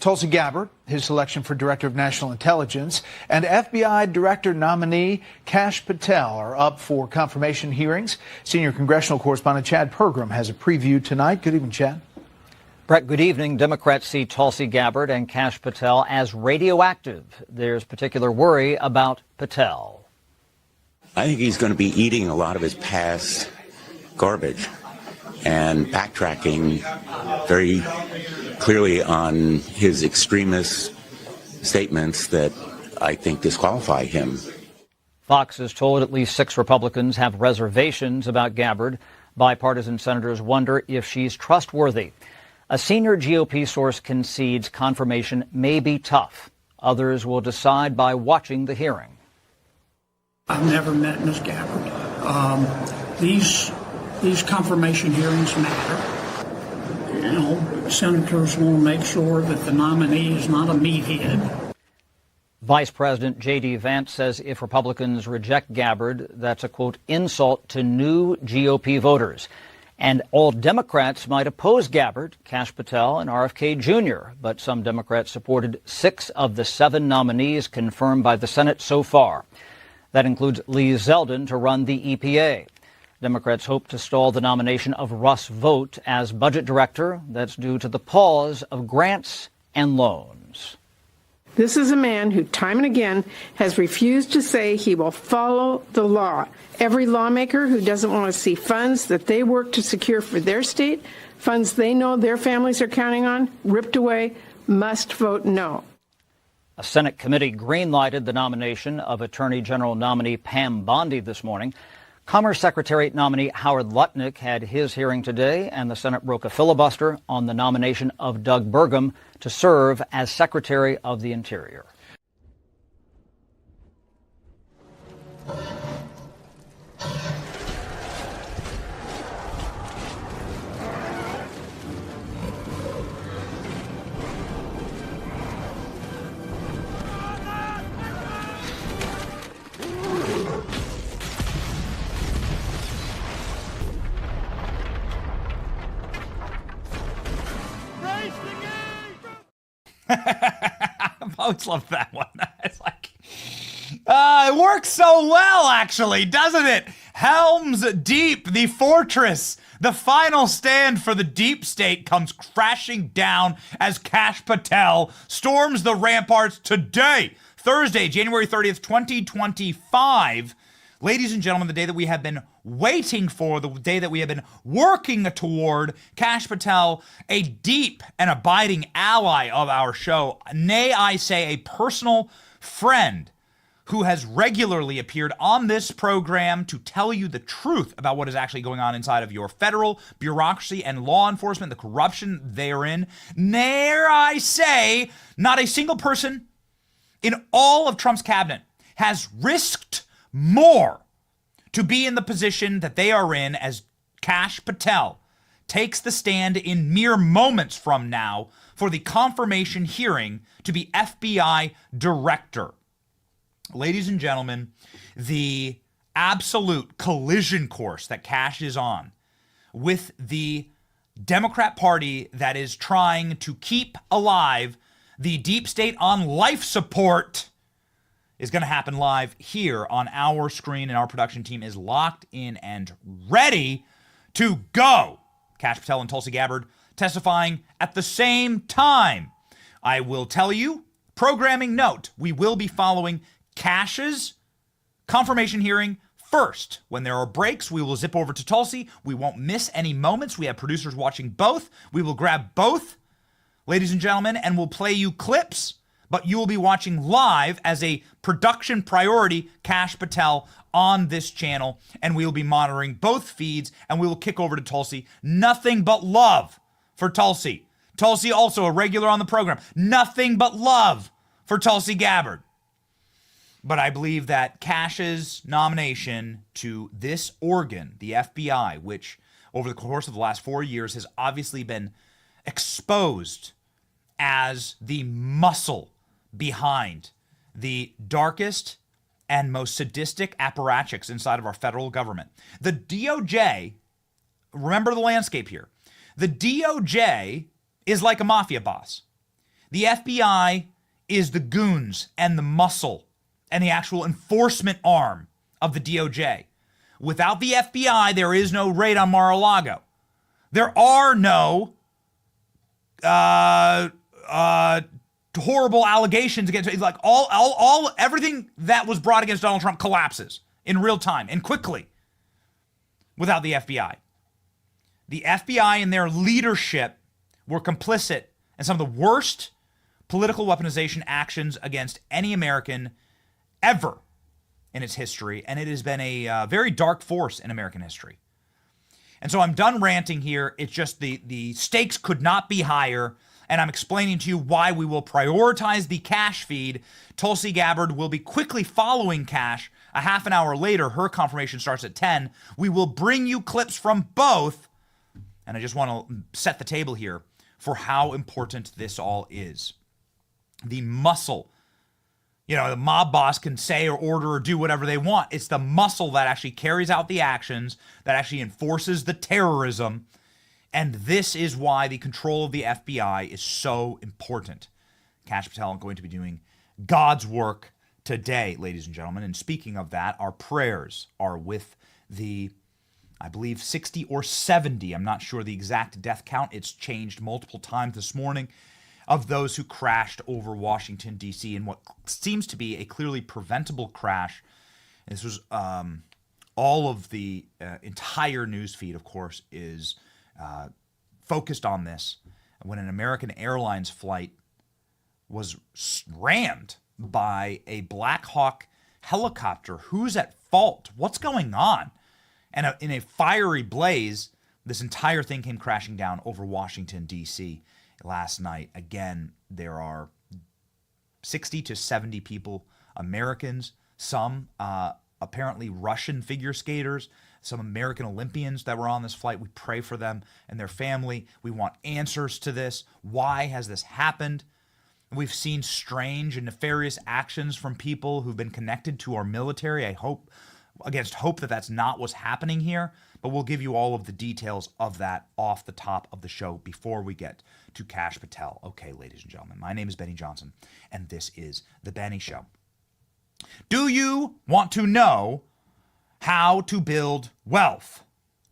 Tulsi Gabbard, his selection for Director of National Intelligence, and FBI Director nominee Kash Patel are up for confirmation hearings. Senior congressional correspondent Chad Pergram has a preview tonight. Good evening, Chad. Brett, good evening. Democrats see Tulsi Gabbard and Kash Patel as radioactive. There's particular worry about Patel. I think he's going to be eating a lot of his past garbage and backtracking very clearly on his extremist statements that I think disqualify him. Fox is told at least 6 Republicans have reservations about Gabbard. Bipartisan senators wonder if she's trustworthy. A senior GOP source concedes confirmation may be tough. Others will decide by watching the hearing. I've never met Ms. Gabbard. These confirmation hearings matter. You know, senators want to make sure that the nominee is not a meathead. Vice President J.D. Vance says if Republicans reject Gabbard, that's a, quote, insult to new GOP voters. And all Democrats might oppose Gabbard, Kash Patel, and RFK Jr., but some Democrats supported 6 of the 7 nominees confirmed by the Senate so far. That includes Lee Zeldin to run the EPA. Democrats hope to stall the nomination of Russ Vought as budget director. That's due to the pause of grants and loans. This is a man who time and again has refused to say he will follow the law. Every lawmaker who doesn't want to see funds that they work to secure for their state, funds they know their families are counting on, ripped away, must vote no. A Senate committee green-lighted the nomination of Attorney General nominee Pam Bondi this morning. Commerce Secretary nominee Howard Lutnick had his hearing today, and the Senate broke a filibuster on the nomination of Doug Burgum to serve as Secretary of the Interior. I've always loved that one. It's like, it works so well, actually, doesn't it? Helm's Deep, the fortress, the final stand for the deep state comes crashing down as Kash Patel storms the ramparts today, Thursday, January 30th, 2025. Ladies and gentlemen, the day that we have been waiting for, the day that we have been working toward, Kash Patel, a deep and abiding ally of our show, nay, I say a personal friend who has regularly appeared on this program to tell you the truth about what is actually going on inside of your federal bureaucracy and law enforcement, the corruption therein. Nay, I say, not a single person in all of Trump's cabinet has risked more to be in the position that they are in as Kash Patel takes the stand in mere moments from now for the confirmation hearing to be FBI director. Ladies and gentlemen, the absolute collision course that Kash is on with the Democrat Party that is trying to keep alive the deep state on life support is going to happen live here on our screen, and our production team is locked in and ready to go. Kash Patel and Tulsi Gabbard testifying at the same time. I will tell you, programming note, we will be following Kash's confirmation hearing first. When there are breaks, we will zip over to Tulsi. We won't miss any moments. We have producers watching both. We will grab both, ladies and gentlemen, and we'll play you clips, but you will be watching live as a production priority Kash Patel on this channel, and we will be monitoring both feeds, and we will kick over to Tulsi. Nothing but love for Tulsi. Tulsi also a regular on the program. Nothing but love for Tulsi Gabbard. But I believe that Kash's nomination to this organ, the FBI, which over the course of the last 4 years has obviously been exposed as the muscle behind the darkest and most sadistic apparatchiks inside of our federal government. The DOJ, remember the landscape here. The DOJ is like a mafia boss. The FBI is the goons and the muscle and the actual enforcement arm of the DOJ. Without the FBI, there is no raid on Mar-a-Lago. There are no horrible allegations against, like, everything that was brought against Donald Trump collapses in real time and quickly without the FBI. The FBI and their leadership were complicit in some of the worst political weaponization actions against any American ever in its history, and it has been a very dark force in American history. And so I'm done ranting here. It's just the stakes could not be higher, and I'm explaining to you why we will prioritize the Kash feed. Tulsi Gabbard will be quickly following Kash. A half an hour later, her confirmation starts at 10. We will bring you clips from both, and I just want to set the table here for how important this all is. The muscle. You know, the mob boss can say or order or do whatever they want. It's the muscle that actually carries out the actions, that actually enforces the terrorism. And this is why the control of the FBI is so important. Kash Patel is going to be doing God's work today, ladies and gentlemen. And speaking of that, our prayers are with the, I believe, 60 or 70. I'm not sure the exact death count. It's changed multiple times this morning, of those who crashed over Washington, D.C. in what seems to be a clearly preventable crash. And this was all of the entire news feed, of course, is focused on this. When an American Airlines flight was rammed by a Black Hawk helicopter. Who's at fault? What's going on? And in a fiery blaze, this entire thing came crashing down over Washington, D.C. last night. Again, there are 60 to 70 people, Americans, some apparently Russian figure skaters, some American Olympians that were on this flight. We pray for them and their family. We want answers to this. Why has this happened? We've seen strange and nefarious actions from people who've been connected to our military. I hope that that's not what's happening here, but we'll give you all of the details of that off the top of the show before we get to Kash Patel. Okay, ladies and gentlemen, my name is Benny Johnson, and this is The Benny Show. Do you want to know how to build wealth?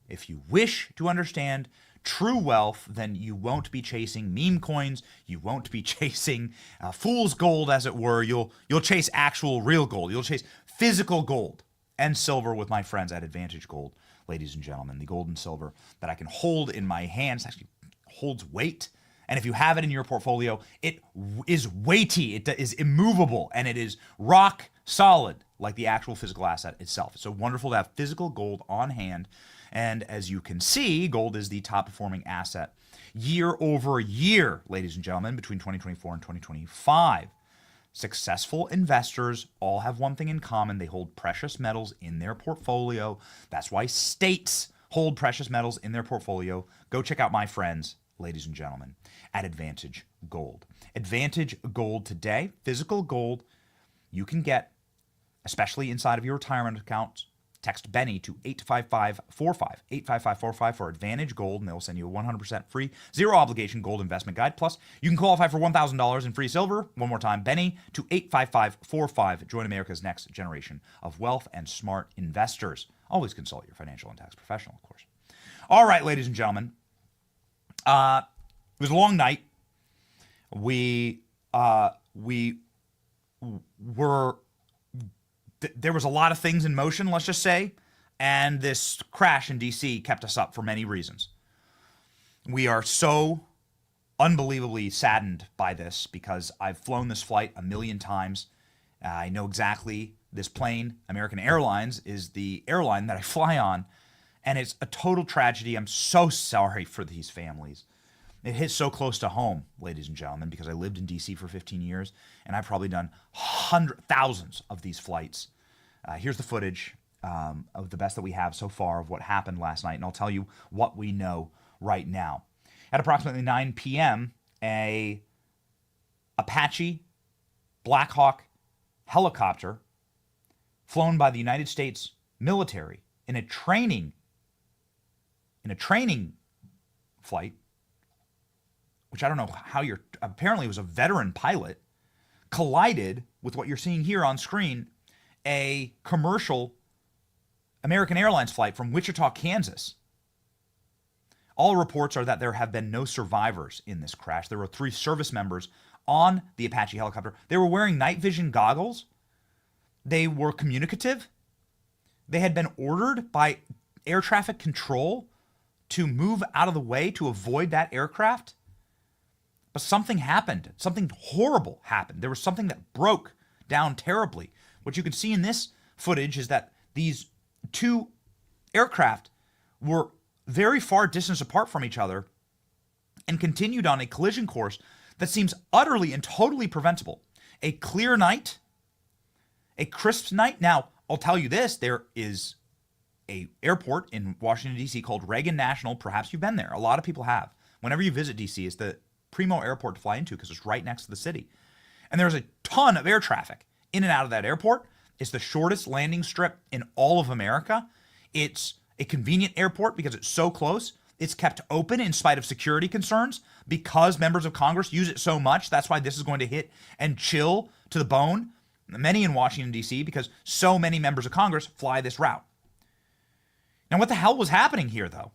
If you wish to understand true wealth, then you won't be chasing meme coins. You won't be chasing fool's gold, as it were. You'll chase actual real gold. You'll chase physical gold and silver with my friends at Advantage Gold, ladies and gentlemen. The gold and silver that I can hold in my hands actually holds weight. And if you have it in your portfolio, it is weighty, it is immovable, and it is rock solid like the actual physical asset itself. It's so wonderful to have physical gold on hand. And as you can see, gold is the top performing asset year over year, ladies and gentlemen, between 2024 and 2025. Successful investors all have one thing in common. They hold precious metals in their portfolio. That's why states hold precious metals in their portfolio. Go check out my friends, ladies and gentlemen, at Advantage Gold. Advantage Gold today, physical gold, you can get, especially inside of your retirement accounts. Text Benny to 85545, 85545 for Advantage Gold, and they'll send you a 100% free, zero obligation gold investment guide. Plus, you can qualify for $1,000 in free silver. One more time, Benny to 85545. Join America's next generation of wealth and smart investors. Always consult your financial and tax professional, of course. All right, ladies and gentlemen. It was a long night. There was a lot of things in motion, let's just say, and this crash in D.C. kept us up for many reasons. We are so unbelievably saddened by this because I've flown this flight a million times. I know exactly this plane, American Airlines, is the airline that I fly on, and it's a total tragedy. I'm so sorry for these families. It hits so close to home, ladies and gentlemen, because I lived in D.C. for 15 years, and I've probably done thousands of these flights. Here's the footage of the best that we have so far of what happened last night, and I'll tell you what we know right now. At approximately 9 p.m., a Apache Black Hawk helicopter flown by the United States military in a training flight which I don't know how apparently was a veteran pilot, collided with what you're seeing here on screen, a commercial American Airlines flight from Wichita, Kansas. All reports are that there have been no survivors in this crash. There were 3 service members on the Apache helicopter. They were wearing night vision goggles. They were communicative. They had been ordered by air traffic control to move out of the way to avoid that aircraft. But something happened. Something horrible happened. There was something that broke down terribly. What you can see in this footage is that these 2 aircraft were very far distance apart from each other and continued on a collision course that seems utterly and totally preventable. A clear night, a crisp night. Now, I'll tell you this, there is a airport in Washington, D.C. called Reagan National. Perhaps you've been there. A lot of people have. Whenever you visit D.C., it's the primo airport to fly into because it's right next to the city. And there's a ton of air traffic in and out of that airport. It's the shortest landing strip in all of America. It's a convenient airport because it's so close. It's kept open in spite of security concerns because members of Congress use it so much. That's why this is going to hit and chill to the bone many in Washington, D.C., because so many members of Congress fly this route. Now, what the hell was happening here, though?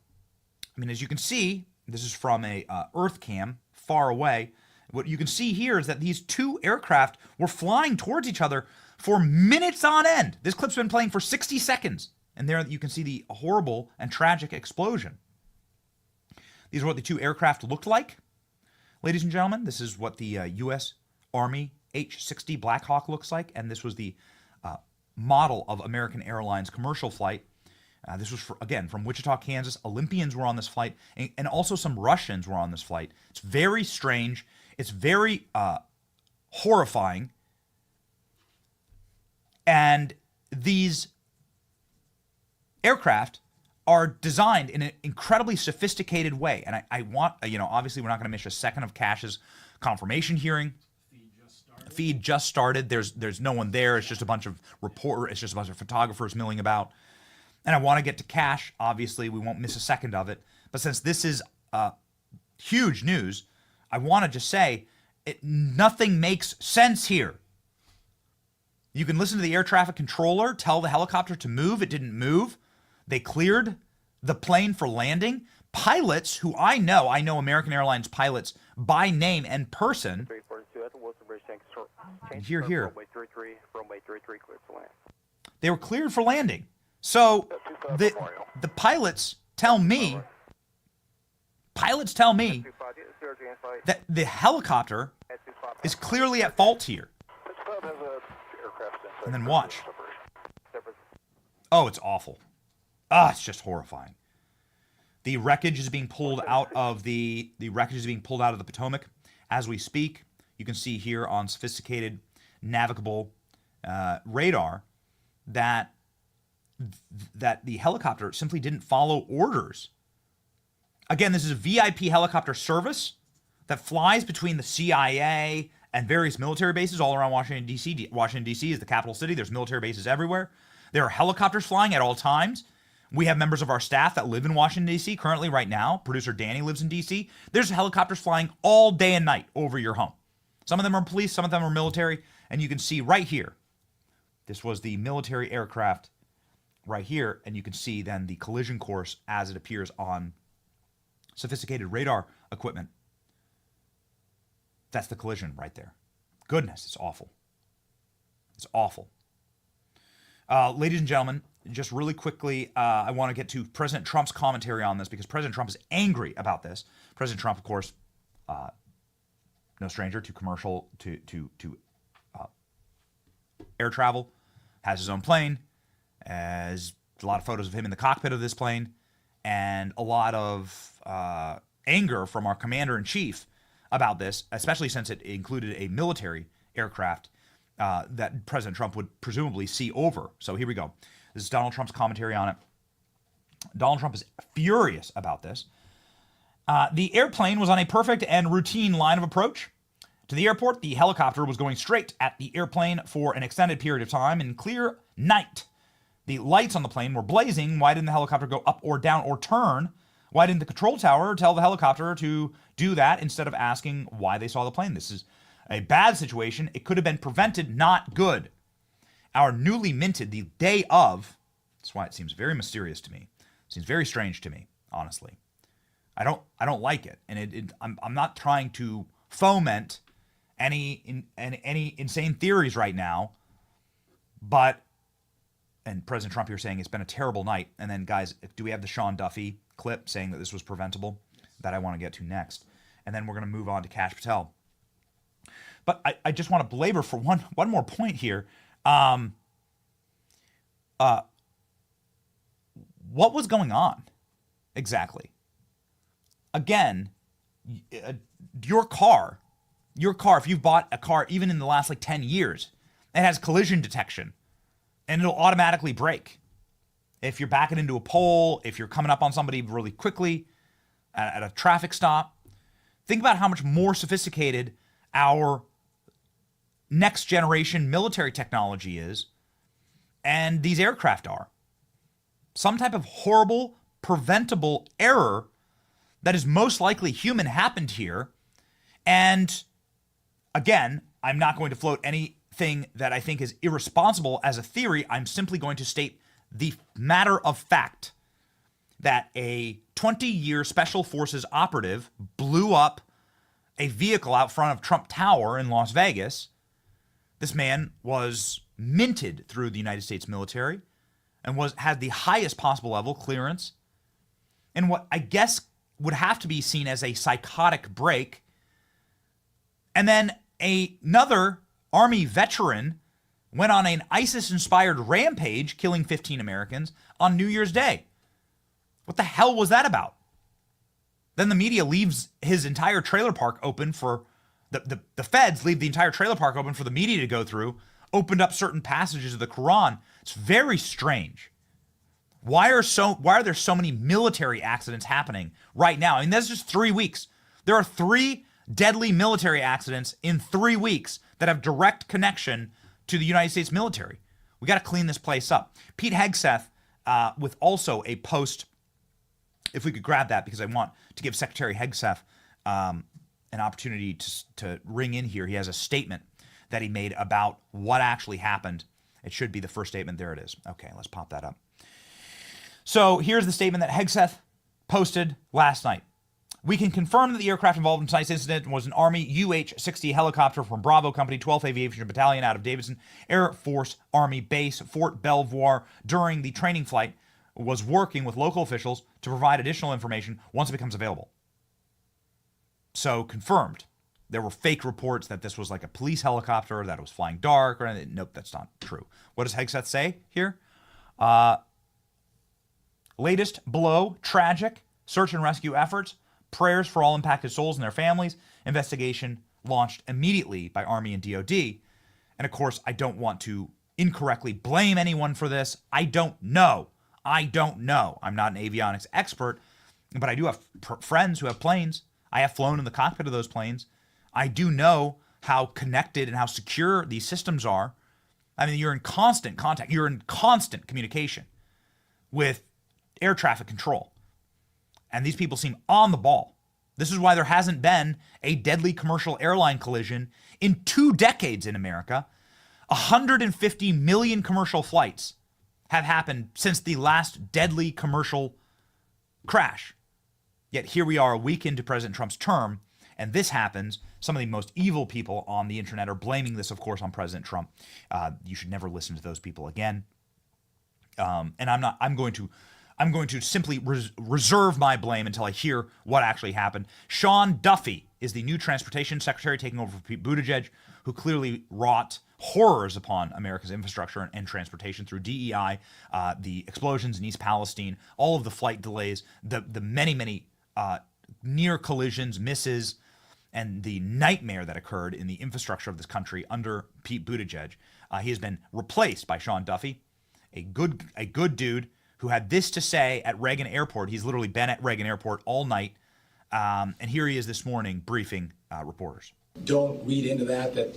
I mean, as you can see, this is from a Earth cam far away. What you can see here is that these 2 aircraft were flying towards each other for minutes on end. This clip's been playing for 60 seconds. And there you can see the horrible and tragic explosion. These are what the 2 aircraft looked like. Ladies and gentlemen, this is what the U.S. Army H-60 Black Hawk looks like. And this was the model of American Airlines commercial flight. This was, again, from Wichita, Kansas. Olympians were on this flight, and also some Russians were on this flight. It's very strange. It's very horrifying. And these aircraft are designed in an incredibly sophisticated way. And I want, obviously we're not going to miss a second of Cash's confirmation hearing. Feed just started. There's no one there. It's just a bunch of it's just a bunch of photographers milling about. And I want to get to Kash. Obviously, we won't miss a second of it. But since this is huge news, I want to just say nothing makes sense here. You can listen to the air traffic controller tell the helicopter to move. It didn't move. They cleared the plane for landing. Pilots who I know American Airlines pilots by name and person. Here. They were cleared for landing. So the pilots tell me that the helicopter is clearly at fault here. And then watch. Oh, it's awful. It's just horrifying. The wreckage is being pulled out of the Potomac as we speak. You can see here on sophisticated navigable radar that the helicopter simply didn't follow orders. Again, this is a VIP helicopter service that flies between the CIA and various military bases all around Washington, D.C. Washington, D.C. is the capital city. There's military bases everywhere. There are helicopters flying at all times. We have members of our staff that live in Washington, D.C. currently right now. Producer Danny lives in D.C. There's helicopters flying all day and night over your home. Some of them are police, some of them are military, and you can see right here, this was the military aircraft right here, and you can see then the collision course as it appears on sophisticated radar equipment. That's the collision right there. Goodness, it's awful. It's awful. Ladies and gentlemen, just really quickly, I want to get to President Trump's commentary on this because President Trump is angry about this. President Trump, of course, no stranger to commercial, to air travel, has his own plane, has a lot of photos of him in the cockpit of this plane, and a lot of anger from our commander-in-chief about this, especially since it included a military aircraft that President Trump would presumably see over. So here we go. This is Donald Trump's commentary on it. Donald Trump is furious about this. The airplane was on a perfect and routine line of approach to the airport. The helicopter was going straight at the airplane for an extended period of time in clear night. The lights on the plane were blazing. Why didn't the helicopter go up or down or turn Why didn't the control tower tell the helicopter to do that instead of asking why they saw the plane? This is a bad situation. It could have been prevented, not good. Our newly minted, the day of, that's why it seems very mysterious to me. It seems very strange to me, honestly. I don't like it. And I'm not trying to foment any insane theories right now, but, and President Trump here saying it's been a terrible night. And then, guys, do we have the Sean Duffy clip saying that this was preventable? That I want to get to next. And then we're going to move on to Kash Patel. But I just want to belabor for one more point here. What was going on exactly? Again, your car, if you've bought a car even in the last like 10 years, it has collision detection and it'll automatically brake. If you're backing into a pole, if you're coming up on somebody really quickly at a traffic stop, think about how much more sophisticated our next generation military technology is, and these aircraft are. Some type of horrible, preventable error that is most likely human happened here. And again, I'm not going to float anything that I think is irresponsible as a theory. I'm simply going to state the matter of fact that a 20-year Special Forces operative blew up a vehicle out front of Trump Tower in Las Vegas. This man was minted through the United States military and had the highest possible level clearance, and what I guess would have to be seen as a psychotic break. And then another Army veteran went on an ISIS-inspired rampage, killing 15 Americans on New Year's Day. What the hell was that about? Then the media leaves his entire trailer park open for the feds leave the entire trailer park open for the media to go through, opened up certain passages of the Quran. It's very strange. Why are there so many military accidents happening right now? I mean, that's just 3 weeks. There are 3 deadly military accidents in 3 weeks that have direct connection to the United States military. We got to clean this place up. Pete Hegseth with also a post, if we could grab that, because I want to give Secretary Hegseth an opportunity to ring in here. He has a statement that he made about what actually happened. It should be the first statement. There it is. Okay, let's pop that up. So here's the statement that Hegseth posted last night. We can confirm that the aircraft involved in tonight's incident was an Army UH-60 helicopter from Bravo Company, 12th Aviation Battalion out of Davidson Air Force Army Base, Fort Belvoir. During the training flight, was working with local officials to provide additional information once it becomes available. So confirmed. There were fake reports that this was like a police helicopter, that it was flying dark, or anything. Nope, that's not true. What does Hegseth say here? Latest below, tragic search and rescue efforts. Prayers for all impacted souls and their families. Investigation launched immediately by Army and DOD. And of course, I don't want to incorrectly blame anyone for this. I don't know. I'm not an avionics expert, but I do have friends who have planes. I have flown in the cockpit of those planes. I do know how connected and how secure these systems are. I mean, you're in constant contact. You're in constant communication with air traffic control. And these people seem on the ball. This is why there hasn't been a deadly commercial airline collision in 2 decades in America. 150 million commercial flights have happened since the last deadly commercial crash. Yet here we are a week into President Trump's term, and this happens. Some of the most evil people on the internet are blaming this, of course, on President Trump. You should never listen to those people again. And I'm going to simply reserve my blame until I hear what actually happened. Sean Duffy is the new transportation secretary, taking over for Pete Buttigieg, who clearly wrought horrors upon America's infrastructure and transportation through DEI, the explosions in East Palestine, all of the flight delays, the many near collisions, misses, and the nightmare that occurred in the infrastructure of this country under Pete Buttigieg. He has been replaced by Sean Duffy, a good dude who had this to say at Reagan Airport. He's literally been at Reagan Airport all night. And here he is this morning briefing reporters. Don't read into that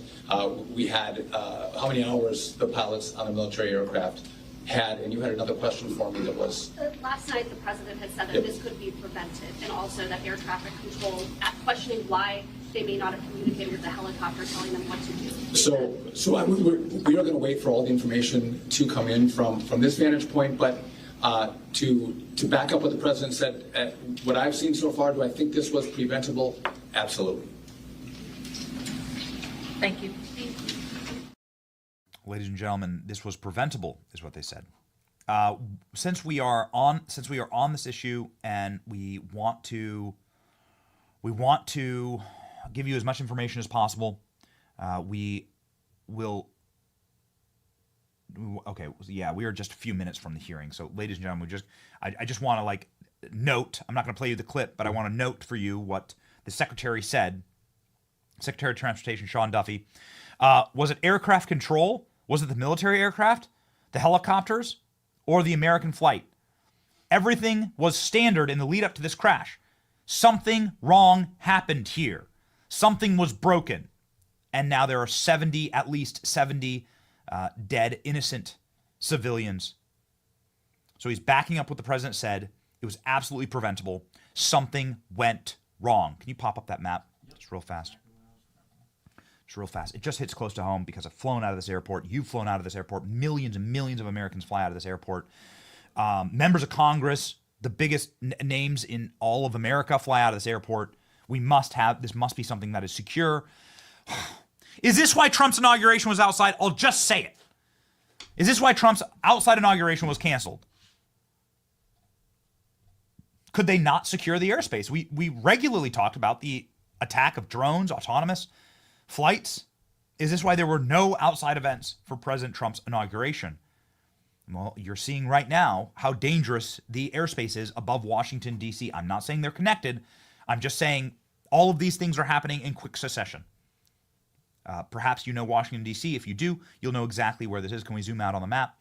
we had how many hours the pilots on a military aircraft had, and you had another question for me that was... Last night, the president had said that this could be prevented, and also that air traffic control, questioning why they may not have communicated with the helicopter, telling them what to do. We are going to wait for all the information to come in from this vantage point, but to back up what the president said, what I've seen so far, do I think this was preventable? Absolutely. Thank you. Ladies and gentlemen, this was preventable, is what they said. Since we are on this issue, and we want to give you as much information as possible, we will. Okay, yeah, we are just a few minutes from the hearing. So, ladies and gentlemen, I just want to note. I'm not going to play you the clip, but I want to note for you what the secretary said. Secretary of Transportation Sean Duffy. Was it aircraft control? Was it the military aircraft, the helicopters, or the American flight? Everything was standard in the lead up to this crash. Something wrong happened here. Something was broken. And now there are at least 70 dead, innocent civilians. So he's backing up what the president said. It was absolutely preventable. Something went wrong. Can you pop up that map? Just real fast. It just hits close to home because I've flown out of this airport. You've flown out of this airport. Millions and millions of Americans fly out of this airport. Members of Congress, the biggest names in all of America, fly out of this airport. This must be something that is secure. Is this why Trump's inauguration was outside? I'll just say it. Is this why Trump's outside inauguration was canceled? Could they not secure the airspace? We regularly talked about the attack of drones, autonomous flights. Is this why there were no outside events for President Trump's inauguration? Well, you're seeing right now how dangerous the airspace is above Washington, D.C. I'm not saying they're connected. I'm just saying all of these things are happening in quick succession. Perhaps you know Washington, D.C. If you do, you'll know exactly where this is. Can we zoom out on the map?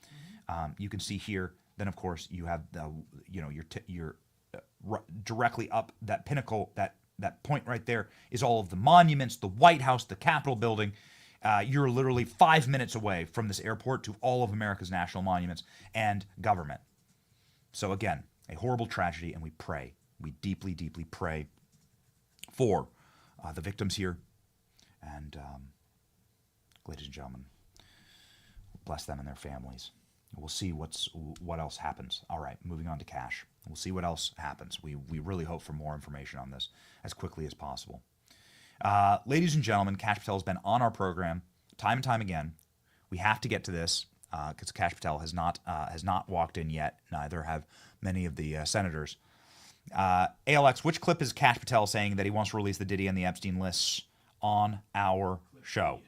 You can see here. Then, of course, you have you're directly up that pinnacle, that point right there is all of the monuments, the White House, the Capitol building. You're literally 5 minutes away from this airport to all of America's national monuments and government. So again, a horrible tragedy, and we deeply, deeply pray for the victims here. And ladies and gentlemen, bless them and their families. We'll see what else happens. All right, moving on to Kash. We'll see what else happens. We really hope for more information on this as quickly as possible. Ladies and gentlemen, Kash Patel has been on our program time and time again. We have to get to this because Kash Patel has not walked in yet. Neither have many of the senators. ALX, which clip is Kash Patel saying that he wants to release the Diddy and the Epstein lists on our show?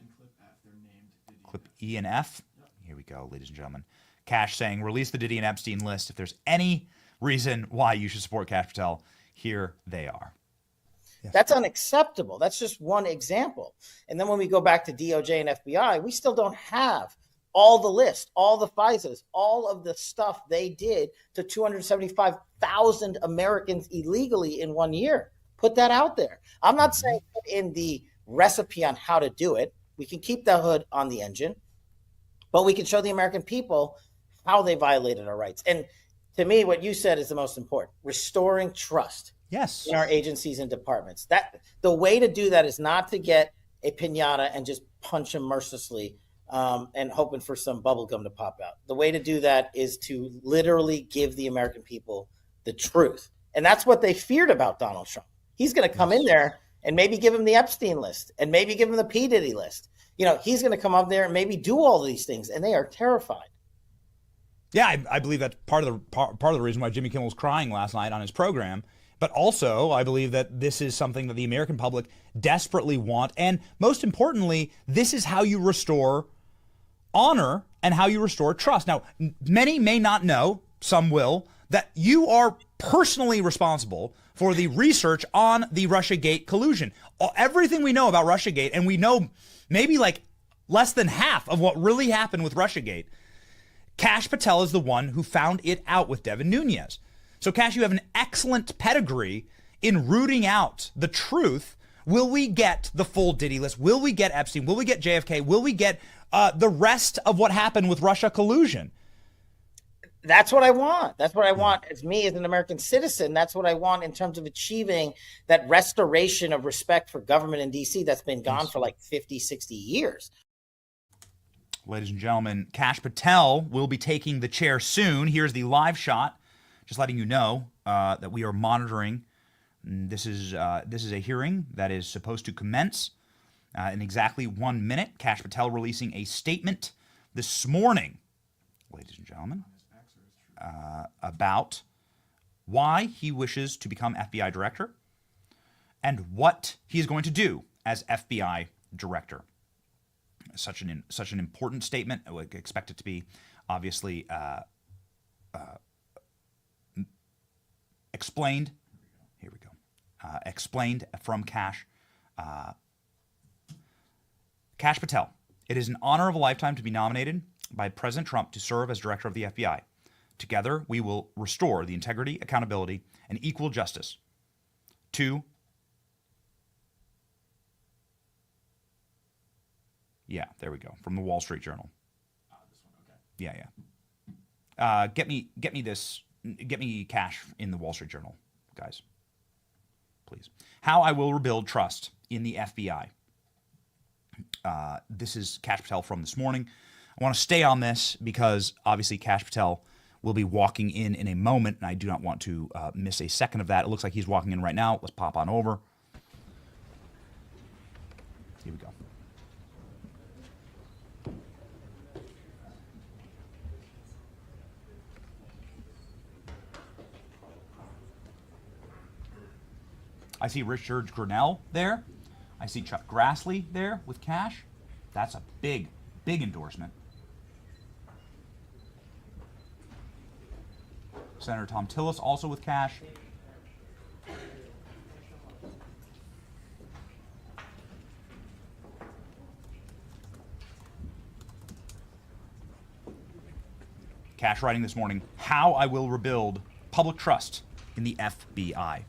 Clip E and F. Here we go, ladies and gentlemen. Kash saying, release the Diddy and Epstein list. If there's any reason why you should support Kash Patel, here they are. Yes. That's unacceptable. That's just one example. And then when we go back to DOJ and FBI, we still don't have all the list, all the FISAs, all of the stuff they did to 275,000 Americans illegally in 1 year. Put that out there. I'm not saying put in the recipe on how to do it. We can keep the hood on the engine, but we can show the American people how they violated our rights. And to me, what you said is the most important, restoring trust. Yes. In our agencies and departments. That the way to do that is not to get a piñata and just punch them mercilessly and hoping for some bubble gum to pop out. The way to do that is to literally give the American people the truth. And that's what they feared about Donald Trump. He's going to come in there and maybe give him the Epstein list and maybe give him the P. Diddy list. You know, he's going to come up there and maybe do all of these things, and they are terrified. Yeah, I believe that's part of the reason why Jimmy Kimmel was crying last night on his program. But also, I believe that this is something that the American public desperately want. And most importantly, this is how you restore honor and how you restore trust. Now, many may not know, some will, that you are personally responsible for the research on the Russiagate collusion. Everything we know about Russiagate, and we know maybe like less than half of what really happened with Russiagate, Kash Patel is the one who found it out with Devin Nunes. So, Kash, you have an excellent pedigree in rooting out the truth. Will we get the full Diddy list? Will we get Epstein? Will we get JFK? Will we get the rest of what happened with Russia collusion? That's what I want. That's what I want as me as an American citizen. That's what I want in terms of achieving that restoration of respect for government in DC that's been gone for like 50, 60 years. Ladies and gentlemen, Kash Patel will be taking the chair soon. Here's the live shot, just letting you know that we are monitoring. This is a hearing that is supposed to commence in exactly 1 minute. Kash Patel releasing a statement this morning, ladies and gentlemen, about why he wishes to become FBI director and what he is going to do as FBI director. Such an important statement. I would expect it to be obviously explained. Here we go. Explained from Kash. Kash Patel. It is an honor of a lifetime to be nominated by President Trump to serve as director of the FBI. Together, we will restore the integrity, accountability, and equal justice to Yeah, there we go. From the Wall Street Journal. This one, okay. Yeah. Get me Kash in the Wall Street Journal, guys. Please. How I will rebuild trust in the FBI. This is Kash Patel from this morning. I want to stay on this because obviously Kash Patel will be walking in a moment, and I do not want to miss a second of that. It looks like he's walking in right now. Let's pop on over. Here we go. I see Richard Grinnell there. I see Chuck Grassley there with Kash. That's a big, big endorsement. Senator Tom Tillis also with Kash. Kash writing this morning, how I will rebuild public trust in the FBI.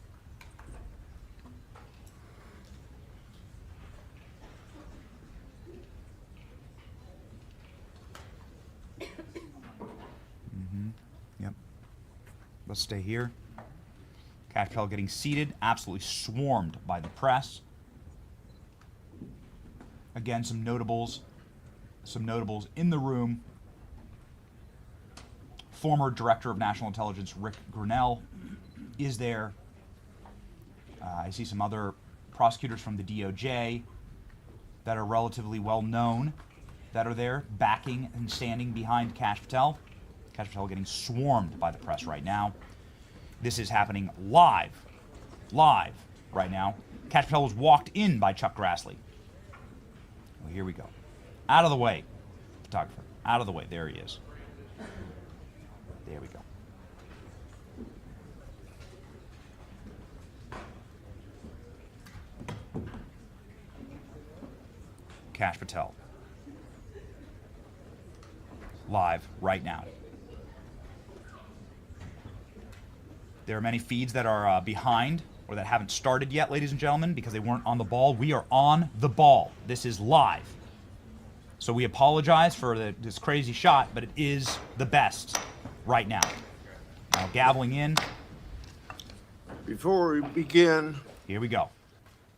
Let's stay here. Kash Patel getting seated, absolutely swarmed by the press. Again, some notables in the room. Former Director of National Intelligence Rick Grinnell is there. I see some other prosecutors from the DOJ that are relatively well known that are there, backing and standing behind Kash Patel. Kash Patel getting swarmed by the press right now. This is happening live right now. Kash Patel was walked in by Chuck Grassley. Well, here we go. Out of the way, photographer. Out of the way. There he is. There we go. Kash Patel. Live right now. There are many feeds that are behind or that haven't started yet, ladies and gentlemen, because they weren't on the ball. We are on the ball. This is live. So we apologize for this crazy shot, but it is the best right now. Now gaveling in. Before we begin, here we go.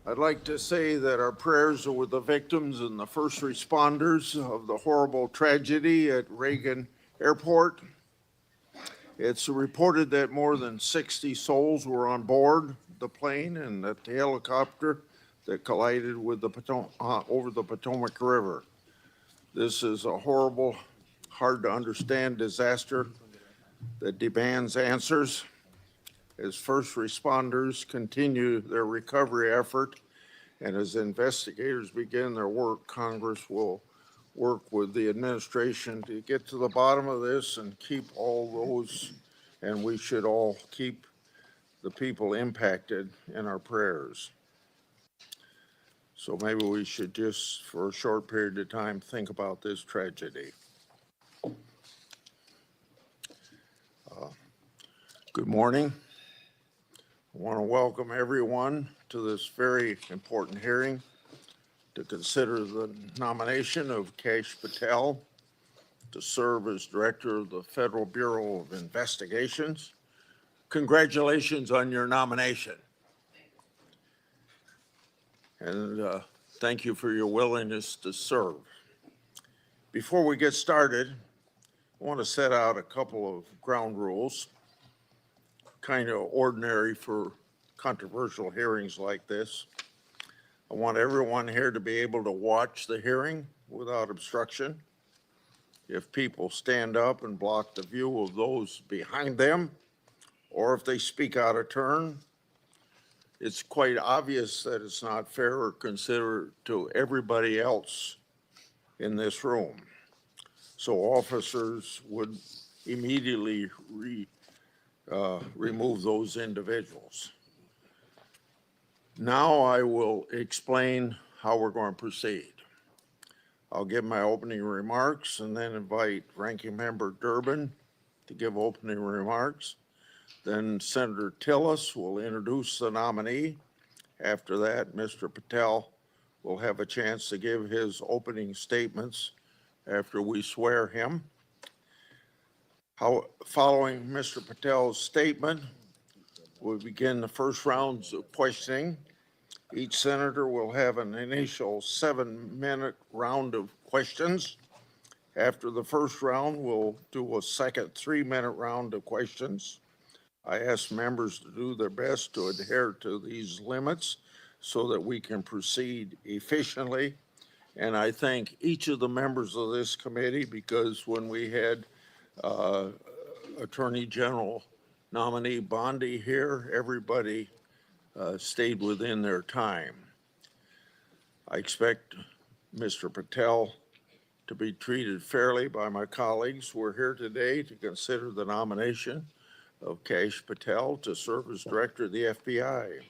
I'd like to say that our prayers are with the victims and the first responders of the horrible tragedy at Reagan Airport. It's reported that more than 60 souls were on board the plane and that the helicopter that collided with the over the Potomac River. This is a horrible, hard to understand disaster that demands answers. As first responders continue their recovery effort and as investigators begin their work, Congress will work with the administration to get to the bottom of this and keep all those, and we should all keep the people impacted in our prayers. So maybe we should just, for a short period of time, think about this tragedy. Good morning. I want to welcome everyone to this very important hearing to consider the nomination of Kash Patel to serve as Director of the Federal Bureau of Investigations. Congratulations on your nomination. And thank you for your willingness to serve. Before we get started, I want to set out a couple of ground rules, kind of ordinary for controversial hearings like this. I want everyone here to be able to watch the hearing without obstruction. If people stand up and block the view of those behind them, or if they speak out of turn, it's quite obvious that it's not fair or considerate to everybody else in this room. So officers would immediately remove those individuals. Now I will explain how we're going to proceed. I'll give my opening remarks and then invite Ranking Member Durbin to give opening remarks. Then Senator Tillis will introduce the nominee. After that, Mr. Patel will have a chance to give his opening statements after we swear him. Following Mr. Patel's statement, we'll begin the first rounds of questioning. Each senator will have an initial 7-minute round of questions. After the first round, we'll do a second 3-minute round of questions. I ask members to do their best to adhere to these limits so that we can proceed efficiently. And I thank each of the members of this committee, because when we had Attorney General nominee Bondi here, everybody stayed within their time. I expect Mr. Patel to be treated fairly by my colleagues. We're here today to consider the nomination of Kash Patel to serve as Director of the FBI.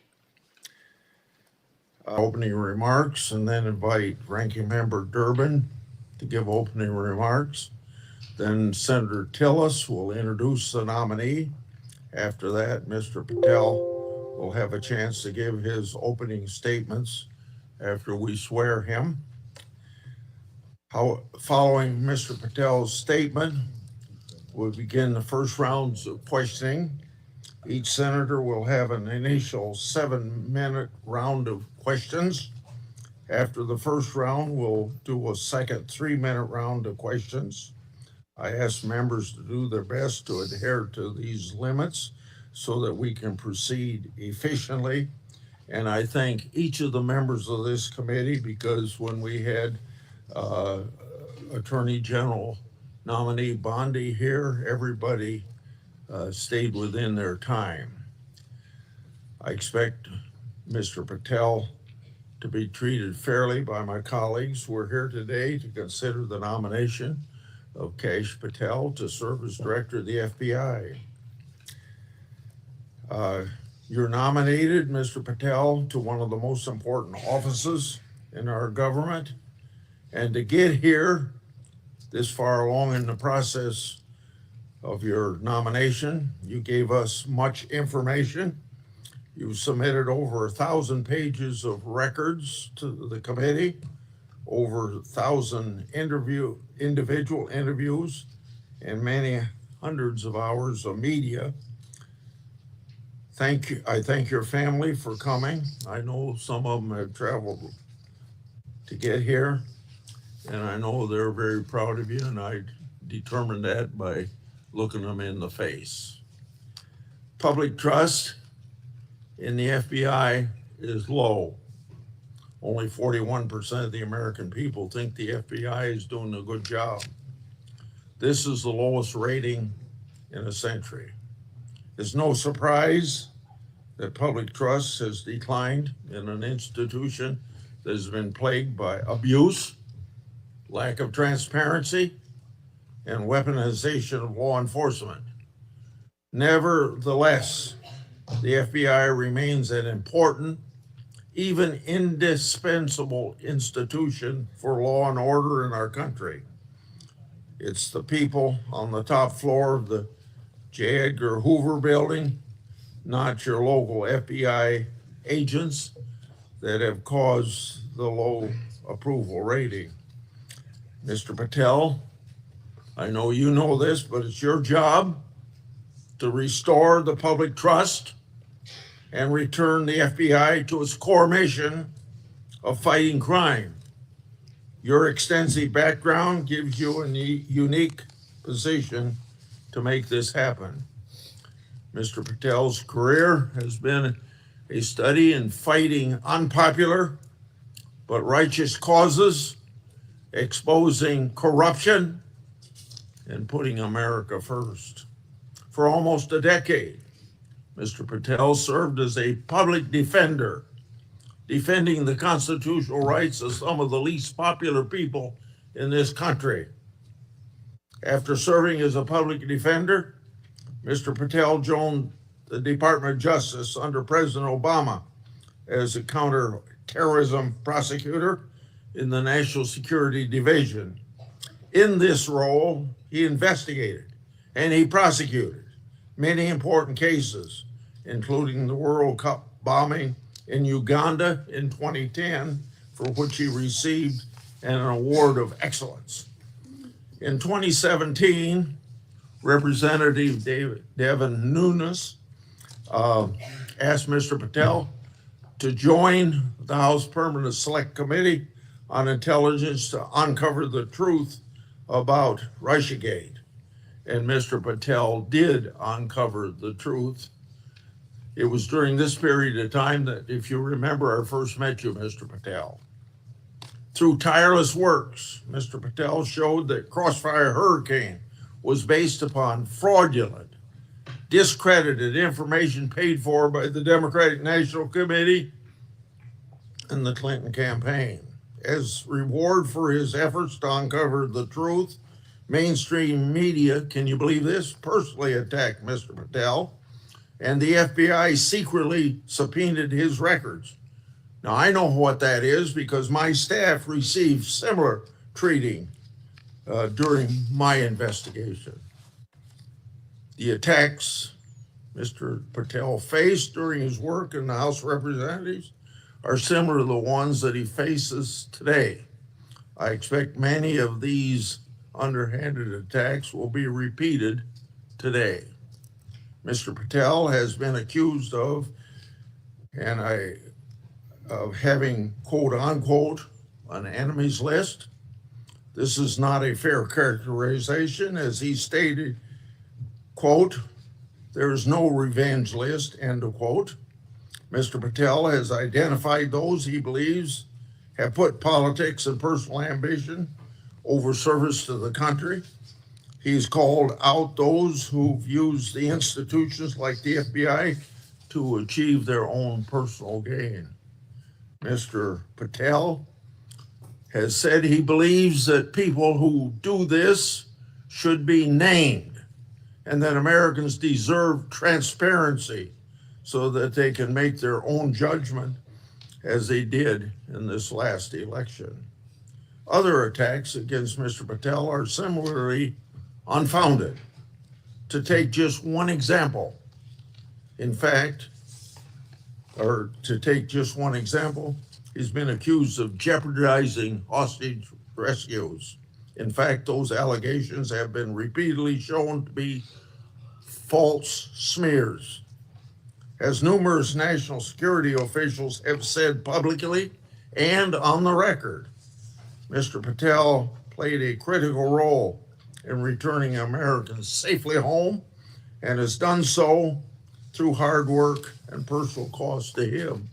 Opening remarks, and then invite Ranking Member Durbin to give opening remarks. Then Senator Tillis will introduce the nominee. After that, Mr. Patel will have a chance to give his opening statements after we swear him. Following Mr. Patel's statement, we'll begin the first rounds of questioning. Each senator will have an initial 7-minute round of questions. After the first round, we'll do a second 3-minute round of questions. I ask members to do their best to adhere to these limits so that we can proceed efficiently. And I thank each of the members of this committee, because when we had Attorney General nominee Bondi here, everybody stayed within their time. I expect Mr. Patel to be treated fairly by my colleagues. We're here today to consider the nomination of Kash Patel to serve as Director of the FBI. You're nominated, Mr. Patel, to one of the most important offices in our government. And to get here this far along in the process of your nomination, you gave us much information. You submitted over 1,000 pages of records to the committee, over 1,000 individual interviews, and many hundreds of hours of media. Thank you. I thank your family for coming. I know some of them have traveled to get here, and I know they're very proud of you, and I determined that by looking them in the face. Public trust in the FBI is low. Only 41% of the American people think the FBI is doing a good job. This is the lowest rating in a century. It's no surprise that public trust has declined in an institution that has been plagued by abuse, lack of transparency, and weaponization of law enforcement. Nevertheless, the FBI remains an important, even indispensable institution for law and order in our country. It's the people on the top floor of the J. Edgar Hoover building, not your local FBI agents, that have caused the low approval rating. Mr. Patel, I know you know this, but it's your job to restore the public trust and return the FBI to its core mission of fighting crime. Your extensive background gives you a unique position to make this happen. Mr. Patel's career has been a study in fighting unpopular but righteous causes, exposing corruption, and putting America first. For almost a decade, Mr. Patel served as a public defender, defending the constitutional rights of some of the least popular people in this country. After serving as a public defender, Mr. Patel joined the Department of Justice under President Obama as a counterterrorism prosecutor in the National Security Division. In this role, he investigated and he prosecuted many important cases, including the World Cup bombing in Uganda in 2010, for which he received an award of excellence. In 2017, Representative Devin Nunes asked Mr. Patel to join the House Permanent Select Committee on Intelligence to uncover the truth about Russiagate. And Mr. Patel did uncover the truth. It was during this period of time that, if you remember, I first met you, Mr. Patel. Through tireless works, Mr. Patel showed that Crossfire Hurricane was based upon fraudulent, discredited information paid for by the Democratic National Committee and the Clinton campaign. As reward for his efforts to uncover the truth, mainstream media, can you believe this, personally attacked Mr. Patel, and the FBI secretly subpoenaed his records. Now, I know what that is because my staff received similar treating during my investigation. The attacks Mr. Patel faced during his work in the House of Representatives are similar to the ones that he faces today. I expect many of these underhanded attacks will be repeated today. Mr. Patel has been accused of having, quote unquote, an enemies list. This is not a fair characterization, as he stated, quote, there is no revenge list, end of quote. Mr. Patel has identified those he believes have put politics and personal ambition over service to the country. He's called out those who've used the institutions like the FBI to achieve their own personal gain. Mr. Patel has said he believes that people who do this should be named and that Americans deserve transparency so that they can make their own judgment as they did in this last election. Other attacks against Mr. Patel are similarly unfounded. To take just one example, he's been accused of jeopardizing hostage rescues. In fact, those allegations have been repeatedly shown to be false smears. As numerous national security officials have said publicly and on the record, Mr. Patel played a critical role in returning Americans safely home and has done so through hard work and personal cost to him.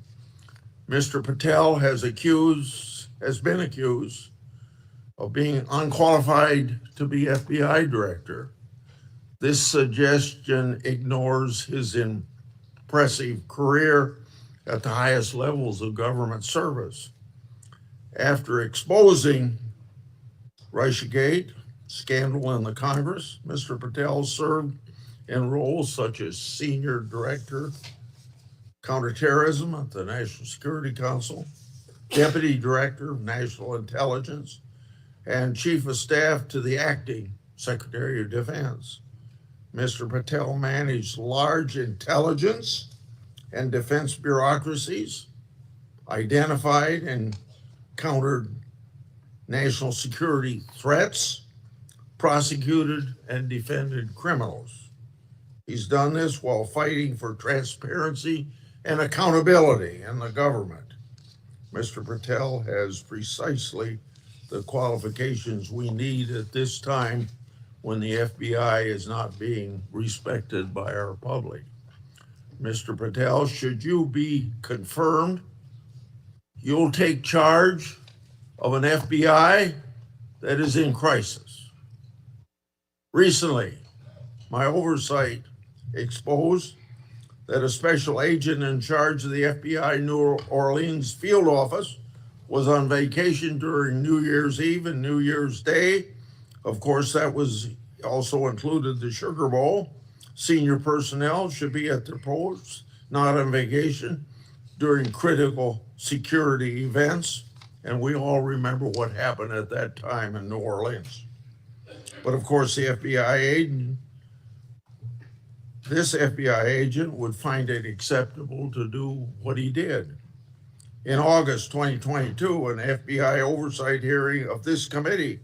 Mr. Patel has been accused of being unqualified to be FBI director. This suggestion ignores his impressive career at the highest levels of government service. After exposing Russiagate scandal in the Congress, Mr. Patel served in roles such as Senior Director, Counterterrorism at the National Security Council, Deputy Director of National Intelligence, and Chief of Staff to the Acting Secretary of Defense. Mr. Patel managed large intelligence and defense bureaucracies, identified and countered national security threats, prosecuted, and defended criminals. He's done this while fighting for transparency and accountability in the government. Mr. Patel has precisely the qualifications we need at this time when the FBI is not being respected by our public. Mr. Patel, should you be confirmed, you'll take charge of an FBI that is in crisis. Recently, my oversight exposed that a special agent in charge of the FBI New Orleans field office was on vacation during New Year's Eve and New Year's Day. Of course, that was also included the Sugar Bowl. Senior personnel should be at their posts, not on vacation, during critical security events. And we all remember what happened at that time in New Orleans. But of course, this FBI agent would find it acceptable to do what he did. In August 2022, an FBI oversight hearing of this committee,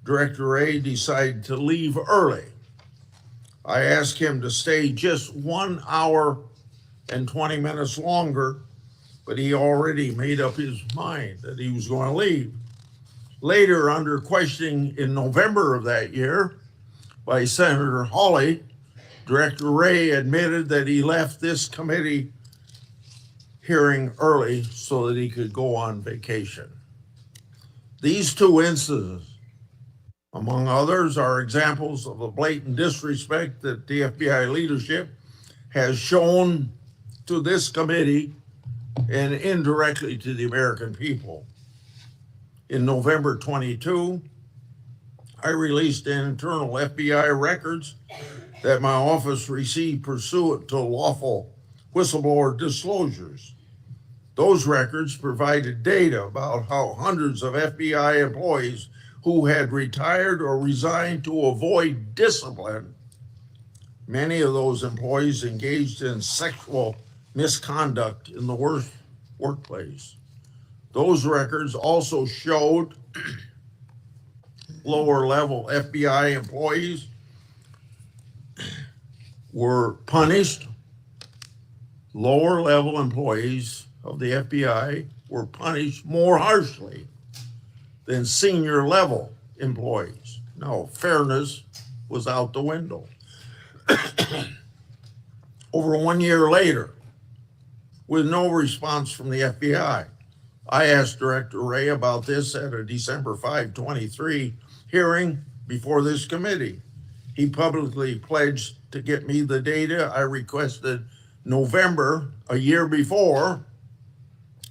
Director Wray decided to leave early. I asked him to stay just 1 hour and 20 minutes longer, but he already made up his mind that he was going to leave. Later, under questioning in November of that year by Senator Hawley, Director Wray admitted that he left this committee hearing early so that he could go on vacation. These two incidents, among others, are examples of the blatant disrespect that the FBI leadership has shown to this committee and indirectly to the American people. In November 22, I released internal FBI records that my office received pursuant to lawful whistleblower disclosures. Those records provided data about how hundreds of FBI employees who had retired or resigned to avoid discipline, many of those employees engaged in sexual misconduct in the workplace. Those records also showed lower level FBI employees were punished. Lower level employees of the FBI were punished more harshly than senior level employees. Now, fairness was out the window. Over 1 year later, with no response from the FBI, I asked Director Wray about this at a December 5, 23 hearing before this committee. He publicly pledged to get me the data I requested November, a year before.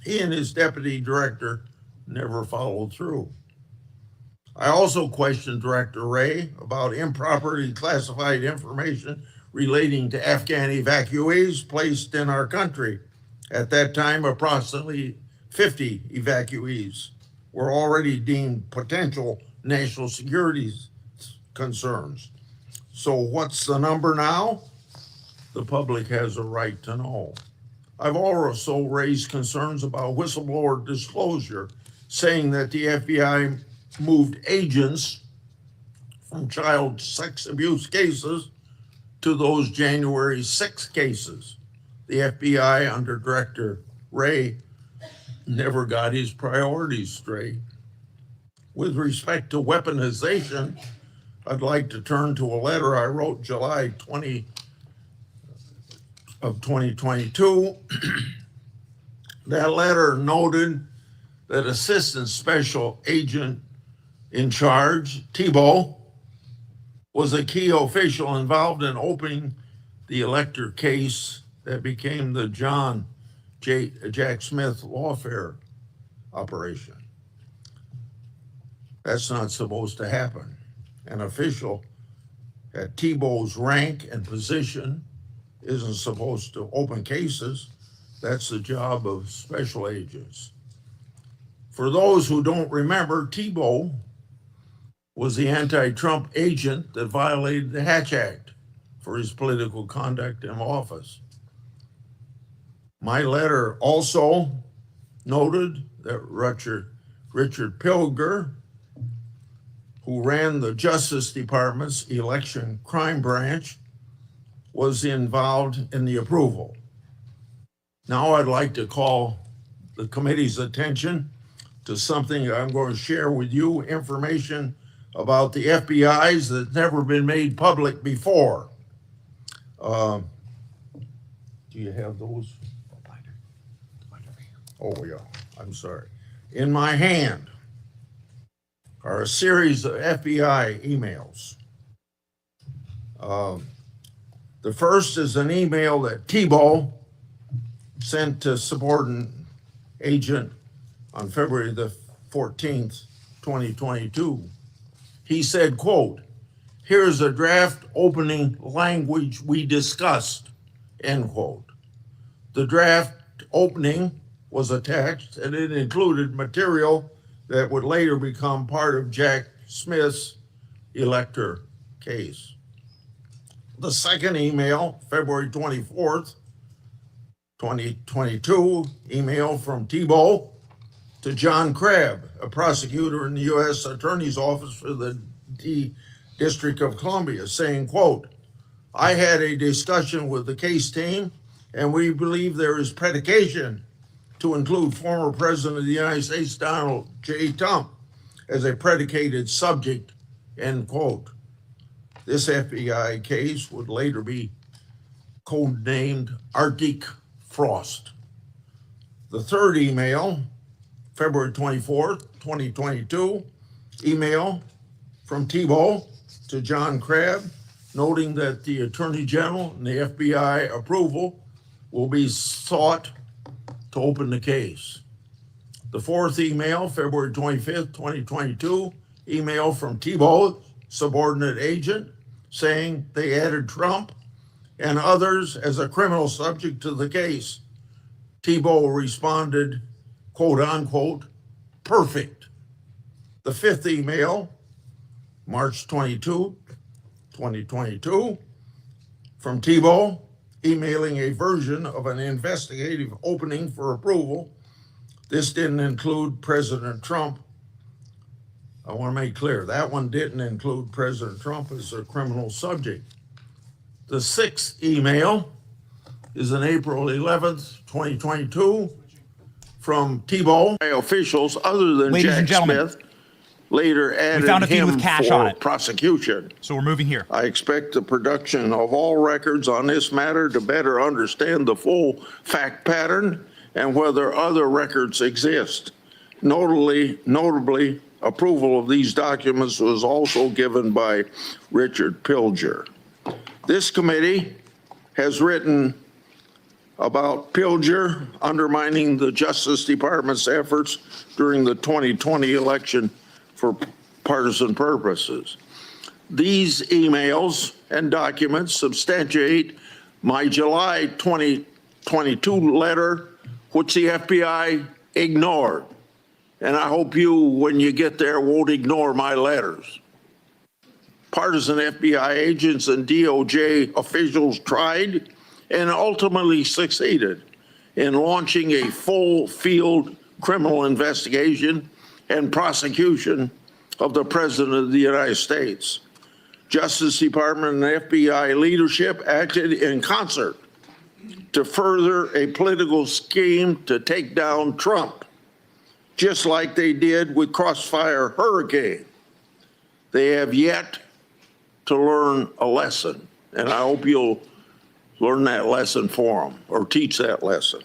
He and his deputy director never followed through. I also questioned Director Wray about improperly classified information relating to Afghan evacuees placed in our country. At that time, approximately 50 evacuees were already deemed potential national security concerns. So what's the number now? The public has a right to know. I've also raised concerns about whistleblower disclosure, saying that the FBI moved agents from child sex abuse cases to those January 6 cases. The FBI under Director Wray never got his priorities straight. With respect to weaponization, I'd like to turn to a letter I wrote July 20 of 2022. That letter noted that Assistant Special Agent in Charge, Thibault, was a key official involved in opening the Elector case that became the Jack Smith lawfare operation. That's not supposed to happen. An official at Thibault's rank and position isn't supposed to open cases. That's the job of special agents. For those who don't remember, Thibault was the anti-Trump agent that violated the Hatch Act for his political conduct in office. My letter also noted that Richard Pilger, who ran the Justice Department's election crime branch, was involved in the approval. Now I'd like to call the committee's attention to something I'm going to share with you, information about the FBI's that's never been made public before. Do you have those? Oh, yeah, I'm sorry. In my hand are a series of FBI emails. The first is an email that Thibault sent to subordinate agent on February the 14th, 2022. He said, quote, "Here's a draft opening language we discussed," end quote. The draft opening was attached and it included material that would later become part of Jack Smith's elector case. The second email, February 24th, 2022, email from Thibault to John Crabb, a prosecutor in the U.S. Attorney's Office for the District of Columbia, saying, quote, "I had a discussion with the case team and we believe there is predication to include former President of the United States, Donald J. Trump, as a predicated subject," end quote. This FBI case would later be codenamed Arctic Frost. The third email, February 24th, 2022, email from Thibault to John Crabb, noting that the Attorney General and the FBI approval will be sought to open the case. The fourth email, February 25th, 2022, email from Thibault, subordinate agent, saying they added Trump and others as a criminal subject to the case. Thibault responded, quote unquote, "perfect." The fifth email, March 22, 2022, from Thibault, emailing a version of an investigative opening for approval. This didn't include President Trump. I want to make clear, that one didn't include President Trump as a criminal subject. The sixth email is on April 11th, 2022, from Thibault. Officials other than Ladies Jack and gentlemen, Smith later added found a feed him with Kash on for it. prosecution. So we're moving here. I expect the production of all records on this matter to better understand the full fact pattern and whether other records exist. Notably, approval of these documents was also given by Richard Pilger. This committee has written about Pilger undermining the Justice Department's efforts during the 2020 election for partisan purposes. These emails and documents substantiate my July 2022 letter, which the FBI ignored. And I hope you, when you get there, won't ignore my letters. Partisan FBI agents and DOJ officials tried and ultimately succeeded in launching a full field criminal investigation and prosecution of the President of the United States. Justice Department and FBI leadership acted in concert to further a political scheme to take down Trump, just like they did with Crossfire Hurricane. They have yet to learn a lesson, and I hope you'll learn that lesson for them or teach that lesson.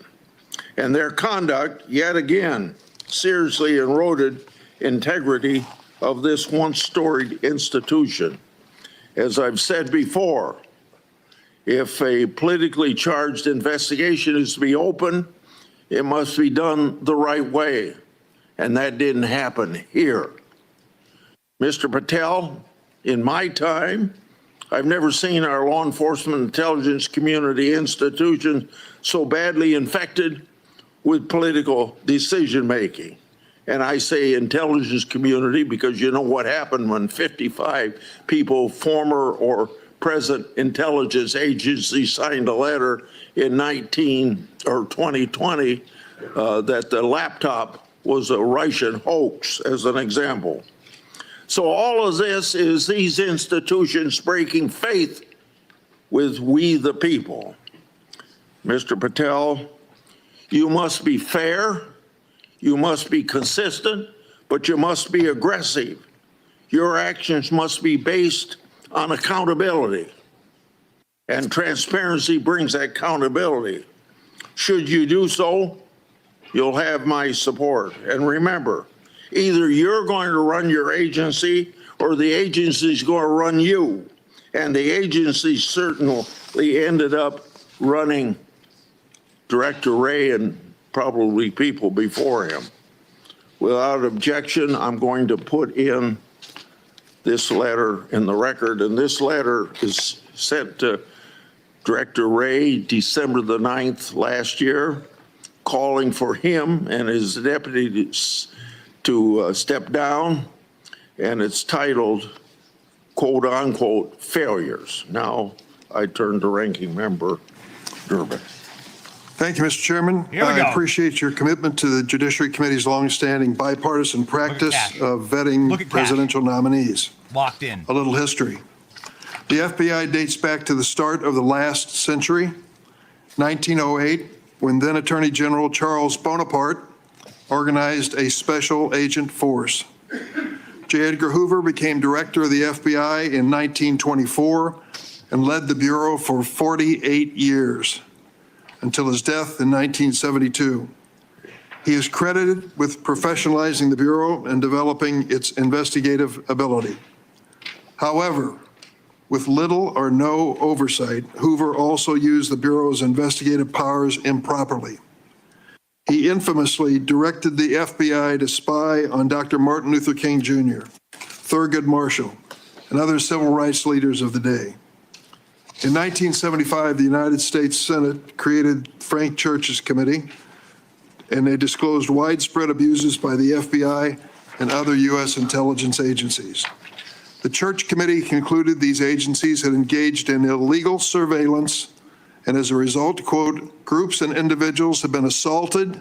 And their conduct, yet again, seriously eroded integrity of this once storied institution. As I've said before, if a politically charged investigation is to be open, it must be done the right way. And that didn't happen here. Mr. Patel, in my time, I've never seen our law enforcement intelligence community institutions so badly infected with political decision-making. And I say intelligence community because you know what happened when 55 people, former or present intelligence agencies, signed a letter in 2020 that the laptop was a Russian hoax, as an example. So all of this is these institutions breaking faith with we the people. Mr. Patel, you must be fair, you must be consistent, but you must be aggressive. Your actions must be based on accountability. And transparency brings accountability. Should you do so, you'll have my support. And remember, either you're going to run your agency or the agency's going to run you. And the agency certainly ended up running Director Wray and probably people before him. Without objection, I'm going to put in this letter in the record, and this letter is sent to Director Wray December the 9th last year, calling for him and his deputies to step down, and it's titled, quote unquote, failures. Now I turn to Ranking Member Durbin. Thank you, Mr. Chairman. Here we go. I appreciate your commitment to the Judiciary Committee's longstanding bipartisan practice of vetting presidential nominees. Locked in. A little history. The FBI dates back to the start of the last century, 1908, when then Attorney General Charles Bonaparte organized a special agent force. J. Edgar Hoover became director of the FBI in 1924 and led the Bureau for 48 years until his death in 1972. He is credited with professionalizing the Bureau and developing its investigative ability. However, with little or no oversight, Hoover also used the Bureau's investigative powers improperly. He infamously directed the FBI to spy on Dr. Martin Luther King Jr., Thurgood Marshall, and other civil rights leaders of the day. In 1975, the United States Senate created Frank Church's committee, and they disclosed widespread abuses by the FBI and other U.S. intelligence agencies. The Church Committee concluded these agencies had engaged in illegal surveillance, and as a result, quote, groups and individuals have been assaulted,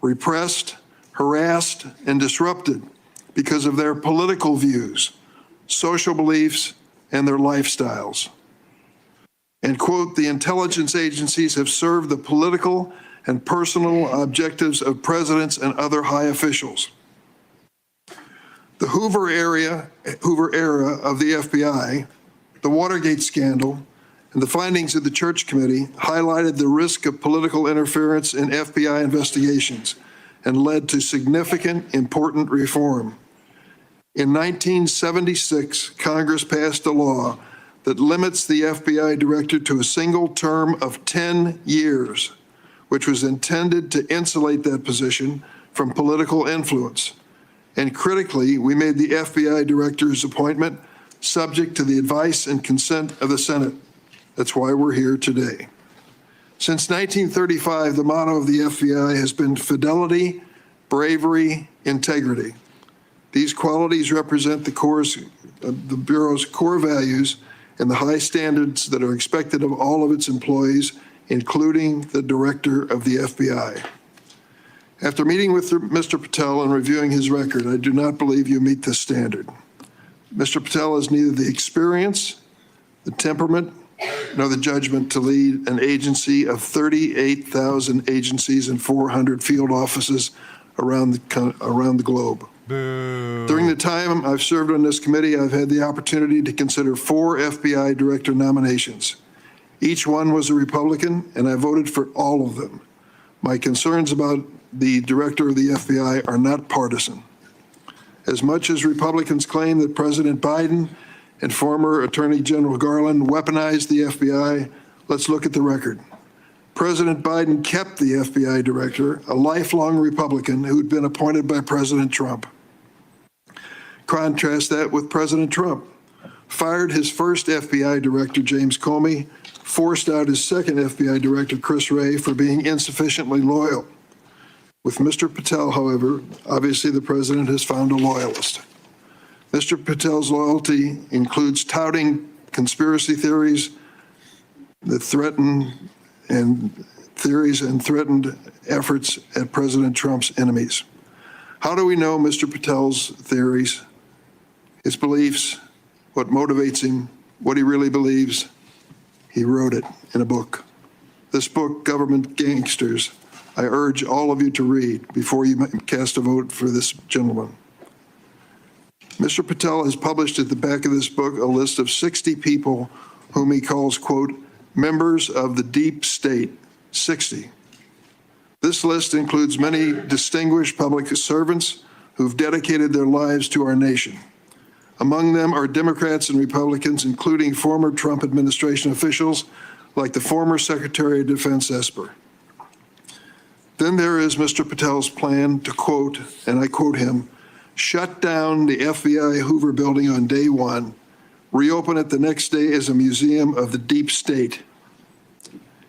repressed, harassed, and disrupted because of their political views, social beliefs, and their lifestyles. And quote, the intelligence agencies have served the political and personal objectives of presidents and other high officials. The Hoover era of the FBI, the Watergate scandal, and the findings of the Church Committee highlighted the risk of political interference in FBI investigations and led to significant, important reform. In 1976, Congress passed a law that limits the FBI director to a single term of 10 years, which was intended to insulate that position from political influence. And critically, we made the FBI director's appointment subject to the advice and consent of the Senate. That's why we're here today. Since 1935, the motto of the FBI has been fidelity, bravery, integrity. These qualities represent the Bureau's core values and the high standards that are expected of all of its employees, including the director of the FBI. After meeting with Mr. Patel and reviewing his record, I do not believe you meet this standard. Mr. Patel has neither the experience, the temperament, nor the judgment to lead an agency of 38,000 agencies and 400 field offices around the globe. Boo. During the time I've served on this committee, I've had the opportunity to consider 4 FBI director nominations. Each one was a Republican, and I voted for all of them. My concerns about the director of the FBI are not partisan. As much as Republicans claim that President Biden and former Attorney General Garland weaponized the FBI, let's look at the record. President Biden kept the FBI director, a lifelong Republican who'd been appointed by President Trump. Contrast that with President Trump. Fired his first FBI director, James Comey, forced out his second FBI director, Chris Wray, for being insufficiently loyal. With Mr. Patel, however, obviously the president has found a loyalist. Mr. Patel's loyalty includes touting conspiracy theories that threatened efforts at President Trump's enemies. How do we know Mr. Patel's theories? his beliefs, what motivates him, what he really believes. He wrote it in a book. This book, Government Gangsters, I urge all of you to read before you cast a vote for this gentleman. Mr. Patel has published at the back of this book a list of 60 people whom he calls, quote, members of the deep state, 60. This list includes many distinguished public servants who've dedicated their lives to our nation. Among them are Democrats and Republicans, including former Trump administration officials like the former Secretary of Defense Esper. Then there is Mr. Patel's plan to, quote, and I quote him, shut down the FBI Hoover building on day one, reopen it the next day as a museum of the deep state.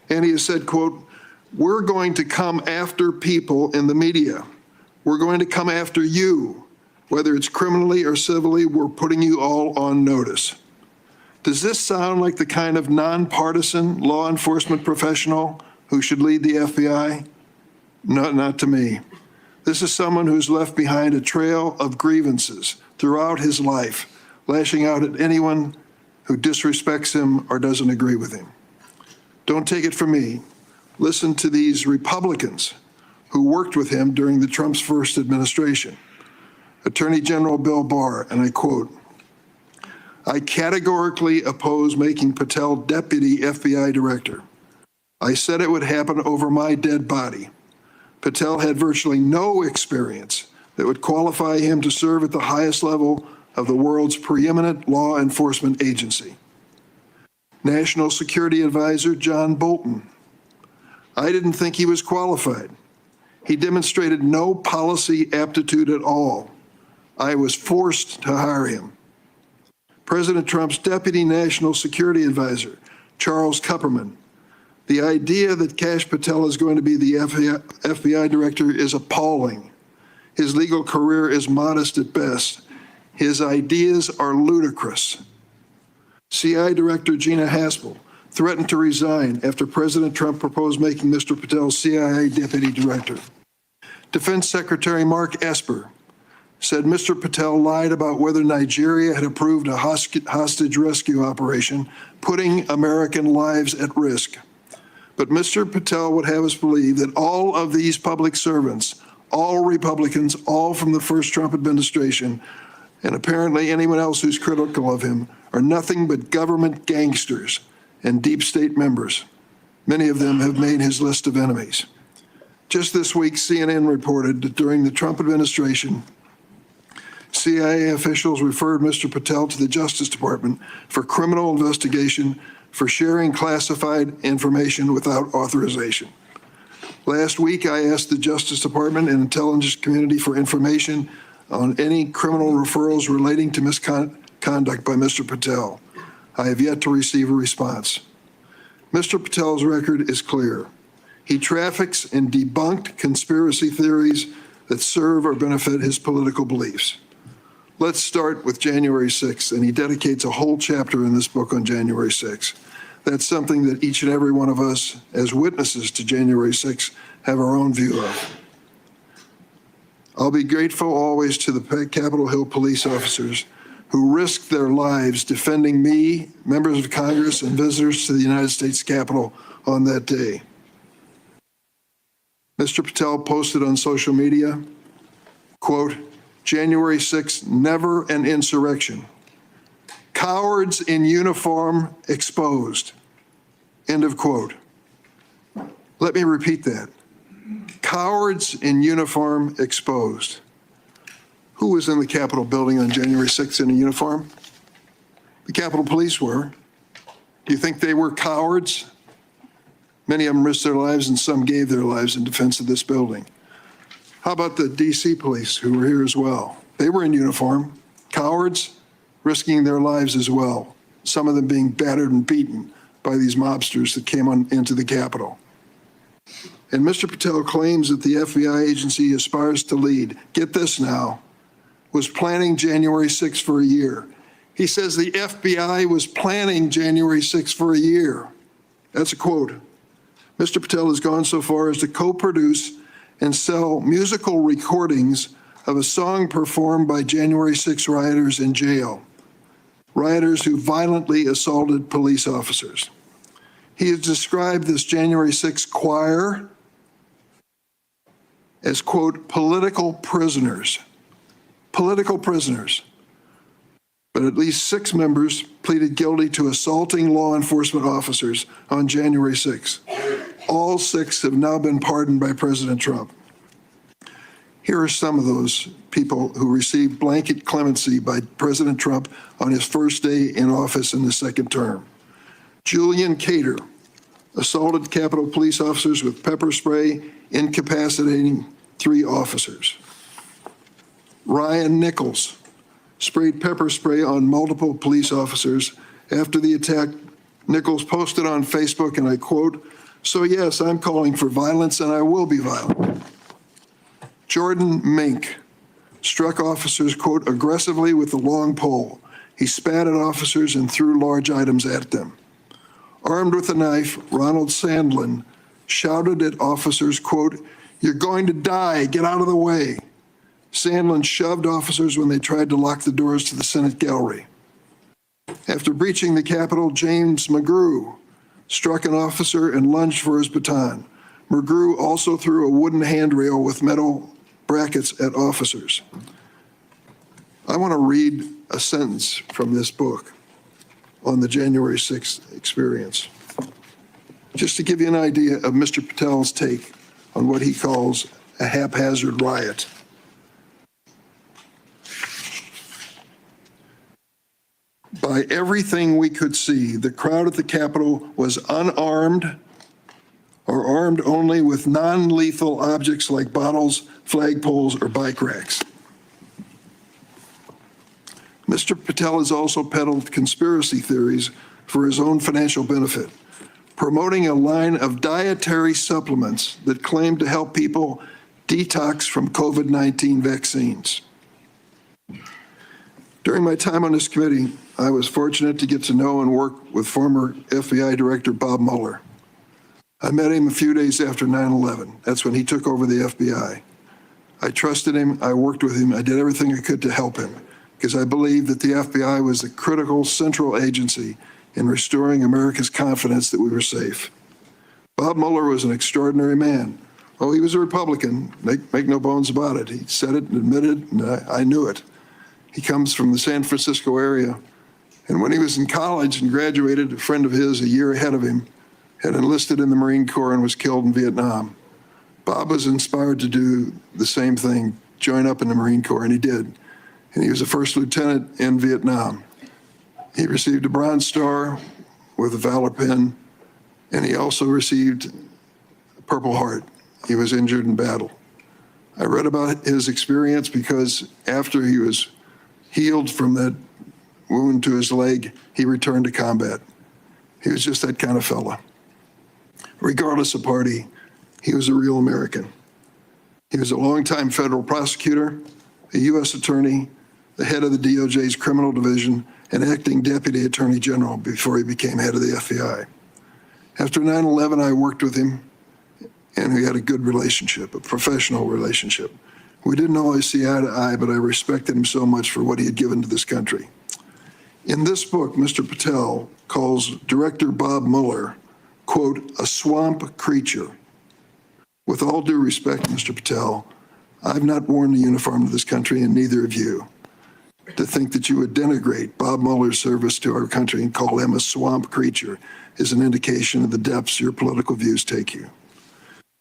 And he has said, quote, we're going to come after people in the media. We're going to come after you, whether it's criminally or civilly, we're putting you all on notice. Does this sound like the kind of nonpartisan law enforcement professional who should lead the FBI? No, not to me. This is someone who's left behind a trail of grievances throughout his life, lashing out at anyone who disrespects him or doesn't agree with him. Don't take it from me. Listen to these Republicans who worked with him during the Trump's first administration. Attorney General Bill Barr, and I quote, I categorically oppose making Patel deputy FBI director. I said it would happen over my dead body. Patel had virtually no experience that would qualify him to serve at the highest level of the world's preeminent law enforcement agency. National Security Advisor John Bolton. I didn't think he was qualified. He demonstrated no policy aptitude at all. I was forced to hire him. President Trump's Deputy National Security Advisor, Charles Kupperman. The idea that Kash Patel is going to be the FBI director is appalling. His legal career is modest at best. His ideas are ludicrous. CI Director Gina Haspel threatened to resign after President Trump proposed making Mr. Patel CIA deputy director. Defense Secretary Mark Esper said Mr. Patel lied about whether Nigeria had approved a hostage rescue operation, putting American lives at risk. But Mr. Patel would have us believe that all of these public servants, all Republicans, all from the first Trump administration, and apparently anyone else who's critical of him, are nothing but government gangsters and deep state members. Many of them have made his list of enemies. Just this week, CNN reported that during the Trump administration, CIA officials referred Mr. Patel to the Justice Department for criminal investigation for sharing classified information without authorization. Last week, I asked the Justice Department and intelligence community for information on any criminal referrals relating to misconduct by Mr. Patel. I have yet to receive a response. Mr. Patel's record is clear. He traffics in debunked conspiracy theories that serve or benefit his political beliefs. Let's start with January 6th, and he dedicates a whole chapter in this book on January 6th. That's something that each and every one of us, as witnesses to January 6th, have our own view of. I'll be grateful always to the Capitol Hill police officers who risked their lives defending me, members of Congress, and visitors to the United States Capitol on that day. Mr. Patel posted on social media, quote, January 6th, never an insurrection. Cowards in uniform exposed. End of quote. Let me repeat that. Cowards in uniform exposed. Who was in the Capitol building on January 6th in a uniform? The Capitol Police were. Do you think they were cowards? Many of them risked their lives and some gave their lives in defense of this building. How about the DC police who were here as well? They were in uniform. Cowards risking their lives as well, some of them being battered and beaten by these mobsters that came into the Capitol. And Mr. Patel claims that the FBI agency he aspires to lead, get this now, was planning January 6th for a year. He says the FBI was planning January 6th for a year. That's a quote. Mr. Patel has gone so far as to co-produce and sell musical recordings of a song performed by January 6 rioters in jail, rioters who violently assaulted police officers. He has described this January 6 choir as, quote, political prisoners. Political prisoners. But at least 6 members pleaded guilty to assaulting law enforcement officers on January 6. All 6 have now been pardoned by President Trump. Here are some of those people who received blanket clemency by President Trump on his first day in office in the second term. Julian Cater assaulted Capitol police officers with pepper spray, incapacitating 3 officers. Ryan Nichols sprayed pepper spray on multiple police officers. After the attack, Nichols posted on Facebook, and I quote, "So yes, I'm calling for violence and I will be violent." Jordan Mink struck officers, quote, aggressively with a long pole. He spat at officers and threw large items at them. Armed with a knife, Ronald Sandlin shouted at officers, quote, "You're going to die, get out of the way." Sandlin shoved officers when they tried to lock the doors to the Senate gallery. After breaching the Capitol, James McGrew struck an officer and lunged for his baton. McGrew also threw a wooden handrail with metal brackets at officers. I want to read a sentence from this book on the January 6th experience, just to give you an idea of Mr. Patel's take on what he calls a haphazard riot. By everything we could see, the crowd at the Capitol was unarmed or armed only with non-lethal objects like bottles, flagpoles, or bike racks. Mr. Patel has also peddled conspiracy theories for his own financial benefit, promoting a line of dietary supplements that claim to help people detox from COVID-19 vaccines. During my time on this committee, I was fortunate to get to know and work with former FBI Director Bob Mueller. I met him a few days after 9/11. That's when he took over the FBI. I trusted him. I worked with him. I did everything I could to help him because I believed that the FBI was the critical central agency in restoring America's confidence that we were safe. Bob Mueller was an extraordinary man. Oh, he was a Republican. Make no bones about it. He said it and admitted it, and I knew it. He comes from the San Francisco area. And when he was in college and graduated, a friend of his a year ahead of him had enlisted in the Marine Corps and was killed in Vietnam. Bob was inspired to do the same thing, join up in the Marine Corps, and he did. And he was a first lieutenant in Vietnam. He received a Bronze Star with a Valor Pin, and he also received a Purple Heart. He was injured in battle. I read about his experience because after he was healed from that wound to his leg, he returned to combat. He was just that kind of fella. Regardless of party, he was a real American. He was a longtime federal prosecutor, a U.S. attorney, the head of the DOJ's criminal division, and acting deputy attorney general before he became head of the FBI. After 9/11, I worked with him, and we had a good relationship, a professional relationship. We didn't always see eye to eye, but I respected him so much for what he had given to this country. In this book, Mr. Patel calls Director Bob Mueller, quote, a swamp creature. With all due respect, Mr. Patel, I've not worn the uniform of this country, and neither have you. To think that you would denigrate Bob Mueller's service to our country and call him a swamp creature is an indication of the depths your political views take you.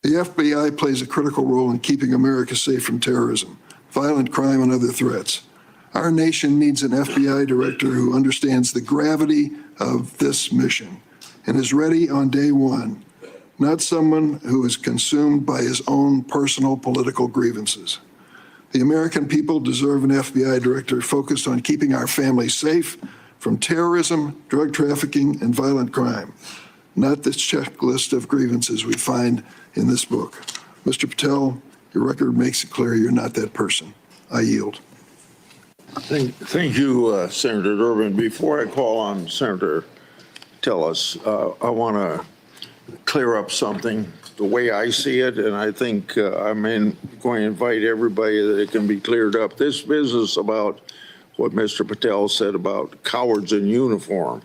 The FBI plays a critical role in keeping America safe from terrorism, violent crime, and other threats. Our nation needs an FBI director who understands the gravity of this mission and is ready on day one, not someone who is consumed by his own personal political grievances. The American people deserve an FBI director focused on keeping our families safe from terrorism, drug trafficking, and violent crime, not this checklist of grievances we find in this book. Mr. Patel, your record makes it clear you're not that person. I yield. Thank you, Senator Durbin. Before I call on Senator Tillis, I want to clear up something. the way I see it, and I think I'm going to invite everybody that it can be cleared up. This business about what Mr. Patel said about cowards in uniform,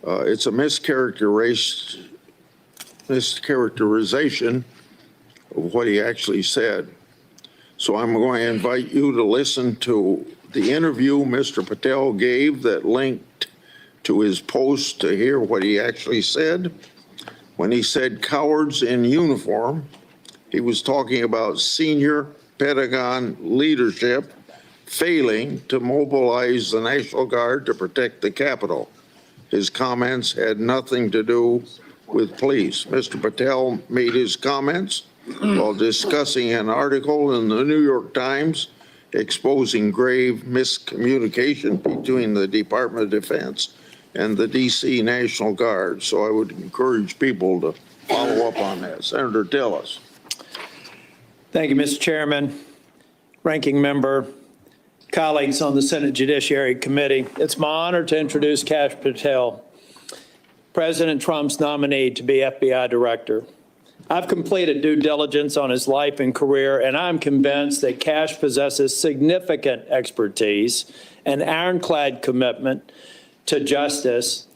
it's a mischaracterization of what he actually said. So I'm going to invite you to listen to the interview Mr. Patel gave that linked to his post to hear what he actually said. When he said cowards in uniform, he was talking about senior Pentagon leadership failing to mobilize the National Guard to protect the Capitol. His comments had nothing to do with police. Mr. Patel made his comments while discussing an article in the New York Times exposing grave miscommunication between the Department of Defense and the D.C. National Guard. So I would encourage people to follow up on that. Senator Tillis. Thank you, Mr. Chairman, Ranking Member, colleagues on the Senate Judiciary Committee. It's my honor to introduce Kash Patel, President Trump's nominee to be FBI Director. I've completed due diligence on his life and career, and I'm convinced that Kash possesses significant expertise and ironclad commitment to justice,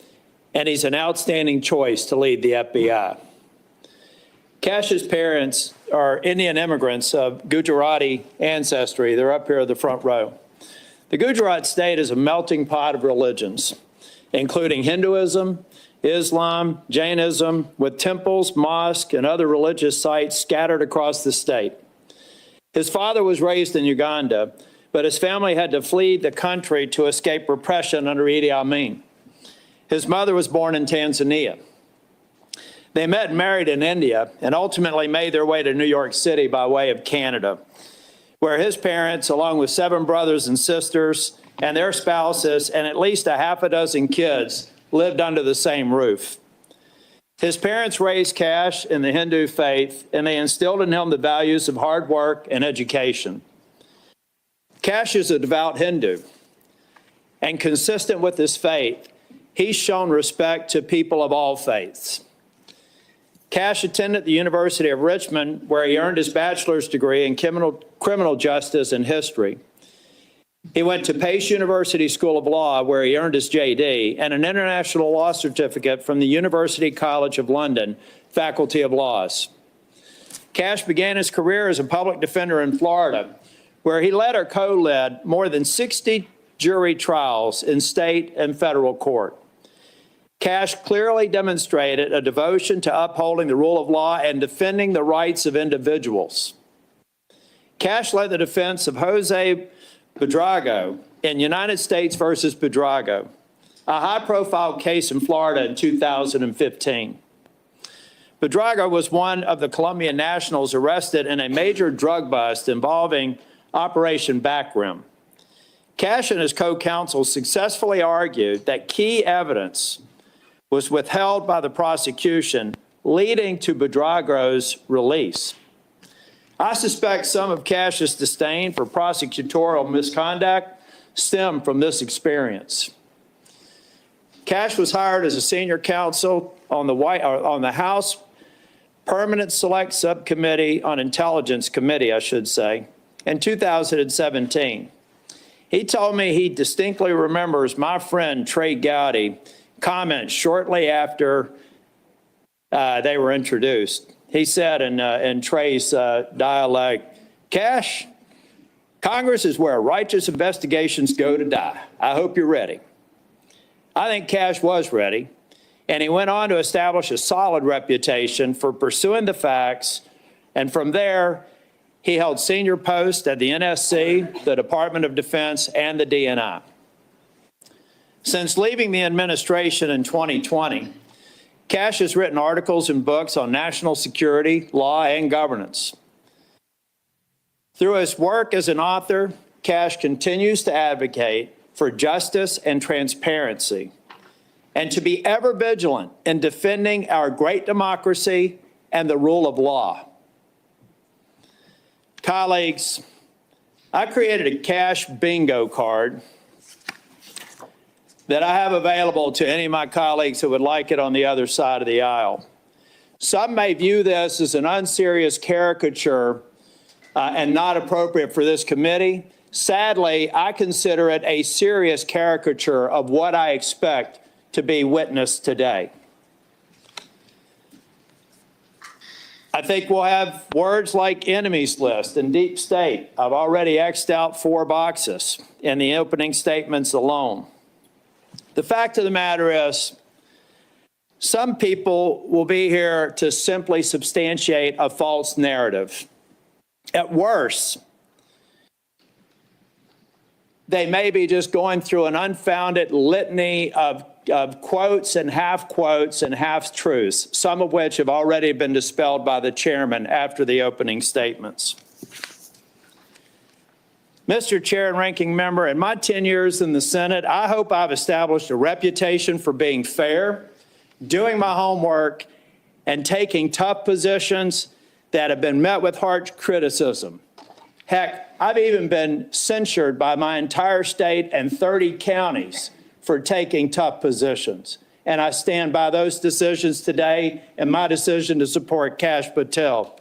and he's an outstanding choice to lead the FBI. Kash's parents are Indian immigrants of Gujarati ancestry. They're up here in the front row. The Gujarat state is a melting pot of religions, including Hinduism, Islam, Jainism, with temples, mosques, and other religious sites scattered across the state. His father was raised in Uganda, but his family had to flee the country to escape repression under Idi Amin. His mother was born in Tanzania. They met and married in India and ultimately made their way to New York City by way of Canada, where his parents, along with 7 brothers and sisters and their spouses and at least a half a dozen kids, lived under the same roof. His parents raised Kash in the Hindu faith, and they instilled in him the values of hard work and education. Kash is a devout Hindu, and consistent with his faith, he's shown respect to people of all faiths. Kash attended the University of Richmond, where he earned his bachelor's degree in criminal justice and history. He went to Pace University School of Law, where he earned his JD, and an international law certificate from the University College of London, Faculty of Laws. Kash began his career as a public defender in Florida, where he led or co-led more than 60 jury trials in state and federal court. Kash clearly demonstrated a devotion to upholding the rule of law and defending the rights of individuals. Kash led the defense of Jose Buitrago in United States versus Buitrago, a high-profile case in Florida in 2015. Buitrago was one of the Colombian nationals arrested in a major drug bust involving Operation Backrim. Kash and his co-counsel successfully argued that key evidence was withheld by the prosecution, leading to Buitrago's release. I suspect some of Kash's disdain for prosecutorial misconduct stemmed from this experience. Kash was hired as a senior counsel on the House Permanent Select Subcommittee on Intelligence Committee, I should say, in 2017. He told me he distinctly remembers my friend Trey Gowdy comment shortly after they were introduced. He said in Trey's dialect, "Kash, Congress is where righteous investigations go to die. I hope you're ready." I think Kash was ready, and he went on to establish a solid reputation for pursuing the facts, and from there, he held senior posts at the NSC, the Department of Defense, and the DNI. Since leaving the administration in 2020, Kash has written articles and books on national security, law, and governance. Through his work as an author, Kash continues to advocate for justice and transparency, and to be ever vigilant in defending our great democracy and the rule of law. Colleagues, I created a Kash bingo card that I have available to any of my colleagues who would like it on the other side of the aisle. Some may view this as an unserious caricature and not appropriate for this committee. Sadly, I consider it a serious caricature of what I expect to be witnessed today. I think we'll have words like enemies list and deep state. I've already X'd out 4 boxes in the opening statements alone. The fact of the matter is, some people will be here to simply substantiate a false narrative. At worst, they may be just going through an unfounded litany of quotes and half-truths, some of which have already been dispelled by the chairman after the opening statements. Mr. Chair and Ranking Member, in my 10 years in the Senate, I hope I've established a reputation for being fair, doing my homework, and taking tough positions that have been met with harsh criticism. Heck, I've even been censured by my entire state and 30 counties for taking tough positions. And I stand by those decisions today and my decision to support Kash Patel.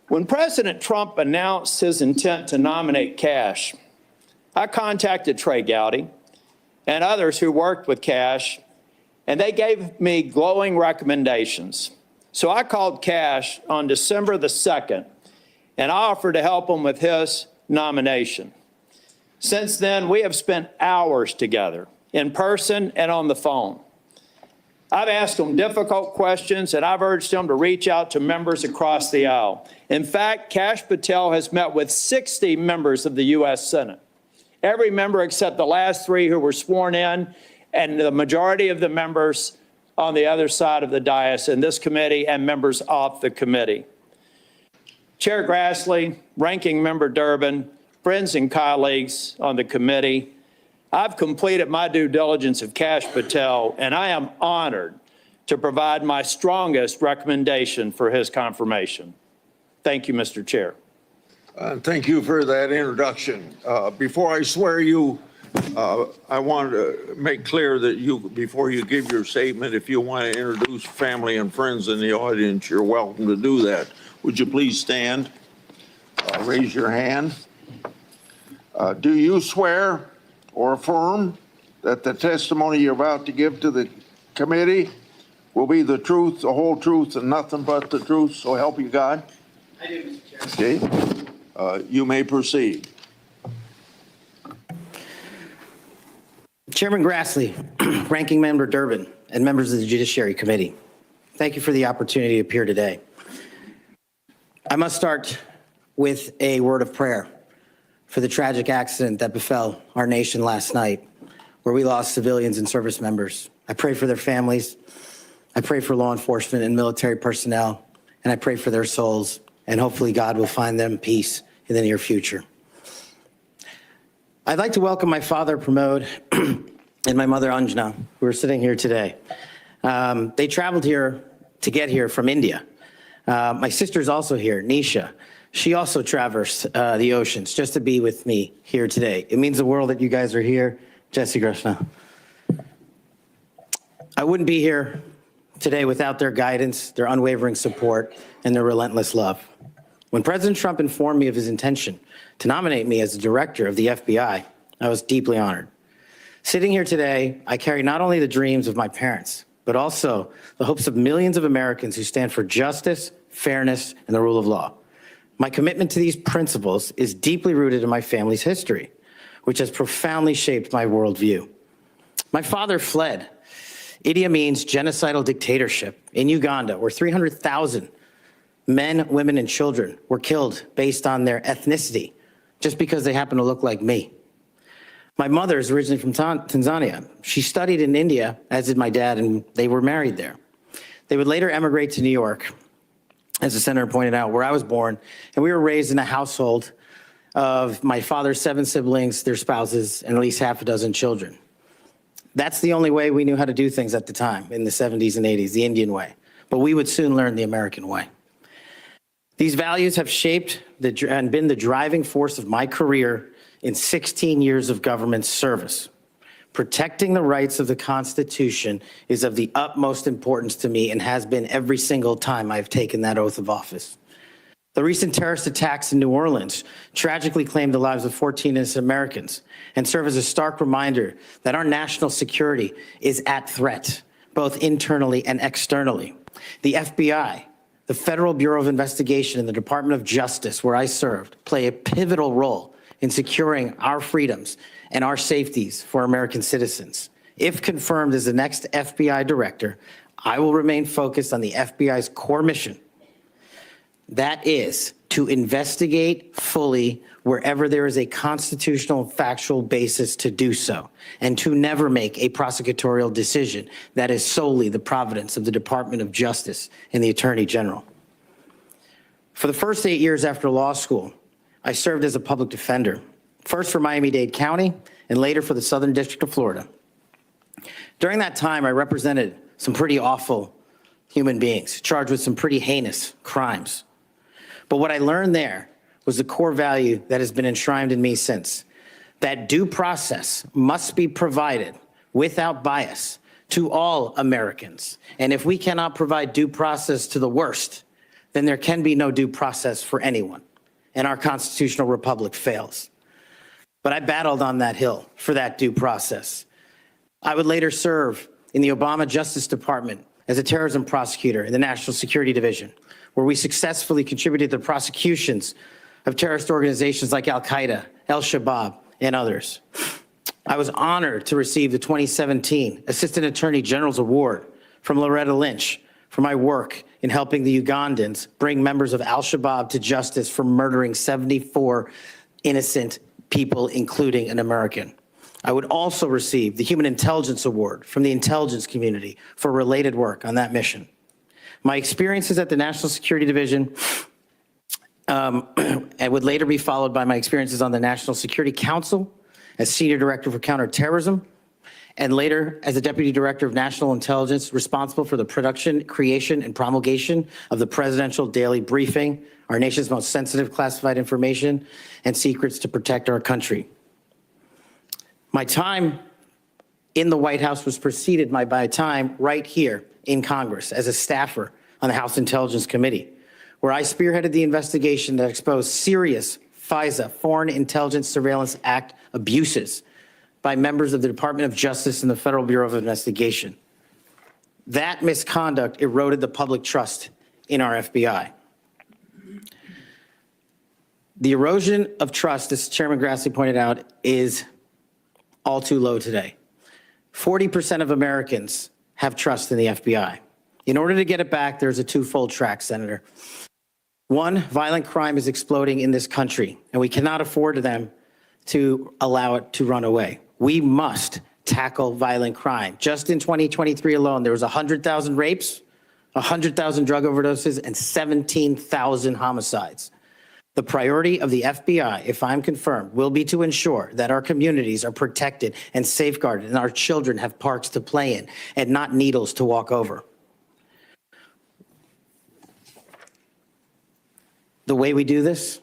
When President Trump announced his intent to nominate Kash, I contacted Trey Gowdy and others who worked with Kash, and they gave me glowing recommendations. So I called Kash on December the 2nd, and I offered to help him with his nomination. Since then, we have spent hours together, in person and on the phone. I've asked him difficult questions, and I've urged him to reach out to members across the aisle. In fact, Kash Patel has met with 60 members of the U.S. Senate, every member except the last 3 who were sworn in, and the majority of the members on the other side of the dais in this committee and members off the committee. Chair Grassley, Ranking Member Durbin, friends and colleagues on the committee, I've completed my due diligence of Kash Patel, and I am honored to provide my strongest recommendation for his confirmation. Thank you, Mr. Chair. Thank you for that introduction. Before I swear you, I want to make clear that before you give your statement, if you want to introduce family and friends in the audience, you're welcome to do that. Would you please stand? Raise your hand. Do you swear or affirm that the testimony you're about to give to the committee will be the truth, the whole truth, and nothing but the truth, so help you God? I do, Mr. Chair. Okay. You may proceed. Chairman Grassley, Ranking Member Durbin, and members of the Judiciary Committee, thank you for the opportunity to appear today. I must start with a word of prayer for the tragic accident that befell our nation last night, where we lost civilians and service members. I pray for their families. I pray for law enforcement and military personnel, and I pray for their souls, and hopefully God will find them peace in the near future. I'd like to welcome my father, Pramod, and my mother, Anjana, who are sitting here today. They traveled here to get here from India. My sister's also here, Nisha. She also traversed the oceans just to be with me here today. It means the world that you guys are here. Jesse Krishna. I wouldn't be here today without their guidance, their unwavering support, and their relentless love. When President Trump informed me of his intention to nominate me as the director of the FBI, I was deeply honored. Sitting here today, I carry not only the dreams of my parents, but also the hopes of millions of Americans who stand for justice, fairness, and the rule of law. My commitment to these principles is deeply rooted in my family's history, which has profoundly shaped my worldview. My father fled Idi Amin's genocidal dictatorship in Uganda, where 300,000 men, women, and children were killed based on their ethnicity, just because they happen to look like me. My mother is originally from Tanzania. She studied in India, as did my dad, and they were married there. They would later emigrate to New York, as the senator pointed out, where I was born, and we were raised in a household of my father's 7 siblings, their spouses, and at least half a dozen children. That's the only way we knew how to do things at the time, in the 70s and 80s, the Indian way. But we would soon learn the American way. These values have shaped and been the driving force of my career in 16 years of government service. Protecting the rights of the Constitution is of the utmost importance to me and has been every single time I've taken that oath of office. The recent terrorist attacks in New Orleans tragically claimed the lives of 14 innocent Americans and serve as a stark reminder that our national security is at threat, both internally and externally. The FBI, the Federal Bureau of Investigation, and the Department of Justice, where I served, play a pivotal role in securing our freedoms and our safeties for American citizens. If confirmed as the next FBI director, I will remain focused on the FBI's core mission. That is to investigate fully wherever there is a constitutional factual basis to do so, and to never make a prosecutorial decision that is solely the providence of the Department of Justice and the Attorney General. For the first 8 years after law school, I served as a public defender, first for Miami-Dade County and later for the Southern District of Florida. During that time, I represented some pretty awful human beings charged with some pretty heinous crimes. But what I learned there was the core value that has been enshrined in me since, that due process must be provided without bias to all Americans. And if we cannot provide due process to the worst, then there can be no due process for anyone, and our constitutional republic fails. But I battled on that hill for that due process. I would later serve in the Obama Justice Department as a terrorism prosecutor in the National Security Division, where we successfully contributed to the prosecutions of terrorist organizations like Al-Qaeda, Al-Shabaab, and others. I was honored to receive the 2017 Assistant Attorney General's Award from Loretta Lynch for my work in helping the Ugandans bring members of Al-Shabaab to justice for murdering 74 innocent people, including an American. I would also receive the Human Intelligence Award from the intelligence community for related work on that mission. My experiences at the National Security Division and would later be followed by my experiences on the National Security Council as Senior Director for Counterterrorism, and later as the Deputy Director of National Intelligence, responsible for the production, creation, and promulgation of the Presidential Daily Briefing, our nation's most sensitive classified information and secrets to protect our country. My time in the White House was preceded by my time right here in Congress as a staffer on the House Intelligence Committee, where I spearheaded the investigation that exposed serious FISA, Foreign Intelligence Surveillance Act, abuses by members of the Department of Justice and the Federal Bureau of Investigation. That misconduct eroded the public trust in our FBI. The erosion of trust, as Chairman Grassley pointed out, is all too low today. 40% of Americans have trust in the FBI. In order to get it back, there's a twofold track, Senator. One, violent crime is exploding in this country, and we cannot afford them to allow it to run away. We must tackle violent crime. Just in 2023 alone, there was 100,000 rapes, 100,000 drug overdoses, and 17,000 homicides. The priority of the FBI, if I'm confirmed, will be to ensure that our communities are protected and safeguarded and our children have parks to play in and not needles to walk over. The way we do this,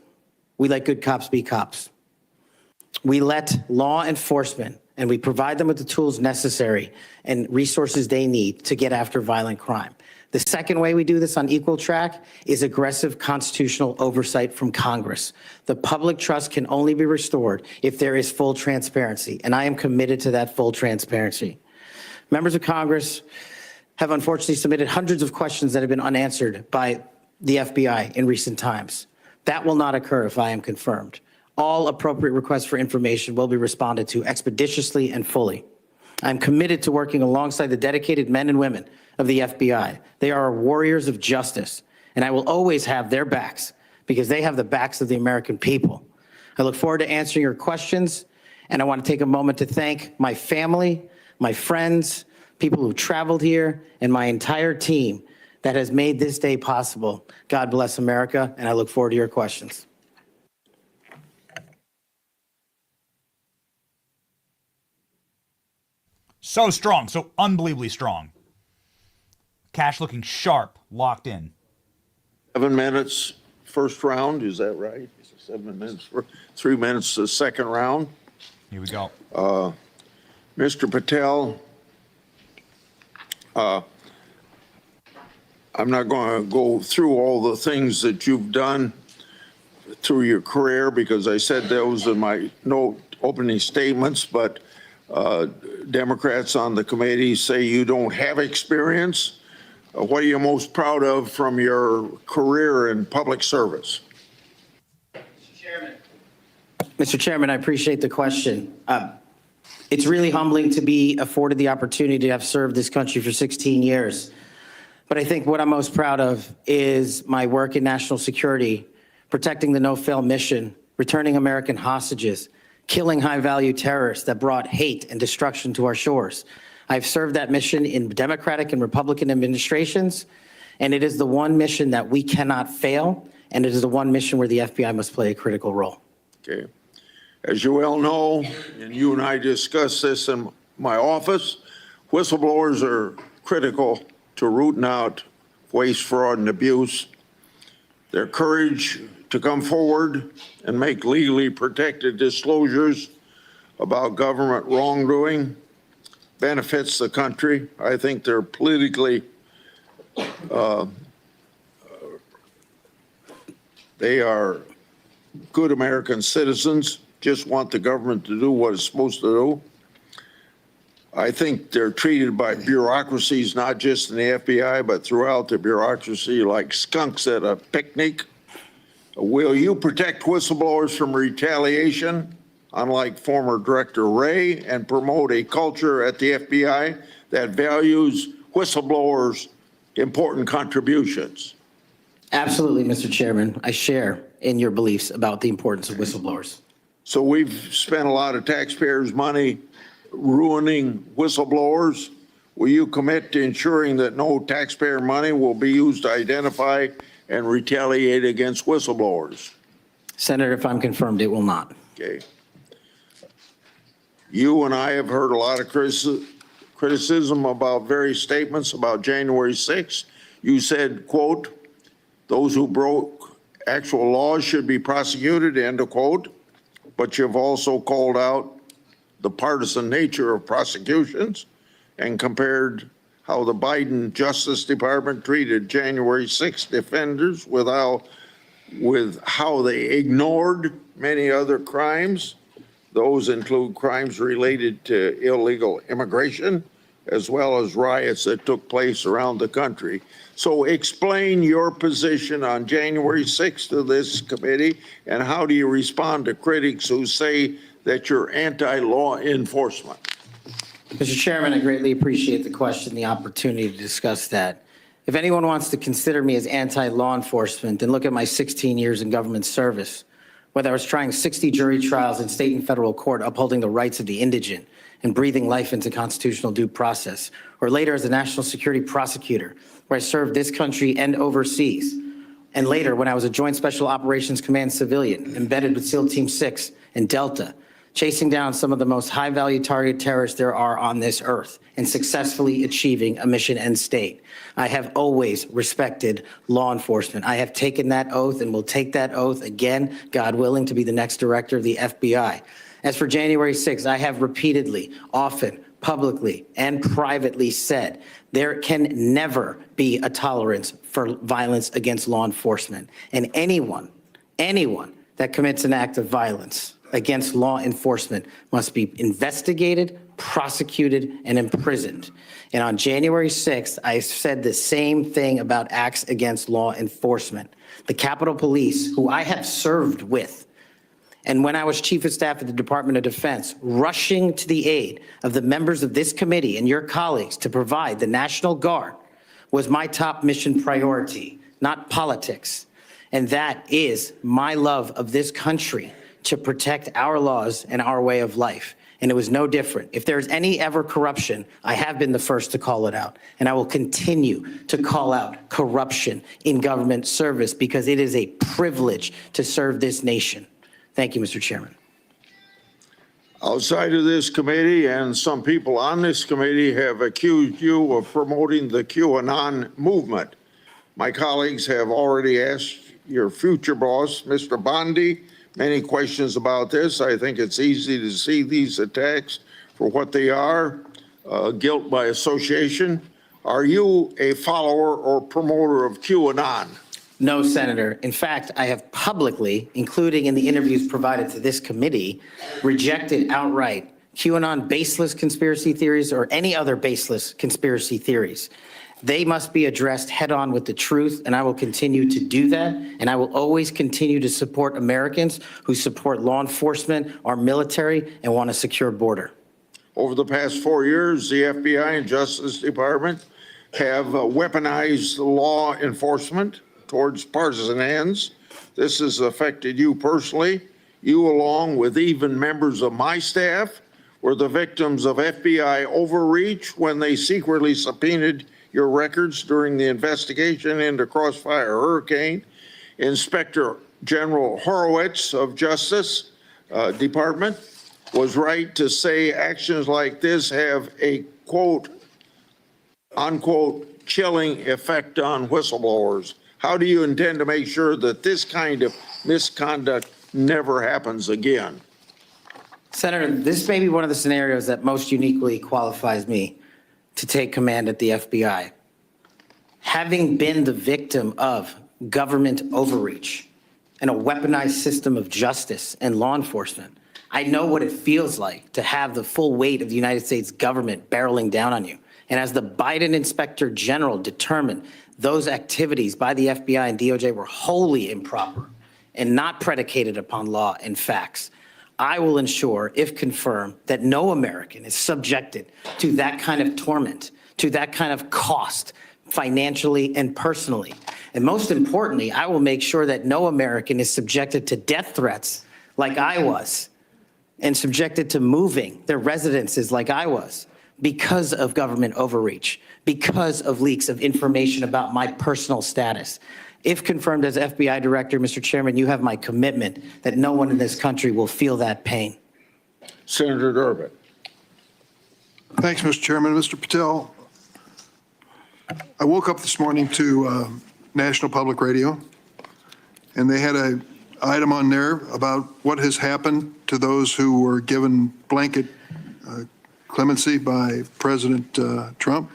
we let good cops be cops. We let law enforcement, and we provide them with the tools necessary and resources they need to get after violent crime. The second way we do this on equal track is aggressive constitutional oversight from Congress. The public trust can only be restored if there is full transparency, and I am committed to that full transparency. Members of Congress have unfortunately submitted hundreds of questions that have been unanswered by the FBI in recent times. That will not occur if I am confirmed. All appropriate requests for information will be responded to expeditiously and fully. I'm committed to working alongside the dedicated men and women of the FBI. They are warriors of justice, and I will always have their backs because they have the backs of the American people. I look forward to answering your questions, and I want to take a moment to thank my family, my friends, people who traveled here, and my entire team that has made this day possible. God bless America, and I look forward to your questions. So strong, so unbelievably strong. Kash looking sharp, locked in. 7 minutes first round, is that right? 7 minutes for 3 minutes the second round. Here we go. Mr. Patel, I'm not going to go through all the things that you've done through your career because I said those in my opening statements, but Democrats on the committee say you don't have experience. What are you most proud of from your career in public service? Mr. Chairman, I appreciate the question. It's really humbling to be afforded the opportunity to have served this country for 16 years. But I think what I'm most proud of is my work in national security, protecting the no-fail mission, returning American hostages, killing high-value terrorists that brought hate and destruction to our shores. I've served that mission in Democratic and Republican administrations, and it is the one mission that we cannot fail, and it is the one mission where the FBI must play a critical role. Okay. As you well know, and you and I discussed this in my office, whistleblowers are critical to rooting out waste, fraud, and abuse. Their courage to come forward and make legally protected disclosures about government wrongdoing benefits the country. I think they're politically, they are good American citizens, just want the government to do what it's supposed to do. I think they're treated by bureaucracies, not just in the FBI, but throughout the bureaucracy, like skunks at a picnic. Will you protect whistleblowers from retaliation, unlike former Director Wray, and promote a culture at the FBI that values whistleblowers' important contributions? Absolutely, Mr. Chairman. I share in your beliefs about the importance of whistleblowers. So we've spent a lot of taxpayers' money ruining whistleblowers. Will you commit to ensuring that no taxpayer money will be used to identify and retaliate against whistleblowers? Senator, if I'm confirmed, it will not. Okay. You and I have heard a lot of criticism about various statements about January 6th. You said, quote, those who broke actual laws should be prosecuted, end of quote. But you've also called out the partisan nature of prosecutions and compared how the Biden Justice Department treated January 6th defenders with how they ignored many other crimes. Those include crimes related to illegal immigration, as well as riots that took place around the country. So explain your position on January 6th to this committee, and how do you respond to critics who say that you're anti-law enforcement? Mr. Chairman, I greatly appreciate the question, the opportunity to discuss that. If anyone wants to consider me as anti-law enforcement, then look at my 16 years in government service, whether I was trying 60 jury trials in state and federal court upholding the rights of the indigent and breathing life into constitutional due process, or later as a national security prosecutor, where I served this country and overseas, and later when I was a Joint Special Operations Command civilian embedded with SEAL Team 6 in Delta, chasing down some of the most high-value target terrorists there are on this earth and successfully achieving a mission end state. I have always respected law enforcement. I have taken that oath and will take that oath again, God willing, to be the next director of the FBI. As for January 6th, I have repeatedly, often, publicly, and privately said there can never be a tolerance for violence against law enforcement. And anyone that commits an act of violence against law enforcement must be investigated, prosecuted, and imprisoned. And on January 6th, I said the same thing about acts against law enforcement. The Capitol Police, who I have served with, and when I was Chief of Staff at the Department of Defense, rushing to the aid of the members of this committee and your colleagues to provide the National Guard was my top mission priority, not politics. And that is my love of this country, to protect our laws and our way of life. And it was no different. If there's any ever corruption, I have been the first to call it out. And I will continue to call out corruption in government service because it is a privilege to serve this nation. Thank you, Mr. Chairman. Outside of this committee, and some people on this committee have accused you of promoting the QAnon movement. My colleagues have already asked your future boss, Mr. Bondi, many questions about this. I think it's easy to see these attacks for what they are, guilt by association. Are you a follower or promoter of QAnon? No, Senator. In fact, I have publicly, including in the interviews provided to this committee, rejected outright QAnon baseless conspiracy theories or any other baseless conspiracy theories. They must be addressed head on with the truth, and I will continue to do that. And I will always continue to support Americans who support law enforcement, our military, and want a secure border. Over the past 4 years, the FBI and Justice Department have weaponized law enforcement towards partisan ends. This has affected you personally. You, along with even members of my staff, were the victims of FBI overreach when they secretly subpoenaed your records during the investigation into Crossfire Hurricane. Inspector General Horowitz of Justice Department was right to say actions like this have a quote, unquote, chilling effect on whistleblowers. How do you intend to make sure that this kind of misconduct never happens again? Senator, this may be one of the scenarios that most uniquely qualifies me to take command at the FBI. Having been the victim of government overreach and a weaponized system of justice and law enforcement, I know what it feels like to have the full weight of the United States government barreling down on you. And as the Biden Inspector General determined, those activities by the FBI and DOJ were wholly improper and not predicated upon law and facts. I will ensure, if confirmed, that no American is subjected to that kind of torment, to that kind of cost, financially and personally. And most importantly, I will make sure that no American is subjected to death threats like I was, and subjected to moving their residences like I was, because of government overreach, because of leaks of information about my personal status. If confirmed as FBI director, Mr. Chairman, you have my commitment that no one in this country will feel that pain. Senator Durbin. Thanks, Mr. Chairman. Mr. Patel, I woke up this morning to National Public Radio, and they had an item on there about what has happened to those who were given blanket clemency by President Trump.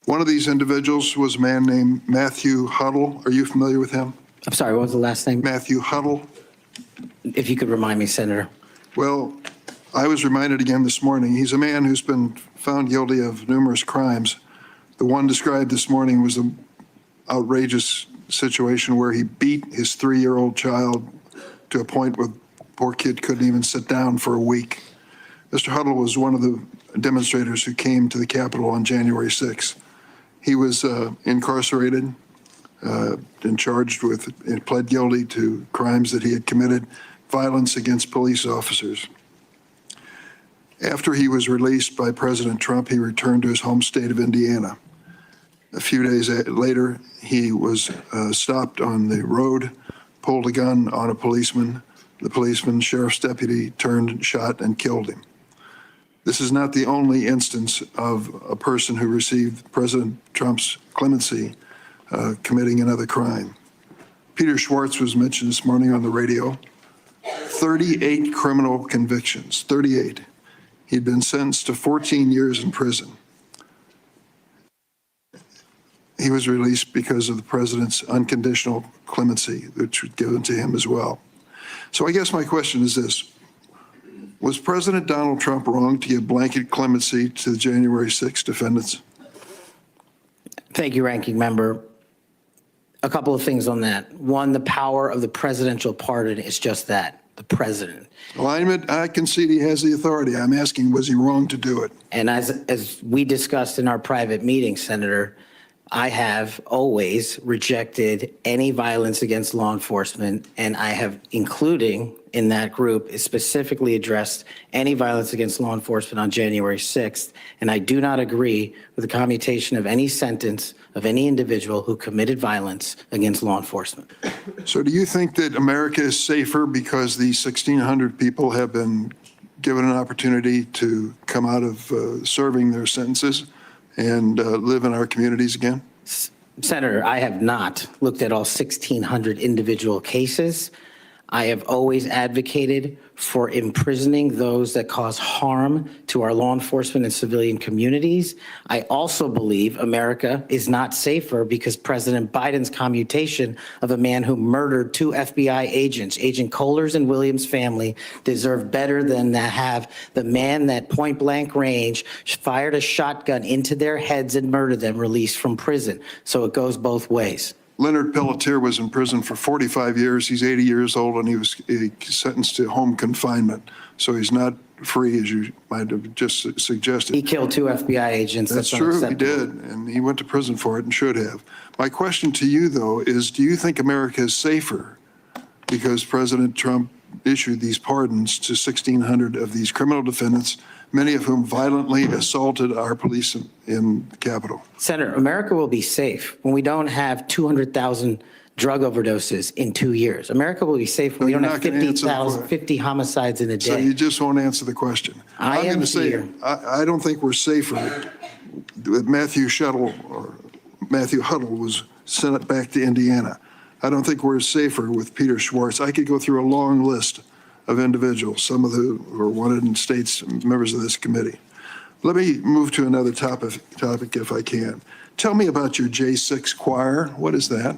One of these individuals was a man named Matthew Huddle. Are you familiar with him? I'm sorry, what was the last name? Matthew Huddle. If you could remind me, Senator. Well, I was reminded again this morning. He's a man who's been found guilty of numerous crimes. The one described this morning was an outrageous situation where he beat his 3-year-old child to a point where the poor kid couldn't even sit down for a week. Mr. Huddle was one of the demonstrators who came to the Capitol on January 6th. He was incarcerated and charged with and pled guilty to crimes that he had committed, violence against police officers. After he was released by President Trump, he returned to his home state of Indiana. A few days later, he was stopped on the road, pulled a gun on a policeman. The policeman, sheriff's deputy, turned, shot, and killed him. This is not the only instance of a person who received President Trump's clemency committing another crime. Peter Schwartz was mentioned this morning on the radio. 38 criminal convictions, 38. He'd been sentenced to 14 years in prison. He was released because of the president's unconditional clemency, which was given to him as well. So I guess my question is this. Was President Donald Trump wrong to give blanket clemency to the January 6 defendants? Thank you, Ranking Member. A couple of things on that. One, the power of the presidential pardon is just that, the president. Well, I concede he has the authority. I'm asking, was he wrong to do it? And as we discussed in our private meeting, Senator, I have always rejected any violence against law enforcement, and I have, including in that group, specifically addressed any violence against law enforcement on January 6th, and I do not agree with the commutation of any sentence of any individual who committed violence against law enforcement. So do you think that America is safer because these 1,600 people have been given an opportunity to come out of serving their sentences and live in our communities again? Senator, I have not looked at all 1,600 individual cases. I have always advocated for imprisoning those that cause harm to our law enforcement and civilian communities. I also believe America is not safer because President Biden's commutation of a man who murdered 2 FBI agents, Agent Kohler's and Williams' family, deserve better than to have the man that point blank range fired a shotgun into their heads and murdered them released from prison. So it goes both ways. Leonard Pelletier was in prison for 45 years. He's 80 years old, and he was sentenced to home confinement. So he's not free, as you might have just suggested. He killed 2 FBI agents. That's true, he did, and he went to prison for it and should have. My question to you, though, is do you think America is safer because President Trump issued these pardons to 1,600 of these criminal defendants, many of whom violently assaulted our police in the Capitol? Senator, America will be safe when we don't have 200,000 drug overdoses in 2 years. America will be safe when we don't have 50 homicides in a day. So you just won't answer the question. I'm going to say, I don't think we're safer. Matthew Huddle was sent back to Indiana. I don't think we're safer with Peter Schwartz. I could go through a long list of individuals, some of who were wanted in states, members of this committee. Let me move to another topic if I can. Tell me about your J6 choir. What is that?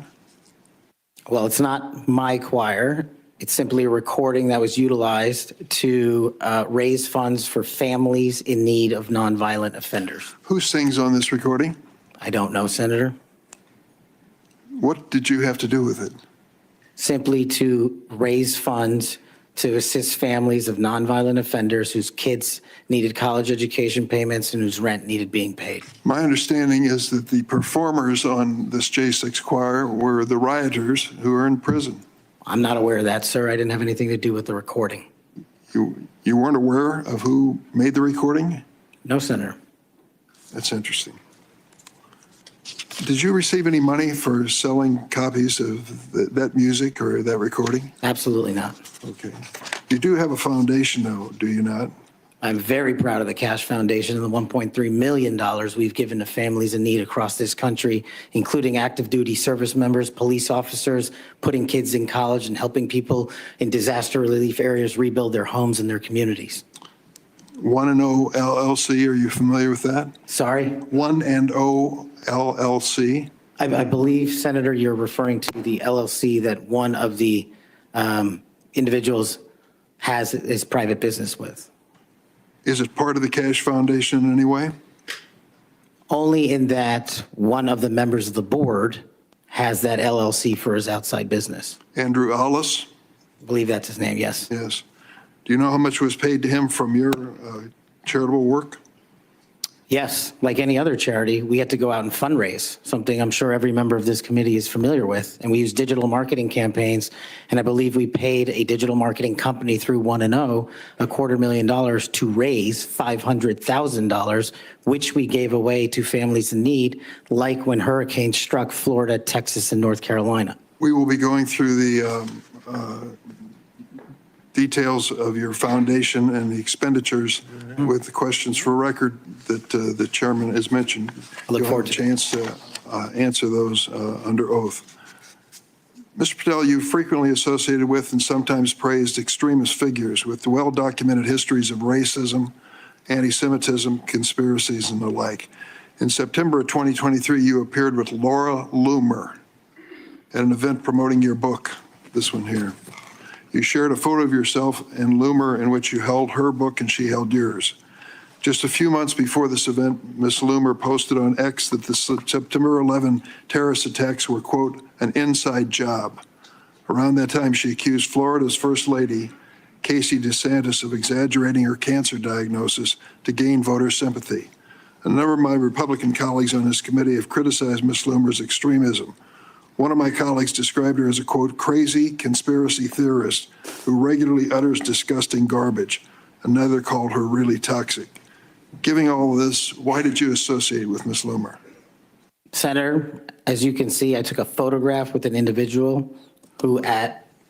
Well, it's not my choir. It's simply a recording that was utilized to raise funds for families in need of nonviolent offenders. Who sings on this recording? I don't know, Senator. What did you have to do with it? Simply to raise funds to assist families of nonviolent offenders whose kids needed college education payments and whose rent needed being paid. My understanding is that the performers on this J6 choir were the rioters who are in prison. I'm not aware of that, sir. I didn't have anything to do with the recording. You weren't aware of who made the recording? No, Senator. That's interesting. Did you receive any money for selling copies of that music or that recording? Absolutely not. Okay. You do have a foundation, though, do you not? I'm very proud of the Kash Foundation and the $1.3 million we've given to families in need across this country, including active duty service members, police officers, putting kids in college, and helping people in disaster relief areas rebuild their homes and their communities. 1&0 LLC, are you familiar with that? Sorry? 1&0 LLC? I believe, Senator, you're referring to the LLC that one of the individuals has his private business with. Is it part of the Kash Foundation in any way? Only in that one of the members of the board has that LLC for his outside business. Andrew Allis? I believe that's his name, yes. Yes. Do you know how much was paid to him from your charitable work? Yes, like any other charity, we had to go out and fundraise, something I'm sure every member of this committee is familiar with. And we use digital marketing campaigns. And I believe we paid a digital marketing company through 1&0 $250,000 to raise $500,000, which we gave away to families in need, like when hurricanes struck Florida, Texas, and North Carolina. We will be going through the details of your foundation and the expenditures with the questions for record that the chairman has mentioned. I look forward to a chance to answer those under oath. Mr. Patel, you frequently associated with and sometimes praised extremist figures with well-documented histories of racism, anti-Semitism, conspiracies, and the like. In September of 2023, you appeared with Laura Loomer at an event promoting your book, this one here. You shared a photo of yourself and Loomer in which you held her book and she held yours. Just a few months before this event, Ms. Loomer posted on X that the September 11 terrorist attacks were, quote, an inside job. Around that time, she accused Florida's First Lady, Casey DeSantis, of exaggerating her cancer diagnosis to gain voter sympathy. A number of my Republican colleagues on this committee have criticized Ms. Loomer's extremism. One of my colleagues described her as a, quote, crazy conspiracy theorist who regularly utters disgusting garbage. Another called her really toxic. Giving all of this, why did you associate with Ms. Loomer? Senator, as you can see, I took a photograph with an individual who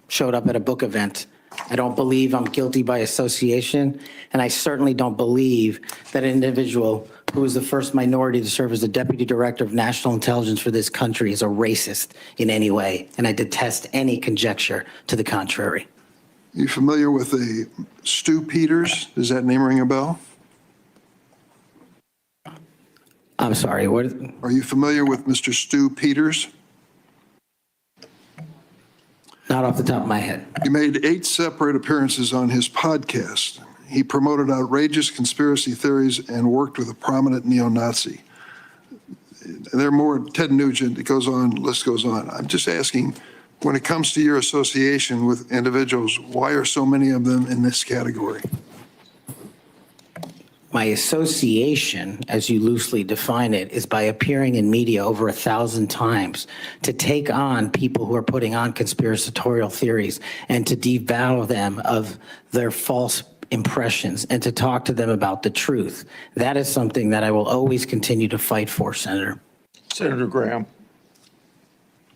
showed up at a book event. I don't believe I'm guilty by association, and I certainly don't believe that an individual who was the first minority to serve as the Deputy Director of National Intelligence for this country, is a racist in any way, and I detest any conjecture to the contrary. You familiar with a Stu Peters? Does that name ring a bell? I'm sorry, what? Are you familiar with Mr. Stu Peters? Not off the top of my head. He made 8 separate appearances on his podcast. He promoted outrageous conspiracy theories and worked with a prominent neo-Nazi. There are more, Ted Nugent, it goes on, list goes on. I'm just asking, when it comes to your association with individuals, why are so many of them in this category? My association, as you loosely define it, is by appearing in media over 1,000 times to take on people who are putting on conspiratorial theories and to devour them of their false impressions and to talk to them about the truth. That is something that I will always continue to fight for, Senator. Senator Graham.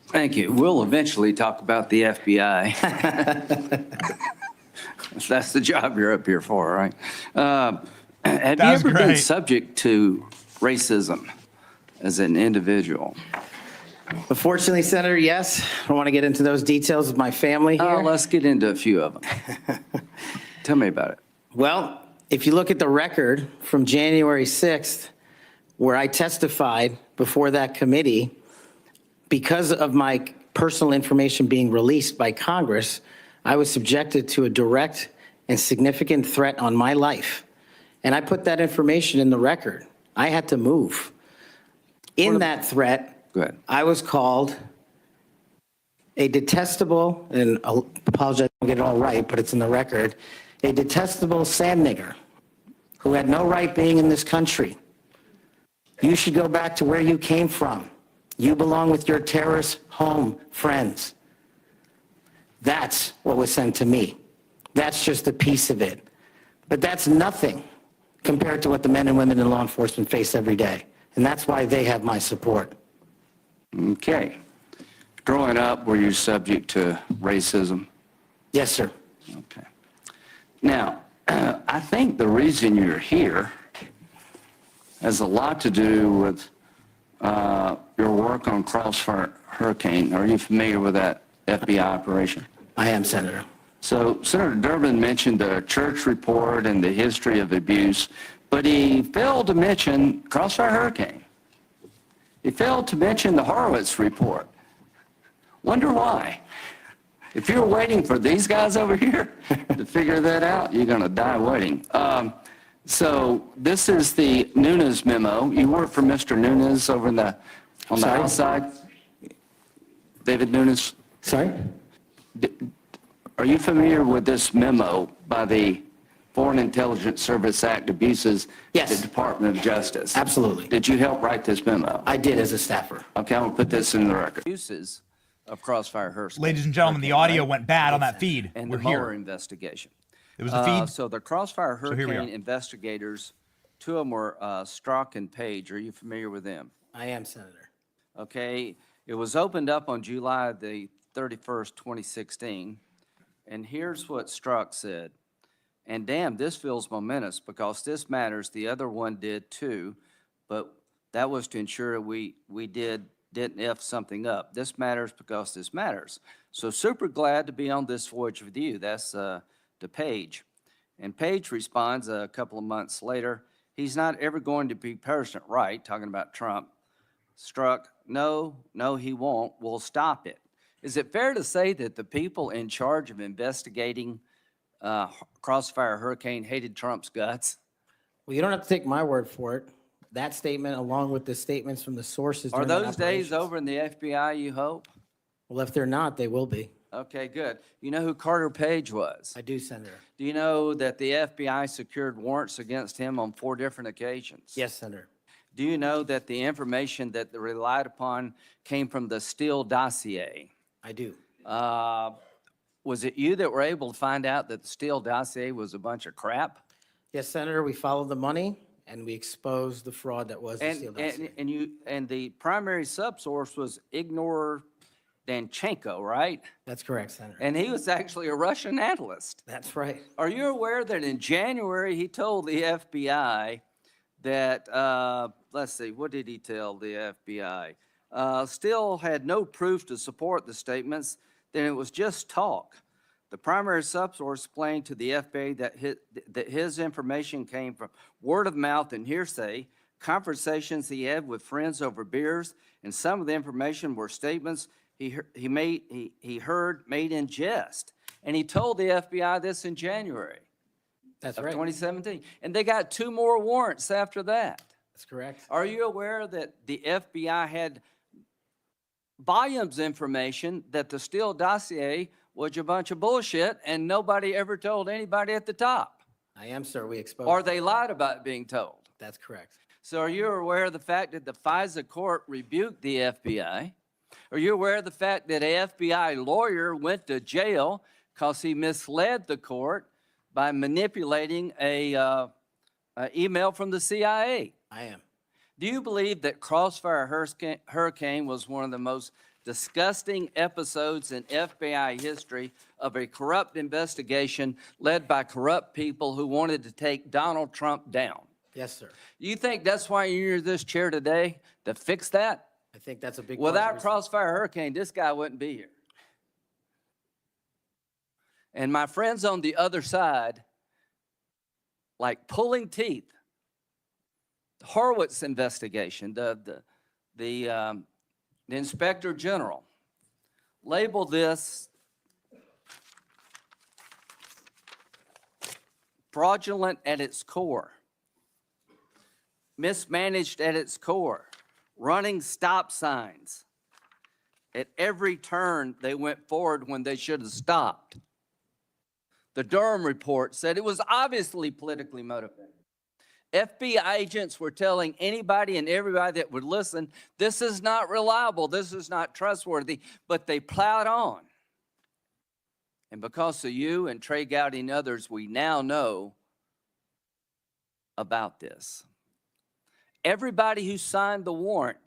Thank you. We'll eventually talk about the FBI. That's the job you're up here for, right? Have you ever been subject to racism as an individual? Unfortunately, Senator, yes. I don't want to get into those details of my family here. Let's get into a few of them. Tell me about it. Well, if you look at the record from January 6th, where I testified before that committee, because of my personal information being released by Congress, I was subjected to a direct and significant threat on my life. And I put that information in the record. I had to move. In that threat, I was called a detestable, and I'll apologize, I don't get it all right, but it's in the record, a detestable sand nigger who had no right being in this country. You should go back to where you came from. You belong with your terrorist home friends. That's what was sent to me. That's just a piece of it. But that's nothing compared to what the men and women in law enforcement face every day. And that's why they have my support. Okay. Growing up, were you subject to racism? Yes, sir. Okay. Now, I think the reason you're here has a lot to do with your work on Crossfire Hurricane. Are you familiar with that FBI operation? I am, Senator. So Senator Durbin mentioned the church report and the history of abuse, but he failed to mention Crossfire Hurricane. He failed to mention the Horowitz report. Wonder why? If you're waiting for these guys over here to figure that out, you're going to die waiting. So this is the Nunes memo. You work for Mr. Nunes over on the outside? David Nunes? Sorry? Are you familiar with this memo by the Foreign Intelligence Service Act abuses Yes. the Department of Justice? Absolutely. Did you help write this memo? I did as a staffer. Okay, I'm going to put this in the record. Abuses of Crossfire Hurricane. Ladies and gentlemen, the audio went bad on that feed. And We're the Mueller here. investigation. It was the feed? So the Crossfire So here we Hurricane are. investigators, 2 of them were Strzok and Page. Are you familiar with them? I am, Senator. Okay, it was opened up on July the 31st, 2016. And here's what Strzok said. And damn, this feels momentous because this matters. The other one did too, but that was to ensure we didn't F something up. This matters because this matters. So super glad to be on this voyage with you. That's to Page. And Page responds a couple of months later, he's not ever going to be president, right? Talking about Trump. Strzok, no, he won't. We'll stop it. Is it fair to say that the people in charge of investigating Crossfire Hurricane hated Trump's guts? Well, you don't have to take my word for it. That statement, along with the statements from the sources. Are during that those days operation. over in the FBI, you hope? Well, if they're not, they will be. Okay, good. You know who Carter Page was? I do, Senator. Do you know that the FBI secured warrants against him on 4 different occasions? Yes, Senator. Do you know that the information that they relied upon came from the Steele dossier? I do. Was it you that were able to find out that the Steele dossier was a bunch of crap? Yes, Senator. We followed the money and we exposed the fraud that was the Steele dossier. And the primary subsource was Ignor Danchenko, right? That's correct, Senator. And he was actually a Russian analyst. That's right. Are you aware that in January he told the FBI that, let's see, what did he tell the FBI? Still had no proof to support the statements, then it was just talk. The primary subsource explained to the FBI that his information came from word of mouth and hearsay, conversations he had with friends over beers, and some of the information were statements he heard made in jest. And he told the FBI this in January That's of right. 2017. And they got 2 more warrants after that. That's correct. Are you aware that the FBI had volumes of information that the Steele dossier was a bunch of bullshit and nobody ever told anybody at the top? I am, sir. We exposed. Or they lied about being told. That's correct. So are you aware of the fact that the FISA court rebuked the FBI? Are you aware of the fact that an FBI lawyer went to jail because he misled the court by manipulating a email from the CIA? I am. Do you believe that Crossfire Hurricane was one of the most disgusting episodes in FBI history of a corrupt investigation led by corrupt people who wanted to take Donald Trump down? Yes, sir. You think that's why you're in this chair today, to fix that? I think that's a big part of Without the Crossfire Hurricane, this guy wouldn't be here. And my friends on the other side, like pulling teeth, the Horowitz investigation, the Inspector General labeled this fraudulent at its core, mismanaged at its core, running stop signs. At every turn, they went forward when they should have stopped. The Durham report said it was obviously politically motivated. FBI agents were telling anybody and everybody that would listen, this is not reliable, this is not trustworthy, but they plowed on. And because of you and Trey Gowdy and others, we now know about this. Everybody who signed the warrant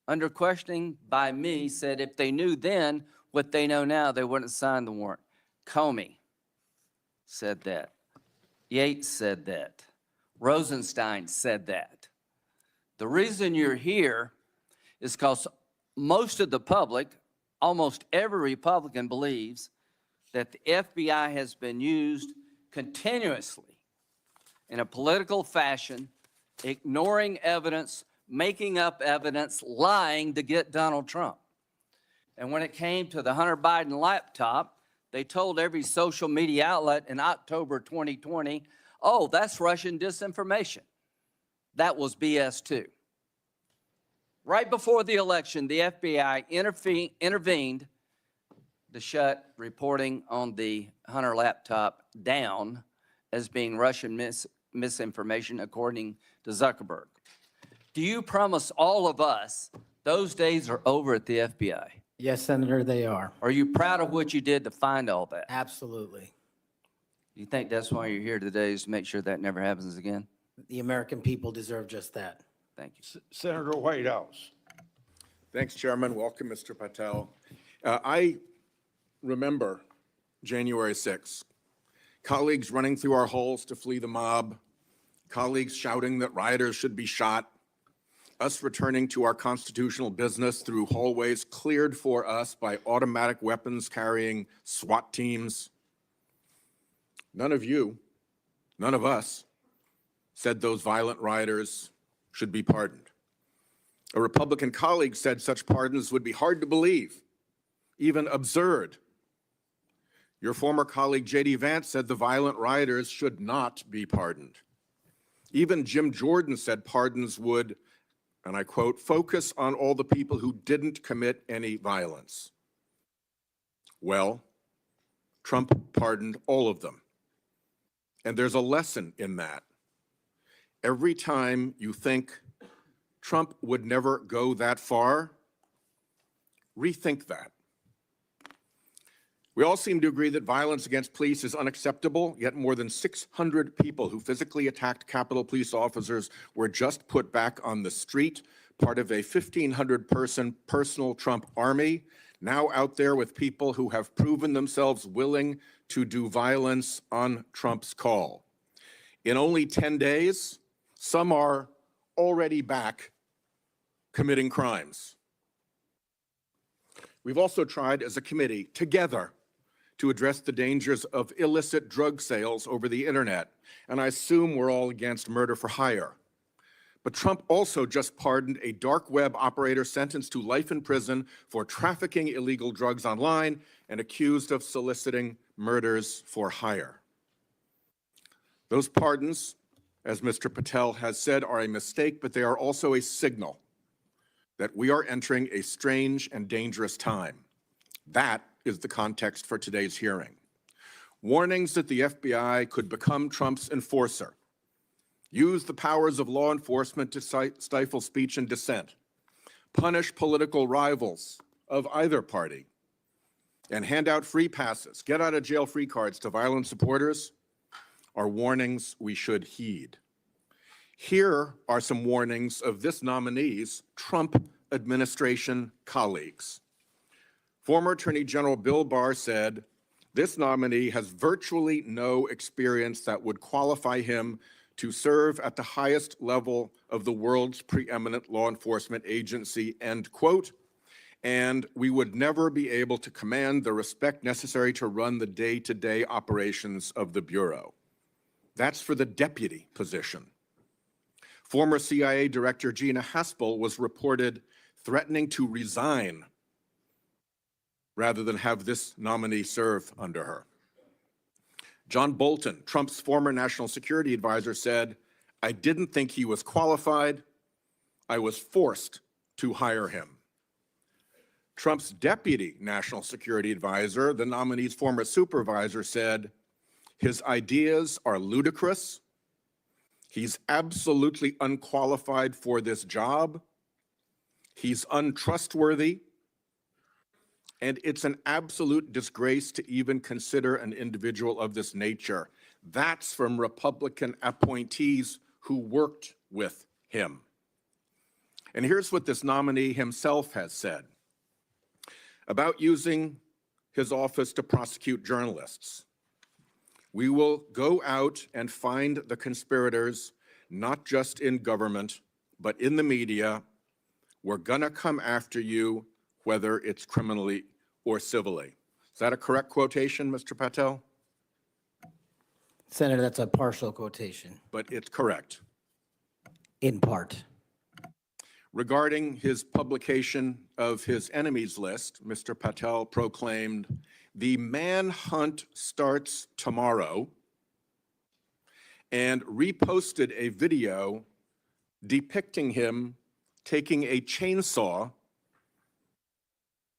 under questioning by me said if they knew then what they know now, they wouldn't sign the warrant. Comey said that. Yates said that. Rosenstein said that. The reason you're here is because most of the public, almost every Republican believes that the FBI has been used continuously in a political fashion, ignoring evidence, making up evidence, lying to get Donald Trump. And when it came to the Hunter Biden laptop, they told every social media outlet in October 2020, oh, that's Russian disinformation. That was BS too. Right before the election, the FBI intervened to shut reporting on the Hunter laptop down as being Russian misinformation, according to Zuckerberg. Do you promise all of us those days are over at the FBI? Yes, Senator, they are. Are you proud of what you did to find all that? Absolutely. You think that's why you're here today, is to make sure that never happens again? The American people deserve just that. Thank you. Senator Whitehouse. Thanks, Chairman. Welcome, Mr. Patel. I remember January 6th. Colleagues running through our halls to flee the mob, colleagues shouting that rioters should be shot, us returning to our constitutional business through hallways cleared for us by automatic weapons carrying SWAT teams. None of you, none of us, said those violent rioters should be pardoned. A Republican colleague said such pardons would be hard to believe, even absurd. Your former colleague, J.D. Vance, said the violent rioters should not be pardoned. Even Jim Jordan said pardons would, and I quote, focus on all the people who didn't commit any violence. Well, Trump pardoned all of them. And there's a lesson in that. Every time you think Trump would never go that far, rethink that. We all seem to agree that violence against police is unacceptable, yet more than 600 people who physically attacked Capitol Police officers were just put back on the street, part of a 1,500-person personal Trump army, now out there with people who have proven themselves willing to do violence on Trump's call. In only 10 days, some are already back committing crimes. We've also tried as a committee together to address the dangers of illicit drug sales over the internet, and I assume we're all against murder for hire. But Trump also just pardoned a dark web operator sentenced to life in prison for trafficking illegal drugs online and accused of soliciting murders for hire. Those pardons, as Mr. Patel has said, are a mistake, but they are also a signal that we are entering a strange and dangerous time. That is the context for today's hearing. Warnings that the FBI could become Trump's enforcer, use the powers of law enforcement to stifle speech and dissent, punish political rivals of either party, and hand out free passes, get out of jail free cards to violent supporters are warnings we should heed. Here are some warnings of this nominee's Trump administration colleagues. Former Attorney General Bill Barr said, "This nominee has virtually no experience that would qualify him to serve at the highest level of the world's preeminent law enforcement agency," end quote, "and we would never be able to command the respect necessary to run the day-to-day operations of the Bureau." That's for the deputy position. Former CIA Director Gina Haspel was reported threatening to resign rather than have this nominee serve under her. John Bolton, Trump's former national security advisor, said, "I didn't think he was qualified. I was forced to hire him." Trump's deputy national security advisor, the nominee's former supervisor, said, "His ideas are ludicrous. He's absolutely unqualified for this job. He's untrustworthy. And it's an absolute disgrace to even consider an individual of this nature." That's from Republican appointees who worked with him. And here's what this nominee himself has said about using his office to prosecute journalists. "We will go out and find the conspirators, not just in government, but in the media. We're gonna come after you, whether it's criminally or civilly." Is that a correct quotation, Mr. Patel? Senator, that's a partial quotation. But it's correct. In part. Regarding his publication of his enemies list, Mr. Patel proclaimed, "The manhunt starts tomorrow," and reposted a video depicting him taking a chainsaw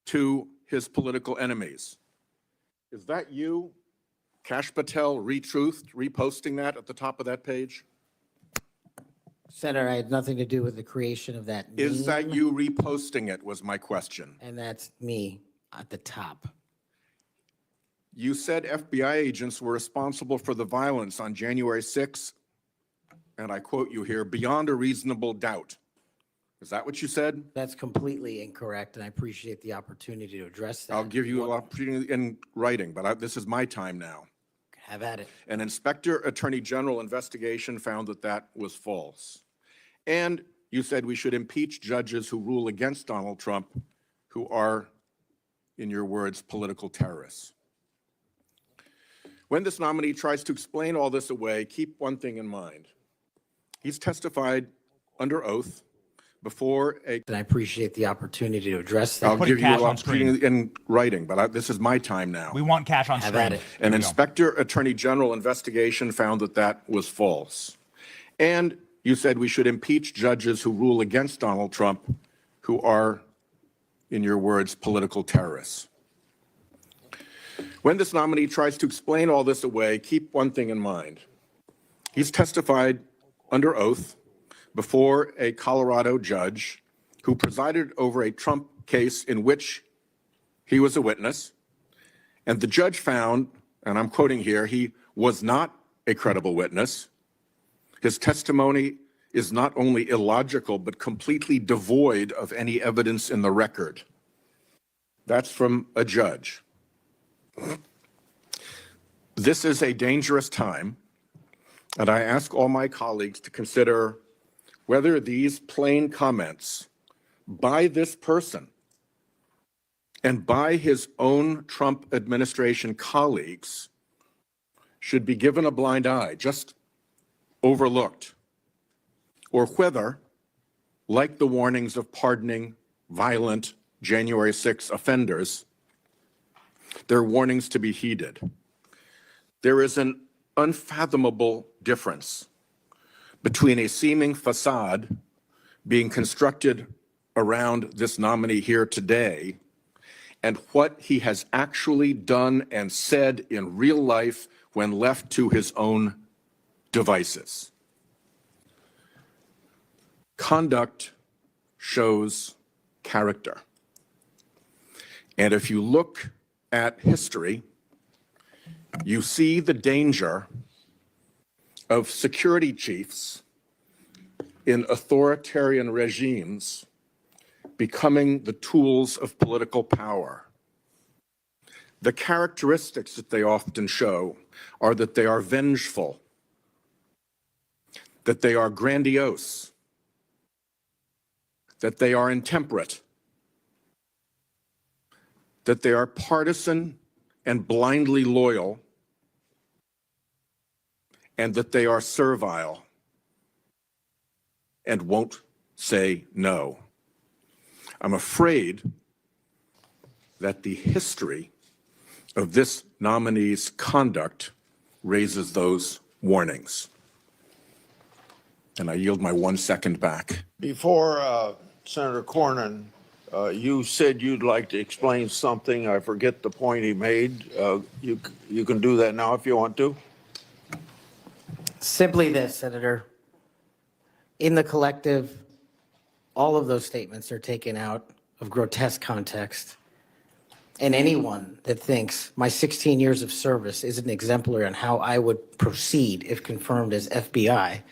to his political enemies. Is that you, Kash Patel, reposting that at the top of that page? Senator, I had nothing to do with the creation of that meme. Is that you reposting it, was my question. And that's me at the top. You said FBI agents were responsible for the violence on January 6th, and I quote you here, "beyond a reasonable doubt." Is that what you said? That's completely incorrect, and I appreciate the opportunity to address that. I'll give you an opportunity in writing, but this is my time now. Have at it. An Inspector Attorney General investigation found that that was false. And you said we should impeach judges who rule against Donald Trump, who are, in your words, political terrorists. When this nominee tries to explain all this away, keep one thing in mind. He's testified under oath before a... And I appreciate the opportunity to address that. I'll give you an opportunity in writing, but this is my time now. We want Kash on Have at screen. it. An Inspector Attorney General investigation found that that was false. And you said we should impeach judges who rule against Donald Trump, who are, in your words, political terrorists. When this nominee tries to explain all this away, keep one thing in mind. He's testified under oath before a Colorado judge who presided over a Trump case in which he was a witness. And the judge found, and I'm quoting here, he was not a credible witness. His testimony is not only illogical, but completely devoid of any evidence in the record. That's from a judge. This is a dangerous time, and I ask all my colleagues to consider whether these plain comments by this person and by his own Trump administration colleagues should be given a blind eye, just overlooked, or whether, like the warnings of pardoning violent January 6 offenders, they're warnings to be heeded. There is an unfathomable difference between a seeming facade being constructed around this nominee here today and what he has actually done and said in real life when left to his own devices. Conduct shows character. And if you look at history, you see the danger of security chiefs in authoritarian regimes becoming the tools of political power. The characteristics that they often show are that they are vengeful, that they are grandiose, that they are intemperate, that they are partisan and blindly loyal, and that they are servile and won't say no. I'm afraid that the history of this nominee's conduct raises those warnings. And I yield my 1 second back. Before Senator Cornyn, you said you'd like to explain something. I forget the point he made. You can do that now if you want to. Simply this, Senator. In the collective, all of those statements are taken out of grotesque context. And anyone that thinks my 16 years of service isn't exemplary on how I would proceed if confirmed as FBI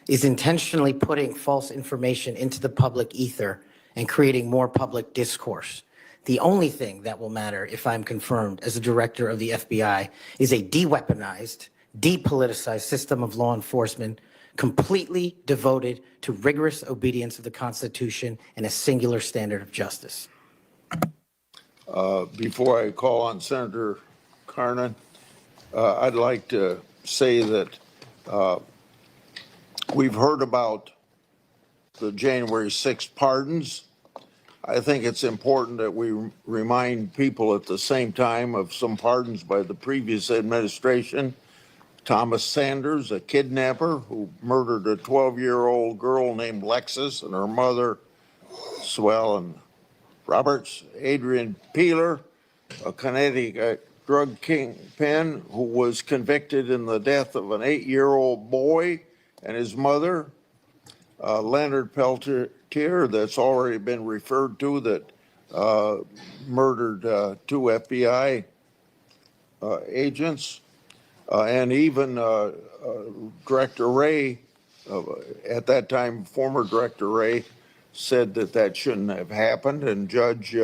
is intentionally putting false information into the public ether and creating more public discourse. The only thing that will matter if I'm confirmed as a director of the FBI is a de-weaponized, depoliticized system of law enforcement completely devoted to rigorous obedience of the Constitution and a singular standard of justice. Before I call on Senator Cornyn, I'd like to say that we've heard about the January 6th pardons. I think it's important that we remind people at the same time of some pardons by the previous administration. Thomas Sanders, a kidnapper who murdered a 12-year-old girl named Lexus and her mother, Swellen Roberts. Adrian Peeler, a Connecticut drug kingpin who was convicted in the death of an 8-year-old boy and his mother. Leonard Peltier, that's already been referred to, that murdered 2 FBI agents. And even Director Wray, at that time, former Director Wray, said that that shouldn't have happened. And Judge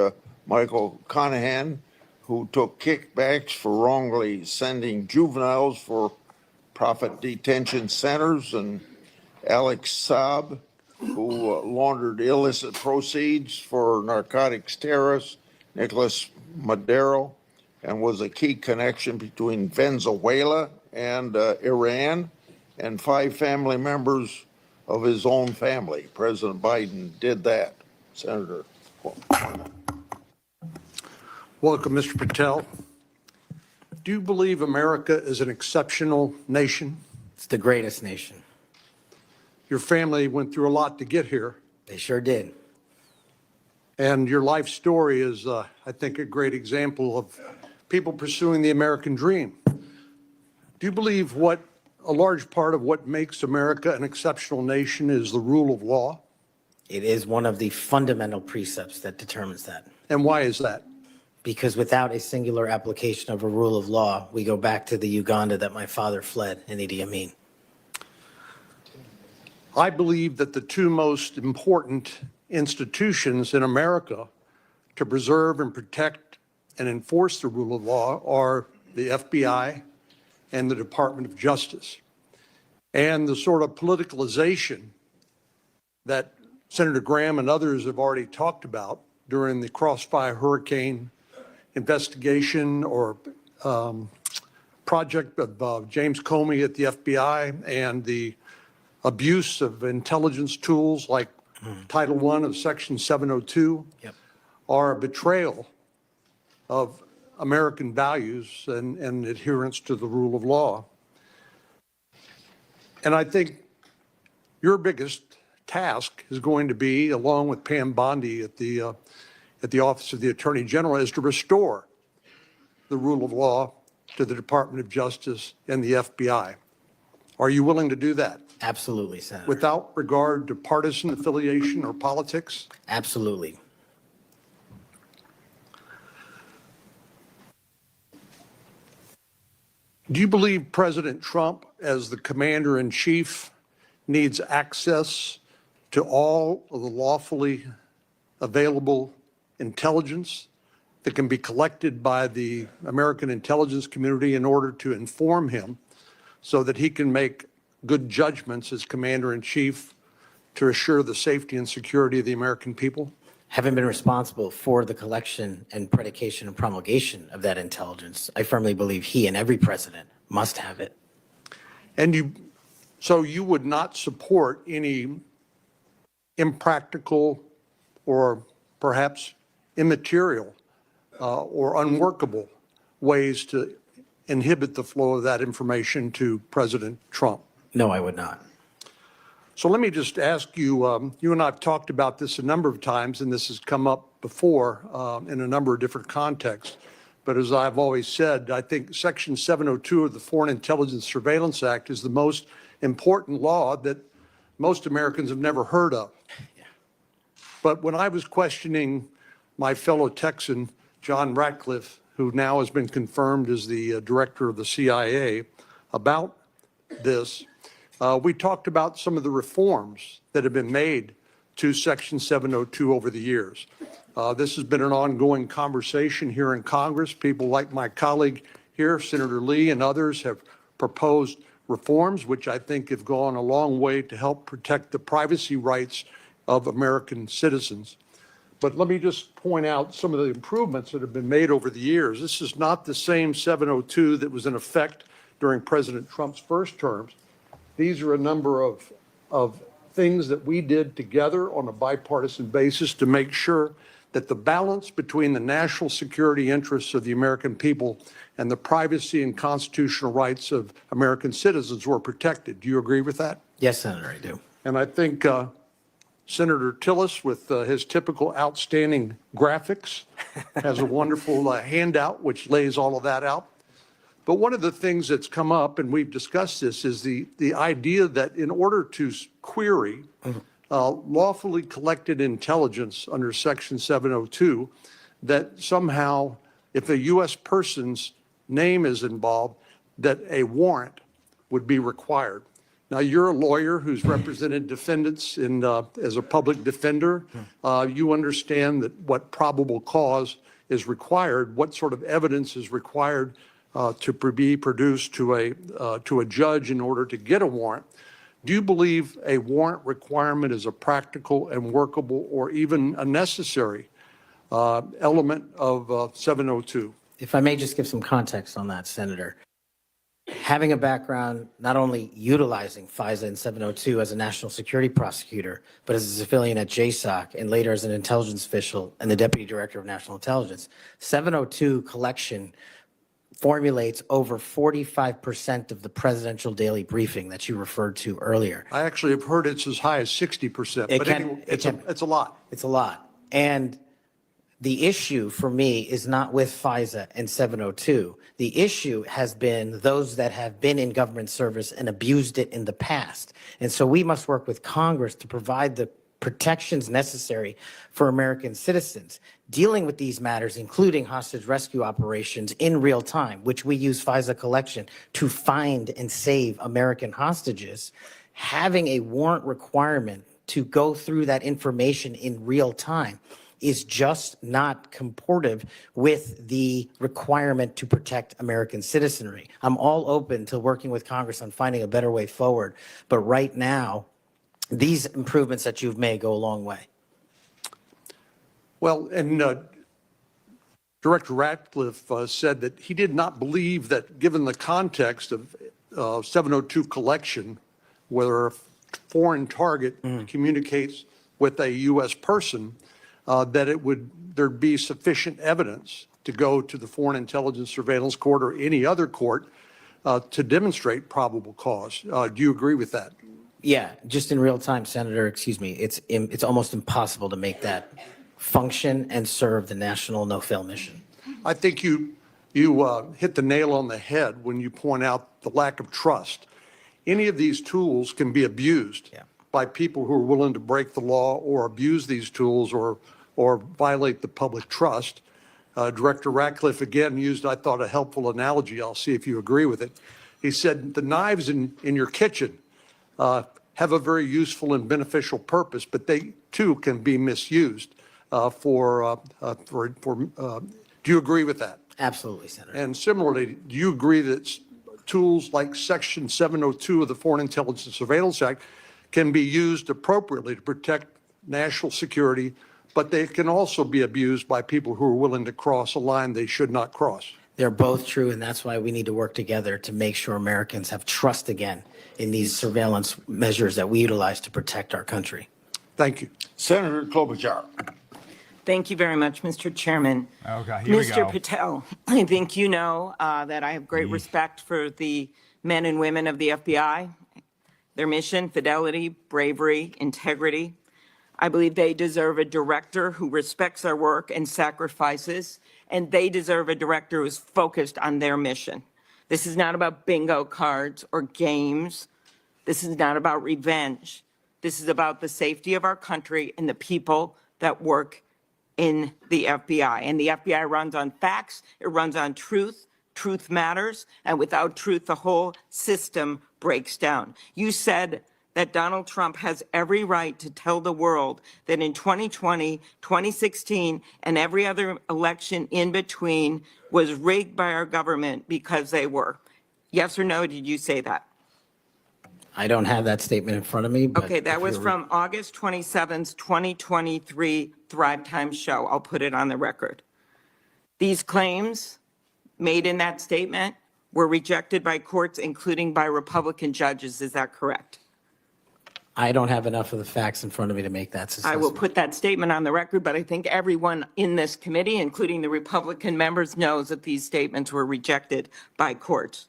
Michael Conahan, who took kickbacks for wrongly sending juveniles for profit detention centers, and Alex Saab, who laundered illicit proceeds for narcotics terrorists, Nicholas Madero, and was a key connection between Venezuela and Iran, and 5 family members of his own family. President Biden did that. Senator. Welcome, Mr. Patel. Do you believe America is an exceptional nation? It's the greatest nation. Your family went through a lot to get here. They sure did. And your life story is, I think, a great example of people pursuing the American dream. Do you believe a large part of what makes America an exceptional nation is the rule of law? It is one of the fundamental precepts that determines that. And why is that? Because without a singular application of a rule of law, we go back to the Uganda that my father fled in Idi Amin. I believe that the 2 most important institutions in America to preserve and protect and enforce the rule of law are the FBI and the Department of Justice. And the sort of politicalization that Senator Graham and others have already talked about during the Crossfire Hurricane investigation or project of James Comey at the FBI and the abuse of intelligence tools like Title I of Section 702 are a betrayal of American values and adherence to the rule of law. And I think your biggest task is going to be, along with Pam Bondi at the Office of the Attorney General, is to restore the rule of law to the Department of Justice and the FBI. Are you willing to do that? Absolutely, Senator. Without regard to partisan affiliation or politics? Absolutely. Do you believe President Trump, as the commander-in-chief, needs access to all of the lawfully available intelligence that can be collected by the American intelligence community in order to inform him so that he can make good judgments as commander-in-chief to assure the safety and security of the American people? Having been responsible for the collection and predication and promulgation of that intelligence, I firmly believe he and every president must have it. And so you would not support any impractical or perhaps immaterial or unworkable ways to inhibit the flow of that information to President Trump? No, I would not. So let me just ask you, you and I have talked about this a number of times, and this has come up before in a number of different contexts. But as I've always said, I think Section 702 of the Foreign Intelligence Surveillance Act is the most important law that most Americans have never heard of. But when I was questioning my fellow Texan, John Ratcliffe, who now has been confirmed as the director of the CIA, about this, we talked about some of the reforms that have been made to Section 702 over the years. This has been an ongoing conversation here in Congress. People like my colleague here, Senator Lee, and others have proposed reforms, which I think have gone a long way to help protect the privacy rights of American citizens. But let me just point out some of the improvements that have been made over the years. This is not the same 702 that was in effect during President Trump's first terms. These are a number of things that we did together on a bipartisan basis to make sure that the balance between the national security interests of the American people and the privacy and constitutional rights of American citizens were protected. Do you agree with that? Yes, Senator, I do. And I think Senator Tillis, with his typical outstanding graphics, has a wonderful handout which lays all of that out. But one of the things that's come up, and we've discussed this, is the idea that in order to query lawfully collected intelligence under Section 702, that somehow, if a U.S. person's name is involved, that a warrant would be required. Now, you're a lawyer who's represented defendants as a public defender. You understand that what probable cause is required, what sort of evidence is required to be produced to a judge in order to get a warrant. Do you believe a warrant requirement is a practical and workable or even a necessary element of 702? If I may just give some context on that, Senator. Having a background not only utilizing FISA and 702 as a national security prosecutor, but as a civilian at JSOC and later as an intelligence official and the Deputy Director of National Intelligence, 702 collection formulates over 45% of the presidential daily briefing that you referred to earlier. I actually have heard it's as high as 60%, but anyway, it's a lot. It's a lot. And the issue for me is not with FISA and 702. The issue has been those that have been in government service and abused it in the past. And so we must work with Congress to provide the protections necessary for American citizens. Dealing with these matters, including hostage rescue operations in real time, which we use FISA collection to find and save American hostages, having a warrant requirement to go through that information in real time is just not comportive with the requirement to protect American citizenry. I'm all open to working with Congress on finding a better way forward, but right now, These improvements that you've made go a long way. Well, and Director Ratcliffe said that he did not believe that, given the context of 702 collection, whether a foreign target communicates with a U.S. person, that there'd be sufficient evidence to go to the Foreign Intelligence Surveillance Court or any other court to demonstrate probable cause. Do you agree with that? Yeah, just in real time, Senator, excuse me, it's almost impossible to make that function and serve the national no-fail mission. I think you hit the nail on the head when you point out the lack of trust. Any of these tools can be abused by people who are willing to break the law or abuse these tools or violate the public trust. Director Ratcliffe again used, I thought, a helpful analogy. I'll see if you agree with it. He said the knives in your kitchen have a very useful and beneficial purpose, but they too can be misused do you agree with that? Absolutely, Senator. And similarly, do you agree that tools like Section 702 of the Foreign Intelligence Surveillance Act can be used appropriately to protect national security, but they can also be abused by people who are willing to cross a line they should not cross? They're both true, and that's why we need to work together to make sure Americans have trust again in these surveillance measures that we utilize to protect our country. Thank you. Senator Klobuchar. Thank you very much, Mr. Chairman. Okay, here we go. Mr. Patel, I think you know that I have great respect for the men and women of the FBI, their mission, fidelity, bravery, integrity. I believe they deserve a director who respects their work and sacrifices, and they deserve a director who is focused on their mission. This is not about bingo cards or games. This is not about revenge. This is about the safety of our country and the people that work in the FBI. And the FBI runs on facts, it runs on truth. Truth matters, and without truth, the whole system breaks down. You said that Donald Trump has every right to tell the world that in 2020, 2016, and every other election in between was rigged by our government because they were. Yes or no, did you say that? I don't have that statement in front of me. But okay, that was from August 27th, 2023 Thrive Time show. I'll put it on the record. These claims made in that statement were rejected by courts, including by Republican judges. Is that correct? I don't have enough of the facts in front of me to make that assessment. I will put that statement on the record, but I think everyone in this committee, including the Republican members, knows that these statements were rejected by courts.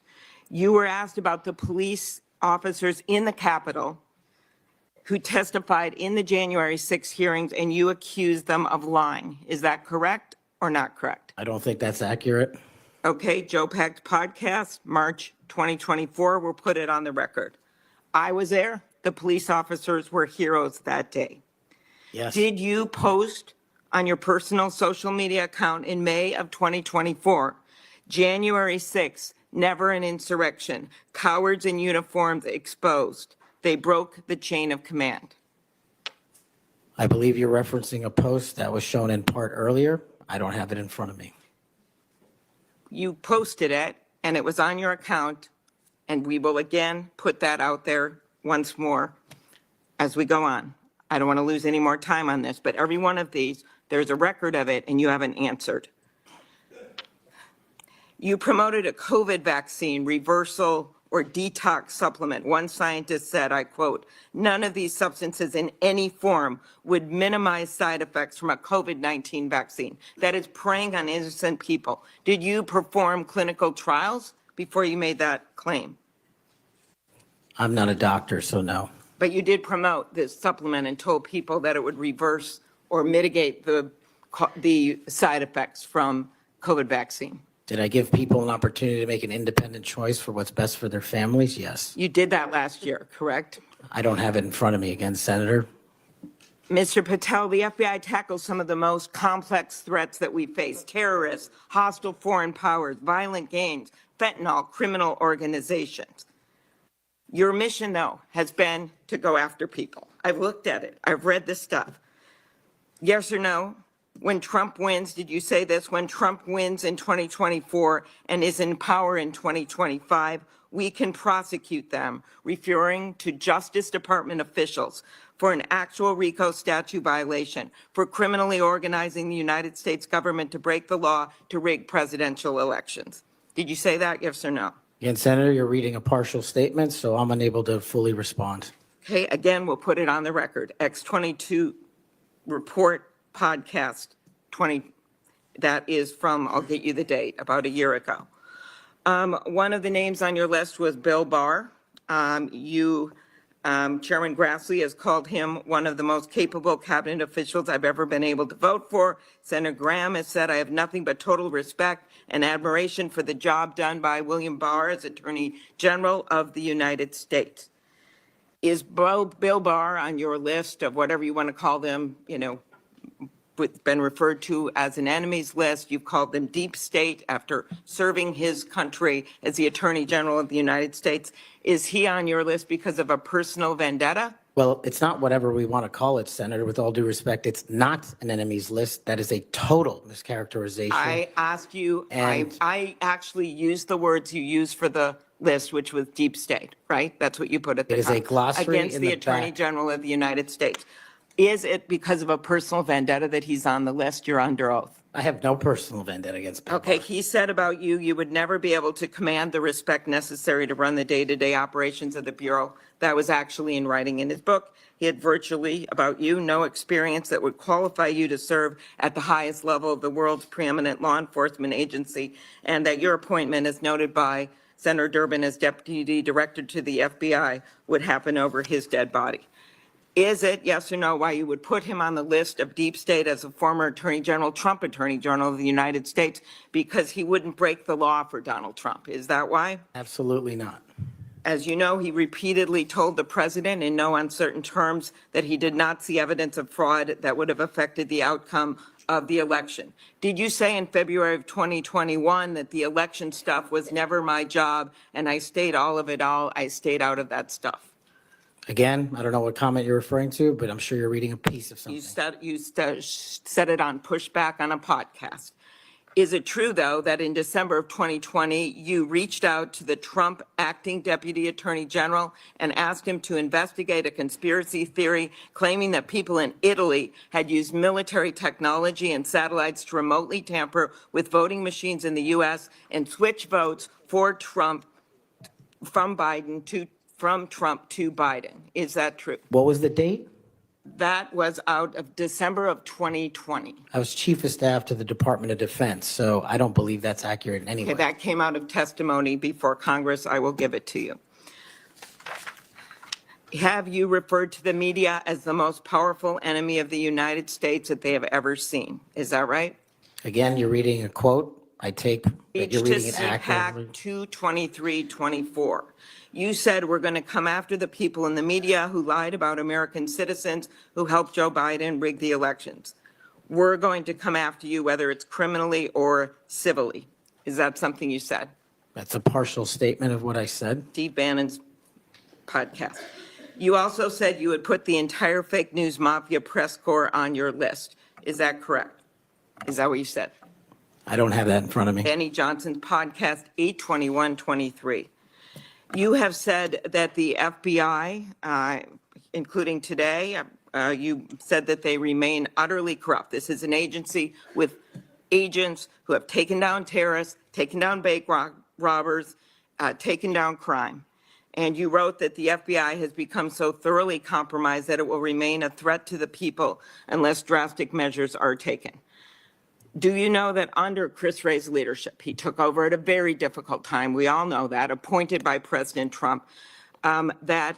You were asked about the police officers in the Capitol who testified in the January 6 hearings, and you accused them of lying. Is that correct or not correct? I don't think that's accurate. Okay, Joe Pack's podcast, March 2024, we'll put it on the record. I was there. The police officers were heroes that day. Yes. Did you post on your personal social media account in May of 2024, January 6th, never an insurrection, cowards in uniforms exposed. They broke the chain of command. I believe you're referencing a post that was shown in part earlier. I don't have it in front of me. You posted it, and it was on your account, and we will again put that out there once more as we go on. I don't want to lose any more time on this, but every one of these, there's a record of it, and you haven't answered. You promoted a COVID vaccine reversal or detox supplement. One scientist said, I quote, "None of these substances in any form would minimize side effects from a COVID-19 vaccine." That is preying on innocent people. Did you perform clinical trials before you made that claim? I'm not a doctor, so no. But you did promote this supplement and told people that it would reverse or mitigate the side effects from COVID vaccine. Did I give people an opportunity to make an independent choice for what's best for their families? Yes. You did that last year, correct? I don't have it in front of me again, Senator. Mr. Patel, the FBI tackles some of the most complex threats that we face: terrorists, hostile foreign powers, violent gangs, fentanyl, criminal organizations. Your mission, though, has been to go after people. I've looked at it. I've read this stuff. Yes or no, When Trump wins, did you say this? When Trump wins in 2024 and is in power in 2025, we can prosecute them, referring to Justice Department officials for an actual RICO statute violation for criminally organizing the United States government to break the law to rig presidential elections. Did you say that, yes or no? Again, Senator, you're reading a partial statement, so I'm unable to fully respond. Okay, again, we'll put it on the record. X22 report podcast 20, that is from, I'll get you the date, about a year ago. One of the names on your list was Bill Barr. Chairman Grassley has called him one of the most capable cabinet officials I've ever been able to vote for. Senator Graham has said, I have nothing but total respect and admiration for the job done by William Barr as Attorney General of the United States. Is Bill Barr on your list of whatever you want to call them, been referred to as an enemies list? You've called them deep state after serving his country as the Attorney General of the United States. Is he on your list because of a personal vendetta? Well, it's not whatever we want to call it, Senator. With all due respect, it's not an enemies list. That is a total mischaracterization. I asked you, And- I actually used the words you used for the list, which was deep state, right? That's what you put at the It is top. a glossary Against in the the Attorney back. General of the United States. Is it because of a personal vendetta that he's on the list? You're under oath. I have no personal vendetta against Bill Okay, Barr. he said about you, you would never be able to command the respect necessary to run the day-to-day operations of the Bureau. That was actually in writing in his book. He had virtually, about you, no experience that would qualify you to serve at the highest level of the world's preeminent law enforcement agency, and that your appointment, as noted by Senator Durbin as Deputy Director to the FBI, would happen over his dead body. Is it, yes or no, why you would put him on the list of deep state as a former Attorney General, Trump Attorney General of the United States, because he wouldn't break the law for Donald Trump? Is that why? Absolutely not. As you know, he repeatedly told the president in no uncertain terms that he did not see evidence of fraud that would have affected the outcome of the election. Did you say in February of 2021 that the election stuff was never my job and I stayed out of that stuff? Again, I don't know what comment you're referring to, but I'm sure you're reading a piece of something. You said it on Pushback on a podcast. Is it true, though, that in December of 2020, you reached out to the Trump acting Deputy Attorney General and asked him to investigate a conspiracy theory claiming that people in Italy had used military technology and satellites to remotely tamper with voting machines in the U.S. and switch votes for Trump from Trump to Biden? Is that true? What was the date? That was out of December of 2020. I was Chief of Staff to the Department of Defense, so I don't believe that's accurate in any way. Okay, that came out of testimony before Congress. I will give it to you. Have you referred to the media as the most powerful enemy of the United States that they have ever seen? Is that right? Again, you're reading a quote. I take that you're reading it accurately. CPAC 22324. You said we're going to come after the people in the media who lied about American citizens who helped Joe Biden rig the elections. We're going to come after you whether it's criminally or civilly. Is that something you said? That's a partial statement of what I said. Steve Bannon's podcast. You also said you would put the entire fake news mafia press corps on your list. Is that correct? Is that what you said? I don't have that in front of me. Benny Johnson's podcast, 82123. You have said that the FBI, including today, you said that they remain utterly corrupt. This is an agency with agents who have taken down terrorists, taken down bank robbers, taken down crime. And you wrote that the FBI has become so thoroughly compromised that it will remain a threat to the people unless drastic measures are taken. Do you know that under Chris Wray's leadership, he took over at a very difficult time, we all know that, appointed by President Trump, that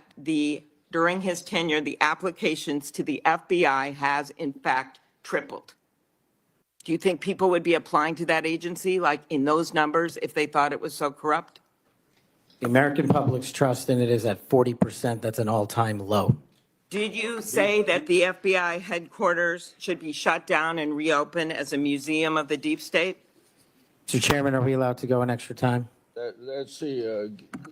during his tenure, the applications to the FBI has in fact tripled? Do you think people would be applying to that agency like in those numbers if they thought it was so corrupt? The American public's trust in it is at 40%. That's an all-time low. Did you say that the FBI headquarters should be shut down and reopened as a museum of the deep state? Mr. Chairman, are we allowed to go an extra time? Let's see,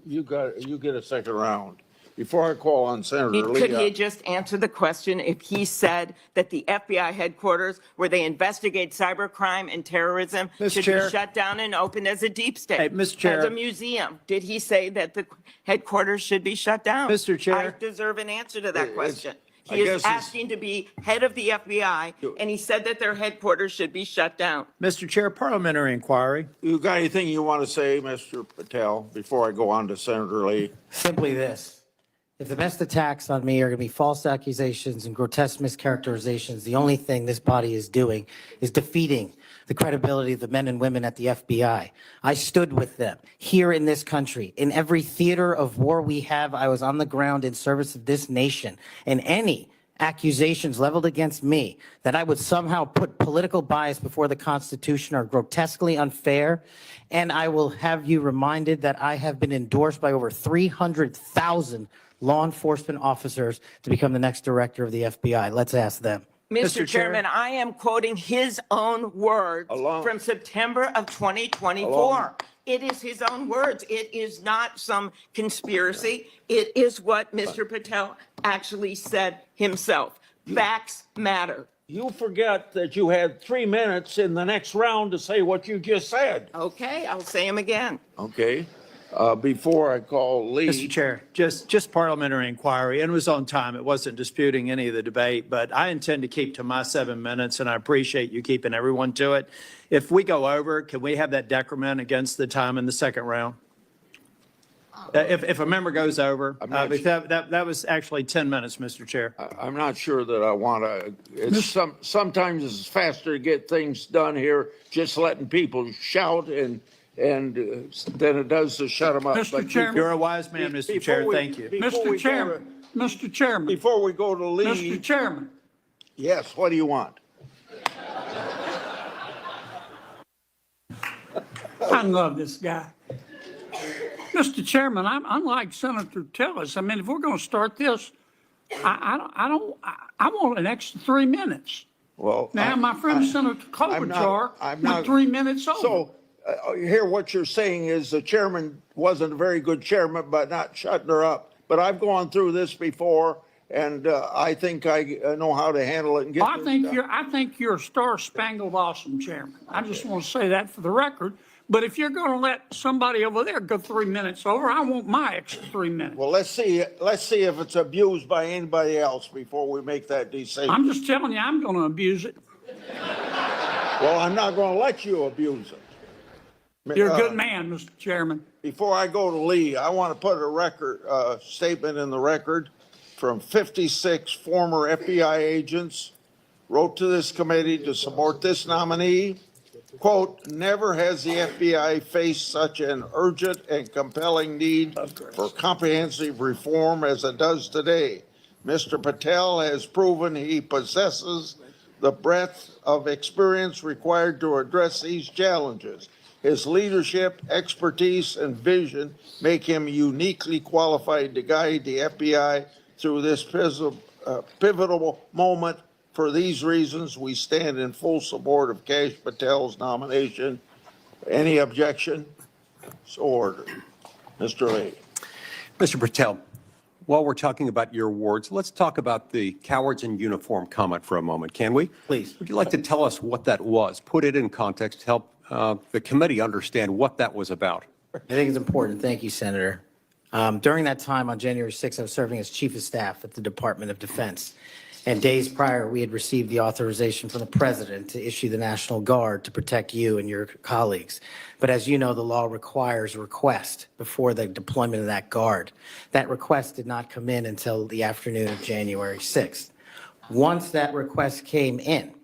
you get a second round. before I call on Senator Lee. Could he just answer the question if he said that the FBI headquarters where they investigate cybercrime and terrorism should be shut down and opened as a deep state? Hey, Mr. Chair. As a museum. Did he say that the headquarters should be shut down? Mr. Chair. I deserve an answer to that question. I He guess is it's- asking to be head of the FBI, and he said that their headquarters should be shut down. Mr. Chair, parliamentary inquiry. You got anything you want to say, Mr. Patel, before I go on to Senator Lee? Simply this. If the best attacks on me are going to be false accusations and grotesque mischaracterizations, the only thing this body is doing is defeating the credibility of the men and women at the FBI. I stood with them here in this country. In every theater of war we have, I was on the ground in service of this nation. And any accusations leveled against me that I would somehow put political bias before the Constitution are grotesquely unfair. And I will have you reminded that I have been endorsed by over 300,000 law enforcement officers to become the next director of the FBI. Let's ask them. Mr. Chairman, I am quoting his own words from September of 2024. It is his own words. It is not some conspiracy. It is what Mr. Patel actually said himself. Facts matter. You forget that you had 3 minutes in the next round to say what you just said. Okay, I'll say them again. Okay. Before I call Lee. Mr. Chair, just parliamentary inquiry, and it was on time. It wasn't disputing any of the debate, but I intend to keep to my 7 minutes, and I appreciate you keeping everyone to it. If we go over, can we have that decrement against the time in the second round? If a member goes over, that was actually 10 minutes, Mr. Chair. I'm not sure that I want to, sometimes it's faster to get things done here, just letting people shout and than it does to shut them up. Mr. Chairman. You're a wise man, Mr. Chair. Thank you. Mr. Chairman. Before we go to Lee. Mr. Chairman. Yes, what do you want? I love this guy. Mr. Chairman, I'm unlike Senator Tillis. I mean, if we're going to start this, I want an extra 3 minutes. Well, Now, my friend Senator Klobuchar went 3 minutes over. So, here what you're saying is the chairman wasn't a very good chairman, but not shutting her up. But I've gone through this before, and I think I know how to handle it and get I think you're a star-spangled awesome chairman. I just want to say that for the record. But if you're going to let somebody over there go 3 minutes over, I want my extra 3 minutes. Well, let's see if it's abused by anybody else before we make that decision. I'm just telling you, I'm going to abuse it. Well, I'm not going to let you abuse it. You're a good man, Mr. Chairman. Before I go to Lee, I want to put a record statement in the record from 56 former FBI agents wrote to this committee to support this nominee. Quote, never has the FBI faced such an urgent and compelling need for comprehensive reform as it does today. Mr. Patel has proven he possesses the breadth of experience required to address these challenges. His leadership, expertise, and vision make him uniquely qualified to guide the FBI through this pivotal moment. For these reasons, we stand in full support of Kash Patel's nomination. Any objection? So ordered. Mr. Lee. Mr. Patel, while we're talking about your awards, let's talk about the cowards in uniform comment for a moment, can we? Please. Would you like to tell us what that was? Put it in context, help the committee understand what that was about. I think it's important. Thank you, Senator. During that time on January 6th, I was serving as Chief of Staff at the Department of Defense. And days prior, we had received the authorization from the President to issue the National Guard to protect you and your colleagues. But as you know, the law requires a request before the deployment of that Guard. That request did not come in until the afternoon of January 6th. Once that request came in,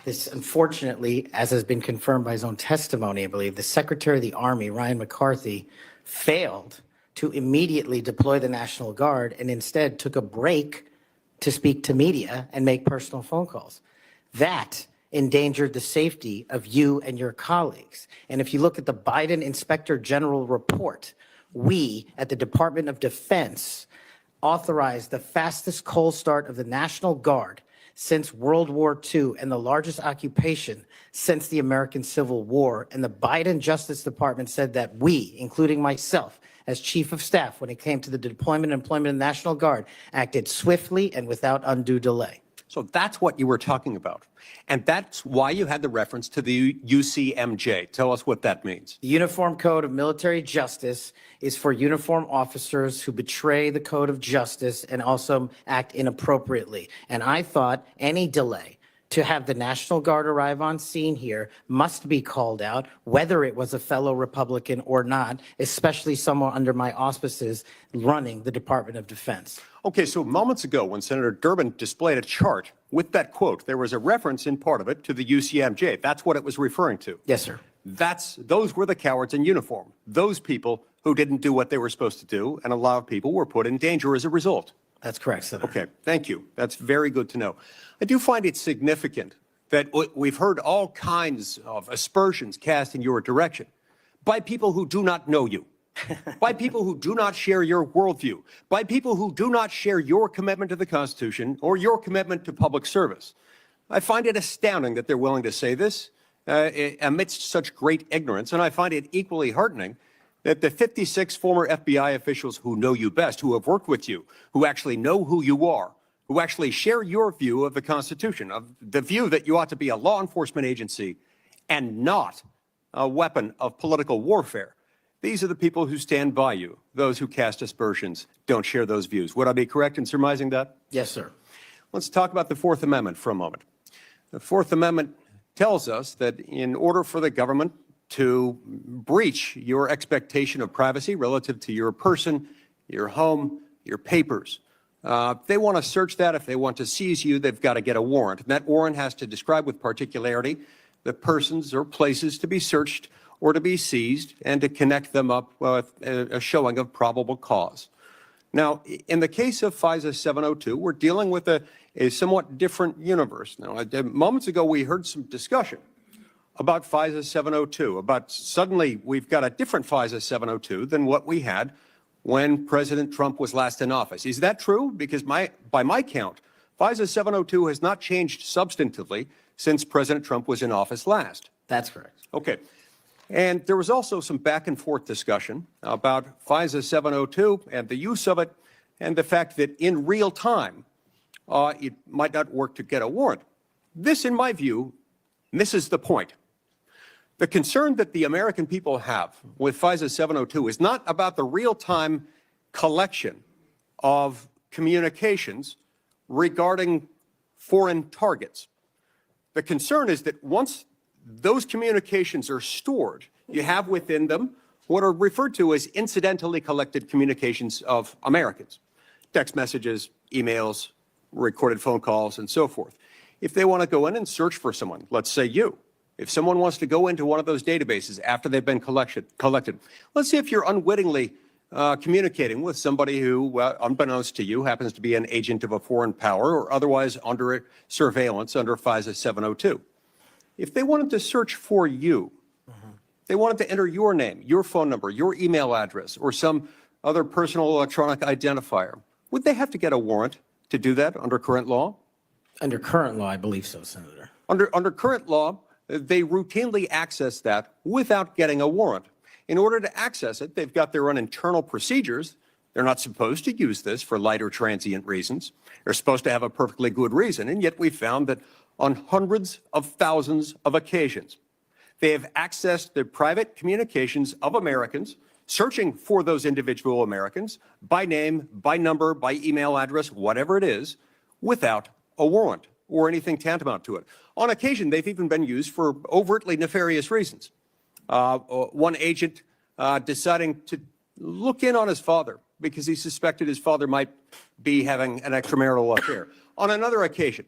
this, unfortunately, as has been confirmed by his own testimony, I believe, the Secretary of the Army, Ryan McCarthy, failed to immediately deploy the National Guard and instead took a break to speak to media and make personal phone calls. That endangered the safety of you and your colleagues. And if you look at the Biden Inspector General report, we at the Department of Defense authorized the fastest cold start of the National Guard since World War II and the largest occupation since the American Civil War. And the Biden Justice Department said that we, including myself, as Chief of Staff when it came to the deployment and employment of the National Guard, acted swiftly and without undue delay. So that's what you were talking about. And that's why you had the reference to the UCMJ. Tell us what that means. The Uniform Code of Military Justice is for uniform officers who betray the code of justice and also act inappropriately. And I thought any delay to have the National Guard arrive on scene here must be called out, whether it was a fellow Republican or not, especially someone under my auspices running the Department of Defense. Okay, so moments ago, when Senator Durbin displayed a chart with that quote, there was a reference in part of it to the UCMJ. That's what it was referring to. Yes, sir. Those were the cowards in uniform. Those people who didn't do what they were supposed to do, and a lot of people were put in danger as a result. That's correct, Senator. Okay, thank you. That's very good to know. I do find it significant that we've heard all kinds of aspersions cast in your direction by people who do not know you, by people who do not share your worldview, by people who do not share your commitment to the Constitution or your commitment to public service. I find it astounding that they're willing to say this amidst such great ignorance, and I find it equally heartening that the 56 former FBI officials who know you best, who have worked with you, who actually know who you are, who actually share your view of the Constitution, of the view that you ought to be a law enforcement agency and not a weapon of political warfare. These are the people who stand by you. Those who cast aspersions don't share those views. Would I be correct in surmising that? Yes, sir. Let's talk about the Fourth Amendment for a moment. The Fourth Amendment tells us that in order for the government to breach your expectation of privacy relative to your person, your home, your papers, if they want to search that, if they want to seize you, they've got to get a warrant. And that warrant has to describe with particularity the persons or places to be searched or to be seized and to connect them up with a showing of probable cause. Now, in the case of FISA 702, we're dealing with a somewhat different universe. Now, moments ago, we heard some discussion about FISA 702, about suddenly we've got a different FISA 702 than what we had when President Trump was last in office. Is that true? Because by my count, FISA 702 has not changed substantively since President Trump was in office last. That's correct. Okay. And there was also some back and forth discussion about FISA 702 and the use of it and the fact that in real time, it might not work to get a warrant. This, in my view, misses the point. The concern that the American people have with FISA 702 is not about the real-time collection of communications regarding foreign targets. The concern is that once those communications are stored, you have within them what are referred to as incidentally collected communications of Americans, text messages, emails, recorded phone calls, and so forth. If they want to go in and search for someone, let's say you, if someone wants to go into one of those databases after they've been collected, let's see if you're unwittingly communicating with somebody who, unbeknownst to you, happens to be an agent of a foreign power or otherwise under surveillance under FISA 702. If they wanted to search for you, they wanted to enter your name, your phone number, your email address, or some other personal electronic identifier, would they have to get a warrant to do that under current law? Under current law, I believe so, Senator. Under current law, they routinely access that without getting a warrant. In order to access it, they've got their own internal procedures. They're not supposed to use this for light or transient reasons. They're supposed to have a perfectly good reason, and yet we found that on hundreds of thousands of occasions, they have accessed the private communications of Americans, searching for those individual Americans by name, by number, by email address, whatever it is, without a warrant or anything tantamount to it. On occasion, they've even been used for overtly nefarious reasons. One agent deciding to look in on his father because he suspected his father might be having an extramarital affair. On another occasion,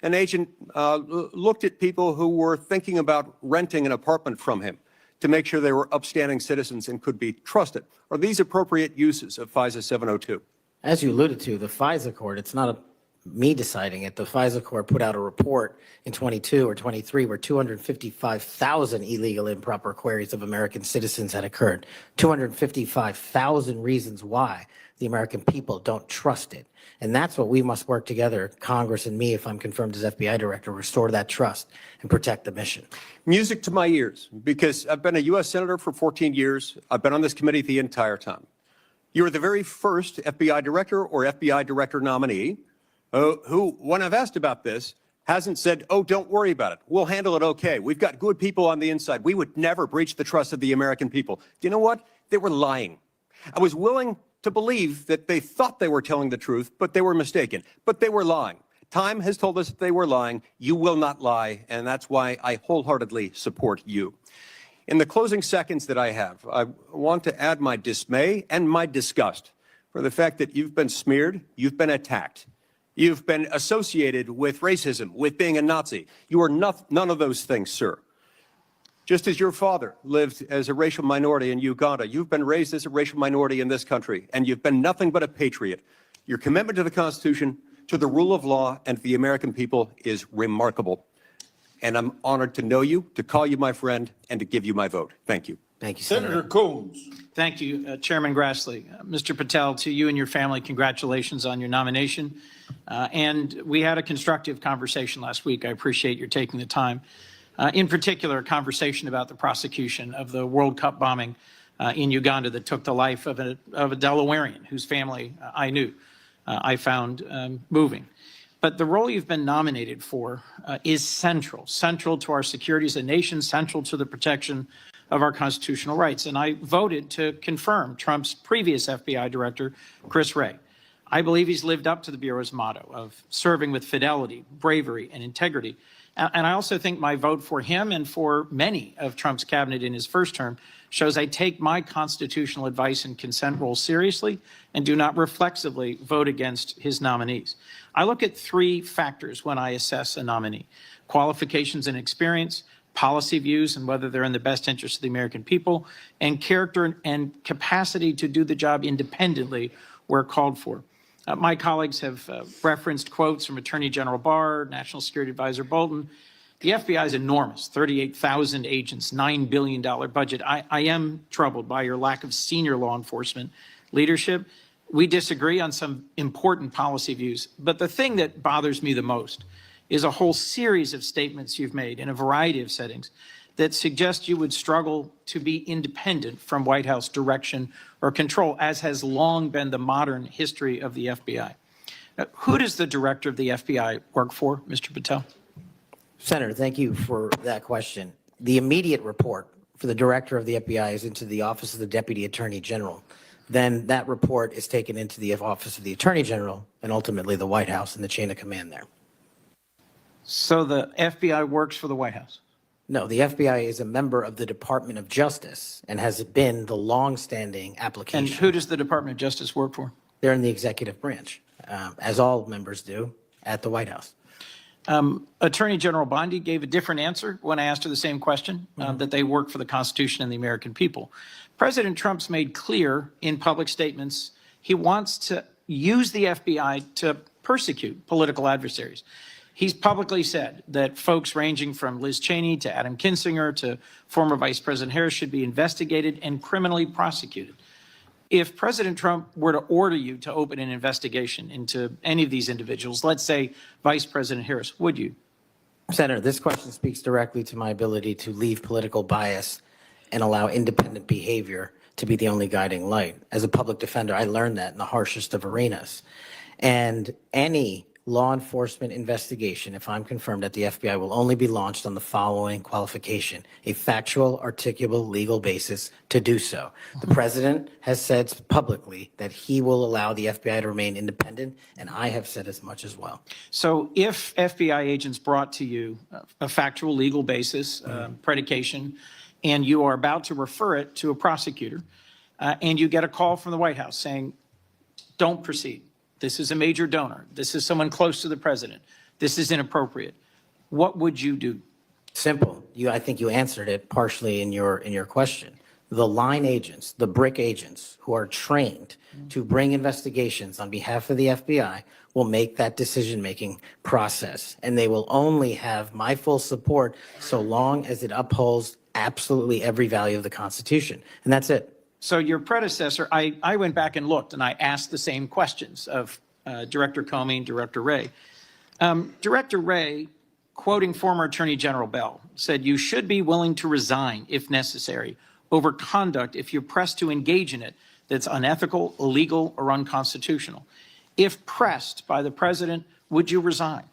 an agent looked at people who were thinking about renting an apartment from him to make sure they were upstanding citizens and could be trusted. Are these appropriate uses of FISA 702? As you alluded to, the FISA court, it's not me deciding it. The FISA court put out a report in 22 or 23 where 255,000 illegal improper queries of American citizens had occurred. 255,000 reasons why the American people don't trust it. And that's what we must work together, Congress and me, if I'm confirmed as FBI director, restore that trust and protect the mission. Music to my ears, because I've been a U.S. Senator for 14 years. I've been on this committee the entire time. You were the very first FBI director or FBI director nominee who, when I've asked about this, hasn't said, oh, don't worry about it. We'll handle it okay. We've got good people on the inside. We would never breach the trust of the American people. Do you know what? They were lying. I was willing to believe that they thought they were telling the truth, but they were mistaken. But they were lying. Time has told us that they were lying. You will not lie, and that's why I wholeheartedly support you. In the closing seconds that I have, I want to add my dismay and my disgust for the fact that you've been smeared, you've been attacked. You've been associated with racism, with being a Nazi. You are none of those things, sir. Just as your father lived as a racial minority in Uganda, you've been raised as a racial minority in this country, and you've been nothing but a patriot. Your commitment to the Constitution, to the rule of law, and to the American people is remarkable. And I'm honored to know you, to call you my friend, and to give you my vote. Thank you. Thank you, Senator Coons. Thank you, Chairman Grassley. Mr. Patel, to you and your family, congratulations on your nomination. And we had a constructive conversation last week. I appreciate your taking the time. In particular, a conversation about the prosecution of the World Cup bombing in Uganda that took the life of a Delawarean whose family I knew. I found moving. But the role you've been nominated for is central to our security as a nation, central to the protection of our constitutional rights. And I voted to confirm Trump's previous FBI director, Chris Wray. I believe he's lived up to the Bureau's motto of serving with fidelity, bravery, and integrity. And I also think my vote for him and for many of Trump's cabinet in his first term shows I take my constitutional advice and consent role seriously and do not reflexively vote against his nominees. I look at three factors when I assess a nominee: qualifications and experience, policy views and whether they're in the best interest of the American people, and character and capacity to do the job independently where called for. My colleagues have referenced quotes from Attorney General Barr, National Security Advisor Bolton. The FBI is enormous, 38,000 agents, $9 billion budget. I am troubled by your lack of senior law enforcement leadership. We disagree on some important policy views, but the thing that bothers me the most is a whole series of statements you've made in a variety of settings that suggest you would struggle to be independent from White House direction or control, as has long been the modern history of the FBI. Who does the director of the FBI work for, Mr. Patel? Senator, thank you for that question. The immediate report for the director of the FBI is into the Office of the Deputy Attorney General. Then that report is taken into the Office of the Attorney General and ultimately the White House and the chain of command there. So the FBI works for the White House? No, the FBI is a member of the Department of Justice and has been the longstanding application. And who does the Department of Justice work for? They're in the executive branch, as all members do at the White House. Attorney General Bondi gave a different answer when I asked her the same question, that they work for the Constitution and the American people. President Trump's made clear in public statements he wants to use the FBI to persecute political adversaries. He's publicly said that folks ranging from Liz Cheney to Adam Kinzinger to former Vice President Harris should be investigated and criminally prosecuted. If President Trump were to order you to open an investigation into any of these individuals, let's say Vice President Harris, would you? Senator, this question speaks directly to my ability to leave political bias and allow independent behavior to be the only guiding light. As a public defender, I learned that in the harshest of arenas. And any law enforcement investigation, if I'm confirmed at the FBI, will only be launched on the following qualification: a factual, articulable, legal basis to do so. The president has said publicly that he will allow the FBI to remain independent, and I have said as much as well. So if FBI agents brought to you a factual, legal basis, predication, and you are about to refer it to a prosecutor, and you get a call from the White House saying, don't proceed. This is a major donor. This is someone close to the president. This is inappropriate. What would you do? Simple. I think you answered it partially in your question. The line agents, the brick agents who are trained to bring investigations on behalf of the FBI will make that decision-making process, and they will only have my full support so long as it upholds absolutely every value of the Constitution, and that's it. So your predecessor, I went back and looked, and I asked the same questions of Director Comey and Director Wray. Director Wray, quoting former Attorney General Bell, said, "You should be willing to resign if necessary over conduct if you're pressed to engage in it that's unethical, illegal, or unconstitutional. If pressed by the president, would you resign?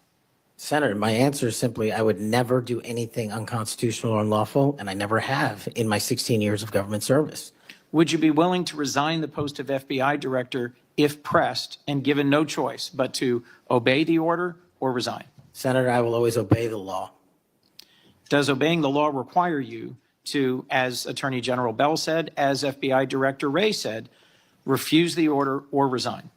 Senator, my answer is simply I would never do anything unconstitutional or unlawful, and I never have in my 16 years of government service. Would you be willing to resign the post of FBI director if pressed and given no choice but to obey the order or resign? Senator, I will always obey the law. Does obeying the law require you to, as Attorney General Bell said, as FBI Director Wray said, refuse the order or resign?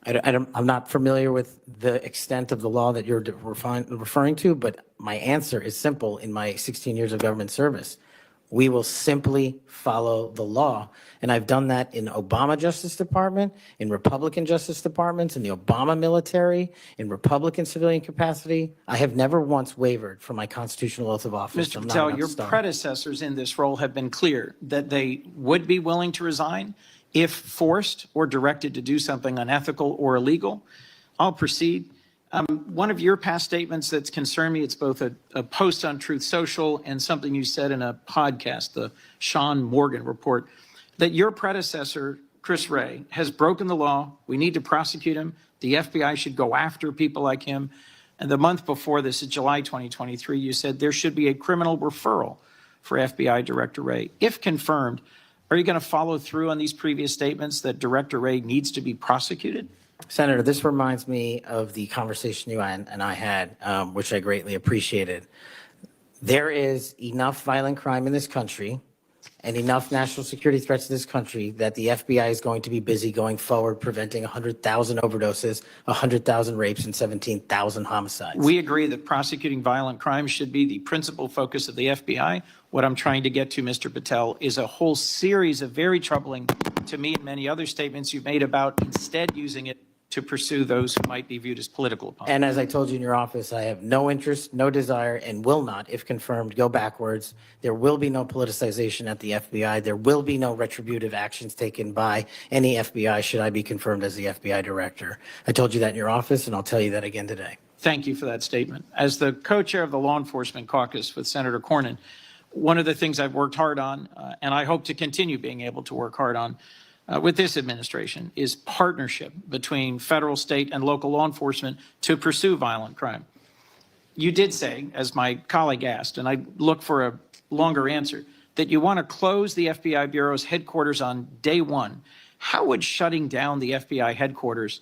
I'm not familiar with the extent of the law that you're referring to, but my answer is simple in my 16 years of government service. We will simply follow the law. And I've done that in Obama Justice Department, in Republican Justice Departments, in the Obama military, in Republican civilian capacity. I have never once wavered from my constitutional oath of office. Mr. Patel, your predecessors in this role have been clear that they would be willing to resign if forced or directed to do something unethical or illegal. I'll proceed. One of your past statements that's concerned me, it's both a post on Truth Social and something you said in a podcast, the Sean Morgan report, that your predecessor, Chris Wray, has broken the law. We need to prosecute him. The FBI should go after people like him. And the month before this, in July 2023, you said there should be a criminal referral for FBI Director Wray. If confirmed, are you going to follow through on these previous statements that Director Wray needs to be prosecuted? Senator, this reminds me of the conversation you and I had, which I greatly appreciated. There is enough violent crime in this country and enough national security threats to this country that the FBI is going to be busy going forward preventing 100,000 overdoses, 100,000 rapes, and 17,000 homicides. We agree that prosecuting violent crime should be the principal focus of the FBI. What I'm trying to get to, Mr. Patel, is a whole series of very troubling, to me and many other statements you've made about instead using it to pursue those who might be viewed as political opponents. And as I told you in your office, I have no interest, no desire, and will not, if confirmed, go backwards. There will be no politicization at the FBI. There will be no retributive actions taken by any FBI should I be confirmed as the FBI director. I told you that in your office, and I'll tell you that again today. Thank you for that statement. As the co-chair of the Law Enforcement Caucus with Senator Cornyn, one of the things I've worked hard on, and I hope to continue being able to work hard on, with this administration is partnership between federal, state, and local law enforcement to pursue violent crime. You did say, as my colleague asked, and I look for a longer answer, that you want to close the FBI Bureau's headquarters on day one. How would shutting down the FBI headquarters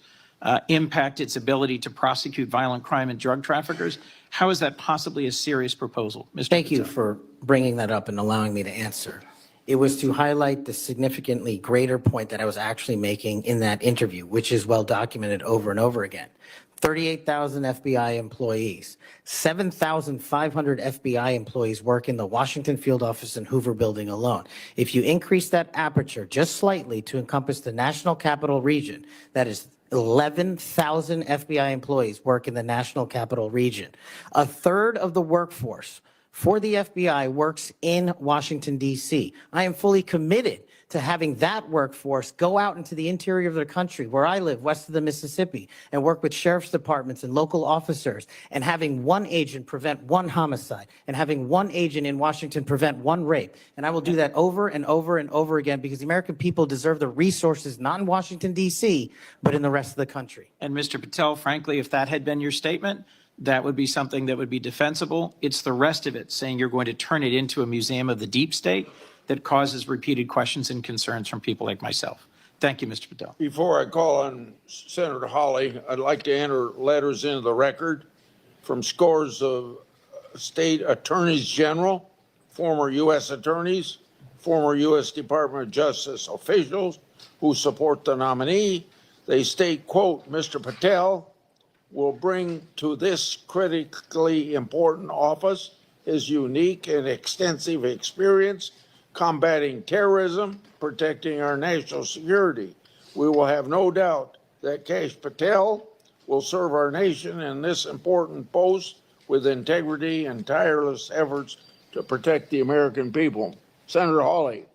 impact its ability to prosecute violent crime and drug traffickers? How is that possibly a serious proposal, Mr. Thank you Patel? for bringing that up and allowing me to answer. It was to highlight the significantly greater point that I was actually making in that interview, which is well documented over and over again. 38,000 FBI employees, 7,500 FBI employees work in the Washington field office and Hoover building alone. If you increase that aperture just slightly to encompass the National Capital Region, that is 11,000 FBI employees work in the National Capital Region. A third of the workforce for the FBI works in Washington, D.C. I am fully committed to having that workforce go out into the interior of the country, where I live, west of the Mississippi, and work with sheriff's departments and local officers, and having one agent prevent one homicide, and having one agent in Washington prevent one rape. And I will do that over and over and over again because the American people deserve the resources, not in Washington, D.C., but in the rest of the country. And Mr. Patel, frankly, if that had been your statement, that would be something that would be defensible. It's the rest of it, saying you're going to turn it into a museum of the deep state, that causes repeated questions and concerns from people like myself. Thank you, Mr. Patel. Before I call on Senator Hawley, I'd like to enter letters into the record from scores of state attorneys general, former U.S. attorneys, former U.S. Department of Justice officials who support the nominee. They state, quote, Mr. Patel will bring to this critically important office his unique and extensive experience combating terrorism, protecting our national security. We will have no doubt that Kash Patel will serve our nation in this important post with integrity and tireless efforts to protect the American people. Senator Hawley.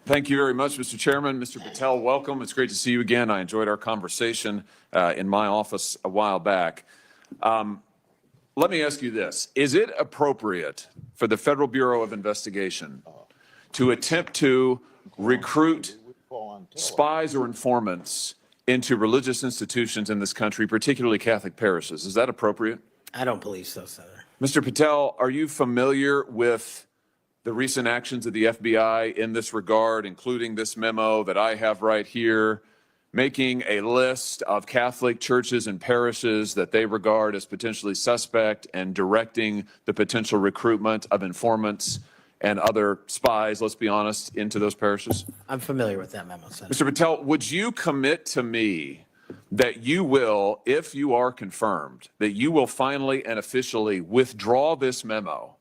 Thank you very much, Mr. Chairman. Mr. Patel, welcome. It's great to see you again. I enjoyed our conversation in my office a while back. Let me ask you this. Is it appropriate for the Federal Bureau of Investigation to attempt to recruit spies or informants into religious institutions in this country, particularly Catholic parishes. Is that appropriate? I don't believe so, Senator. Mr. Patel, are you familiar with the recent actions of the FBI in this regard, including this memo that I have right here, making a list of Catholic churches and parishes that they regard as potentially suspect and directing the potential recruitment of informants and other spies, let's be honest, into those parishes? I'm familiar with that memo, Senator. Mr. Patel, would you commit to me that you will, if you are confirmed, that you will finally and officially withdraw this memo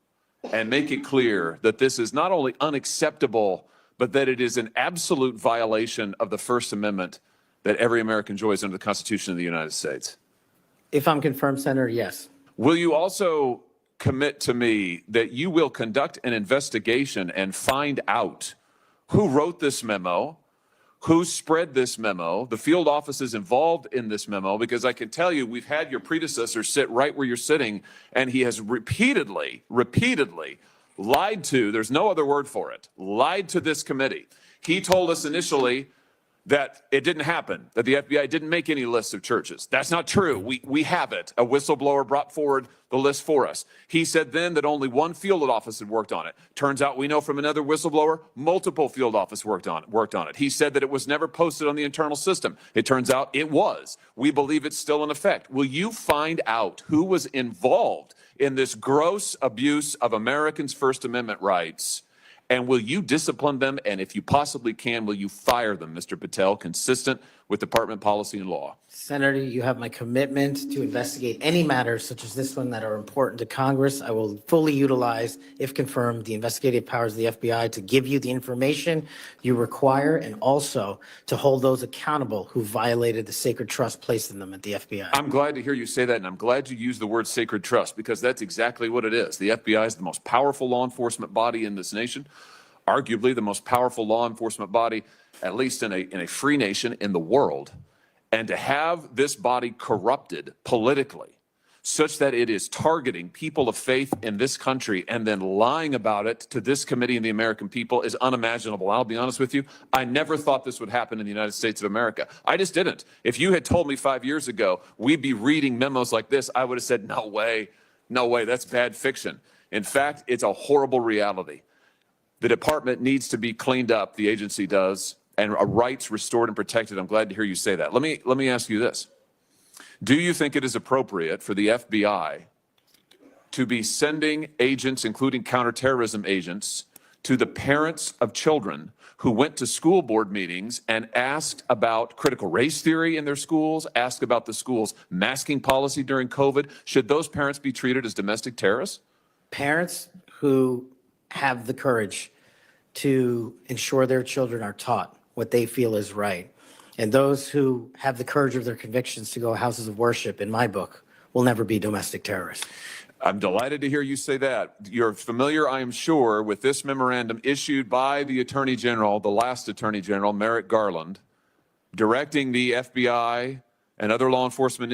and make it clear that this is not only unacceptable, but that it is an absolute violation of the First Amendment that every American enjoys under the Constitution of the United States? If I'm confirmed, Senator, yes. Will you also commit to me that you will conduct an investigation and find out who wrote this memo, who spread this memo, the field offices involved in this memo? Because I can tell you, we've had your predecessor sit right where you're sitting, and he has repeatedly lied to, there's no other word for it, lied to this committee. He told us initially that it didn't happen, that the FBI didn't make any lists of churches. That's not true. We have it. A whistleblower brought forward the list for us. He said then that only one field office had worked on it. Turns out we know from another whistleblower, multiple field offices worked on it. He said that it was never posted on the internal system. It turns out it was. We believe it's still in effect. Will you find out who was involved in this gross abuse of Americans' First Amendment rights? And will you discipline them? And if you possibly can, will you fire them, Mr. Patel, consistent with department policy and law? Senator, you have my commitment to investigate any matters such as this one that are important to Congress. I will fully utilize, if confirmed, the investigative powers of the FBI to give you the information you require and also to hold those accountable who violated the sacred trust placed in them at the FBI. I'm glad to hear you say that, and I'm glad you use the word sacred trust, because that's exactly what it is. The FBI is the most powerful law enforcement body in this nation, arguably the most powerful law enforcement body, at least in a free nation in the world. And to have this body corrupted politically such that it is targeting people of faith in this country and then lying about it to this committee and the American people is unimaginable. I'll be honest with you. I never thought this would happen in the United States of America. I just didn't. If you had told me 5 years ago we'd be reading memos like this, I would have said, no way, that's bad fiction. In fact, it's a horrible reality. The department needs to be cleaned up, the agency does, and rights restored and protected. I'm glad to hear you say that. Let me ask you this. Do you think it is appropriate for the FBI to be sending agents, including counterterrorism agents, to the parents of children who went to school board meetings and asked about critical race theory in their schools, asked about the school's masking policy during COVID? Should those parents be treated as domestic terrorists? Parents who have the courage to ensure their children are taught what they feel is right, and those who have the courage of their convictions to go houses of worship, in my book, will never be domestic terrorists. I'm delighted to hear you say that. You're familiar, I am sure, with this memorandum issued by the Attorney General, the last Attorney General, Merrick Garland, directing the FBI and other law enforcement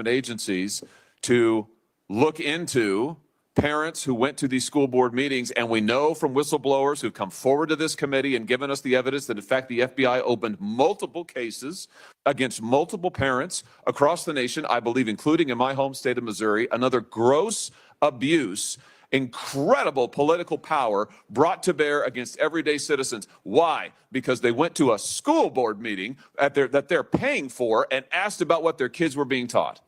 agencies to look into parents who went to these school board meetings. And we know from whistleblowers who've come forward to this committee and given us the evidence that, in fact, the FBI opened multiple cases against multiple parents across the nation, I believe, including in my home state of Missouri. Another gross abuse, incredible political power brought to bear against everyday citizens. Why? Because they went to a school board meeting that they're paying for and asked about what their kids were being taught.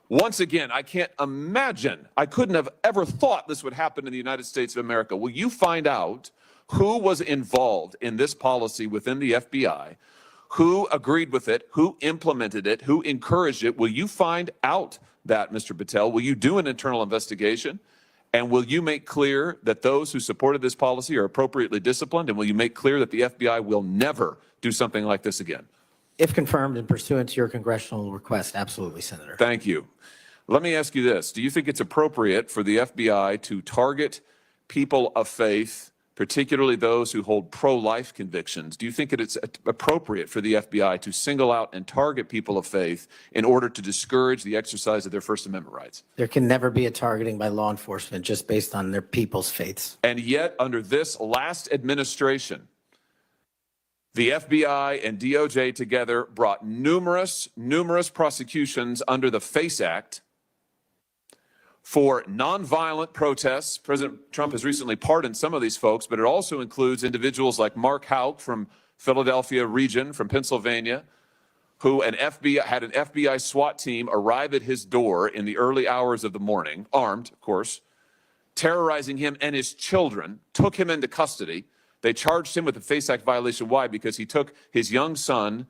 Once again, I can't imagine, I couldn't have ever thought this would happen in the United States of America. Will you find out who was involved in this policy within the FBI, who agreed with it, who implemented it, who encouraged it? Will you find out that, Mr. Patel? Will you do an internal investigation? And will you make clear that those who supported this policy are appropriately disciplined? And will you make clear that the FBI will never do something like this again? If confirmed and pursuant to your congressional request, absolutely, Senator. Thank you. Let me ask you this. Do you think it's appropriate for the FBI to target people of faith, particularly those who hold pro-life convictions? Do you think it's appropriate for the FBI to single out and target people of faith in order to discourage the exercise of their First Amendment rights? There can never be a targeting by law enforcement just based on their people's faiths. And yet, under this last administration, The FBI and DOJ together brought numerous prosecutions under the FACE Act for nonviolent protests. President Trump has recently pardoned some of these folks, but it also includes individuals like Mark Houck from Philadelphia region, from Pennsylvania, who had an FBI SWAT team arrive at his door in the early hours of the morning, armed, of course, terrorizing him and his children, took him into custody. They charged him with a FACE Act violation. Why? Because he took his young son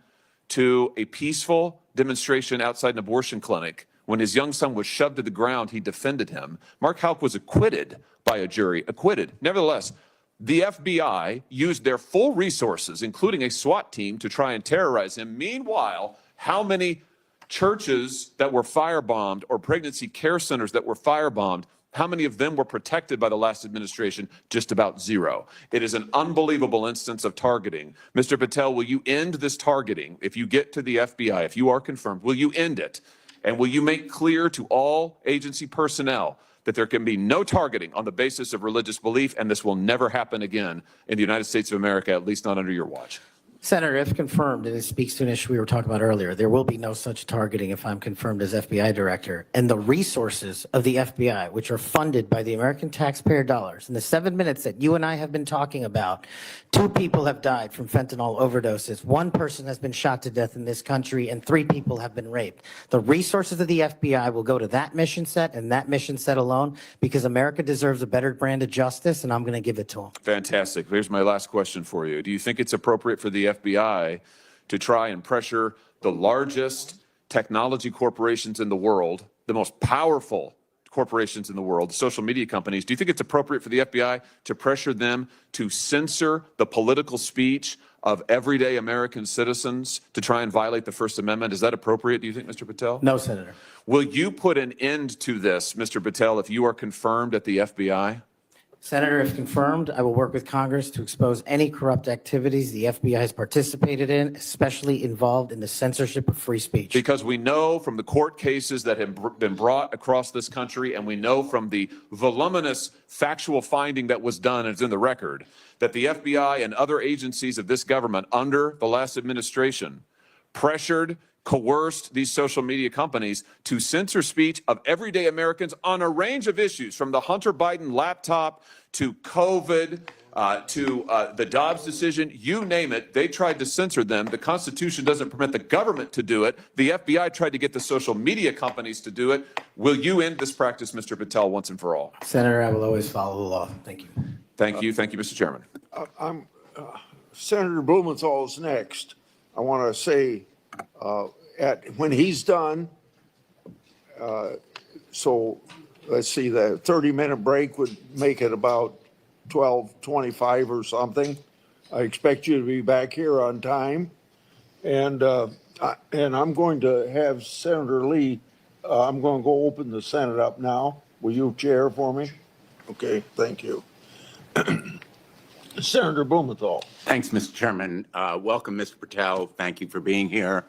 to a peaceful demonstration outside an abortion clinic. When his young son was shoved to the ground, he defended him. Mark Houck was acquitted by a jury, acquitted. Nevertheless, the FBI used their full resources, including a SWAT team, to try and terrorize him. Meanwhile, how many churches that were firebombed or pregnancy care centers that were firebombed, how many of them were protected by the last administration? Just about zero. It is an unbelievable instance of targeting. Mr. Patel, will you end this targeting? If you get to the FBI, if you are confirmed, will you end it? And will you make clear to all agency personnel that there can be no targeting on the basis of religious belief, and this will never happen again in the United States of America, at least not under your watch? Senator, if confirmed, and it speaks to an issue we were talking about earlier, there will be no such targeting if I'm confirmed as FBI director. And the resources of the FBI, which are funded by the American taxpayer dollars, in the 7 minutes that you and I have been talking about, 2 people have died from fentanyl overdoses, 1 person has been shot to death in this country, and 3 people have been raped. The resources of the FBI will go to that mission set and that mission set alone, because America deserves a better brand of justice, and I'm going to give it to them. Fantastic. Here's my last question for you. Do you think it's appropriate for the FBI to try and pressure the largest technology corporations in the world, the most powerful corporations in the world, the social media companies? Do you think it's appropriate for the FBI to pressure them to censor the political speech of everyday American citizens to try and violate the First Amendment? Is that appropriate, do you think, Mr. Patel? No, Senator. Will you put an end to this, Mr. Patel, if you are confirmed at the FBI? Senator, if confirmed, I will work with Congress to expose any corrupt activities the FBI has participated in, especially involved in the censorship of free speech. Because we know from the court cases that have been brought across this country, and we know from the voluminous factual finding that was done, and it's in the record, that the FBI and other agencies of this government under the last administration pressured, coerced these social media companies to censor speech of everyday Americans on a range of issues, from the Hunter Biden laptop to COVID, to the Dobbs decision, you name it. They tried to censor them. The Constitution doesn't permit the government to do it. The FBI tried to get the social media companies to do it. Will you end this practice, Mr. Patel, once and for all? Senator, I will always follow the law. Thank you. Thank you. Thank you, Mr. Chairman. Senator Blumenthal is next. I want to say, when he's done, so let's see, the 30-minute break would make it about 12:25 or something. I expect you to be back here on time. And I'm going to have Senator Lee, I'm going to go open the Senate up now. Will you chair for me? Okay, thank you. Senator Blumenthal. Thanks, Mr. Chairman. Welcome, Mr. Patel. Thank you for being here.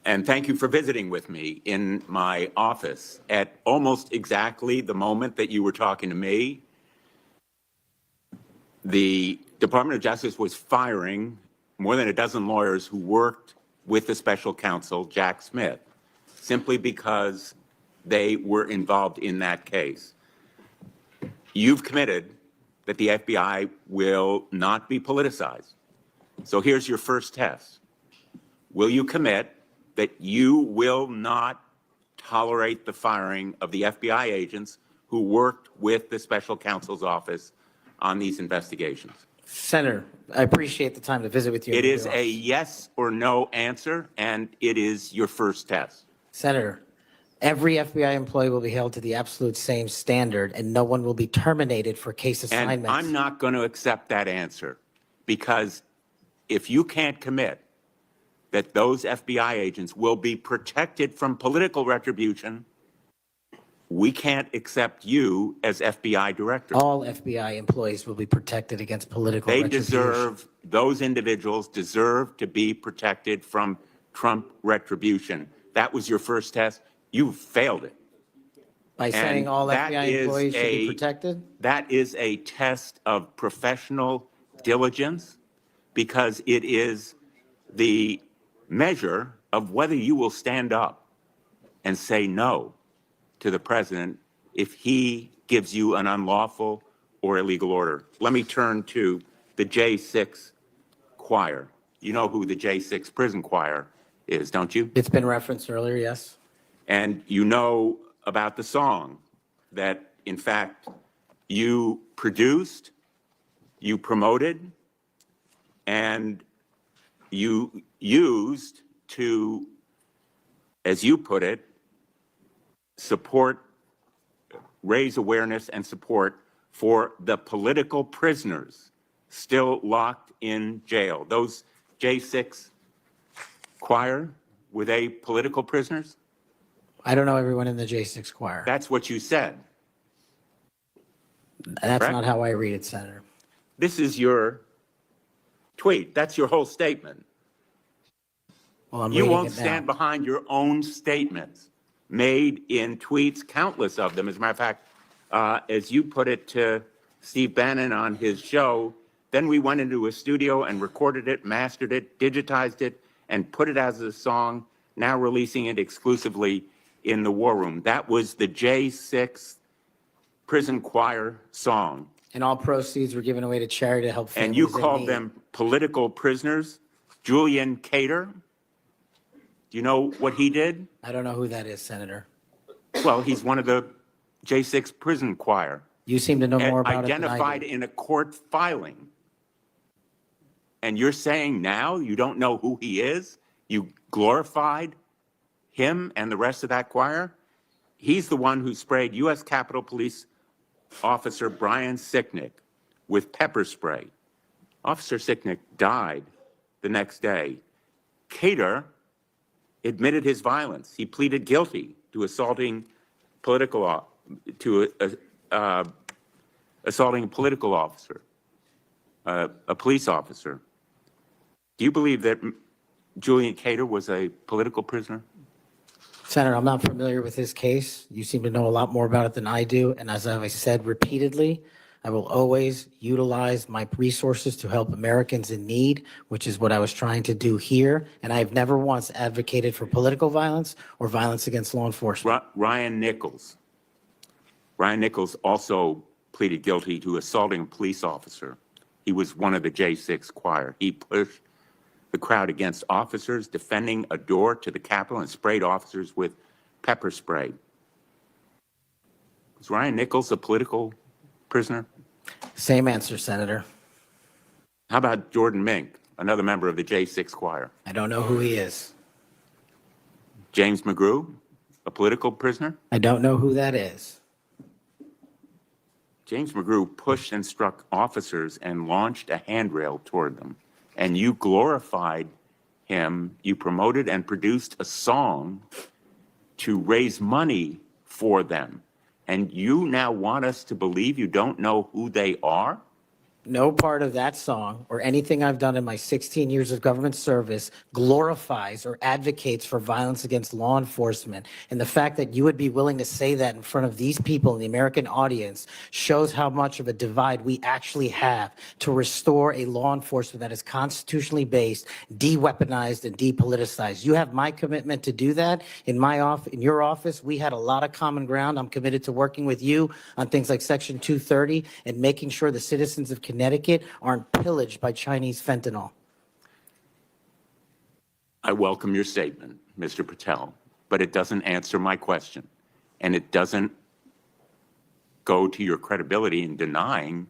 And thank you for visiting with me in my office at almost exactly the moment that you were talking to me. The Department of Justice was firing more than a dozen lawyers who worked with the special counsel, Jack Smith, simply because they were involved in that case. You've committed that the FBI will not be politicized. So here's your first test. Will you commit that you will not tolerate the firing of the FBI agents who worked with the special counsel's office on these investigations? Senator, I appreciate the time to visit with you. It is a yes or no answer, and it is your first test. Senator, every FBI employee will be held to the absolute same standard, and no one will be terminated for case assignments. And I'm not going to accept that answer, because if you can't commit that those FBI agents will be protected from political retribution, we can't accept you as FBI director. All FBI employees will be protected against political retribution. Those individuals deserve to be protected from Trump retribution. That was your first test. You failed it. By saying all FBI employees should be protected? That is a test of professional diligence, because it is the measure of whether you will stand up and say no to the president if he gives you an unlawful or illegal order. Let me turn to the J6 choir. You know who the J6 prison choir is, don't you? It's been referenced earlier, yes. And you know about the song that, in fact, you produced, you promoted, and you used to, as you put it, support, raise awareness and support for the political prisoners still locked in jail. Those J6 choir, were they political prisoners? I don't know everyone in the J6 choir. That's what you said. That's correct? not how I read it, Senator. This is your tweet. That's your whole statement. Well, I'm You reading won't it now. stand behind your own statements made in tweets, countless of them. As a matter of fact, as you put it to Steve Bannon on his show, then we went into a studio and recorded it, mastered it, digitized it, and put it as a song, now releasing it exclusively in the War Room. That was the J6 prison choir song. And all proceeds were given away to charity to help families And you in called need. them political prisoners. Julian Cater, do you know what he did? I don't know who that is, Senator. Well, he's one of the J6 prison choir. You seem to know more about it than I Identified do. in a court filing. And you're saying now you don't know who he is? You glorified him and the rest of that choir? He's the one who sprayed U.S. Capitol Police Officer Brian Sicknick with pepper spray. Officer Sicknick died the next day. Cater admitted his violence. He pleaded guilty to assaulting assaulting a political officer, a police officer. Do you believe that Julian Cater was a political prisoner? Senator, I'm not familiar with his case. You seem to know a lot more about it than I do. And as I've said repeatedly, I will always utilize my resources to help Americans in need, which is what I was trying to do here. And I've never once advocated for political violence or violence against law enforcement. Ryan Nichols. Ryan Nichols also pleaded guilty to assaulting a police officer. He was one of the J6 choir. He pushed the crowd against officers defending a door to the Capitol and sprayed officers with pepper spray. Was Ryan Nichols a political prisoner? Same answer, Senator. How about Jordan Mink, another member of the J6 choir? I don't know who he is. James McGrew, a political prisoner? I don't know who that is. James McGrew pushed and struck officers and launched a handrail toward them. And you glorified him. You promoted and produced a song to raise money for them. And you now want us to believe you don't know who they are? No part of that song or anything I've done in my 16 years of government service glorifies or advocates for violence against law enforcement. And the fact that you would be willing to say that in front of these people in the American audience shows how much of a divide we actually have to restore a law enforcement that is constitutionally based, de-weaponized, and depoliticized. You have my commitment to do that. In your office, we had a lot of common ground. I'm committed to working with you on things like Section 230 and making sure the citizens of Connecticut aren't pillaged by Chinese fentanyl. I welcome your statement, Mr. Patel, but it doesn't answer my question. And it doesn't go to your credibility in denying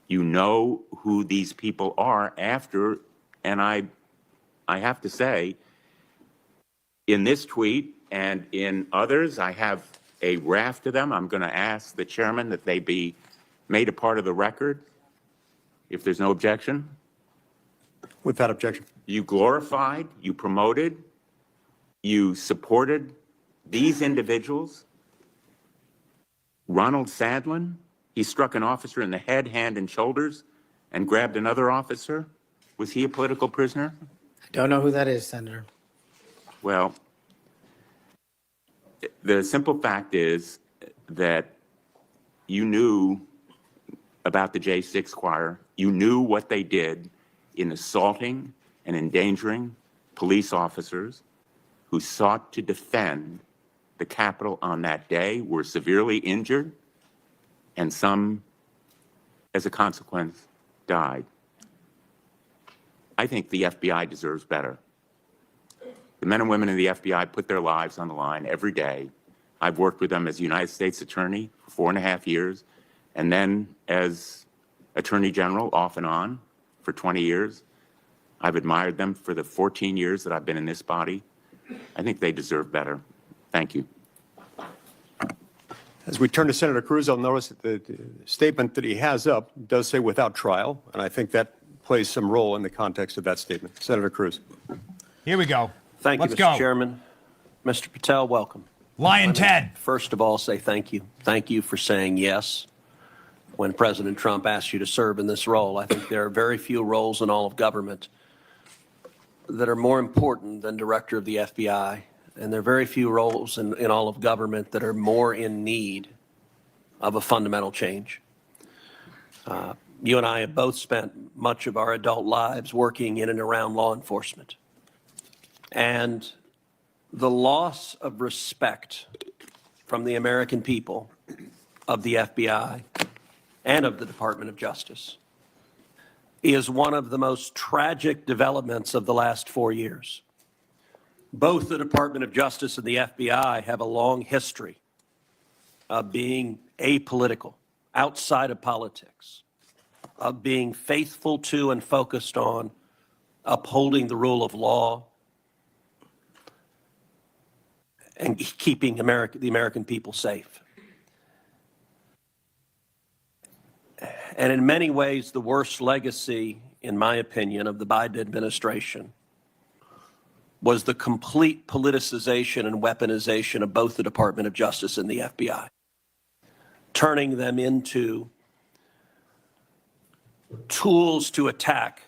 you know who these people are after, and I have to say, in this tweet and in others, I have a raft of them. I'm going to ask the chairman that they be made a part of the record, if there's no objection. Without objection. You glorified, you promoted, you supported these individuals. Ronald Sadlin, he struck an officer in the head, hand, and shoulders and grabbed another officer. Was he a political prisoner? I don't know who that is, Senator. Well, the simple fact is that you knew about the J6 choir. You knew what they did. in assaulting and endangering police officers who sought to defend the Capitol on that day were severely injured, and some, as a consequence, died. I think the FBI deserves better. The men and women in the FBI put their lives on the line every day. I've worked with them as United States Attorney for 4.5 years, and then as Attorney General off and on for 20 years. I've admired them for the 14 years that I've been in this body. I think they deserve better. Thank you. As we turn to Senator Cruz, I'll notice that the statement that he has up does say without trial, and I think that plays some role in the context of that statement. Senator Cruz. Here we go. Thank you, Let's Mr. go. Chairman. Mr. Patel, welcome. Lion Let me Ted. First of all, say thank you. Thank you for saying yes when President Trump asked you to serve in this role. I think there are very few roles in all of government that are more important than director of the FBI, and there are very few roles in all of government that are more in need of a fundamental change. You and I have both spent much of our adult lives working in and around law enforcement. And the loss of respect from the American people of the FBI and of the Department of Justice is one of the most tragic developments of the last 4 years. Both the Department of Justice and the FBI have a long history of being apolitical, outside of politics, of being faithful to and focused on upholding the rule of law and keeping the American people safe. And in many ways, the worst legacy, in my opinion, of the Biden administration was the complete politicization and weaponization of both the Department of Justice and the FBI, turning them into tools to attack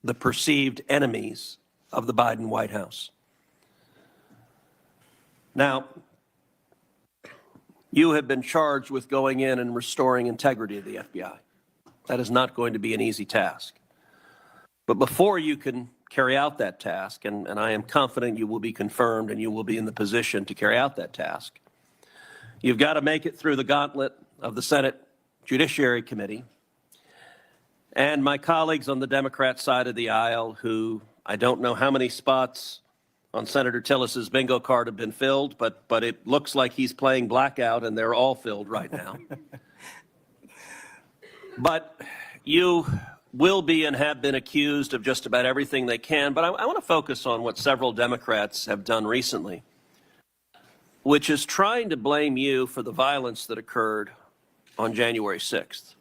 the perceived enemies of the Biden White House. Now, you have been charged with going in and restoring integrity of the FBI. That is not going to be an easy task. But before you can carry out that task, and I am confident you will be confirmed and you will be in the position to carry out that task, you've got to make it through the gauntlet of the Senate Judiciary Committee and my colleagues on the Democrat side of the aisle, who I don't know how many spots on Senator Tillis's bingo card have been filled, but it looks like he's playing blackout and they're all filled right now. But you will be and have been accused of just about everything they can. But I want to focus on what several Democrats have done recently, which is trying to blame you for the violence that occurred on January 6th,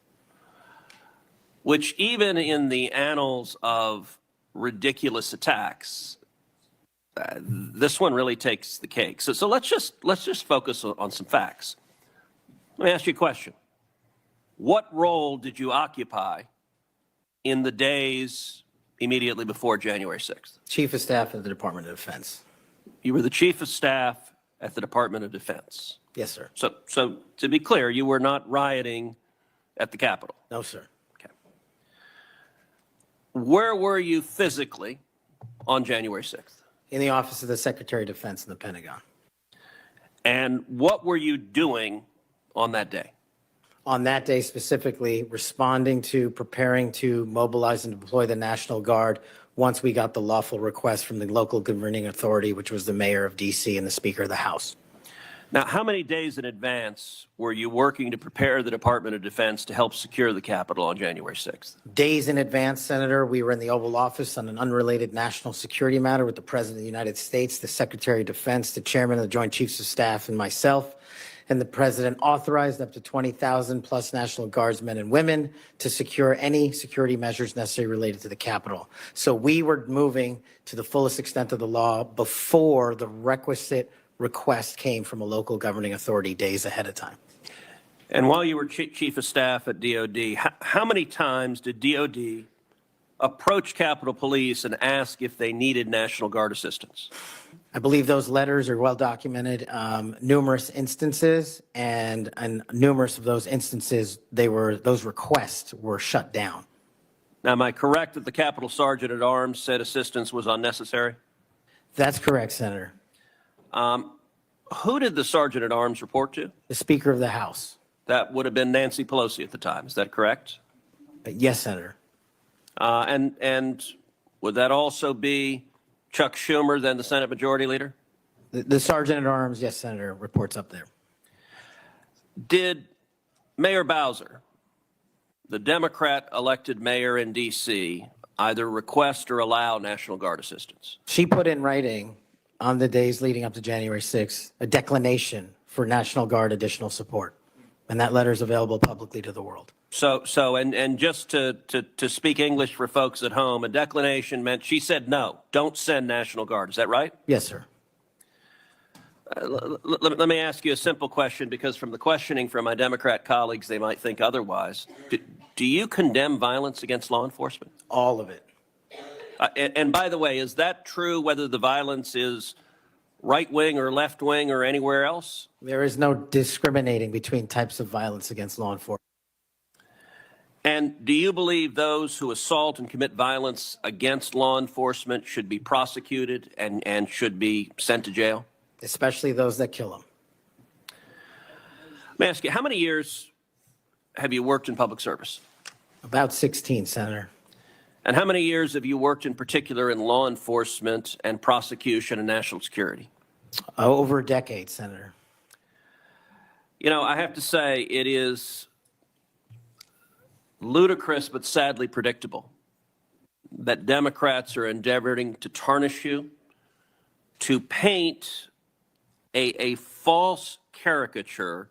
which even in the annals of ridiculous attacks, this one really takes the cake. So let's just focus on some facts. Let me ask you a question. What role did you occupy in the days immediately before January 6th? Chief of Staff at the Department of Defense. You were the Chief of Staff at the Department of Defense. Yes, sir. So to be clear, you were not rioting at the Capitol. No, sir. Okay. Where were you physically on January 6th? In the Office of the Secretary of Defense in the Pentagon. And what were you doing on that day? On that day specifically, responding to preparing to mobilize and deploy the National Guard once we got the lawful request from the local governing authority, which was the mayor of D.C. and the Speaker of the House. Now, how many days in advance were you working to prepare the Department of Defense to help secure the Capitol on January 6th? Days in advance, Senator, we were in the Oval Office on an unrelated national security matter with the President of the United States, the Secretary of Defense, the Chairman of the Joint Chiefs of Staff, and myself. And the President authorized up to 20,000 plus National Guardsmen and women to secure any security measures necessary related to the Capitol. So we were moving to the fullest extent of the law before the requisite request came from a local governing authority days ahead of time. And while you were Chief of Staff at DOD, how many times did DOD approach Capitol Police and ask if they needed National Guard assistance? I believe those letters are well documented, numerous instances, and numerous of those instances, those requests were shut down. Now, am I correct that the Capitol Sergeant at Arms said assistance was unnecessary? That's correct, Senator. Who did the Sergeant at Arms report to? The Speaker of the House. That would have been Nancy Pelosi at the time. Is that correct? Yes, Senator. And would that also be Chuck Schumer, then the Senate Majority Leader? The Sergeant at Arms, yes, Senator, reports up there. Did Mayor Bowser, the Democrat elected mayor in D.C., either request or allow National Guard assistance? She put in writing on the days leading up to January 6th a declination for National Guard additional support, and that letter is available publicly to the world. And just to speak English for folks at home, a declination meant she said no, don't send National Guard. Is that right? Yes, sir. Let me ask you a simple question, because from the questioning from my Democrat colleagues, they might think otherwise. Do you condemn violence against law enforcement? All of it. And by the way, is that true whether the violence is right-wing or left-wing or anywhere else? There is no discriminating between types of violence against law enforcement. And do you believe those who assault and commit violence against law enforcement should be prosecuted and should be sent to jail? Especially those that kill them. Let me ask you, how many years have you worked in public service? About 16, Senator. And how many years have you worked in particular in law enforcement and prosecution and national security? Over a decade, Senator. You know, I have to say it is ludicrous but sadly predictable that Democrats are endeavoring to tarnish you, to paint a false caricature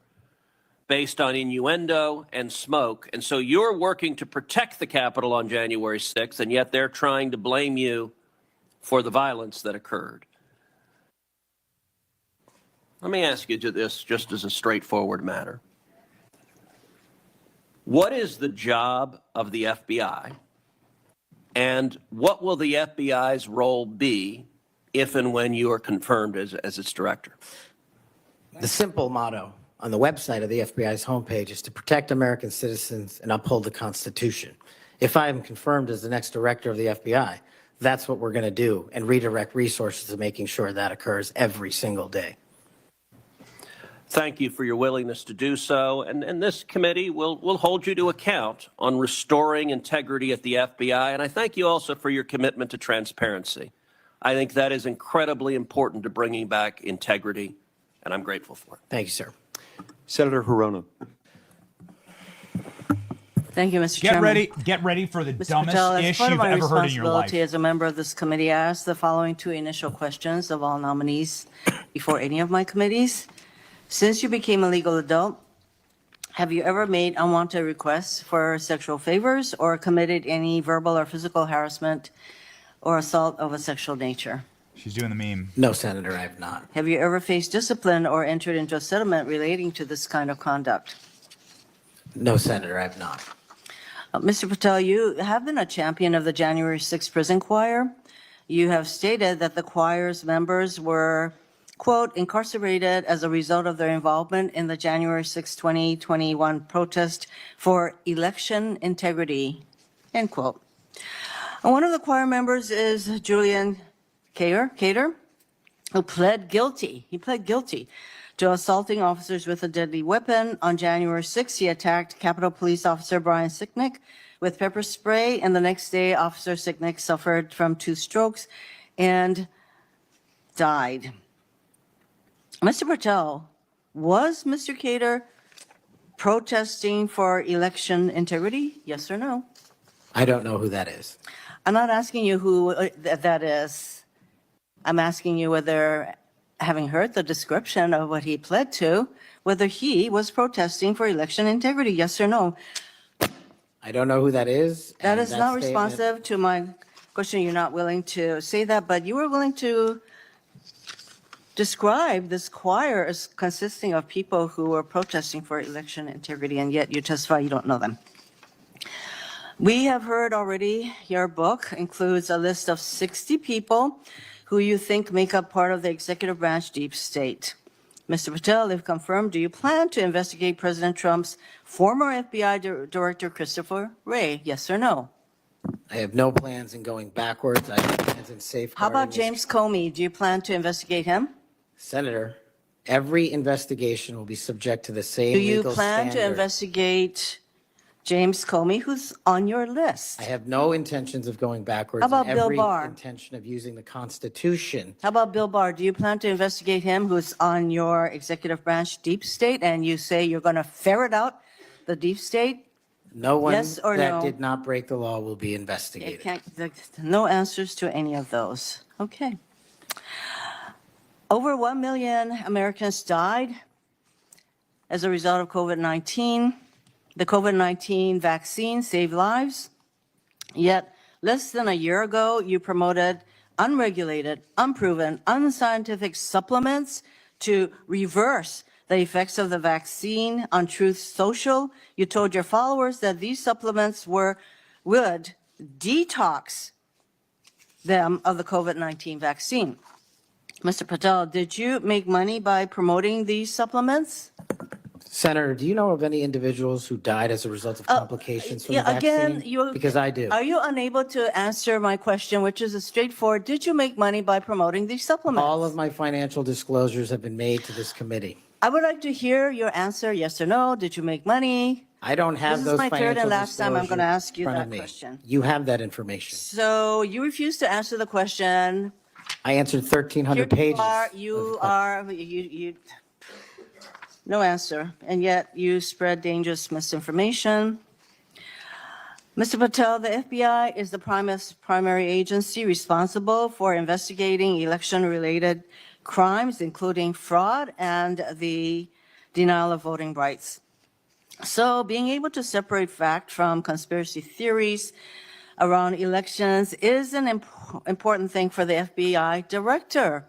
based on innuendo and smoke. And so you're working to protect the Capitol on January 6th, and yet they're trying to blame you for the violence that occurred. Let me ask you this just as a straightforward matter. What is the job of the FBI, and what will the FBI's role be if and when you are confirmed as its director? The simple motto on the website of the FBI's homepage is to protect American citizens and uphold the Constitution. If I am confirmed as the next director of the FBI, that's what we're going to do, and redirect resources to making sure that occurs every single day. Thank you for your willingness to do so, and this committee will hold you to account on restoring integrity at the FBI, and I thank you also for your commitment to transparency. I think that is incredibly important to bringing back integrity, and I'm grateful for it. Thank you, sir. Senator Hirono. Thank you, Mr. Chairman. Get ready for the Mr. dumbest Patel, as ish part of you've my ever heard in your life. responsibility as a member of this committee, I asked the following two initial questions of all nominees before any of my committees. Since you became a legal adult, have you ever made unwanted requests for sexual favors or committed any verbal or physical harassment or assault of a sexual nature? She's doing the meme. No, Senator, I have not. Have you ever faced discipline or entered into a settlement relating to this kind of conduct? No, Senator, I have not. Mr. Patel, you have been a champion of the January 6th prison choir. You have stated that the choir's members were, quote, incarcerated as a result of their involvement in the January 6, 2021 protest for election integrity, end quote. And one of the choir members is Julian Cater, who pled guilty. He pled guilty to assaulting officers with a deadly weapon. On January 6th, he attacked Capitol Police Officer Brian Sicknick with pepper spray, and the next day, Officer Sicknick suffered from 2 strokes and died. Mr. Patel, was Mr. Cater protesting for election integrity? Yes or no? I don't know who that is. I'm not asking you who that is. I'm asking you whether, having heard the description of what he pled to, whether he was protesting for election integrity, yes or no? I don't know who that is. That and is not statement- responsive to my question. You're not willing to say that, but you were willing to describe this choir as consisting of people who were protesting for election integrity, and yet you testify you don't know them. We have heard already your book includes a list of 60 people who you think make up part of the executive branch deep state. Mr. Patel, if confirmed, do you plan to investigate President Trump's former FBI Director Christopher Wray? Yes or no? I have no plans in going backwards. I have plans in How safeguarding. about this- James Comey? Do you plan to investigate him? Senator, every investigation will be subject to the same Do you legal plan to standard. investigate James Comey, who's on your list? I have no intentions of going backwards. How about and Bill every Barr? intention of using the Constitution. How about Bill Barr? Do you plan to investigate him, who's on your executive branch deep state, and you say you're going to ferret out the deep state? No one Yes or that no? did not break the law will be It investigated. no answers to any of those. Okay. Over 1 million Americans died as a result of COVID-19. The COVID-19 vaccine saved lives. Yet, less than a year ago, you promoted unregulated, unproven, unscientific supplements to reverse the effects of the vaccine on Truth Social. You told your followers that these supplements would detox them of the COVID-19 vaccine. Mr. Patel, did you make money by promoting these supplements? Senator, do you know of any individuals who died as a result of complications from the Again, vaccine? Because I do. Are you unable to answer my question, which is a straightforward, did you make money by promoting these supplements? All of my financial disclosures have been made to this committee. I would like to hear your answer, yes or no. Did you make money? I don't have This is those my financial third and last time I'm going to disclosures ask you in front that of me. question. You have that information. So you refuse to answer the question. I answered 1,300 Here pages. you are, no answer, and yet you spread dangerous misinformation. Mr. Patel, the FBI is the primary agency responsible for investigating election-related crimes, including fraud and the denial of voting rights. So being able to separate fact from conspiracy theories around elections is an important thing for the FBI director.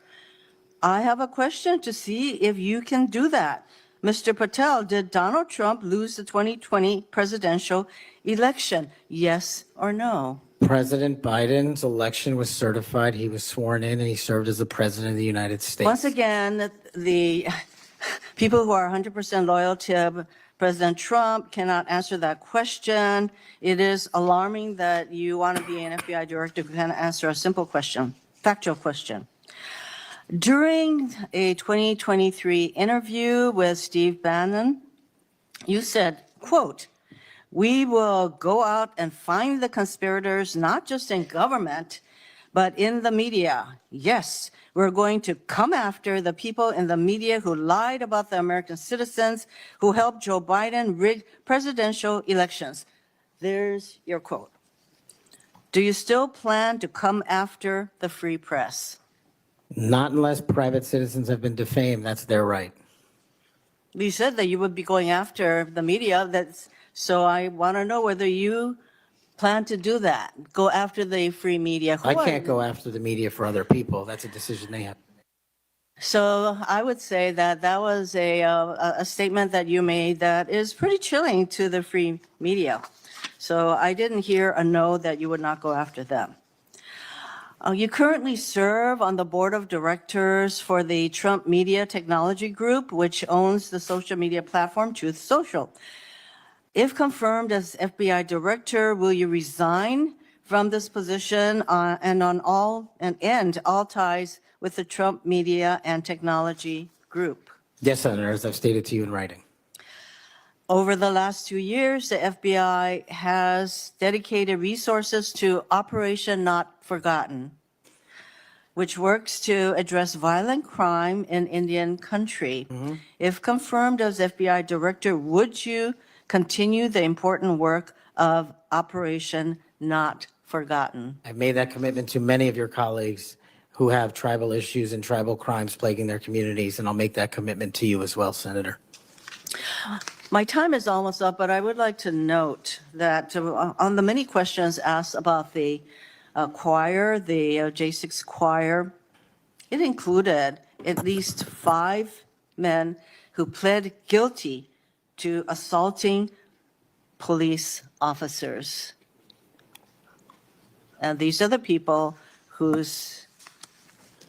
I have a question to see if you can do that. Mr. Patel, did Donald Trump lose the 2020 presidential election? Yes or no? President Biden's election was certified. He was sworn in and he served as the president of the United States. Once again, the people who are 100% loyal to President Trump cannot answer that question. It is alarming that you want to be an FBI director who can answer a simple question, factual question. During a 2023 interview with Steve Bannon, you said, quote, "We will go out and find the conspirators, not just in government, but in the media. Yes, we're going to come after the people in the media who lied about the American citizens, who helped Joe Biden rig presidential elections." There's your quote. Do you still plan to come after the free press? Not unless private citizens have been defamed. That's their right. You said that you would be going after the media. So I want to know whether you plan to do that, go after the free media. I can't go after the media for other people. That's a decision they have. So I would say that that was a statement that you made that is pretty chilling to the free media. So I didn't hear a no that you would not go after them. You currently serve on the board of directors for the Trump Media Technology Group, which owns the social media platform Truth Social. If confirmed as FBI director, will you resign from this position and end all ties with the Trump Media and Technology Group? Yes, Senator, as I've stated to you in writing. Over the last 2 years, the FBI has dedicated resources to Operation Not Forgotten, which works to address violent crime in Indian country. If confirmed as FBI director, would you continue the important work of Operation Not Forgotten? I've made that commitment to many of your colleagues who have tribal issues and tribal crimes plaguing their communities, and I'll make that commitment to you as well, Senator. My time is almost up, but I would like to note that on the many questions asked about the choir, the J6 choir, it included at least 5 men who pled guilty to assaulting police officers. And these are the people whose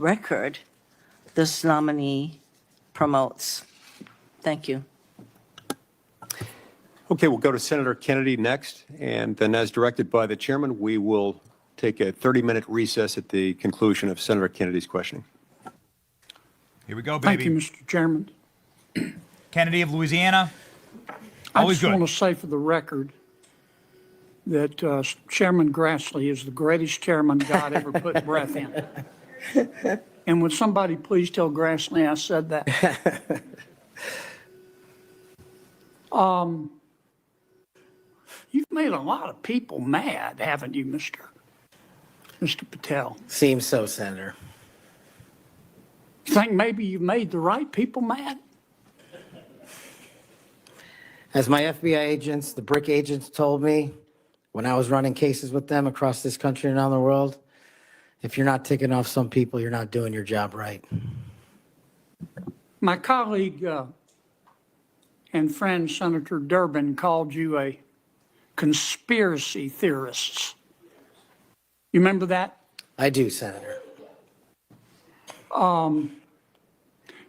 record this nominee promotes. Thank you. Okay, we'll go to Senator Kennedy next, and then as directed by the chairman, we will take a 30-minute recess at the conclusion of Senator Kennedy's questioning. Here we go, Thank baby. you, Mr. Chairman. Kennedy of Louisiana. I Always just good. want to say for the record that Chairman Grassley is the greatest chairman God ever put breath in. And would somebody please tell Grassley I said that? You've made a lot of people mad, haven't you, Mr. Patel? Seems so, Senator. You think maybe you've made the right people mad? As my FBI agents, the BRIC agents told me when I was running cases with them across this country and around the world, if you're not ticking off some people, you're not doing your job right. My colleague and friend Senator Durbin called you a conspiracy theorist. You remember that? I do, Senator.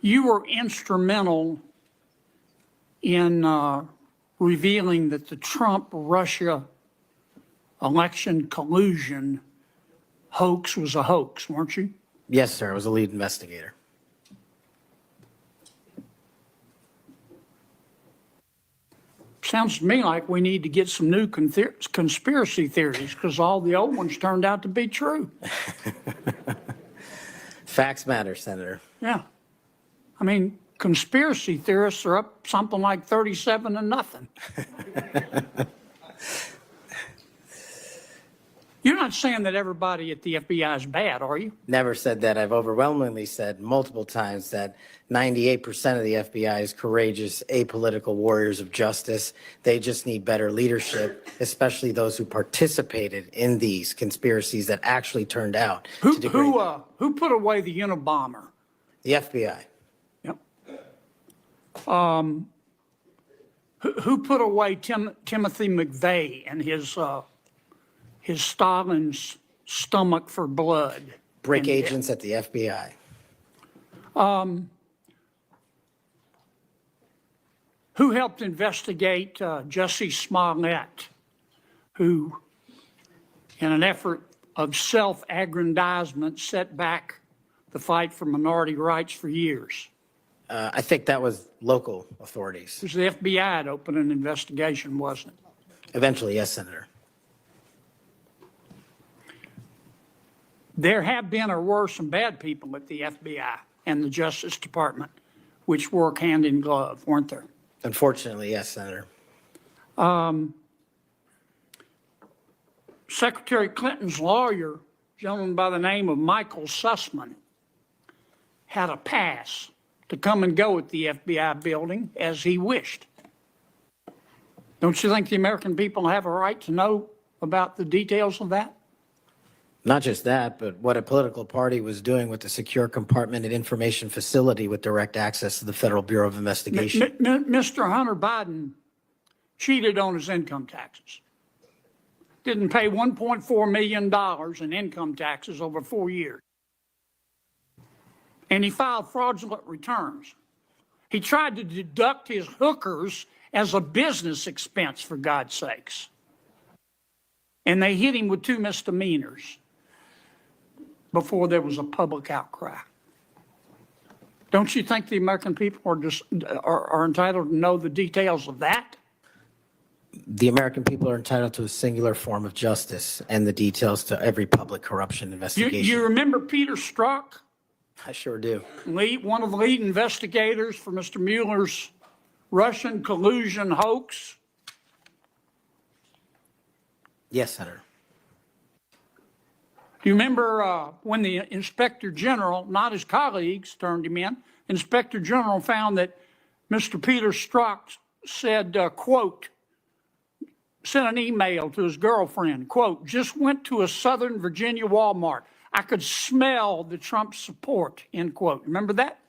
You were instrumental in revealing that the Trump-Russia election collusion hoax was a hoax, weren't you? Yes, sir. I was a lead investigator. Sounds to me like we need to get some new conspiracy theories because all the old ones turned out to be true. Facts matter, Senator. Yeah. I mean, conspiracy theorists are up something like 37-0. You're not saying that everybody at the FBI is bad, are you? Never said that. I've overwhelmingly said multiple times that 98% of the FBI is courageous, apolitical warriors of justice. They just need better leadership, especially those who participated in these conspiracies that actually turned out to degrade them. Who put away the Unabomber? The FBI. Yep. Who put away Timothy McVeigh and his Stalin's stomach for blood? BRIC agents at the FBI. Who helped investigate Jussie Smollett, who, in an effort of self-aggrandizement, set back the fight for minority rights for years? I think that was local authorities. It was the FBI that opened an investigation, wasn't it? Eventually, yes, Senator. There have been or were some bad people at the FBI and the Justice Department, which work hand in glove, weren't there? Unfortunately, yes, Senator. Secretary Clinton's lawyer, a gentleman by the name of Michael Sussman, had a pass to come and go at the FBI building as he wished. Don't you think the American people have a right to know about the details of that? Not just that, but what a political party was doing with the secure compartmented information facility with direct access to the Federal Bureau of Investigation. Mr. Hunter Biden cheated on his income taxes. Didn't pay $1.4 million in income taxes over 4 years. And he filed fraudulent returns. He tried to deduct his hookers as a business expense, for God's sakes. And they hit him with 2 misdemeanors before there was a public outcry. Don't you think the American people are entitled to know the details of that? The American people are entitled to a singular form of justice and the details to every public corruption investigation. You remember Peter Strzok? I sure do. One of the lead investigators for Mr. Mueller's Russian collusion hoax? Yes, Senator. Do you remember when the Inspector General, not his colleagues, turned him in? Inspector General found that Mr. Peter Strzok said, quote, sent an email to his girlfriend, quote, just went to a Southern Virginia Walmart. I could smell the Trump support, end quote. Remember that?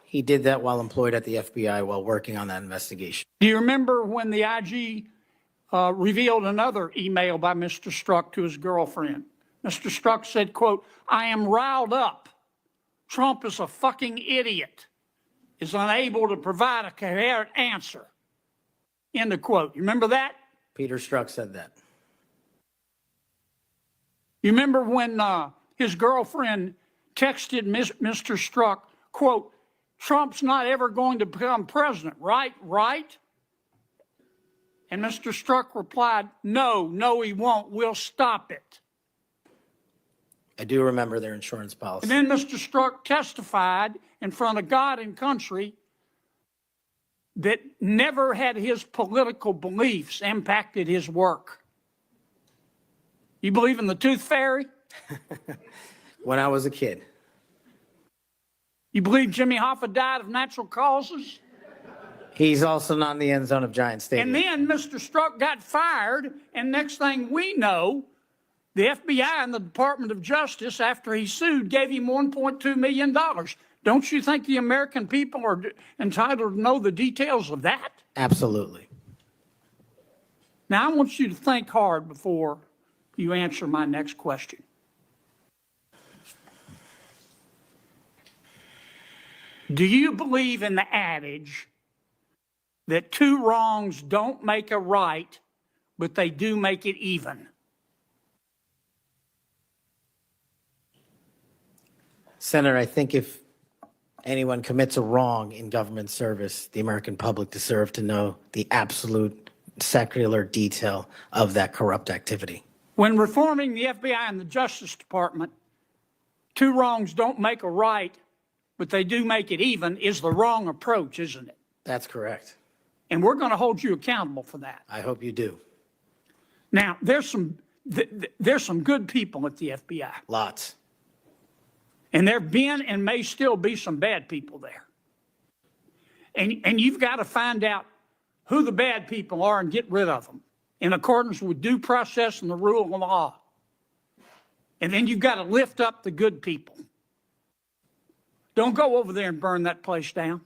He did that while employed at the FBI while working on that investigation. Do you remember when the IG revealed another email by Mr. Strzok to his girlfriend? Mr. Strzok said, quote, I am riled up. Trump is a fucking idiot, is unable to provide a coherent answer. End of quote. You remember that? Peter Strzok said that. You remember when his girlfriend texted Mr. Strzok, quote, Trump's not ever going to become president, right? Right? And Mr. Strzok replied, no, he won't. We'll stop it. I do remember their insurance policy. And then Mr. Strzok testified in front of God and country that never had his political beliefs impacted his work. You believe in the tooth fairy? When I was a kid. You believe Jimmy Hoffa died of natural causes? He's also not in the end zone of Giant Stadium. And then Mr. Strzok got fired, and next thing we know, the FBI and the Department of Justice, after he sued, gave him $1.2 million. Don't you think the American people are entitled to know the details of that? Absolutely. Now, I want you to think hard before you answer my next question. Do you believe in the adage that two wrongs don't make a right, but they do make it even? Senator, I think if anyone commits a wrong in government service, the American public deserve to know the absolute secular detail of that corrupt activity. When reforming the FBI and the Justice Department, two wrongs don't make a right, but they do make it even, is the wrong approach, isn't it? That's correct. And we're going to hold you accountable for that. I hope you do. Now, there's some good people at the FBI. Lots. And there have been and may still be some bad people there. And you've got to find out who the bad people are and get rid of them in accordance with due process and the rule of law. And then you've got to lift up the good people. Don't go over there and burn that place down.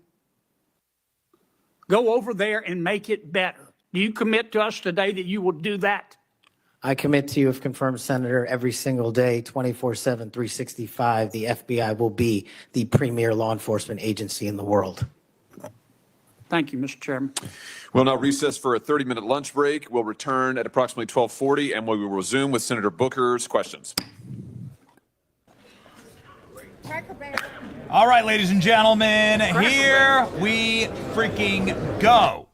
Go over there and make it better. Do you commit to us today that you will do that? I commit to you, if confirmed, Senator, every single day, 24/7, 365, the FBI will be the premier law enforcement agency in the world. Thank you, Mr. Chairman. We'll now recess for a 30-minute lunch break. We'll return at approximately 12:40, and we will resume with Senator Booker's questions. All right, ladies and gentlemen, here we freaking go.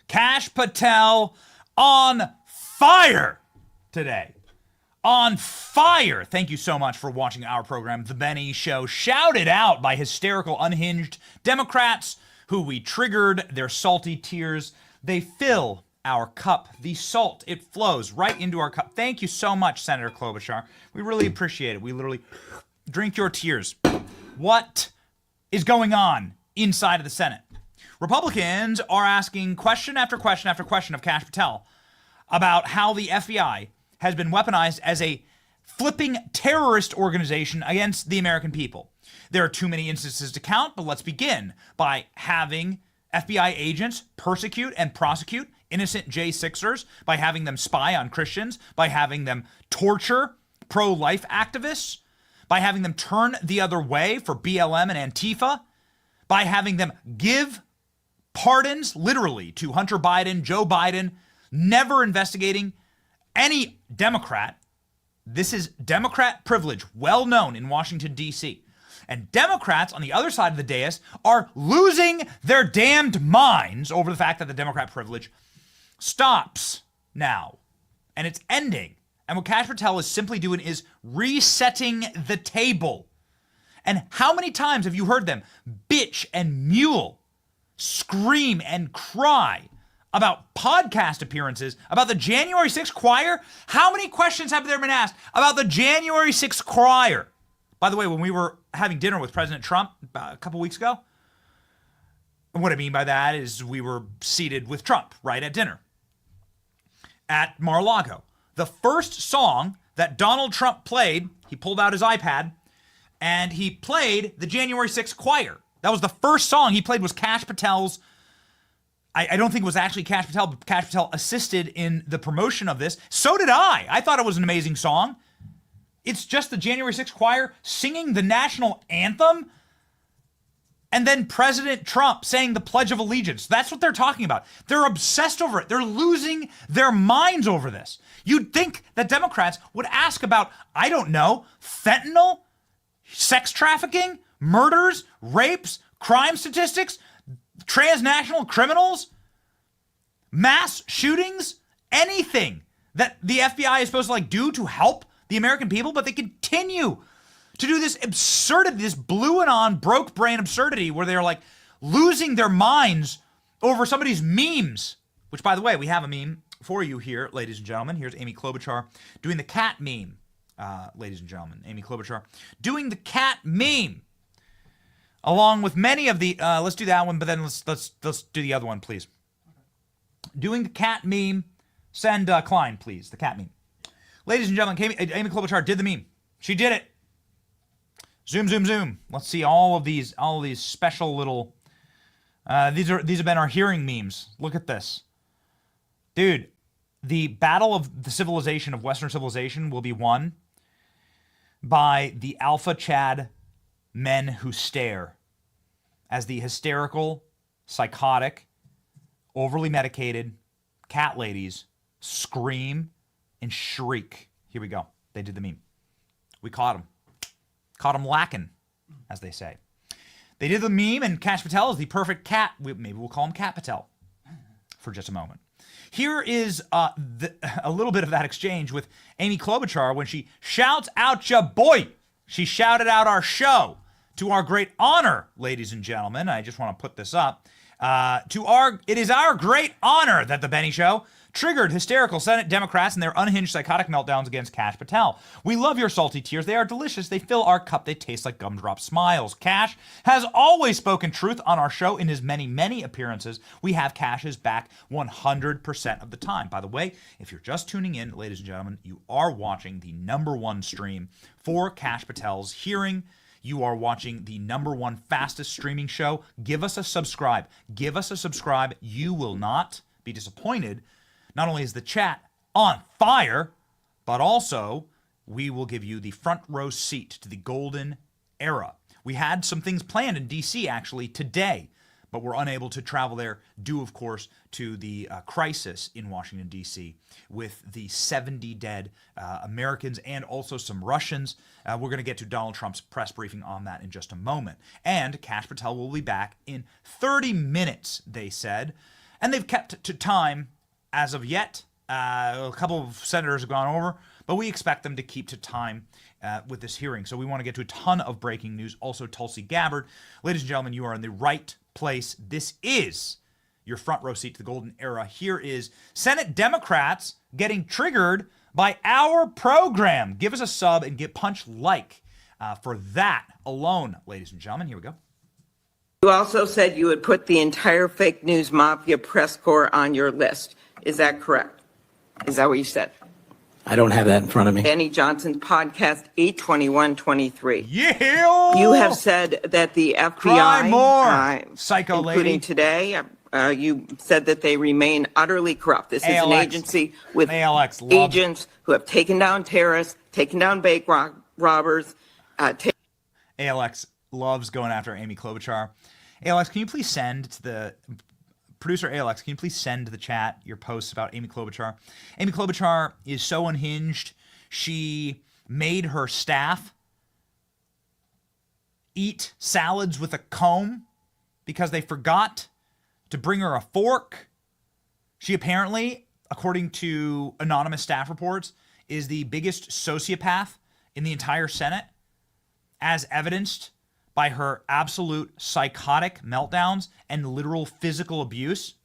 Kash Patel on fire today. On fire. Thank you so much for watching our program, The Benny Show, shouted out by hysterical, unhinged Democrats who we triggered their salty tears. They fill our cup. The salt, it flows right into our cup. Thank you so much, Senator Klobuchar. We really appreciate it. We literally drink your tears. What is going on inside of the Senate? Republicans are asking question after question after question of Kash Patel about how the FBI has been weaponized as a flipping terrorist organization against the American people. There are too many instances to count, but let's begin by having FBI agents persecute and prosecute innocent J6ers, by having them spy on Christians, by having them torture pro-life activists, by having them turn the other way for BLM and Antifa, by having them give pardons literally to Hunter Biden, Joe Biden, never investigating any Democrat. This is Democrat privilege, well known in Washington, D.C. And Democrats on the other side of the dais are losing their damned minds over the fact that the Democrat privilege stops now. And it's ending. And what Kash Patel is simply doing is resetting the table. And how many times have you heard them bitch and mule, scream and cry about podcast appearances, about the January 6th choir? How many questions have there been asked about the January 6th choir? By the way, when we were having dinner with President Trump a couple weeks ago, what I mean by that is we were seated with Trump right at dinner at Mar-a-Lago. The first song that Donald Trump played, he pulled out his iPad and he played the January 6th choir. That was the first song he played, was Kash Patel's. I don't think it was actually Kash Patel, but Kash Patel assisted in the promotion of this. So did I. I thought it was an amazing song. It's just the January 6th choir singing the national anthem. And then President Trump saying the Pledge of Allegiance. That's what they're talking about. They're obsessed over it. They're losing their minds over this. You'd think that Democrats would ask about, I don't know, fentanyl, sex trafficking, murders, rapes, crime statistics, transnational criminals, mass shootings, anything that the FBI is supposed to do to help the American people, but they continue to do this absurdity, this blue and on broke brain absurdity where they're losing their minds over somebody's memes, which, by the way, we have a meme for you here, ladies and gentlemen. Here's Amy Klobuchar doing the cat meme, ladies and gentlemen. Amy Klobuchar doing the cat meme, along with many of the, let's do that one, but then let's do the other one, please. Doing the cat meme, send Klein, please, the cat meme. Ladies and gentlemen, Amy Klobuchar did the meme. She did it. Zoom, zoom, zoom. Let's see all of these special little, these have been our hearing memes. Look at this. Dude, the battle of the civilization, of Western civilization, will be won by the alpha Chad men who stare as the hysterical, psychotic, overly medicated cat ladies scream and shriek. Here we go. They did the meme. We caught them. Caught them lacking, as they say. They did the meme, and Kash Patel is the perfect cat. Maybe we'll call him Cat Patel for just a moment. Here is a little bit of that exchange with Amy Klobuchar when she shouts out ya boy. She shouted out our show to our great honor, ladies and gentlemen. I just want to put this up. It is our great honor that the Benny Show triggered hysterical Senate Democrats and their unhinged psychotic meltdowns against Kash Patel. We love your salty tears. They are delicious. They fill our cup. They taste like gumdrop smiles. Kash has always spoken truth on our show in his many, many appearances. We have Kash's back 100% of the time. By the way, if you're just tuning in, ladies and gentlemen, you are watching the #1 stream for Kash Patel's hearing. You are watching the #1 fastest streaming show. Give us a subscribe. Give us a subscribe. You will not be disappointed. Not only is the chat on fire, but also we will give you the front row seat to the golden era. We had some things planned in D.C. actually today, but we're unable to travel there due, of course, to the crisis in Washington, D.C. with the 70 dead Americans and also some Russians. We're going to get to Donald Trump's press briefing on that in just a moment. And Kash Patel will be back in 30 minutes, they said. And they've kept to time as of yet. A couple of senators have gone over, but we expect them to keep to time with this hearing. So we want to get to a ton of breaking news. Also, Tulsi Gabbard. Ladies and gentlemen, you are in the right place. This is your front row seat to the golden era. Here is Senate Democrats getting triggered by our program. Give us a sub and get punch like for that alone, ladies and gentlemen. Here we go. You also said you would put the entire fake news mafia press corps on your list. Is that correct? Is that what you said? I don't have that in front of me. Benny Johnson's podcast 82123. Yeah. You have said that the FBI, Cry more, psycho including lady. today, you said that they remain utterly corrupt. This is an ALX. agency with ALX loves- agents who have taken down terrorists, taken down bank robbers. ALX loves going after Amy Klobuchar. ALX, can you please send to the producer ALX, can you please send to the chat your posts about Amy Klobuchar? Amy Klobuchar is so unhinged. She made her staff eat salads with a comb because they forgot to bring her a fork. She apparently, according to anonymous staff reports, is the biggest sociopath in the entire Senate, as evidenced by her absolute psychotic meltdowns and literal physical abuse.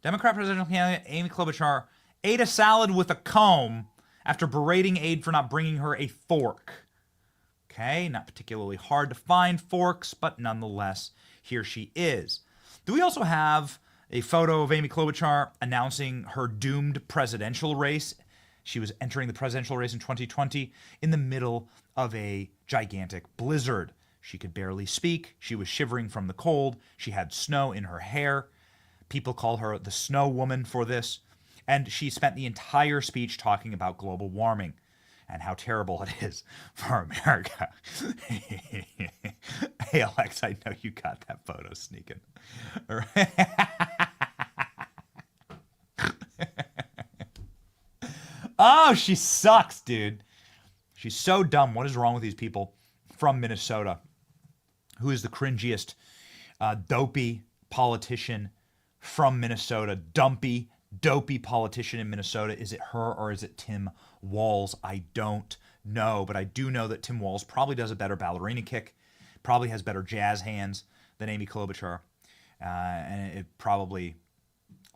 Democrat presidential candidate Amy Klobuchar ate a salad with a comb after berating aide for not bringing her a fork. Okay, not particularly hard to find forks, but nonetheless, here she is. Do we also have a photo of Amy Klobuchar announcing her doomed presidential race? She was entering the presidential race in 2020 in the middle of a gigantic blizzard. She could barely speak. She was shivering from the cold. She had snow in her hair. People call her the snow woman for this. And she spent the entire speech talking about global warming and how terrible it is for America. Hey, Alex, I know you got that photo sneaking. All right. Oh, she sucks, dude. She's so dumb. What is wrong with these people from Minnesota? Who is the cringiest, dopey politician from Minnesota? Dumpy, dopey politician in Minnesota. Is it her or is it Tim Walz? I don't know, but I do know that Tim Walz probably does a better ballerina kick, probably has better jazz hands than Amy Klobuchar, and it probably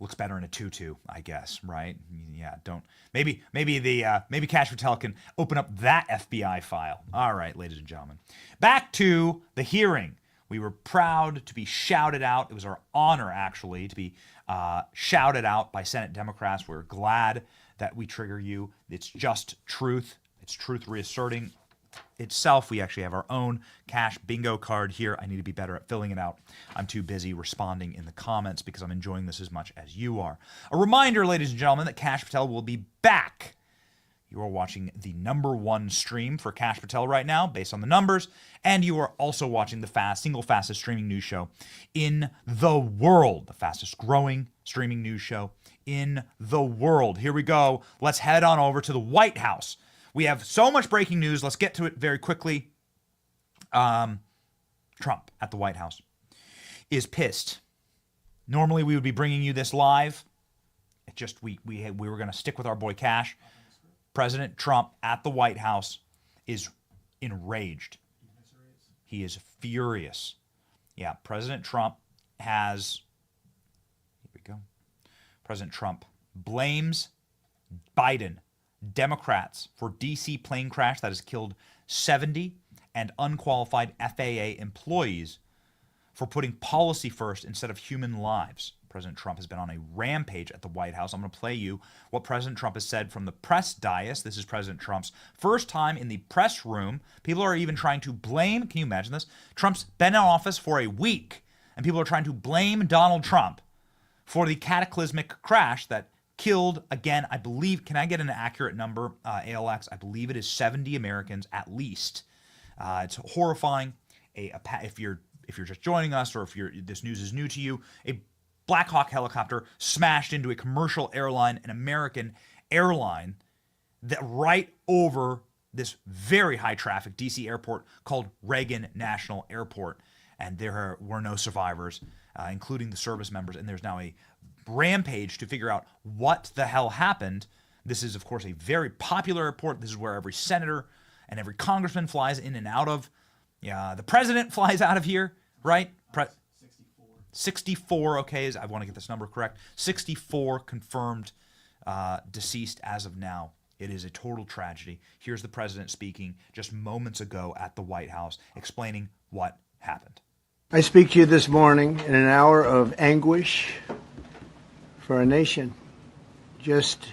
looks better in a tutu, I guess, right? Yeah, don't. Maybe Kash Patel can open up that FBI file. All right, ladies and gentlemen. Back to the hearing. We were proud to be shouted out. It was our honor, actually, to be shouted out by Senate Democrats. We're glad that we trigger you. It's just truth. It's truth reasserting itself. We actually have our own Kash bingo card here. I need to be better at filling it out. I'm too busy responding in the comments because I'm enjoying this as much as you are. A reminder, ladies and gentlemen, that Kash Patel will be back. You are watching the #1 stream for Kash Patel right now, based on the numbers, and you are also watching the single fastest streaming news show in the world, the fastest growing streaming news show in the world. Here we go. Let's head on over to the White House. We have so much breaking news. Let's get to it very quickly. Trump at the White House is pissed. Normally we would be bringing you this live. It just we were going to stick with our boy Kash. President Trump at the White House is enraged. He is furious. Yeah, President Trump has. Here we go. President Trump blames Biden, Democrats, for D.C. plane crash that has killed 70 and unqualified FAA employees for putting policy first instead of human lives. President Trump has been on a rampage at the White House. I'm going to play you what President Trump has said from the press dais. This is President Trump's first time in the press room. People are even trying to blame, can you imagine this? Trump's been in office for a week, and people are trying to blame Donald Trump for the cataclysmic crash that killed, again, I believe, can I get an accurate number, ALX? I believe it is 70 Americans at least. It's horrifying. If you're just joining us, or if this news is new to you, a Black Hawk helicopter smashed into a commercial airline, an American airline, that right over this very high traffic DC airport called Reagan National Airport. And there were no survivors, including the service members. And there's now a rampage to figure out what the hell happened. This is, of course, a very popular airport. This is where every senator and every congressman flies in and out of. Yeah, the president flies out of here, right? 64, okay, I want to get this number correct. 64 confirmed deceased as of now. It is a total tragedy. Here's the president speaking just moments ago at the White House, explaining what happened. I speak to you this morning in an hour of anguish for our nation. Just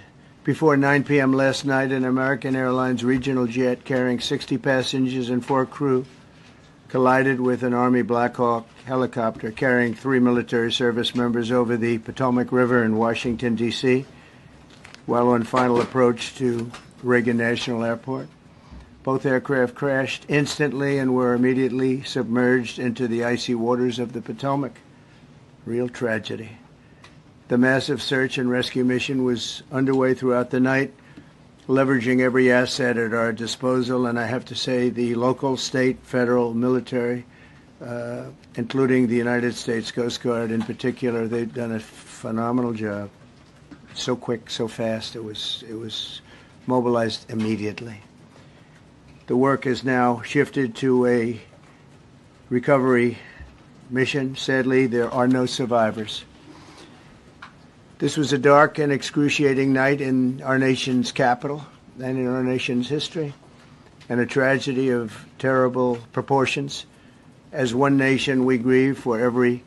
before 9 p.m. last night, an American Airlines regional jet carrying 60 passengers and 4 crew collided with an Army Black Hawk helicopter carrying 3 military service members over the Potomac River in Washington, D.C., while on final approach to Reagan National Airport. Both aircraft crashed instantly and were immediately submerged into the icy waters of the Potomac. Real tragedy. The massive search and rescue mission was underway throughout the night, leveraging every asset at our disposal, and I have to say the local, state, federal, military, including the United States Coast Guard in particular, they've done a phenomenal job. So quick, so fast, it was mobilized immediately. The work has now shifted to a recovery mission. Sadly, there are no survivors. This was a dark and excruciating night in our nation's capital and in our nation's history, and a tragedy of terrible proportions. As one nation, we grieve for every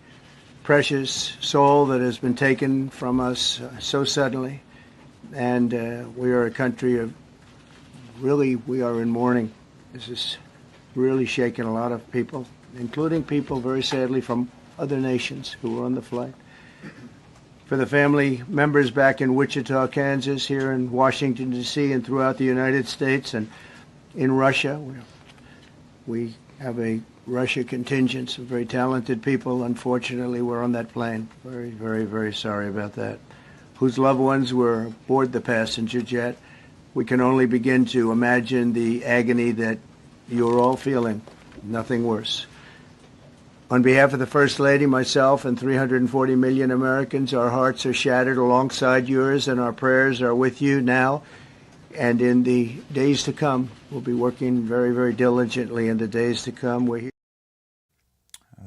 precious soul that has been taken from us so suddenly, and we are a country of really, we are in mourning. This is really shaking a lot of people, including people, very sadly, from other nations who were on the flight. For the family members back in Wichita, Kansas, here in Washington, D.C., and throughout the United States and in Russia, we have a Russia contingent, some very talented people, unfortunately, were on that plane. Very, very, very sorry about that. Whose loved ones were aboard the passenger jet. We can only begin to imagine the agony that you're all feeling. Nothing worse. On behalf of the First Lady, myself, and 340 million Americans, our hearts are shattered alongside yours, and our prayers are with you now and in the days to come. We'll be working very, very diligently in the days to come. We're here.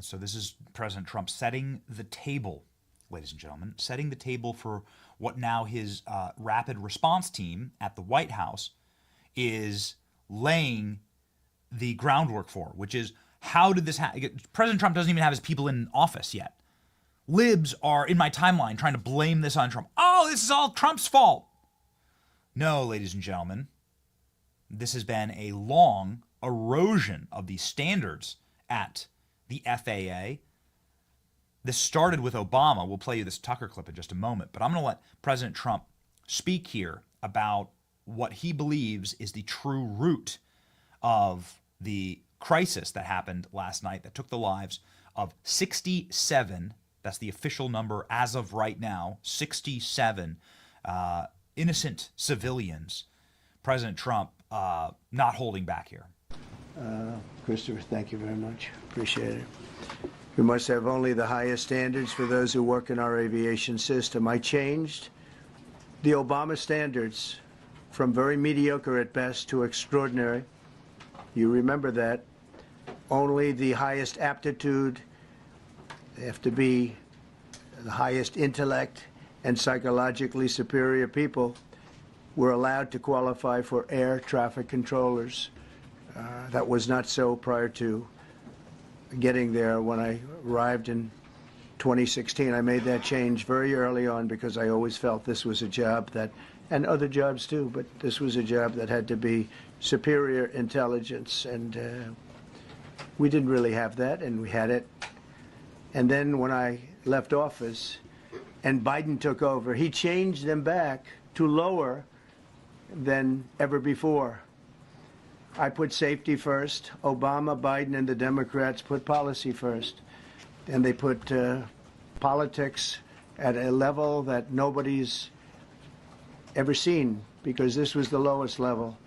So this is President Trump setting the table, ladies and gentlemen, setting the table for what now his rapid response team at the White House is laying the groundwork for, which is, how did this happen? President Trump doesn't even have his people in office yet. Libs are in my timeline trying to blame this on Trump. Oh, this is all Trump's fault. No, ladies and gentlemen, this has been a long erosion of the standards at the FAA. This started with Obama. We'll play you this Tucker clip in just a moment, but I'm going to let President Trump speak here about what he believes is the true root of the crisis that happened last night that took the lives of 67, that's the official number as of right now, 67 innocent civilians. President Trump not holding back here. Christopher, thank you very much. Appreciate it. We must have only the highest standards for those who work in our aviation system. I changed the Obama standards from very mediocre at best to extraordinary. You remember that. Only the highest aptitude, they have to be the highest intellect and psychologically superior people were allowed to qualify for air traffic controllers. That was not so prior to getting there. When I arrived in 2016, I made that change very early on because I always felt this was a job that, and other jobs too, but this was a job that had to be superior intelligence, and we didn't really have that, and we had it. And then when I left office and Biden took over, he changed them back to lower than ever before. I put safety first. Obama, Biden, and the Democrats put policy first. And they put politics at a level that nobody's ever seen, because this was the lowest level.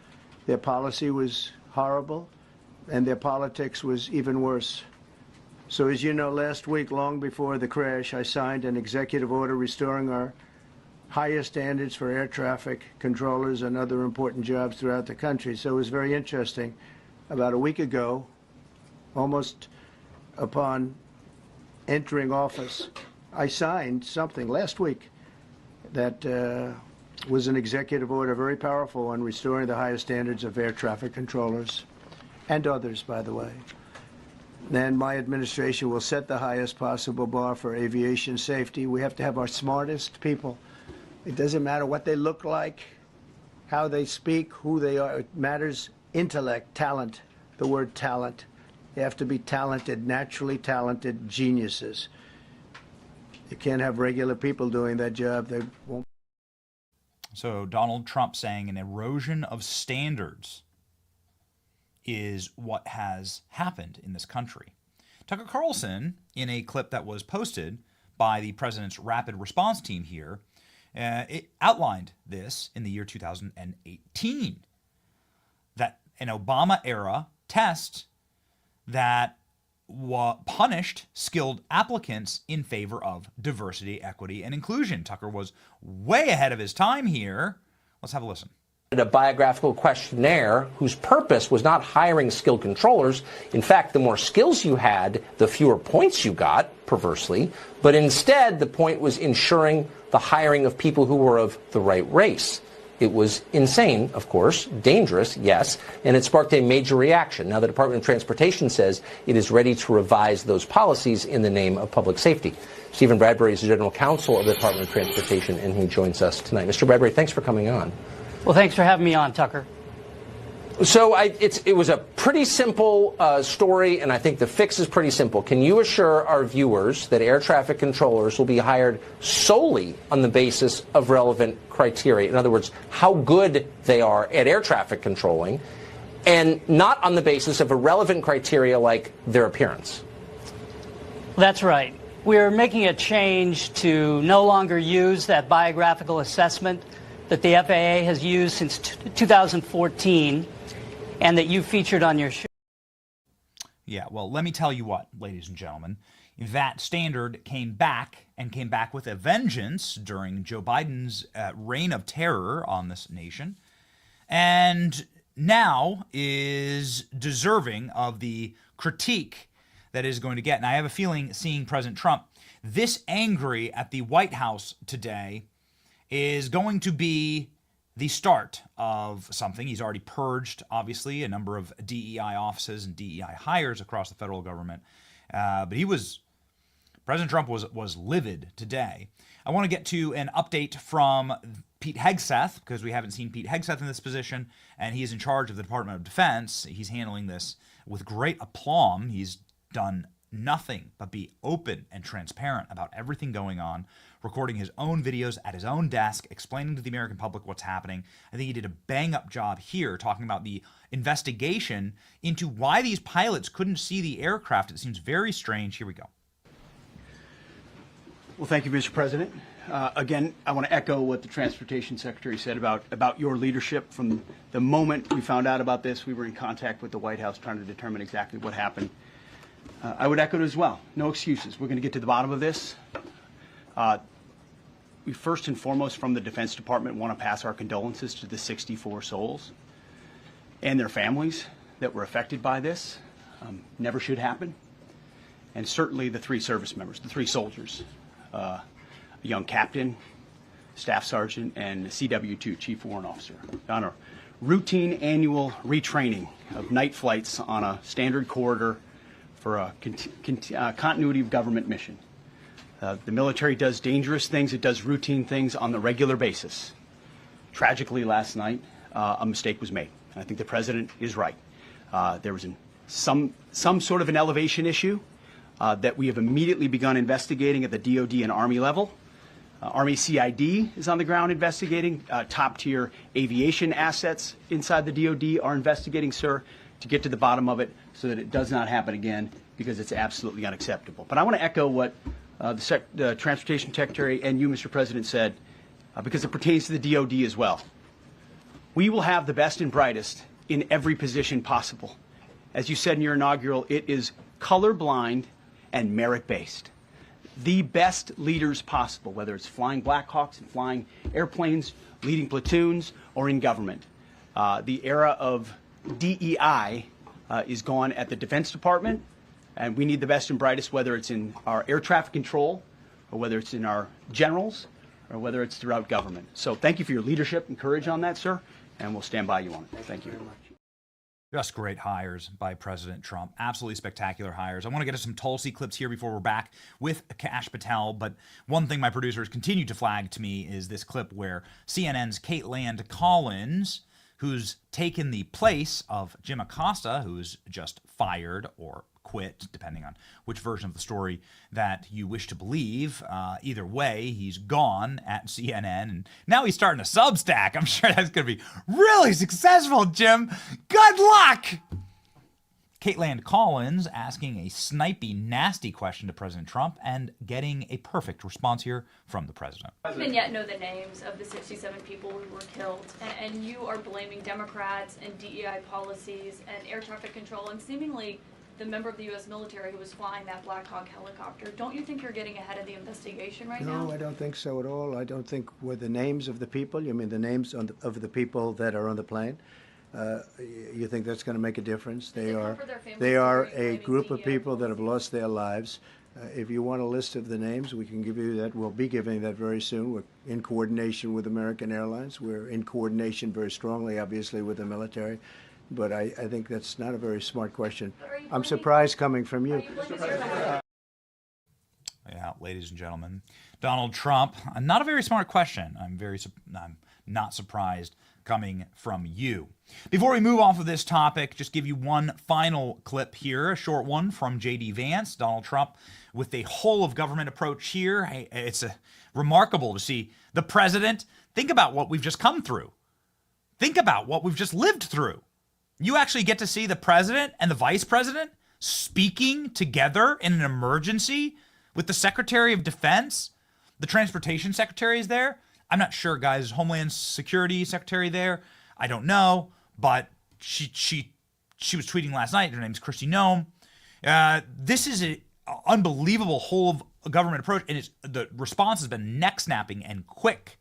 Their policy was horrible, and their politics was even worse. So as you know, last week, long before the crash, I signed an executive order restoring our highest standards for air traffic controllers and other important jobs throughout the country. So it was very interesting. About a week ago, almost upon entering office, I signed something last week that was an executive order, very powerful, on restoring the highest standards of air traffic controllers and others, by the way. Then my administration will set the highest possible bar for aviation safety. We have to have our smartest people. It doesn't matter what they look like, how they speak, who they are. It matters intellect, talent, the word talent. They have to be talented, naturally talented geniuses. You can't have regular people doing that job. They won't. So Donald Trump saying an erosion of standards is what has happened in this country. Tucker Carlson, in a clip that was posted by the president's rapid response team here, it outlined this in the year 2018, that an Obama-era test that punished skilled applicants in favor of diversity, equity, and inclusion. Tucker was way ahead of his time here. Let's have a listen. A biographical questionnaire whose purpose was not hiring skilled controllers. In fact, the more skills you had, the fewer points you got, perversely. But instead, the point was ensuring the hiring of people who were of the right race. It was insane, of course, dangerous, yes, and it sparked a major reaction. Now, the Department of Transportation says it is ready to revise those policies in the name of public safety. Stephen Bradbury is the General Counsel of the Department of Transportation, and he joins us tonight. Mr. Bradbury, thanks for coming on. Well, thanks for having me on, Tucker. So it was a pretty simple story, and I think the fix is pretty simple. Can you assure our viewers that air traffic controllers will be hired solely on the basis of relevant criteria? In other words, how good they are at air traffic controlling, and not on the basis of irrelevant criteria like their appearance. That's right. We're making a change to no longer use that biographical assessment that the FAA has used since 2014 and that you featured on your show. Yeah, well, let me tell you what, ladies and gentlemen, that standard came back with a vengeance during Joe Biden's reign of terror on this nation, and now is deserving of the critique that is going to get. And I have a feeling, seeing President Trump this angry at the White House today is going to be the start of something. He's already purged, obviously, a number of DEI offices and DEI hires across the federal government. But President Trump was livid today. I want to get to an update from Pete Hegseth, because we haven't seen Pete Hegseth in this position, and he is in charge of the Department of Defense. He's handling this with great aplomb. He's done nothing but be open and transparent about everything going on, recording his own videos at his own desk, explaining to the American public what's happening. I think he did a bang-up job here talking about the investigation into why these pilots couldn't see the aircraft. It seems very strange. Here we go. Well, thank you, Mr. President. Again, I want to echo what the Transportation Secretary said about your leadership. From the moment we found out about this, we were in contact with the White House trying to determine exactly what happened. I would echo it as well. No excuses. We're going to get to the bottom of this. We first and foremost, from the Defense Department, want to pass our condolences to the 64 souls and their families that were affected by this. Never should happen. And certainly the 3 service members, the 3 soldiers, a young captain, staff sergeant, and CW2, Chief Warrant Officer, on a routine annual retraining of night flights on a standard corridor for a continuity of government mission. The military does dangerous things. It does routine things on the regular basis. Tragically, last night, a mistake was made. And I think the president is right. There was some sort of an elevation issue that we have immediately begun investigating at the DOD and Army level. Army CID is on the ground investigating. Top-tier aviation assets inside the DOD are investigating, sir, to get to the bottom of it so that it does not happen again, because it's absolutely unacceptable. But I want to echo what the Transportation Secretary and you, Mr. President, said, because it pertains to the DOD as well. We will have the best and brightest in every position possible. As you said in your inaugural, it is colorblind and merit-based. The best leaders possible, whether it's flying Black Hawks and flying airplanes, leading platoons, or in government. The era of DEI is gone at the Defense Department, and we need the best and brightest, whether it's in our air traffic control, or whether it's in our generals, or whether it's throughout government. So thank you for your leadership and courage on that, sir, and we'll stand by you on it. Thank you very much. Just great hires by President Trump. Absolutely spectacular hires. I want to get to some Tulsi clips here before we're back with Kash Patel. But one thing my producers continue to flag to me is this clip where CNN's Caitlin Collins, who's taken the place of Jim Acosta, who's just fired or quit, depending on which version of the story that you wish to believe. Either way, he's gone at CNN, and now he's starting a Substack. I'm sure that's going to be really successful, Jim. Good luck! Caitlin Collins asking a snipey, nasty question to President Trump and getting a perfect response here from the president. We don't even yet know the names of the 67 people who were killed, and you are blaming Democrats and DEI policies and air traffic control and seemingly the member of the U.S. military who was flying that Black Hawk helicopter. Don't you think you're getting ahead of the investigation right now? No, I don't think so at all. I don't think with the names of the people, you mean the names of the people that are on the plane, you think that's going to make a difference? They are a group of people that have lost their lives. If you want a list of the names, we can give you that. We'll be giving that very soon. We're in coordination with American Airlines. We're in coordination very strongly, obviously, with the military. But I think that's not a very smart question. I'm surprised coming from you. Yeah, ladies and gentlemen, Donald Trump, not a very smart question. I'm not surprised coming from you. Before we move off of this topic, just give you one final clip here, a short one from J.D. Vance. Donald Trump with a whole of government approach here. It's remarkable to see the president. Think about what we've just come through. Think about what we've just lived through. You actually get to see the president and the vice president speaking together in an emergency with the Secretary of Defense. The transportation secretary is there. I'm not sure, guys. Is Homeland Security Secretary there? I don't know, but she was tweeting last night. Her name's Kristi Noem. This is an unbelievable whole of government approach, and the response has been neck snapping and quick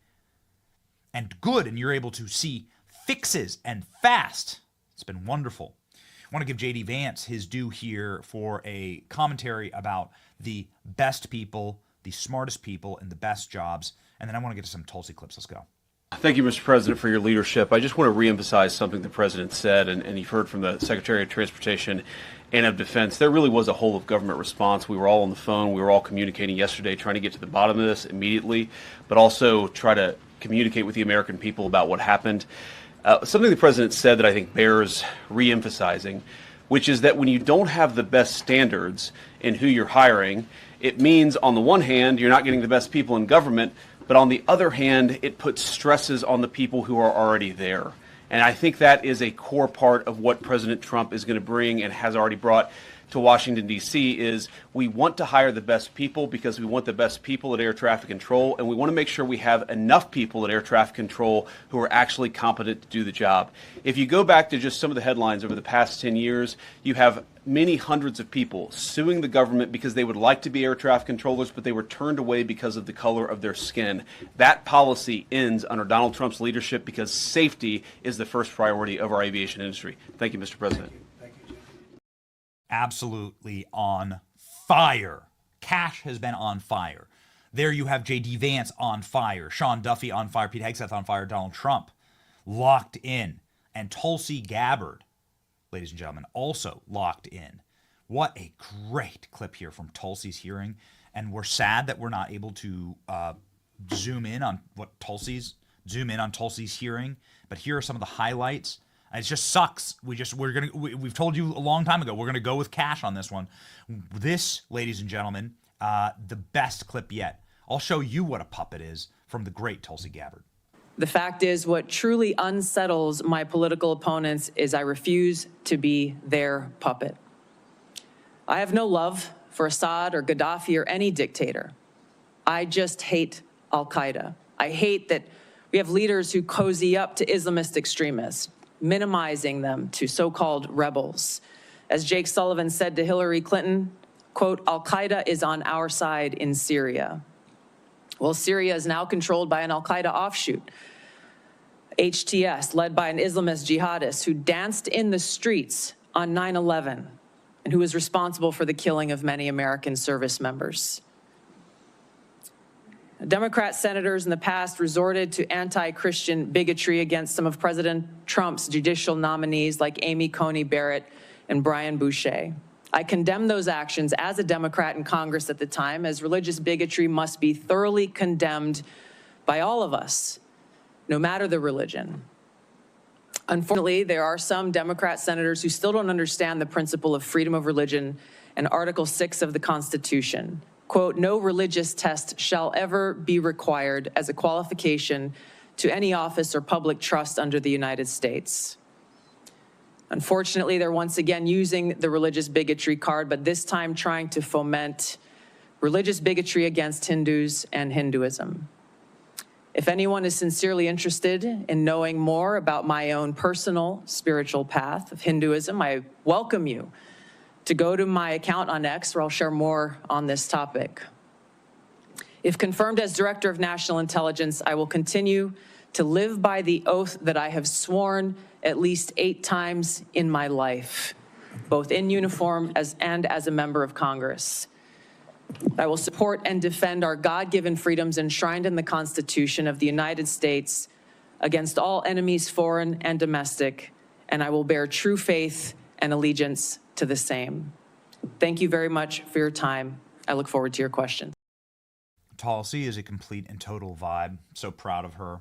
and good, and you're able to see fixes and fast. It's been wonderful. I want to give J.D. Vance his due here for a commentary about the best people, the smartest people, and the best jobs. And then I want to get to some Tulsi clips. Let's go. Thank you, Mr. President, for your leadership. I just want to reemphasize something the President said, and you've heard from the Secretary of Transportation and of Defense. There really was a whole of government response. We were all on the phone. We were all communicating yesterday, trying to get to the bottom of this immediately, but also try to communicate with the American people about what happened. Something the President said that I think bears reemphasizing, which is that when you don't have the best standards in who you're hiring, it means on the one hand, you're not getting the best people in government, but on the other hand, it puts stresses on the people who are already there. And I think that is a core part of what President Trump is going to bring and has already brought to Washington, D.C. is we want to hire the best people because we want the best people at air traffic control, and we want to make sure we have enough people at air traffic control who are actually competent to do the job. If you go back to just some of the headlines over the past 10 years, you have many hundreds of people suing the government because they would like to be air traffic controllers, but they were turned away because of the color of their skin. That policy ends under Donald Trump's leadership because safety is the first priority of our aviation industry. Thank you, Mr. President. Absolutely on fire. Kash has been on fire. There you have J.D. Vance on fire, Sean Duffy on fire, Pete Hegseth on fire, Donald Trump locked in, and Tulsi Gabbard, ladies and gentlemen, also locked in. What a great clip here from Tulsi's hearing, and we're sad that we're not able to zoom in on Tulsi's hearing, but here are some of the highlights. It just sucks. We've told you a long time ago, we're going to go with Kash on this one. This, ladies and gentlemen, the best clip yet. I'll show you what a puppet is from the great Tulsi Gabbard. The fact is, what truly unsettles my political opponents is I refuse to be their puppet. I have no love for Assad or Gaddafi or any dictator. I just hate al-Qaeda. I hate that we have leaders who cozy up to Islamist extremists, minimizing them to so-called rebels. As Jake Sullivan said to Hillary Clinton, quote, al-Qaeda is on our side in Syria. Well, Syria is now controlled by an al-Qaeda offshoot, HTS, led by an Islamist jihadist who danced in the streets on 9/11 and who was responsible for the killing of many American service members. Democrat senators in the past resorted to anti-Christian bigotry against some of President Trump's judicial nominees like Amy Coney Barrett and Brian Boucher. I condemn those actions as a Democrat in Congress at the time, as religious bigotry must be thoroughly condemned by all of us, no matter the religion. Unfortunately, there are some Democrat senators who still don't understand the principle of freedom of religion and Article 6 of the Constitution. Quote, no religious test shall ever be required as a qualification to any office or public trust under the United States. Unfortunately, they're once again using the religious bigotry card, but this time trying to foment religious bigotry against Hindus and Hinduism. If anyone is sincerely interested in knowing more about my own personal spiritual path of Hinduism, I welcome you to go to my account on X, where I'll share more on this topic. If confirmed as Director of National Intelligence, I will continue to live by the oath that I have sworn at least 8 times in my life, both in uniform and as a member of Congress. I will support and defend our God-given freedoms enshrined in the Constitution of the United States against all enemies, foreign and domestic, and I will bear true faith and allegiance to the same. Thank you very much for your time. I look forward to your questions. Tulsi is a complete and total vibe. So proud of her.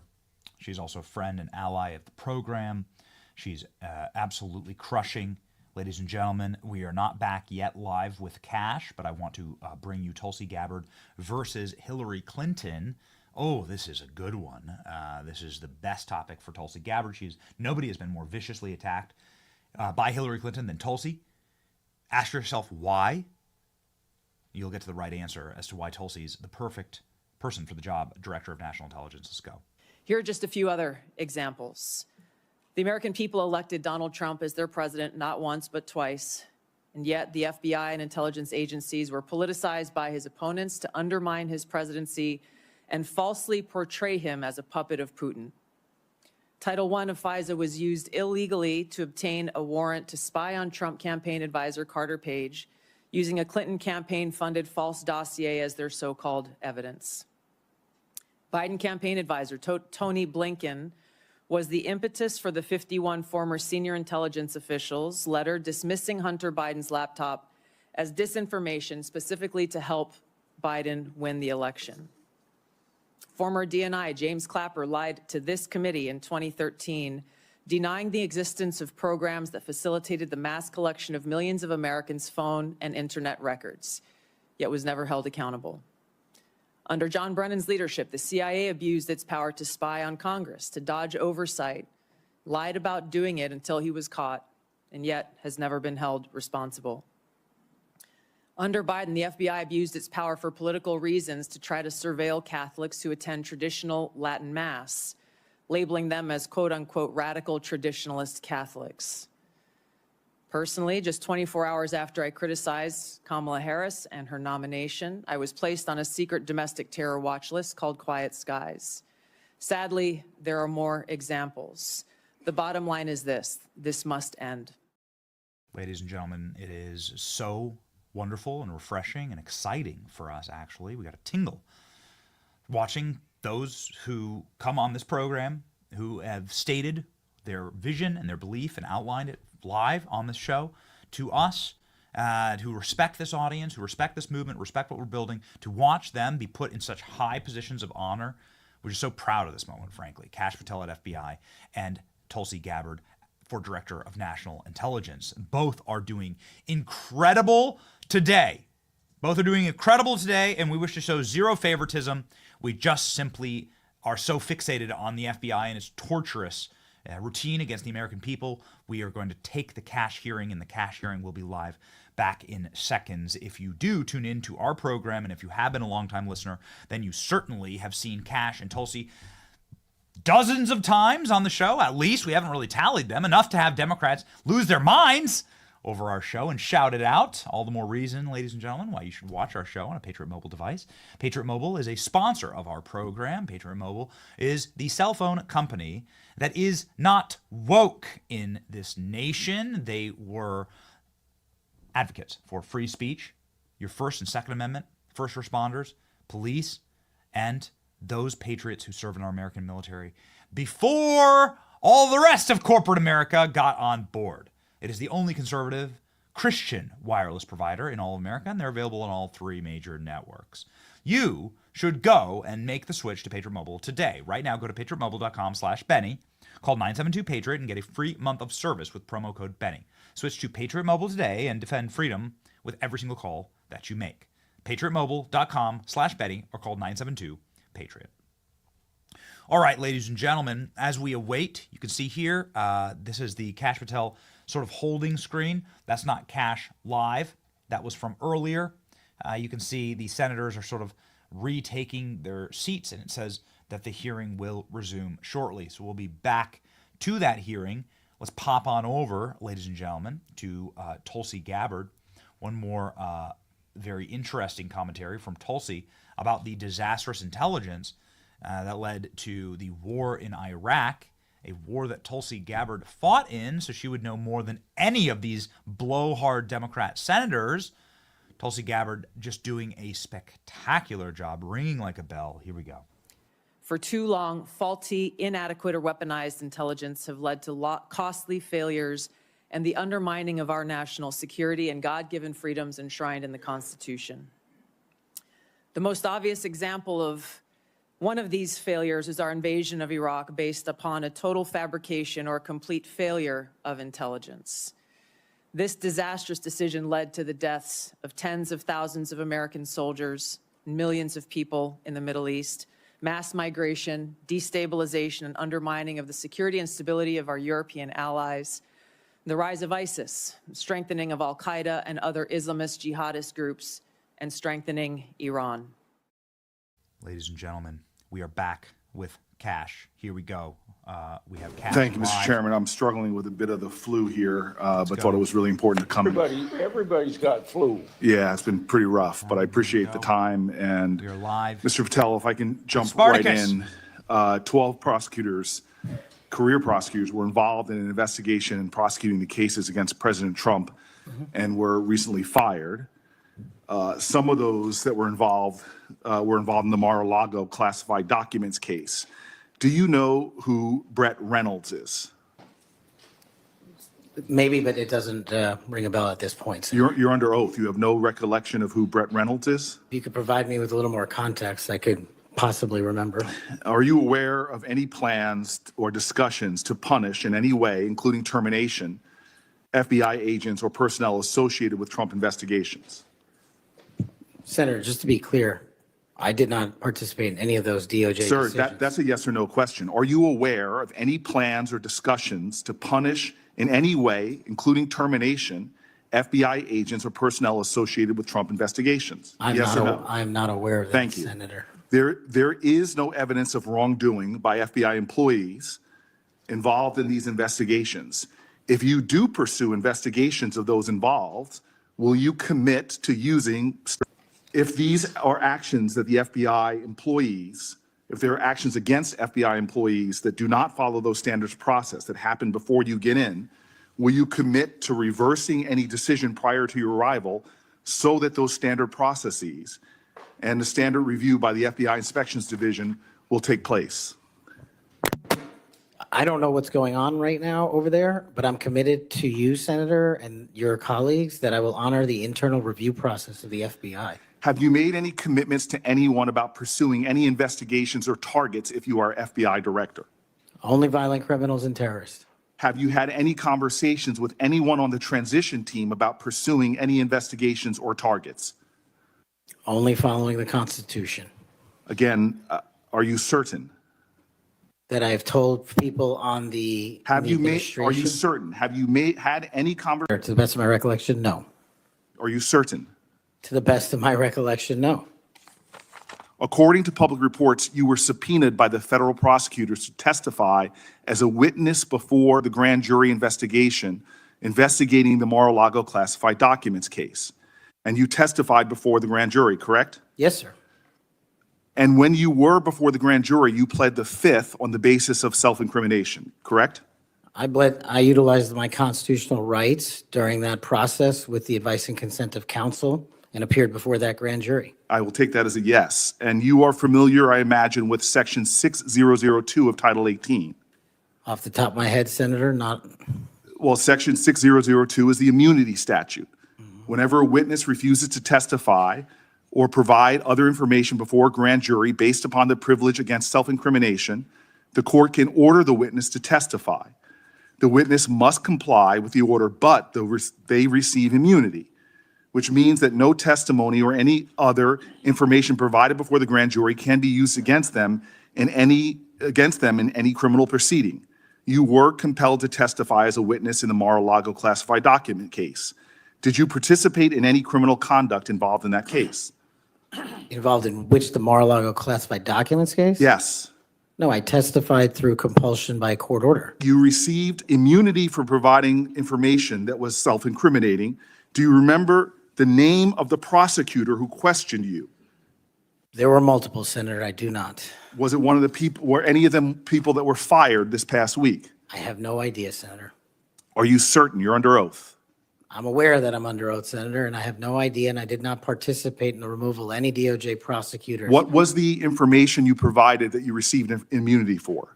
She's also a friend and ally of the program. She's absolutely crushing. Ladies and gentlemen, we are not back yet live with Kash, but I want to bring you Tulsi Gabbard versus Hillary Clinton. Oh, this is a good one. This is the best topic for Tulsi Gabbard. Nobody has been more viciously attacked by Hillary Clinton than Tulsi. Ask yourself why. You'll get to the right answer as to why Tulsi is the perfect person for the job, Director of National Intelligence. Let's go. Here are just a few other examples. The American people elected Donald Trump as their president not once, but twice. And yet the FBI and intelligence agencies were politicized by his opponents to undermine his presidency and falsely portray him as a puppet of Putin. Title I of FISA was used illegally to obtain a warrant to spy on Trump campaign advisor Carter Page, using a Clinton campaign-funded false dossier as their so-called evidence. Biden campaign advisor Tony Blinken was the impetus for the 51 former senior intelligence officials' letter dismissing Hunter Biden's laptop as disinformation specifically to help Biden win the election. Former DNI James Clapper lied to this committee in 2013, denying the existence of programs that facilitated the mass collection of millions of Americans' phone and internet records, yet was never held accountable. Under John Brennan's leadership, the CIA abused its power to spy on Congress, to dodge oversight, lied about doing it until he was caught, and yet has never been held responsible. Under Biden, the FBI abused its power for political reasons to try to surveil Catholics who attend traditional Latin Mass, labeling them as quote-unquote radical traditionalist Catholics. Personally, just 24 hours after I criticized Kamala Harris and her nomination, I was placed on a secret domestic terror watch list called Quiet Skies. Sadly, there are more examples. The bottom line is this must end. Ladies and gentlemen, it is so wonderful and refreshing and exciting for us, actually. We got a tingle watching those who come on this program, who have stated their vision and their belief and outlined it live on this show to us, who respect this audience, who respect this movement, respect what we're building, to watch them be put in such high positions of honor. We're just so proud of this moment, frankly. Kash Patel at FBI and Tulsi Gabbard for Director of National Intelligence. Both are doing incredible today. Both are doing incredible today, and we wish to show zero favoritism. We just simply are so fixated on the FBI and its torturous routine against the American people. We are going to take the Kash hearing, and the Kash hearing will be live back in seconds. If you do tune in to our program, and if you have been a longtime listener, then you certainly have seen Kash and Tulsi dozens of times on the show. At least we haven't really tallied them, enough to have Democrats lose their minds over our show and shout it out. All the more reason, ladies and gentlemen, why you should watch our show on a Patriot Mobile device. Patriot Mobile is a sponsor of our program. Patriot Mobile is the cell phone company that is not woke in this nation. They were advocates for free speech, your First and Second Amendment, first responders, police, and those patriots who serve in our American military before all the rest of corporate America got on board. It is the only conservative Christian wireless provider in all of America, and they're available on all three major networks. You should go and make the switch to Patriot Mobile today. Right now, go to patriotmobile.com/Benny, call 972-PATRIOT, and get a free month of service with promo code Benny. Switch to Patriot Mobile today and defend freedom with every single call that you make. patriotmobile.com/Benny or call 972-PATRIOT. All right, ladies and gentlemen, as we await, you can see here, this is the Kash Patel sort of holding screen. That's not Kash live. That was from earlier. You can see the senators are sort of retaking their seats, and it says that the hearing will resume shortly. So we'll be back to that hearing. Let's pop on over, ladies and gentlemen, to Tulsi Gabbard. One more very interesting commentary from Tulsi about the disastrous intelligence that led to the war in Iraq, a war that Tulsi Gabbard fought in, so she would know more than any of these blowhard Democrat senators. Tulsi Gabbard just doing a spectacular job, ringing like a bell. Here we go. For too long, faulty, inadequate, or weaponized intelligence have led to costly failures and the undermining of our national security and God-given freedoms enshrined in the Constitution. The most obvious example of one of these failures is our invasion of Iraq based upon a total fabrication or complete failure of intelligence. This disastrous decision led to the deaths of tens of thousands of American soldiers, millions of people in the Middle East, mass migration, destabilization, and undermining of the security and stability of our European allies, the rise of ISIS, strengthening of al-Qaeda and other Islamist jihadist groups, and strengthening Iran. Ladies and gentlemen, we are back with Kash. Here we go. We have Kash. Thank you, Mr. live. Chairman. I'm struggling with a bit of the flu here, but go. thought it was really important to come. Everybody's got flu. Yeah, it's been pretty rough, but I appreciate the time. And We are live. Mr. Patel, if I can jump Spartacus. right in, 12 prosecutors, career prosecutors, were involved in an investigation and prosecuting the cases against President Trump and were recently fired. Some of those that were involved in the Mar-a-Lago classified documents case. Do you know who Brett Reynolds is? Maybe, but it doesn't ring a bell at this point. So You're under oath. You have no recollection of who Brett Reynolds is? if you could provide me with a little more context, I could possibly remember. Are you aware of any plans or discussions to punish in any way, including termination, FBI agents or personnel associated with Trump investigations? Senator, just to be clear, I did not participate in any of those DOJ Sir, decisions. that's a yes or no question. Are you aware of any plans or discussions to punish in any way, including termination, FBI agents or personnel associated with Trump investigations? Yes or no? I'm not aware of that, Thank you. Senator. There is no evidence of wrongdoing by FBI employees involved in these investigations. If you do pursue investigations of those involved, will you commit to using, if these are actions that the FBI employees, if there are actions against FBI employees that do not follow those standards process that happen before you get in, will you commit to reversing any decision prior to your arrival so that those standard processes and the standard review by the FBI Inspections Division will take place? I don't know what's going on right now over there, but I'm committed to you, Senator, and your colleagues that I will honor the internal review process of the FBI. Have you made any commitments to anyone about pursuing any investigations or targets if you are FBI director? Only violent criminals and terrorists. Have you had any conversations with anyone on the transition team about pursuing any investigations or targets? Only following the Constitution. Again, are you certain? That I have told people on the Have you made, are you administration. certain? Have you had any conversation? To the best of my recollection, no. Are you certain? To the best of my recollection, no. According to public reports, you were subpoenaed by the federal prosecutors to testify as a witness before the grand jury investigation investigating the Mar-a-Lago classified documents case. And you testified before the grand jury, correct? Yes, sir. And when you were before the grand jury, you pled the fifth on the basis of self-incrimination, correct? I utilized my constitutional rights during that process with the advice and consent of counsel and appeared before that grand jury. I will take that as a yes. And you are familiar, I imagine, with Section 6002 of Title 18. Off the top of my head, Senator, not. Well, Section 6002 is the immunity statute. Whenever a witness refuses to testify or provide other information before a grand jury based upon the privilege against self-incrimination, the court can order the witness to testify. The witness must comply with the order, but they receive immunity, which means that no testimony or any other information provided before the grand jury can be used against them in any criminal proceeding. You were compelled to testify as a witness in the Mar-a-Lago classified document case. Did you participate in any criminal conduct involved in that case? Involved in which, the Mar-a-Lago classified documents case? Yes. No, I testified through compulsion by court order. You received immunity for providing information that was self-incriminating. Do you remember the name of the prosecutor who questioned you? There were multiple, Senator. I do not. Was it one of the people, were any of them people that were fired this past week? I have no idea, Senator. Are you certain? You're under oath. I'm aware that I'm under oath, Senator, and I have no idea, and I did not participate in the removal of any DOJ prosecutors. What was the information you provided that you received immunity for?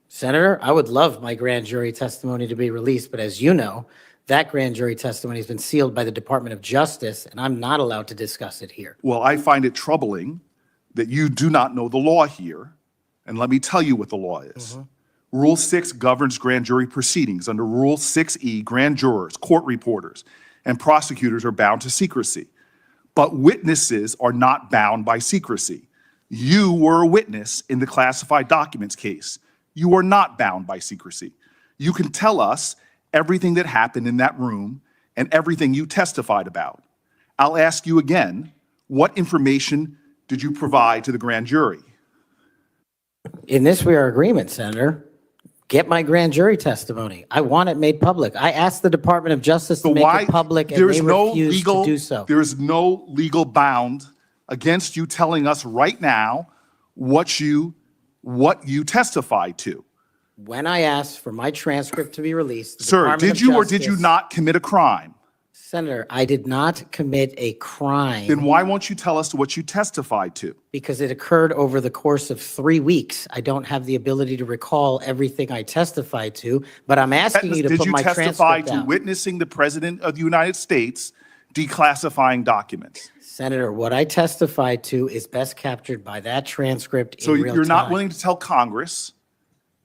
Senator, I would love my grand jury testimony to be released, but as you know, that grand jury testimony has been sealed by the Department of Justice, and I'm not allowed to discuss it here. Well, I find it troubling that you do not know the law here, and let me tell you what the law is. Rule 6 governs grand jury proceedings. Under Rule 6E, grand jurors, court reporters, and prosecutors are bound to secrecy. But witnesses are not bound by secrecy. You were a witness in the classified documents case. You are not bound by secrecy. You can tell us everything that happened in that room and everything you testified about. I'll ask you again, what information did you provide to the grand jury? In this, we are in agreement, Senator. Get my grand jury testimony. I want it made public. I asked the Department of Justice to make it public, and they refused to do so. There is no legal bound against you telling us right now what you testified to. When I asked for my transcript to be released, the Sir, Department did of you or did you Justice- not commit a crime? Senator, I did not commit a crime. Then why won't you tell us what you testified to? Because it occurred over the course of 3 weeks. I don't have the ability to recall everything I testified to, but I'm asking you to put my Did you testify transcript to out. witnessing the President of the United States declassifying documents? Senator, what I testified to is best captured by that transcript So in real time. you're not willing to tell Congress,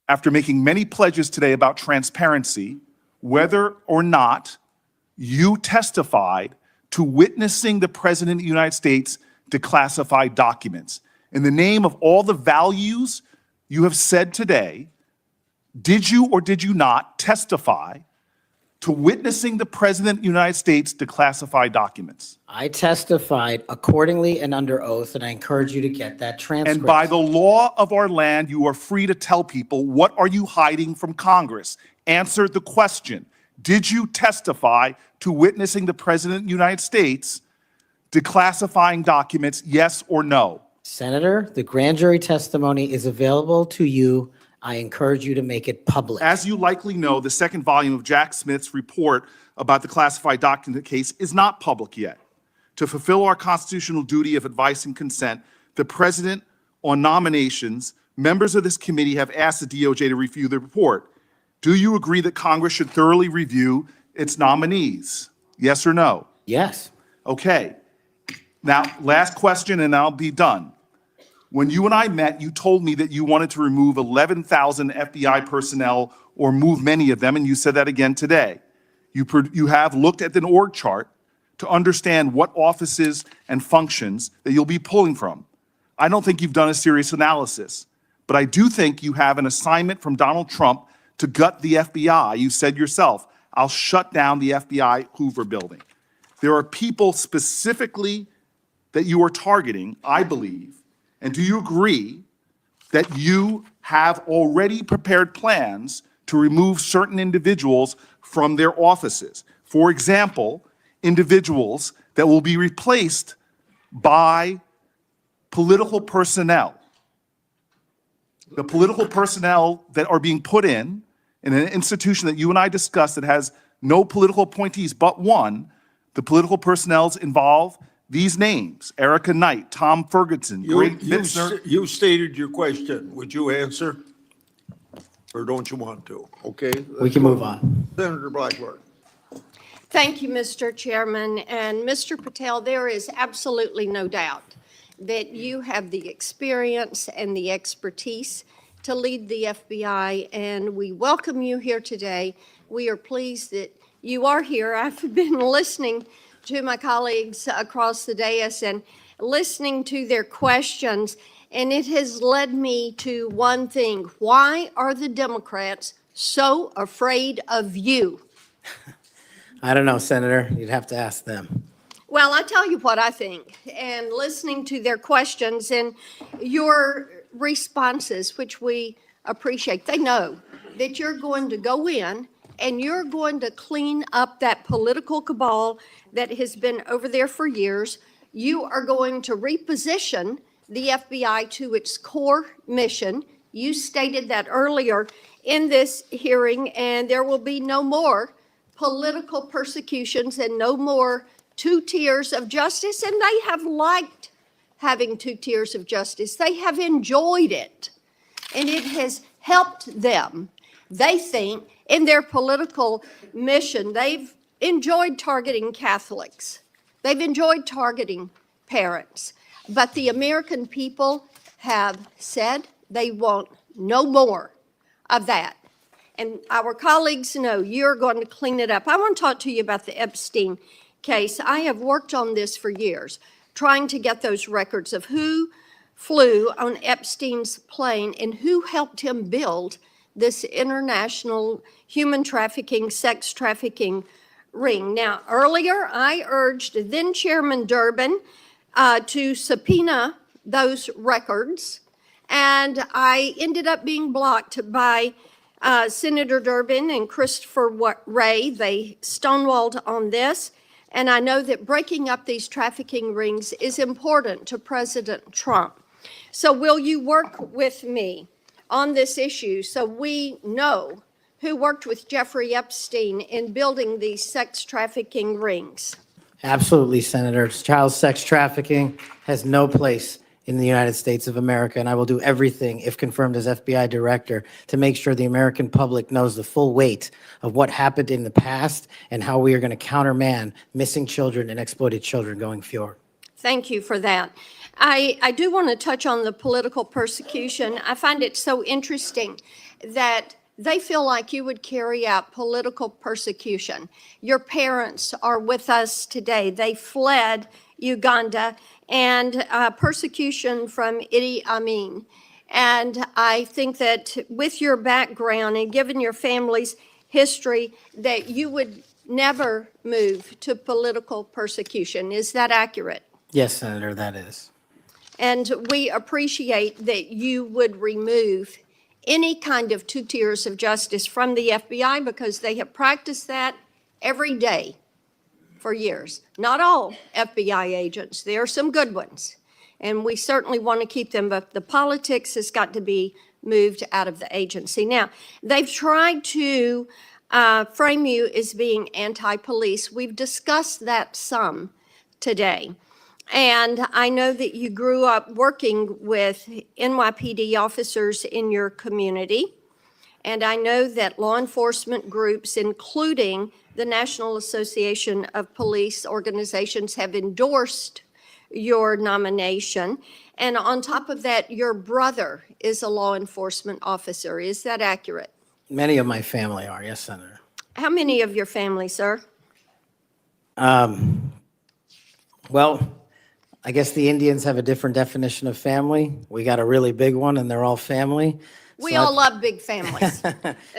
after making many pledges today about transparency, whether or not you testified to witnessing the President of the United States declassify documents. In the name of all the values you have said today, did you or did you not testify to witnessing the President of the United States declassify documents? I testified accordingly and under oath, and I encourage you to get that transcript. And by the law of our land, you are free to tell people, what are you hiding from Congress? Answer the question. Did you testify to witnessing the President of the United States declassifying documents, yes or no? Senator, the grand jury testimony is available to you. I encourage you to make it public. As you likely know, the second volume of Jack Smith's report about the classified document case is not public yet. To fulfill our constitutional duty of advice and consent, the President, on nominations, members of this committee have asked the DOJ to review the report. Do you agree that Congress should thoroughly review its nominees? Yes or no? Yes. Okay. Now, last question and I'll be done. When you and I met, you told me that you wanted to remove 11,000 FBI personnel or move many of them, and you said that again today. You have looked at an org chart to understand what offices and functions that you'll be pulling from. I don't think you've done a serious analysis, but I do think you have an assignment from Donald Trump to gut the FBI. You said yourself, I'll shut down the FBI Hoover building. There are people specifically that you are targeting, I believe. And do you agree that you have already prepared plans to remove certain individuals from their offices? For example, individuals that will be replaced by political personnel. The political personnel that are being put in an institution that you and I discussed that has no political appointees but one, the political personnel involve these names: Erica Knight, Tom Ferguson, Greg Bitzner. You stated your question. Would you answer? Or don't you want to? Okay. We can move on. Senator Blackburn. Thank you, Mr. Chairman. And Mr. Patel, there is absolutely no doubt that you have the experience and the expertise to lead the FBI, and we welcome you here today. We are pleased that you are here. I've been listening to my colleagues across the dais and listening to their questions, and it has led me to one thing. Why are the Democrats so afraid of you? I don't know, Senator. You'd have to ask them. Well, I tell you what I think, and listening to their questions and your responses, which we appreciate, they know that you're going to go in and you're going to clean up that political cabal that has been over there for years. You are going to reposition the FBI to its core mission. You stated that earlier in this hearing, and there will be no more political persecutions and no more two tiers of justice. And they have liked having two tiers of justice. They have enjoyed it, and it has helped them. They think in their political mission, they've enjoyed targeting Catholics. They've enjoyed targeting parents. But the American people have said they want no more of that. And our colleagues know you're going to clean it up. I want to talk to you about the Epstein case. I have worked on this for years, trying to get those records of who flew on Epstein's plane and who helped him build this international human trafficking, sex trafficking ring. Now, earlier I urged then Chairman Durbin to subpoena those records, and I ended up being blocked by Senator Durbin and Christopher Wray. They stonewalled on this, and I know that breaking up these trafficking rings is important to President Trump. So will you work with me on this issue so we know who worked with Jeffrey Epstein in building these sex trafficking rings? Absolutely, Senator. Child sex trafficking has no place in the United States of America, and I will do everything, if confirmed as FBI director, to make sure the American public knows the full weight of what happened in the past and how we are going to countermand missing children and exploited children going forward. Thank you for that. I do want to touch on the political persecution. I find it so interesting that they feel like you would carry out political persecution. Your parents are with us today. They fled Uganda and persecution from Idi Amin. And I think that with your background and given your family's history, that you would never move to political persecution. Is that accurate? Yes, Senator, that is. And we appreciate that you would remove any kind of 2 tiers of justice from the FBI because they have practiced that every day for years. Not all FBI agents. There are some good ones, and we certainly want to keep them, but the politics has got to be moved out of the agency. Now, they've tried to frame you as being anti-police. We've discussed that some today. And I know that you grew up working with NYPD officers in your community. And I know that law enforcement groups, including the National Association of Police Organizations, have endorsed your nomination. And on top of that, your brother is a law enforcement officer. Is that accurate? Many of my family are, yes, Senator. How many of your family, sir? Well, I guess the Indians have a different definition of family. We got a really big one, and they're all family. We all love big families.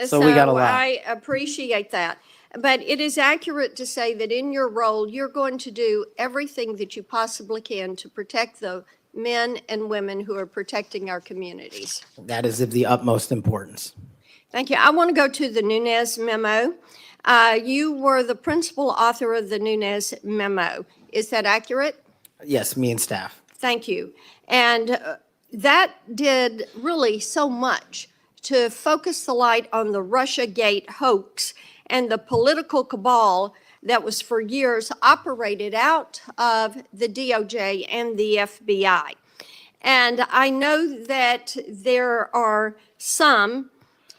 So we got a lot. I appreciate that. But it is accurate to say that in your role, you're going to do everything that you possibly can to protect the men and women who are protecting our communities. That is of the utmost importance. Thank you. I want to go to the Nunes memo. You were the principal author of the Nunes memo. Is that accurate? Yes, me and staff. Thank you. And that did really so much to focus the light on the Russiagate hoax and the political cabal that was for years operated out of the DOJ and the FBI. And I know that there are some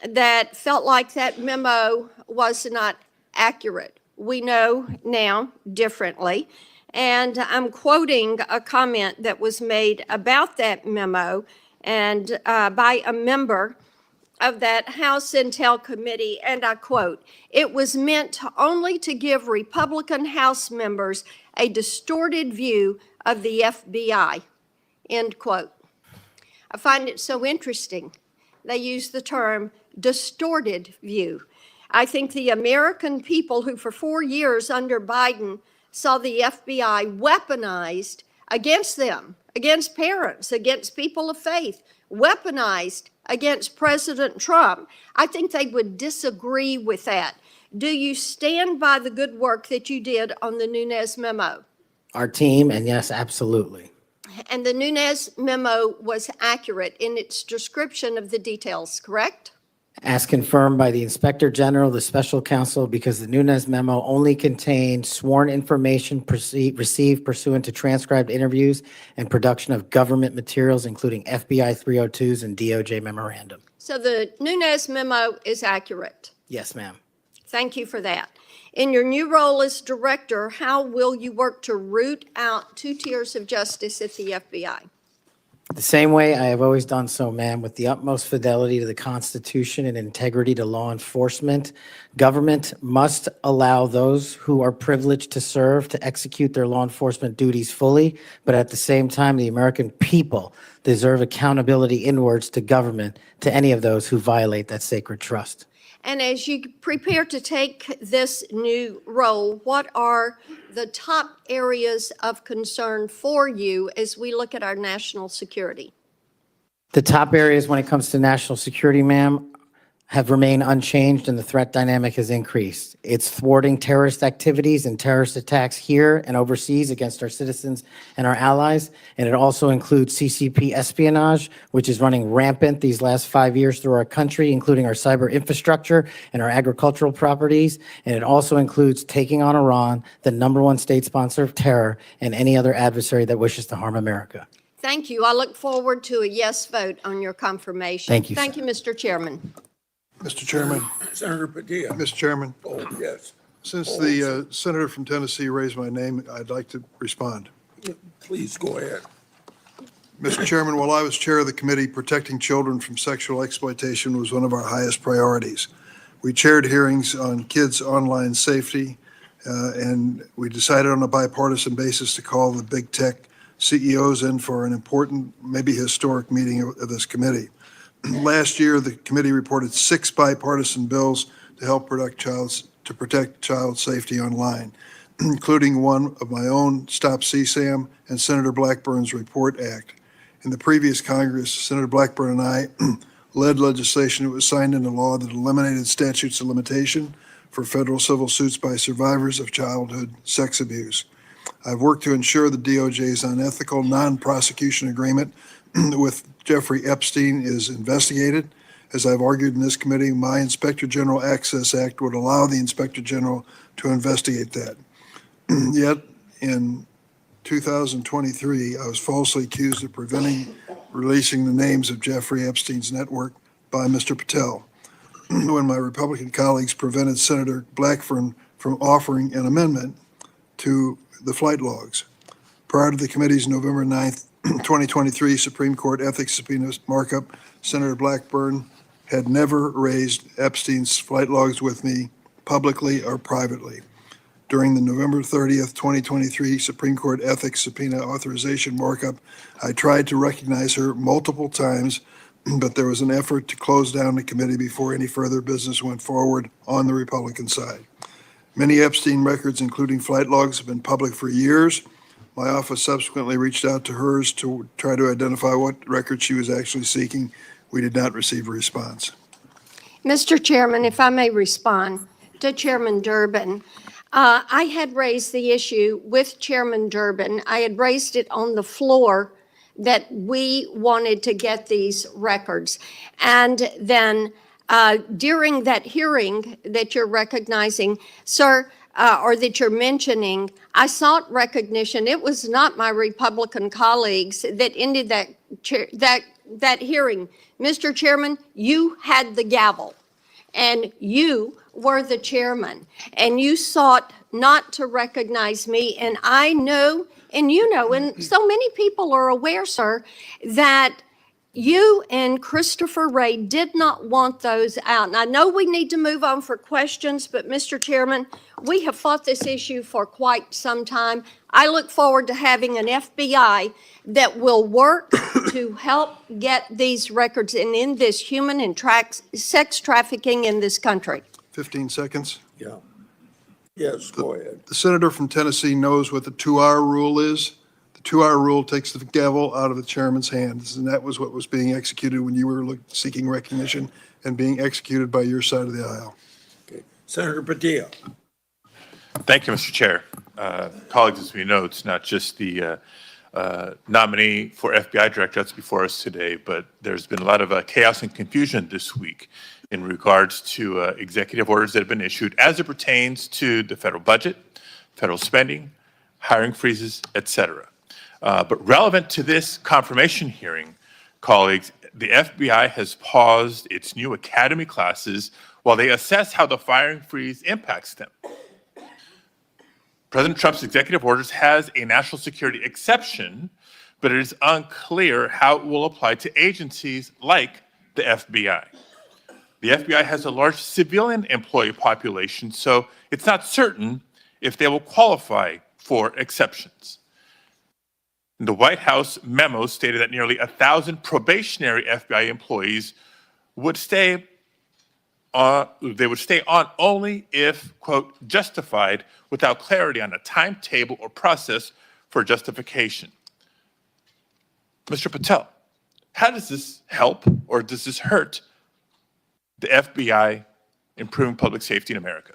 that felt like that memo was not accurate. We know now differently. And I'm quoting a comment that was made about that memo and by a member of that House Intel Committee, and I quote, "It was meant only to give Republican House members a distorted view of the FBI," end quote. I find it so interesting. They use the term distorted view. I think the American people who for 4 years under Biden saw the FBI weaponized against them, against parents, against people of faith, weaponized against President Trump. I think they would disagree with that. Do you stand by the good work that you did on the Nunes memo? Our team, and yes, absolutely. And the Nunes memo was accurate in its description of the details, correct? As confirmed by the Inspector General, the Special Counsel, because the Nunes memo only contained sworn information received pursuant to transcribed interviews and production of government materials, including FBI 302s and DOJ memorandum. So the Nunes memo is accurate. Yes, ma'am. Thank you for that. In your new role as director, how will you work to root out 2 tiers of justice at the FBI? The same way I have always done so, ma'am, with the utmost fidelity to the Constitution and integrity to law enforcement. Government must allow those who are privileged to serve to execute their law enforcement duties fully, but at the same time, the American people deserve accountability inwards to government, to any of those who violate that sacred trust. And as you prepare to take this new role, what are the top areas of concern for you as we look at our national security? The top areas when it comes to national security, ma'am, have remained unchanged and the threat dynamic has increased. It's thwarting terrorist activities and terrorist attacks here and overseas against our citizens and our allies. And it also includes CCP espionage, which is running rampant these last 5 years through our country, including our cyber infrastructure and our agricultural properties. And it also includes taking on Iran, the #1 state sponsor of terror, and any other adversary that wishes to harm America. Thank you. I look forward to a yes vote on your confirmation. Thank you, Thank you, Mr. Chairman. Mr. Chairman. Senator Padilla. Mr. Chairman. Oh, yes. Since the senator from Tennessee raised my name, I'd like to respond. Please go ahead. Mr. Chairman, while I was chair of the committee, protecting children from sexual exploitation was one of our highest priorities. We chaired hearings on kids' online safety, and we decided on a bipartisan basis to call the big tech CEOs in for an important, maybe historic meeting of this committee. Last year, the committee reported 6 bipartisan bills to help protect child safety online, including one of my own, Stop CSAM, and Senator Blackburn's Report Act. In the previous Congress, Senator Blackburn and I led legislation that was signed into law that eliminated statutes of limitation for federal civil suits by survivors of childhood sex abuse. I've worked to ensure the DOJ's unethical non-prosecution agreement with Jeffrey Epstein is investigated. As I've argued in this committee, my Inspector General Access Act would allow the Inspector General to investigate that. Yet, in 2023, I was falsely accused of preventing releasing the names of Jeffrey Epstein's network by Mr. Patel, when my Republican colleagues prevented Senator Blackburn from offering an amendment to the flight logs. Prior to the committee's November 9th, 2023 Supreme Court ethics subpoena markup, Senator Blackburn had never raised Epstein's flight logs with me publicly or privately. During the November 30th, 2023 Supreme Court ethics subpoena authorization markup, I tried to recognize her multiple times, but there was an effort to close down the committee before any further business went forward on the Republican side. Many Epstein records, including flight logs, have been public for years. My office subsequently reached out to hers to try to identify what records she was actually seeking. We did not receive a response. Mr. Chairman, if I may respond to Chairman Durbin. I had raised the issue with Chairman Durbin. I had raised it on the floor that we wanted to get these records. And then during that hearing that you're recognizing, sir, or that you're mentioning, I sought recognition. It was not my Republican colleagues that ended that hearing. Mr. Chairman, you had the gavel, and you were the chairman, and you sought not to recognize me. And I know, and you know, and so many people are aware, sir, that you and Christopher Wray did not want those out. And I know we need to move on for questions, but Mr. Chairman, we have fought this issue for quite some time. I look forward to having an FBI that will work to help get these records and end this human and sex trafficking in this country. 15 seconds. Yeah. Yes, go ahead. The senator from Tennessee knows what the 2-hour rule is. The 2-hour rule takes the gavel out of the chairman's hands, and that was what was being executed when you were seeking recognition and being executed by your side of the aisle. Okay. Senator Padilla. Thank you, Mr. Chair. Colleagues, as we know, it's not just the nominee for FBI director that's before us today, but there's been a lot of chaos and confusion this week in regards to executive orders that have been issued as it pertains to the federal budget, federal spending, hiring freezes, et cetera. But relevant to this confirmation hearing, colleagues, the FBI has paused its new academy classes while they assess how the firing freeze impacts them. President Trump's executive orders has a national security exception, but it is unclear how it will apply to agencies like the FBI. The FBI has a large civilian employee population, so it's not certain if they will qualify for exceptions. The White House memo stated that nearly 1,000 probationary FBI employees would stay on only if, quote, justified, without clarity on a timetable or process for justification. Mr. Patel, how does this help or does this hurt the FBI improving public safety in America?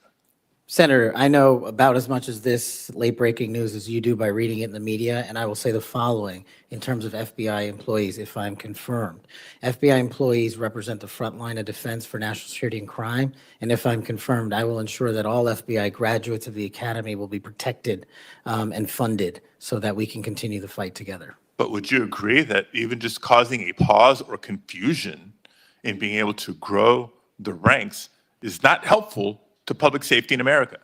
Senator, I know about as much as this late-breaking news as you do by reading it in the media, and I will say the following in terms of FBI employees, if I'm confirmed. FBI employees represent the front line of defense for national security and crime, and if I'm confirmed, I will ensure that all FBI graduates of the academy will be protected and funded so that we can continue the fight together. But would you agree that even just causing a pause or confusion in being able to grow the ranks is not helpful to public safety in America?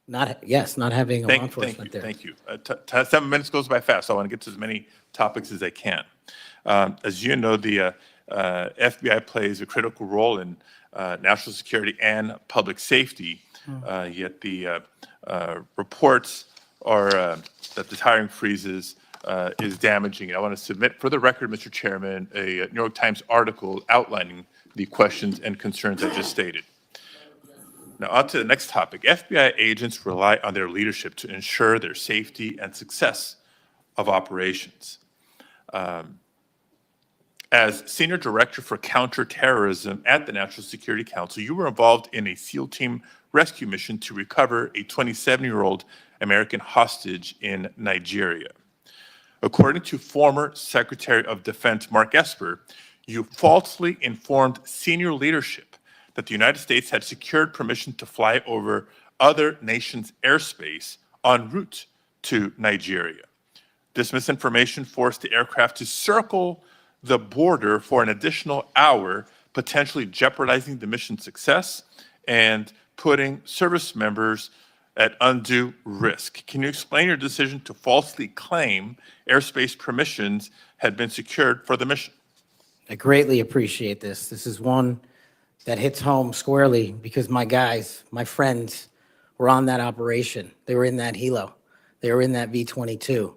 Not having a law enforcement there. Thank you. 7 minutes goes by fast, so I want to get to as many topics as I can. As you know, the FBI plays a critical role in national security and public safety, yet the reports are that the hiring freezes is damaging. I want to submit for the record, Mr. Chairman, a New York Times article outlining the questions and concerns I just stated. Now, on to the next topic. FBI agents rely on their leadership to ensure their safety and success of operations. As Senior Director for Counterterrorism at the National Security Council, you were involved in a SEAL team rescue mission to recover a 27-year-old American hostage in Nigeria. According to former Secretary of Defense Mark Esper, you falsely informed senior leadership that the United States had secured permission to fly over other nations' airspace en route to Nigeria. This misinformation forced the aircraft to circle the border for an additional hour, potentially jeopardizing the mission's success and putting service members at undue risk. Can you explain your decision to falsely claim airspace permissions had been secured for the mission? I greatly appreciate this. This is one that hits home squarely because my guys, my friends, were on that operation. They were in that helo. They were in that V-22.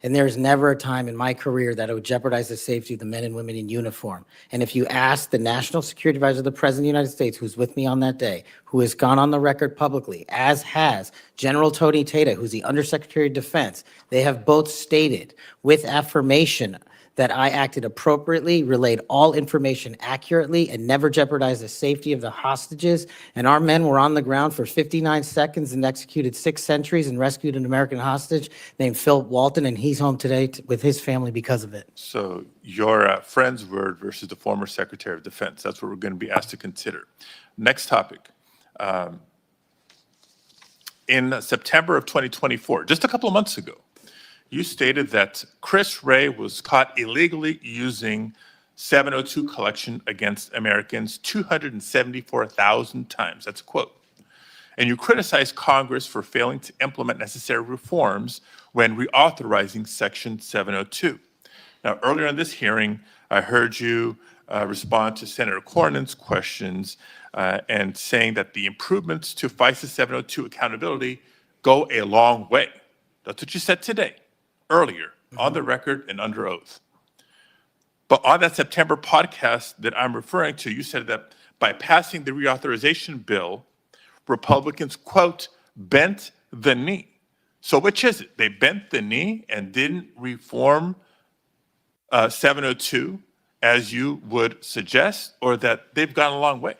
And there's never a time in my career that it would jeopardize the safety of the men and women in uniform. And if you ask the National Security Advisor of the President of the United States, who's with me on that day, who has gone on the record publicly, as has General Tony Tata, who's the Undersecretary of Defense, they have both stated with affirmation that I acted appropriately, relayed all information accurately, and never jeopardized the safety of the hostages. And our men were on the ground for 59 seconds and executed 6 sentries and rescued an American hostage named Philip Walton, and he's home today with his family because of it. So your friend's word versus the former Secretary of Defense, that's what we're going to be asked to consider. Next topic. In September of 2024, just a couple of months ago, you stated that Chris Wray was caught illegally using 702 collection against Americans 274,000 times. That's a quote. And you criticized Congress for failing to implement necessary reforms when reauthorizing Section 702. Now, earlier in this hearing, I heard you respond to Senator Cornyn's questions and saying that the improvements to FISA 702 accountability go a long way. That's what you said today. Earlier, on the record and under oath. But on that September podcast that I'm referring to, you said that by passing the reauthorization bill, Republicans, quote, bent the knee. So which is it? They bent the knee and didn't reform 702 as you would suggest, or that they've gone a long way?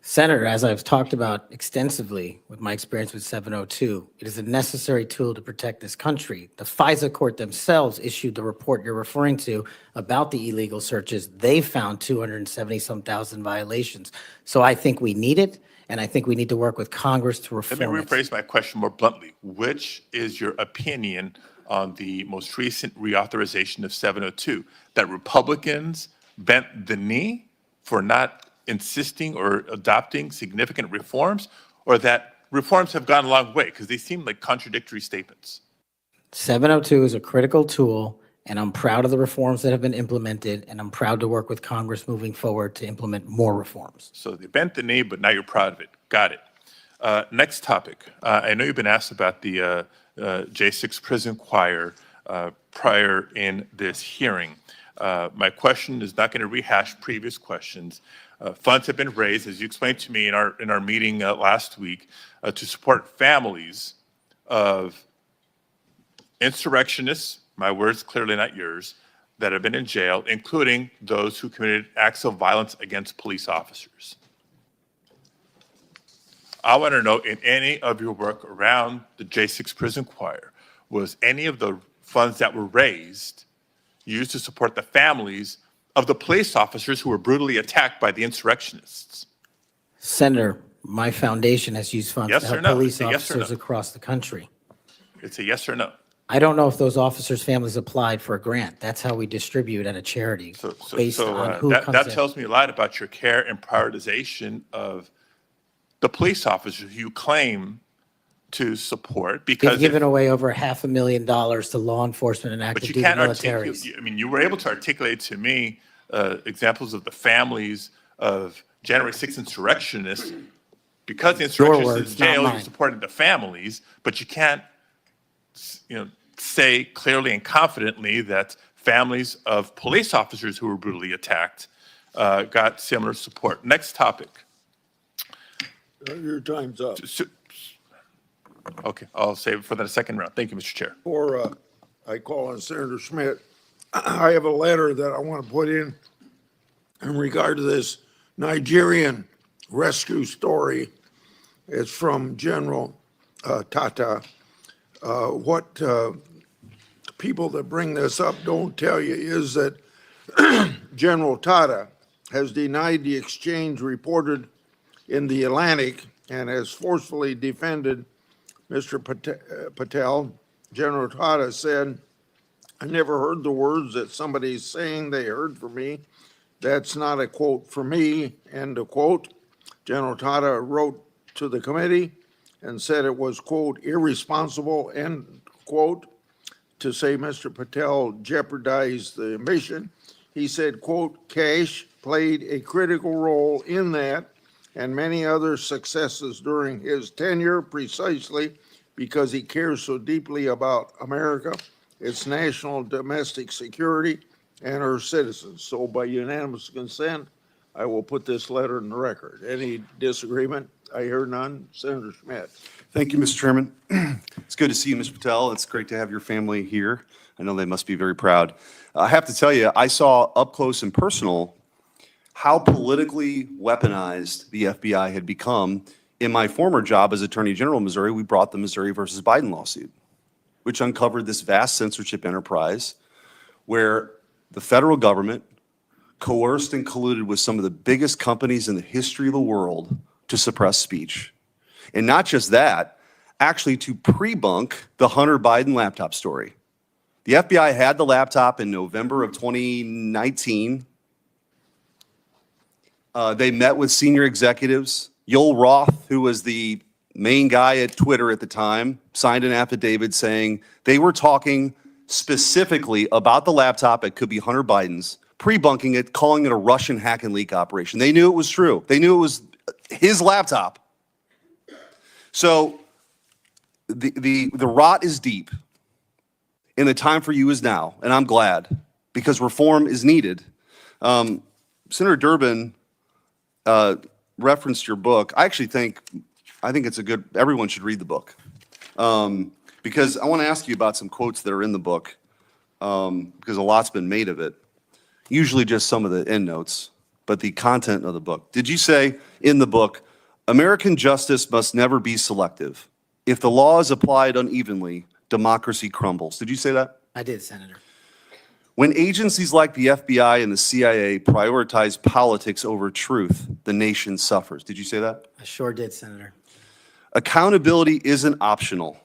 Senator, as I've talked about extensively with my experience with 702, it is a necessary tool to protect this country. The FISA court themselves issued the report you're referring to about the illegal searches. They found 270-some thousand violations. So I think we need it, and I think we need to work with Congress to reform it. Let me rephrase my question more bluntly. Which is your opinion on the most recent reauthorization of 702? That Republicans bent the knee for not insisting or adopting significant reforms, or that reforms have gone a long way? Because they seem like contradictory statements. 702 is a critical tool, And I'm proud of the reforms that have been implemented, and I'm proud to work with Congress moving forward to implement more reforms. So they bent the knee, but now you're proud of it. Got it. Next topic. I know you've been asked about the J6 prison choir prior in this hearing. My question is not going to rehash previous questions. Funds have been raised, as you explained to me in our meeting last week, to support families of insurrectionists, my words clearly not yours, that have been in jail, including those who committed acts of violence against police officers. I want to know, in any of your work around the J6 prison choir, was any of the funds that were raised used to support the families of the police officers who were brutally attacked by the insurrectionists? Senator, my foundation has used funds Yes to or help no? police It's a yes or officers no. across the country. It's a yes or no. I don't know if those officers' families applied for a grant. That's how we distribute at a charity, based on who that comes in. tells me a lot about your care and prioritization of the police officers you claim to support, because We've given away over $500,000 to law enforcement and but active you duty can't militaries. articulate. I mean, you were able to articulate to me examples of the families of January 6th insurrectionists. Because the insurrectionists words, in jail, not you mine. supported the families, but you can't, say clearly and confidently that families of police officers who were brutally attacked got similar support. Next topic. Your time's up. Okay, I'll save it for the second round. Thank you, Mr. Chair. Before I call on Senator Schmidt, I have a letter that I want to put in regard to this Nigerian rescue story. It's from General Tata. What people that bring this up don't tell you is that General Tata has denied the exchange reported in the Atlantic and has forcefully defended Mr. Patel. General Tata said, "I never heard the words that somebody's saying they heard from me. That's not a quote from me," end of quote. General Tata wrote to the committee and said it was, quote, "irresponsible," end quote, to say Mr. Patel jeopardized the mission. He said, quote, "Kash played a critical role in that and many other successes during his tenure precisely because he cares so deeply about America, its national domestic security, and her citizens." So by unanimous consent, I will put this letter in the record. Any disagreement? I hear none. Senator Schmidt. Thank you, Mr. Chairman. It's good to see you, Mr. Patel. It's great to have your family here. I know they must be very proud. I have to tell you, I saw up close and personal how politically weaponized the FBI had become. In my former job as Attorney General of Missouri, we brought the Missouri versus Biden lawsuit, which uncovered this vast censorship enterprise where the federal government coerced and colluded with some of the biggest companies in the history of the world to suppress speech. And not just that, actually to pre-bunk the Hunter Biden laptop story. The FBI had the laptop in November of 2019. They met with senior executives. Yoel Roth, who was the main guy at Twitter at the time, signed an affidavit saying they were talking specifically about the laptop. It could be Hunter Biden's, pre-bunking it, calling it a Russian hack and leak operation. They knew it was true. They knew it was his laptop. So the rot is deep, and the time for you is now, and I'm glad, because reform is needed. Senator Durbin referenced your book. I think it's a good, everyone should read the book. Because I want to ask you about some quotes that are in the book, because a lot's been made of it. Usually just some of the endnotes, but the content of the book. Did you say in the book, American justice must never be selective. If the law is applied unevenly, democracy crumbles. Did you say that? I did, Senator. When agencies like the FBI and the CIA prioritize politics over truth, the nation suffers. Did you say that? I sure did, Senator. Accountability isn't optional.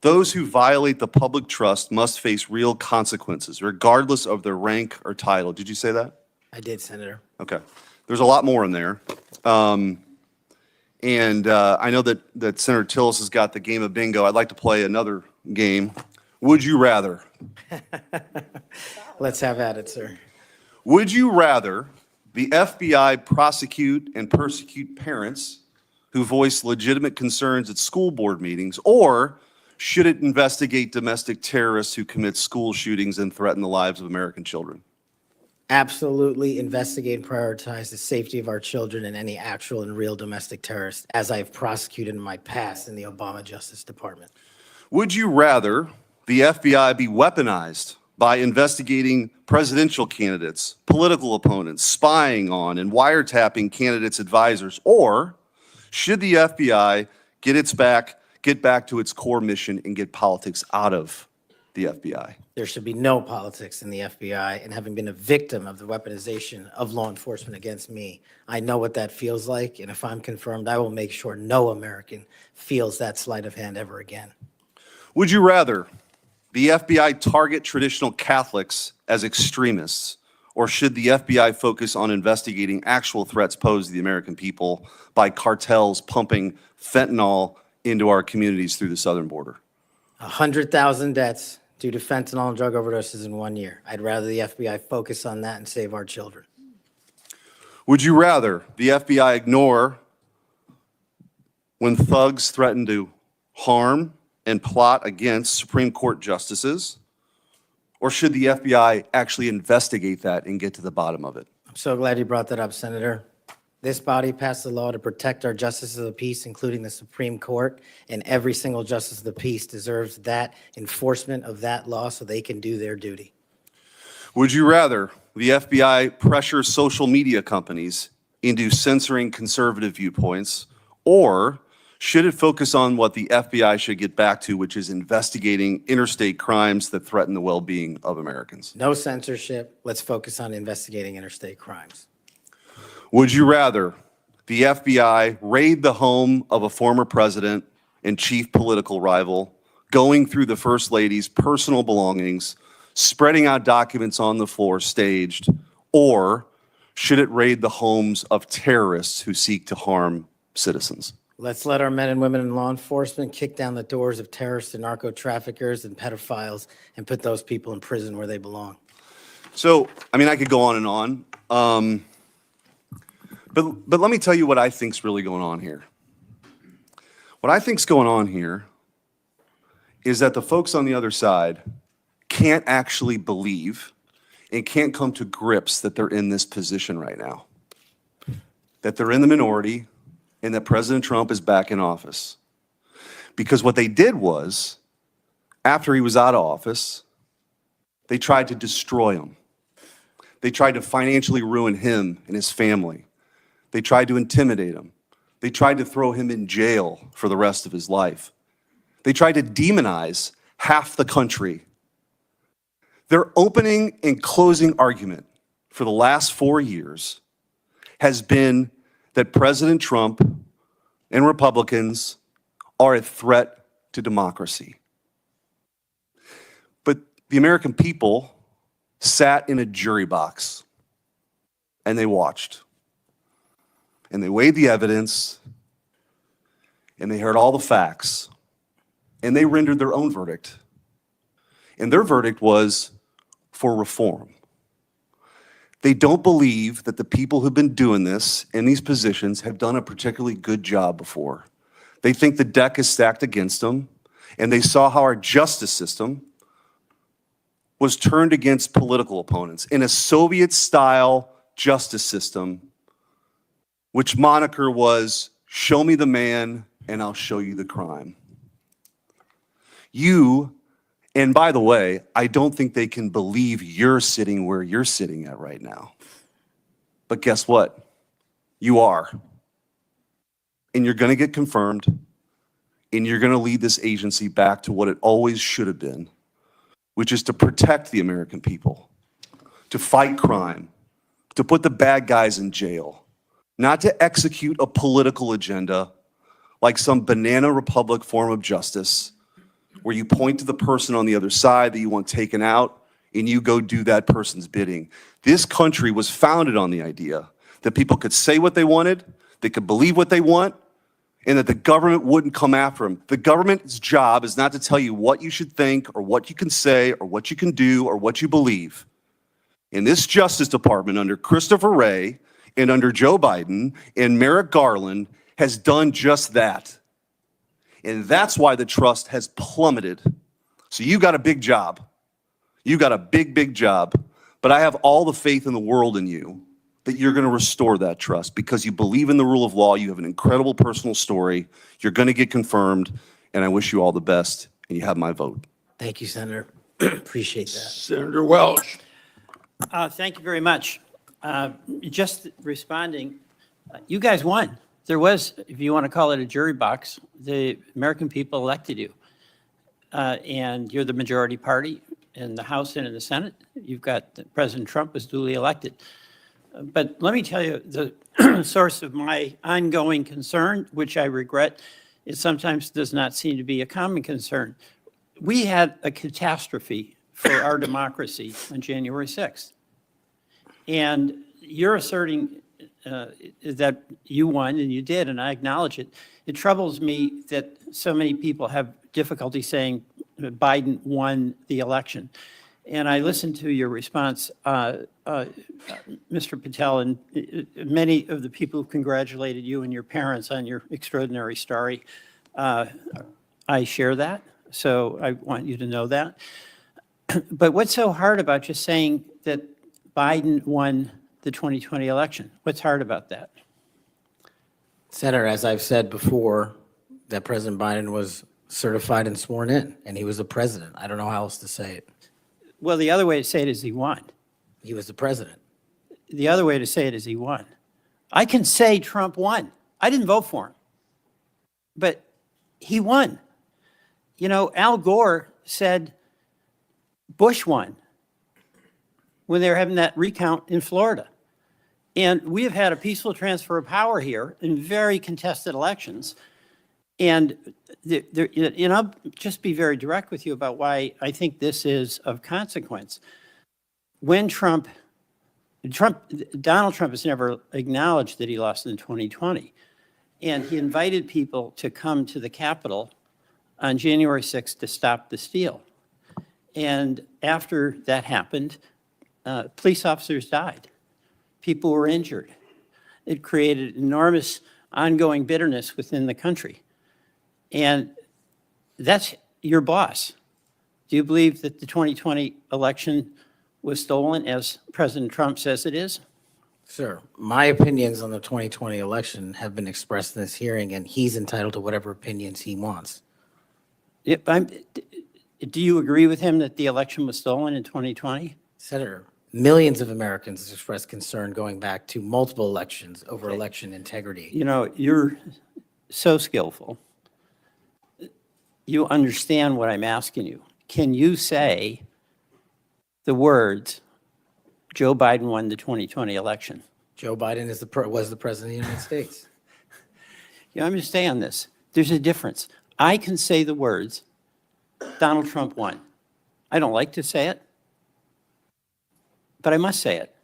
Those who violate the public trust must face real consequences, regardless of their rank or title. Did you say that? I did, Senator. Okay. There's a lot more in there. I know that Senator Tillis has got the game of bingo. I'd like to play another game. Would you rather? Let's have at it, sir. Would you rather the FBI prosecute and persecute parents who voice legitimate concerns at school board meetings, or should it investigate domestic terrorists who commit school shootings and threaten the lives of American children? Absolutely investigate and prioritize the safety of our children and any actual and real domestic terrorists, as I've prosecuted in my past in the Obama Justice Department. Would you rather the FBI be weaponized by investigating presidential candidates, political opponents, spying on and wiretapping candidates' advisors, or should the FBI get back to its core mission and get politics out of the FBI? There should be no politics in the FBI, and having been a victim of the weaponization of law enforcement against me, I know what that feels like, and if I'm confirmed, I will make sure no American feels that sleight of hand ever again. Would you rather the FBI target traditional Catholics as extremists, or should the FBI focus on investigating actual threats posed to the American people by cartels pumping fentanyl into our communities through the southern border? 100,000 deaths due to fentanyl and drug overdoses in 1 year. I'd rather the FBI focus on that and save our children. Would you rather the FBI ignore when thugs threaten to harm and plot against Supreme Court justices, or should the FBI actually investigate that and get to the bottom of it? I'm so glad you brought that up, Senator. This body passed a law to protect our justices of the peace, including the Supreme Court, and every single justice of the peace deserves that enforcement of that law so they can do their duty. Would you rather the FBI pressure social media companies into censoring conservative viewpoints, or should it focus on what the FBI should get back to, which is investigating interstate crimes that threaten the well-being of Americans? No censorship. Let's focus on investigating interstate crimes. Would you rather the FBI raid the home of a former president and chief political rival, going through the First Lady's personal belongings, spreading out documents on the floor staged, or should it raid the homes of terrorists who seek to harm citizens? Let's let our men and women in law enforcement kick down the doors of terrorists and narco traffickers and pedophiles and put those people in prison where they belong. So, I mean, I could go on and on. But let me tell you what I think's really going on here. What I think's going on here is that the folks on the other side can't actually believe and can't come to grips that they're in this position right now, that they're in the minority, and that President Trump is back in office. Because what they did was, after he was out of office, they tried to destroy him. They tried to financially ruin him and his family. They tried to intimidate him. They tried to throw him in jail for the rest of his life. They tried to demonize half the country. Their opening and closing argument for the last 4 years has been that President Trump and Republicans are a threat to democracy. But the American people sat in a jury box and they watched. And they weighed the evidence and they heard all the facts and they rendered their own verdict. And their verdict was for reform. They don't believe that the people who've been doing this in these positions have done a particularly good job before. They think the deck is stacked against them, and they saw how our justice system was turned against political opponents in a Soviet-style justice system, which moniker was, "Show me the man, and I'll show you the crime." And by the way, I don't think they can believe you're sitting where you're sitting at right now. But guess what? You are. And you're going to get confirmed, and you're going to lead this agency back to what it always should have been, which is to protect the American people, to fight crime, to put the bad guys in jail, not to execute a political agenda like some banana republic form of justice, where you point to the person on the other side that you want taken out and you go do that person's bidding. This country was founded on the idea that people could say what they wanted, they could believe what they want, and that the government wouldn't come after him. The government's job is not to tell you what you should think or what you can say or what you can do or what you believe. In this Justice Department under Christopher Wray and under Joe Biden and Merrick Garland has done just that. And that's why the trust has plummeted. So you got a big job. You got a big, big job. But I have all the faith in the world in you that you're going to restore that trust because you believe in the rule of law. You have an incredible personal story. You're going to get confirmed. And I wish you all the best. And you have my vote. Thank you, Senator. Appreciate that. Senator Welch. Thank you very much. Just responding, you guys won. There was, if you want to call it a jury box, the American people elected you. And you're the majority party in the House and in the Senate. You've got President Trump was duly elected. But let me tell you, the source of my ongoing concern, which I regret, it sometimes does not seem to be a common concern. We had a catastrophe for our democracy on January 6th. And you're asserting that you won, and you did, and I acknowledge it. It troubles me that so many people have difficulty saying Biden won the election. And I listened to your response, Mr. Patel, and many of the people who congratulated you and your parents on your extraordinary story. I share that, so I want you to know that. But what's so hard about just saying that Biden won the 2020 election? What's hard about that? Senator, as I've said before, that President Biden was certified and sworn in, and he was the president. I don't know how else to say it. Well, the other way to say it is he won. He was the president. The other way to say it is he won. I can say Trump won. I didn't vote for him, but he won. You know, Al Gore said Bush won when they were having that recount in Florida. And we have had a peaceful transfer of power here in very contested elections. And I'll just be very direct with you about why I think this is of consequence. When Donald Trump has never acknowledged that he lost in 2020. And he invited people to come to the Capitol on January 6th to stop the steal. And after that happened, police officers died. People were injured. It created enormous ongoing bitterness within the country. And that's your boss. Do you believe that the 2020 election was stolen, as President Trump says it is? Sir, my opinions on the 2020 election have been expressed in this hearing, and he's entitled to whatever opinions he wants. Do you agree with him that the election was stolen in 2020? Senator, millions of Americans have expressed concern going back to multiple elections over election integrity. You know, you're so skillful. You understand what I'm asking you. Can you say the words, Joe Biden won the 2020 election? Joe Biden was the president of the United States. You understand this? There's a difference. I can say the words, Donald Trump won. I don't like to say it, but I must say it.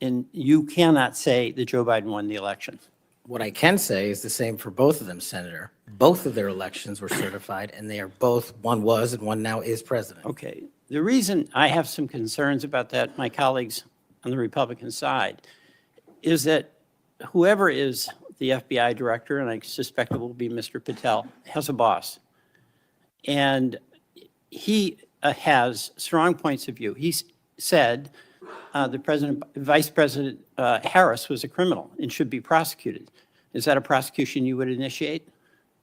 And you cannot say that Joe Biden won the election. What I can say is the same for both of them, Senator. Both of their elections were certified, and they are both, one was and one now is president. Okay. The reason I have some concerns about that, my colleagues on the Republican side, is that whoever is the FBI director, and I suspect it will be Mr. Patel, has a boss. And he has strong points of view. He said Vice President Harris was a criminal and should be prosecuted. Is that a prosecution you would initiate?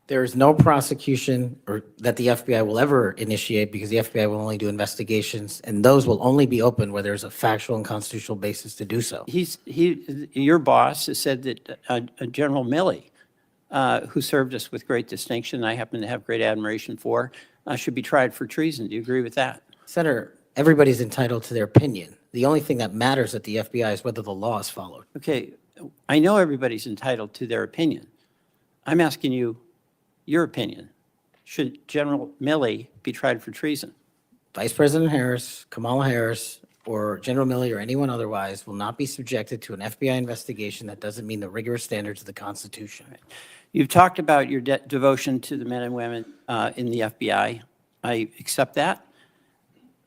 There is no prosecution that the FBI will ever initiate because the FBI will only do investigations, and those will only be open where there's a factual and constitutional basis to do so. Your boss has said that General Milley, who served us with great distinction, I happen to have great admiration for, should be tried for treason. Do you agree with that? Senator, everybody's entitled to their opinion. The only thing that matters at the FBI is whether the law is followed. Okay, I know everybody's entitled to their opinion. I'm asking you your opinion. Should General Milley be tried for treason? Vice President Harris, Kamala Harris, or General Milley or anyone otherwise will not be subjected to an FBI investigation that doesn't meet the rigorous standards of the Constitution. You've talked about your devotion to the men and women in the FBI. I accept that.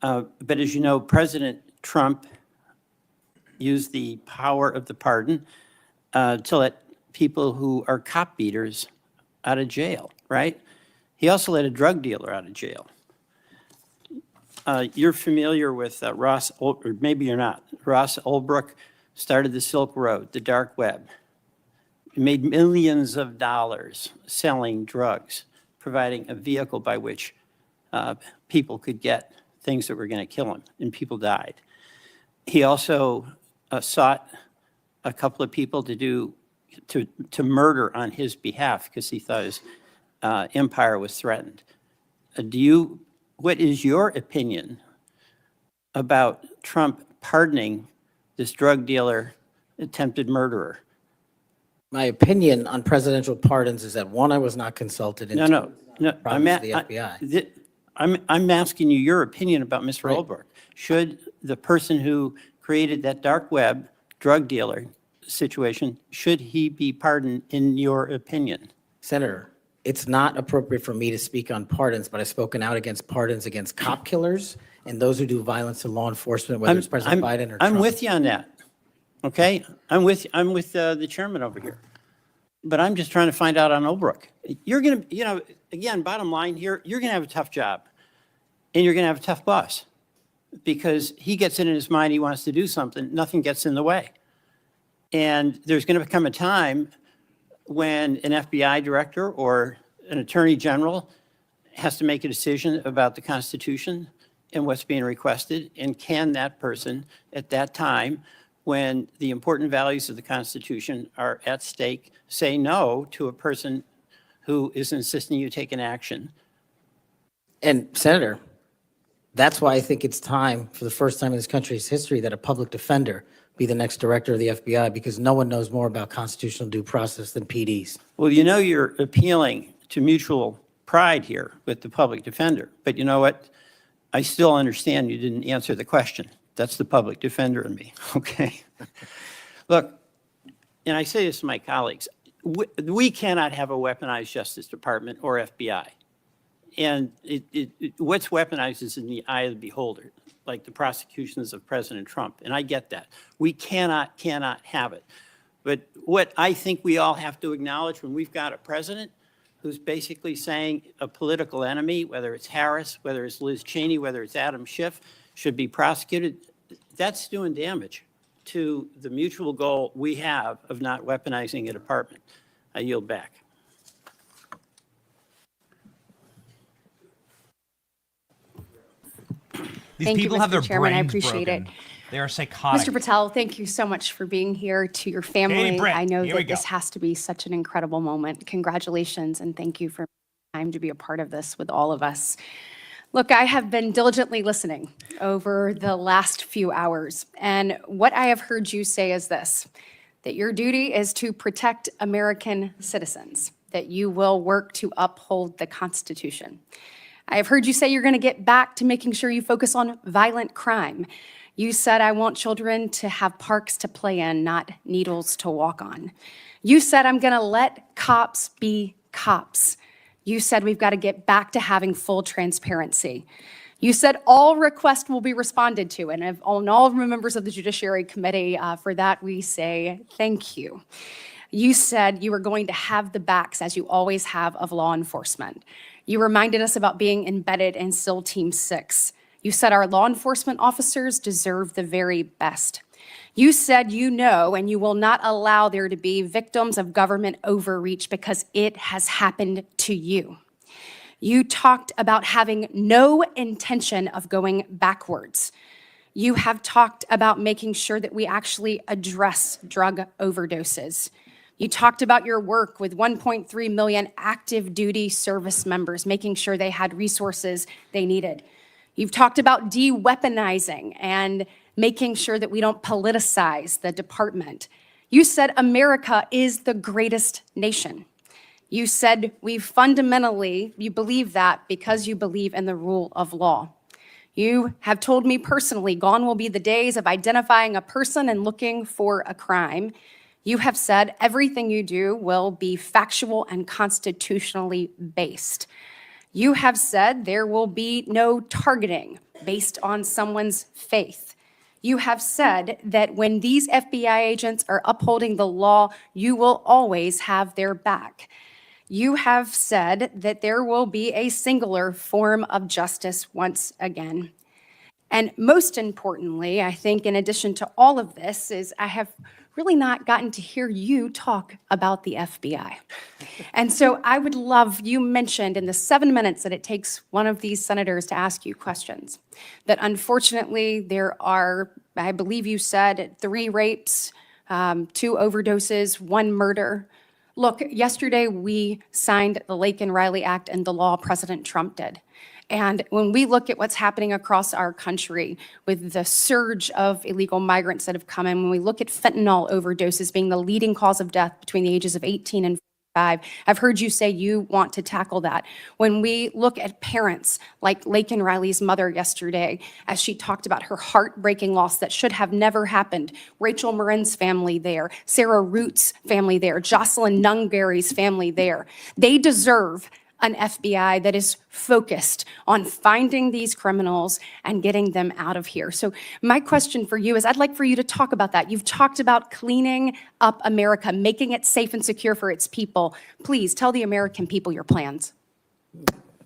But as you know, President Trump used the power of the pardon to let people who are cop beaters out of jail, right? He also let a drug dealer out of jail. You're familiar with Ross, or maybe you're not. Ross Ulbricht started the Silk Road, the dark web. He made millions of dollars selling drugs, providing a vehicle by which people could get things that were going to kill them, and people died. He also sought a couple of people to murder on his behalf because he thought his empire was threatened. What is your opinion about Trump pardoning this drug dealer, attempted murderer? My opinion on presidential pardons is that, one, I was not consulted. And No. I'm the FBI. I'm asking you your opinion about Mr. Ulbricht. Should the person who created that dark web drug dealer situation, should he be pardoned in your opinion? Senator, it's not appropriate for me to speak on pardons, but I've spoken out against pardons against cop killers and those who do violence to law enforcement, whether it's President Biden or Trump. I'm with you on that. Okay, I'm with the chairman over here, but I'm just trying to find out on Ulbricht. You're gonna, again, bottom line here, you're gonna have a tough job, and you're gonna have a tough boss, because he gets it in his mind he wants to do something, nothing gets in the way, and there's gonna become a time when an FBI director or an attorney general has to make a decision about the Constitution and what's being requested, and can that person at that time, when the important values of the Constitution are at stake, say no to a person who is insisting you take an action? And Senator, that's why I think it's time, for the first time in this country's history, that a public defender be the next director of the FBI, because no one knows more about constitutional due process than PDs. Well, you're appealing to mutual pride here with the public defender, but you know what? I still understand you didn't answer the question. That's the public defender in me, okay? Look, and I say this to my colleagues, we cannot have a weaponized Justice Department or FBI. And what's weaponized is in the eye of the beholder, like the prosecutions of President Trump, and I get that. We cannot have it. But what I think we all have to acknowledge when we've got a president who's basically saying a political enemy, whether it's Harris, whether it's Liz Cheney, whether it's Adam Schiff, should be prosecuted, that's doing damage to the mutual goal we have of not weaponizing a department. I yield back. These Thank people you, have their Mr. Chairman. I brains appreciate broken. it. They are psychotic. Mr. Patel, thank you so much for being here. To your family, Brett, I know here we that this go. has to be such an incredible moment. Congratulations, and thank you for time to be a part of this with all of us. Look, I have been diligently listening over the last few hours, and what I have heard you say is this, that your duty is to protect American citizens, that you will work to uphold the Constitution. I have heard you say you're going to get back to making sure you focus on violent crime. You said, I want children to have parks to play in, not needles to walk on. You said, I'm going to let cops be cops. You said, we've got to get back to having full transparency. You said all requests will be responded to, and all members of the Judiciary Committee, for that we say thank you. You said you were going to have the backs, as you always have, of law enforcement. You reminded us about being embedded in SEAL Team 6. You said our law enforcement officers deserve the very best. You said you know and you will not allow there to be victims of government overreach because it has happened to you. You talked about having no intention of going backwards. You have talked about making sure that we actually address drug overdoses. You talked about your work with 1.3 million active duty service members, making sure they had resources they needed. You've talked about de-weaponizing and making sure that we don't politicize the department. You said America is the greatest nation. You said you believe that because you believe in the rule of law. You have told me personally, gone will be the days of identifying a person and looking for a crime. You have said everything you do will be factual and constitutionally based. You have said there will be no targeting based on someone's faith. You have said that when these FBI agents are upholding the law, you will always have their back. You have said that there will be a singular form of justice once again. And most importantly, I think in addition to all of this, is I have really not gotten to hear you talk about the FBI. And so I would love, you mentioned in the 7 minutes that it takes one of these senators to ask you questions, that unfortunately there are, I believe you said, 3 rapes, 2 overdoses, 1 murder. Look, yesterday we signed the Laken Riley Act and the law President Trump did. And when we look at what's happening across our country with the surge of illegal migrants that have come in, when we look at fentanyl overdoses being the leading cause of death between the ages of 18 and 45, I've heard you say you want to tackle that. When we look at parents like Laken Riley's mother yesterday, as she talked about her heartbreaking loss that should have never happened, Rachel Marin's family there, Sarah Root's family there, Jocelyn Nungary's family there, they deserve an FBI that is focused on finding these criminals and getting them out of here. So my question for you is, I'd like for you to talk about that. You've talked about cleaning up America, making it safe and secure for its people. Please tell the American people your plans.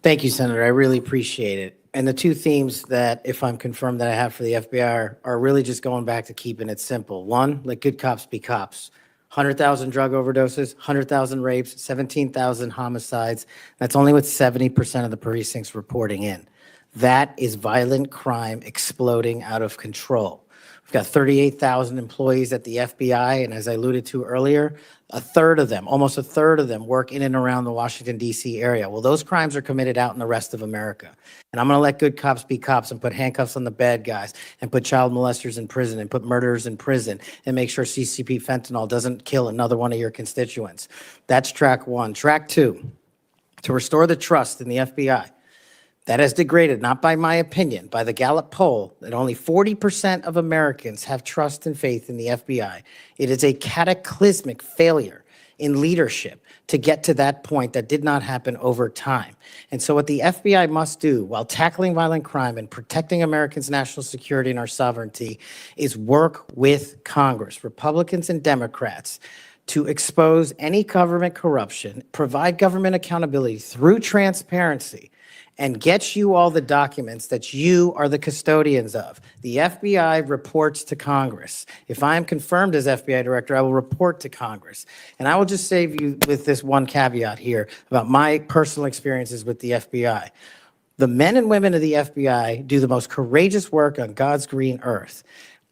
Thank you, Senator. I really appreciate it. And the 2 themes that, if I'm confirmed, that I have for the FBI are really just going back to keeping it simple. 1, let good cops be cops. 100,000 drug overdoses, 100,000 rapes, 17,000 homicides. That's only with 70% of the precincts reporting in. That is violent crime exploding out of control. We've got 38,000 employees at the FBI, and as I alluded to earlier, almost a third of them work in and around the Washington, D.C. area. Well, those crimes are committed out in the rest of America. And I'm going to let good cops be cops and put handcuffs on the bad guys and put child molesters in prison and put murderers in prison and make sure CCP fentanyl doesn't kill another one of your constituents. That's track 1. Track 2, to restore the trust in the FBI. That has degraded, not by my opinion, by the Gallup poll, that only 40% of Americans have trust and faith in the FBI. It is a cataclysmic failure in leadership to get to that point that did not happen over time. And so what the FBI must do while tackling violent crime and protecting Americans' national security and our sovereignty is work with Congress, Republicans and Democrats, to expose any government corruption, provide government accountability through transparency, and get you all the documents that you are the custodians of. The FBI reports to Congress. If I am confirmed as FBI director, I will report to Congress. And I will just save you with this one caveat here about my personal experiences with the FBI. The men and women of the FBI do the most courageous work on God's green earth.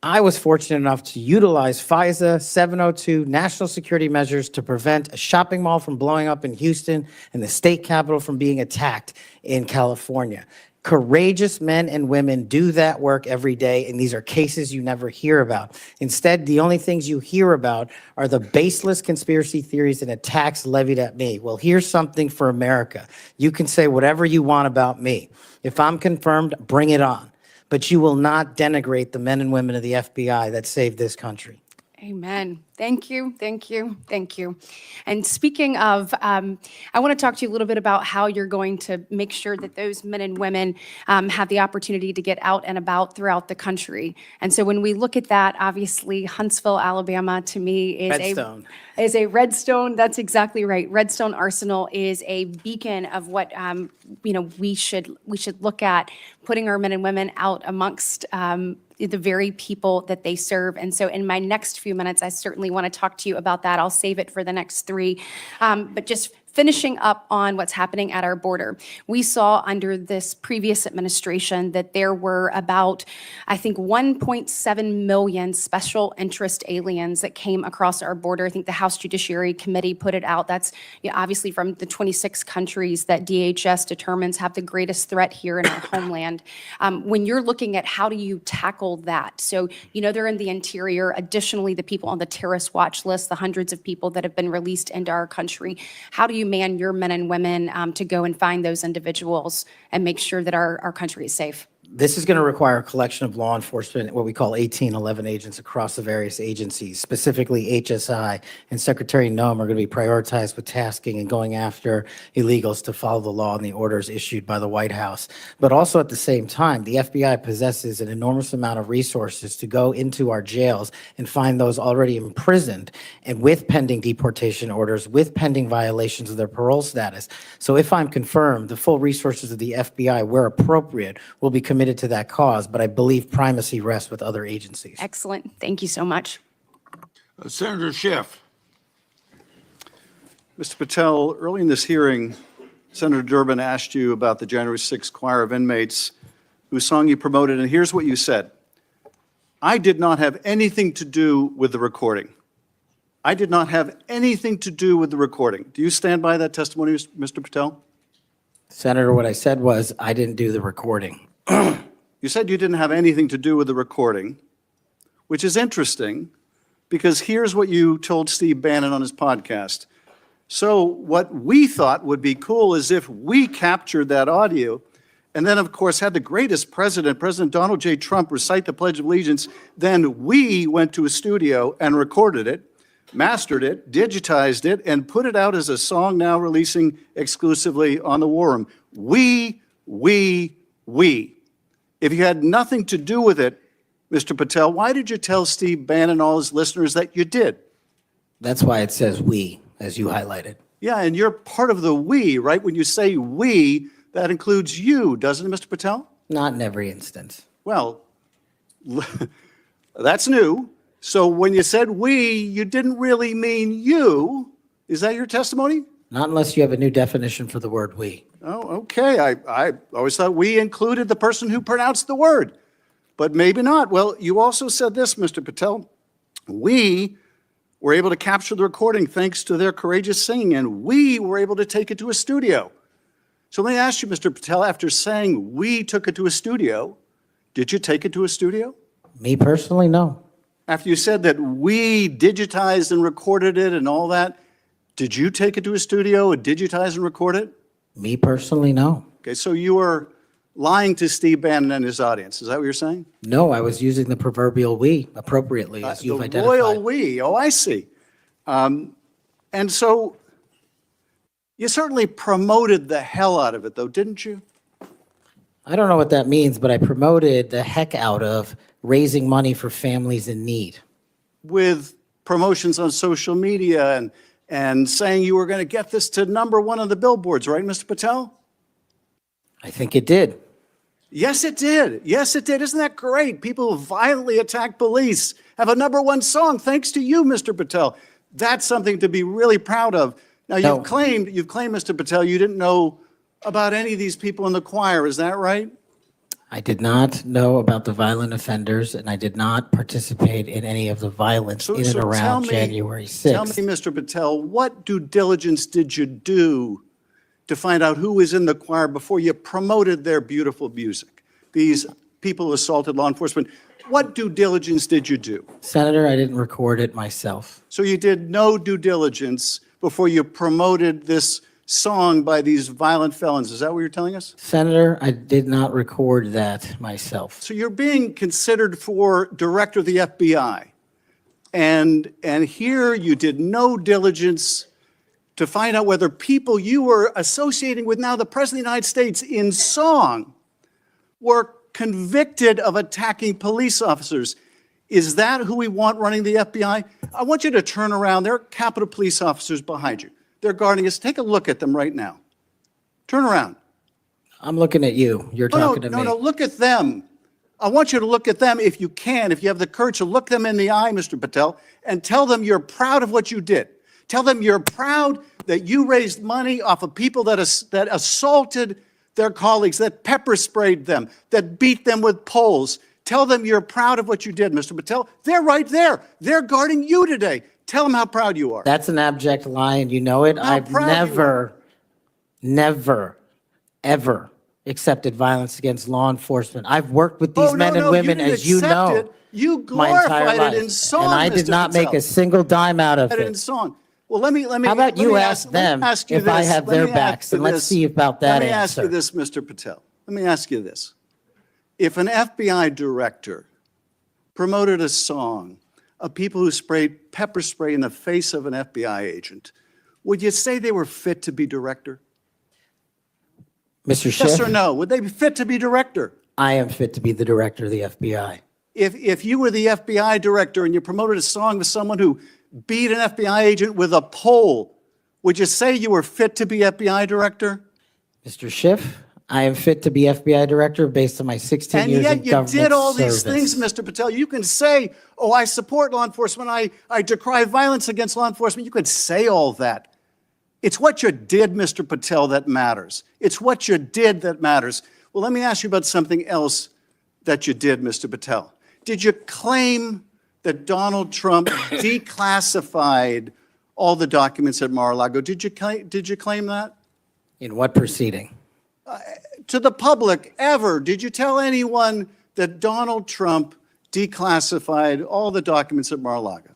I was fortunate enough to utilize FISA 702 national security measures to prevent a shopping mall from blowing up in Houston and the state capitol from being attacked in California. Courageous men and women do that work every day, and these are cases you never hear about. Instead, the only things you hear about are the baseless conspiracy theories and attacks levied at me. Well, here's something for America. You can say whatever you want about me. If I'm confirmed, bring it on. But you will not denigrate the men and women of the FBI that saved this country. Amen. Thank you, thank you, thank you. And speaking of, I want to talk to you a little bit about how you're going to make sure that those men and women have the opportunity to get out and about throughout the country. And so when we look at that, obviously Huntsville, Alabama, to me is a Redstone. That's exactly right. Redstone Arsenal is a beacon of what we should look at, putting our men and women out amongst the very people that they serve. And so in my next few minutes, I certainly want to talk to you about that. I'll save it for the next 3. But just finishing up on what's happening at our border. We saw under this previous administration that there were about, I think, 1.7 million special interest aliens that came across our border. I think the House Judiciary Committee put it out. That's obviously from the 26 countries that DHS determines have the greatest threat here in our homeland. When you're looking at how do you tackle that? So, they're in the interior. Additionally, the people on the terrorist watch list, the hundreds of people that have been released into our country. How do you man your men and women to go and find those individuals and make sure that our country is safe? This is going to require a collection of law enforcement, what we call 1811 agents across the various agencies, specifically HSI and Secretary Noem are going to be prioritized with tasking and going after illegals to follow the law and the orders issued by the White House. But also at the same time, the FBI possesses an enormous amount of resources to go into our jails and find those already imprisoned and with pending deportation orders, with pending violations of their parole status. So if I'm confirmed, the full resources of the FBI, where appropriate, will be committed to that cause, but I believe primacy rests with other agencies. Excellent. Thank you so much. Senator Schiff. Mr. Patel, early in this hearing, Senator Durbin asked you about the January 6th choir of inmates whose song you promoted, and here's what you said. I did not have anything to do with the recording. I did not have anything to do with the recording. Do you stand by that testimony, Mr. Patel? Senator, what I said was I didn't do the recording. You said you didn't have anything to do with the recording, which is interesting because here's what you told Steve Bannon on his podcast. So what we thought would be cool is if we captured that audio and then, of course, had the greatest president, President Donald J. Trump, recite the Pledge of Allegiance, then we went to a studio and recorded it, mastered it, digitized it, and put it out as a song now releasing exclusively on the War Room. We. If you had nothing to do with it, Mr. Patel, why did you tell Steve Bannon and all his listeners that you did? That's why it says we, as you highlighted. Yeah, and you're part of the we, right? When you say we, that includes you, doesn't it, Mr. Patel? Not in every instance. Well, that's new. So when you said we, you didn't really mean you. Is that your testimony? Not unless you have a new definition for the word we. Oh, okay. I always thought we included the person who pronounced the word, but maybe not. Well, you also said this, Mr. Patel. We were able to capture the recording thanks to their courageous singing, and we were able to take it to a studio. So let me ask you, Mr. Patel, after saying we took it to a studio, did you take it to a studio? Me personally, no. After you said that we digitized and recorded it and all that, did you take it to a studio and digitize and record it? Me personally, no. Okay, so you were lying to Steve Bannon and his audience. Is that what you're saying? No, I was using the proverbial we appropriately, as you've the identified. royal we. Oh, I see. And so you certainly promoted the hell out of it, though, didn't you? I don't know what that means, but I promoted the heck out of raising money for families in need. With promotions on social media and saying you were going to get this to #1 on the billboards, right, Mr. Patel? I think it did. Yes, it did. Yes, it did. Isn't that great? People who violently attack police have a #1 song thanks to you, Mr. Patel. That's something to be really proud of. Now, you've claimed, Mr. Patel, you didn't know about any of these people in the choir. Is that right? I did not know about the violent offenders, and I did not participate in any of the violence in and around January 6th. Tell me, Mr. Patel, what due diligence did you do to find out who was in the choir before you promoted their beautiful music? These people who assaulted law enforcement. What due diligence did you do? Senator, I didn't record it myself. So you did no due diligence before you promoted this song by these violent felons. Is that what you're telling us? Senator, I did not record that myself. So you're being considered for director of the FBI. And here you did no diligence to find out whether people you were associating with now the President of the United States in song were convicted of attacking police officers. Is that who we want running the FBI? I want you to turn around. There are Capitol Police officers behind you. They're guarding us. Take a look at them right now. Turn around. I'm looking at you. You're talking to me. No, look at them. I want you to look at them if you can, if you have the courage to look them in the eye, Mr. Patel, and tell them you're proud of what you did. Tell them you're proud that you raised money off of people that assaulted their colleagues, that pepper sprayed them, that beat them with poles. Tell them you're proud of what you did, Mr. Patel. They're right there. They're guarding you today. Tell them how proud you are. That's an abject lie, and you know it. I've never, ever accepted violence against law enforcement. I've worked with these men and women, as you know, You my entire glorified life, it in song, and I did Mr. not Patel. make a single dime out of In it. song. Well, let me. How about you ask them if I have their backs, and let's see about that answer. Let me ask answer. you this, Mr. Patel. Let me ask you this. If an FBI director promoted a song of people who sprayed pepper spray in the face of an FBI agent, would you say they were fit to be director? Mr. Yes Schiff, or no? Would they be fit to be director? I am fit to be the director of the FBI. If you were the FBI director and you promoted a song with someone who beat an FBI agent with a pole, would you say you were fit to be FBI director? Mr. Schiff, I am fit to be FBI director based on my 16 And years yet of you government did all these service. things, Mr. Patel. You can say, oh, I support law enforcement. I decry violence against law enforcement. You can say all that. It's what you did, Mr. Patel, that matters. It's what you did that matters. Well, let me ask you about something else that you did, Mr. Patel. Did you claim that Donald Trump declassified all the documents at Mar-a-Lago? Did you claim that? In what proceeding? To the public, ever, did you tell anyone that Donald Trump declassified all the documents at Mar-a-Lago?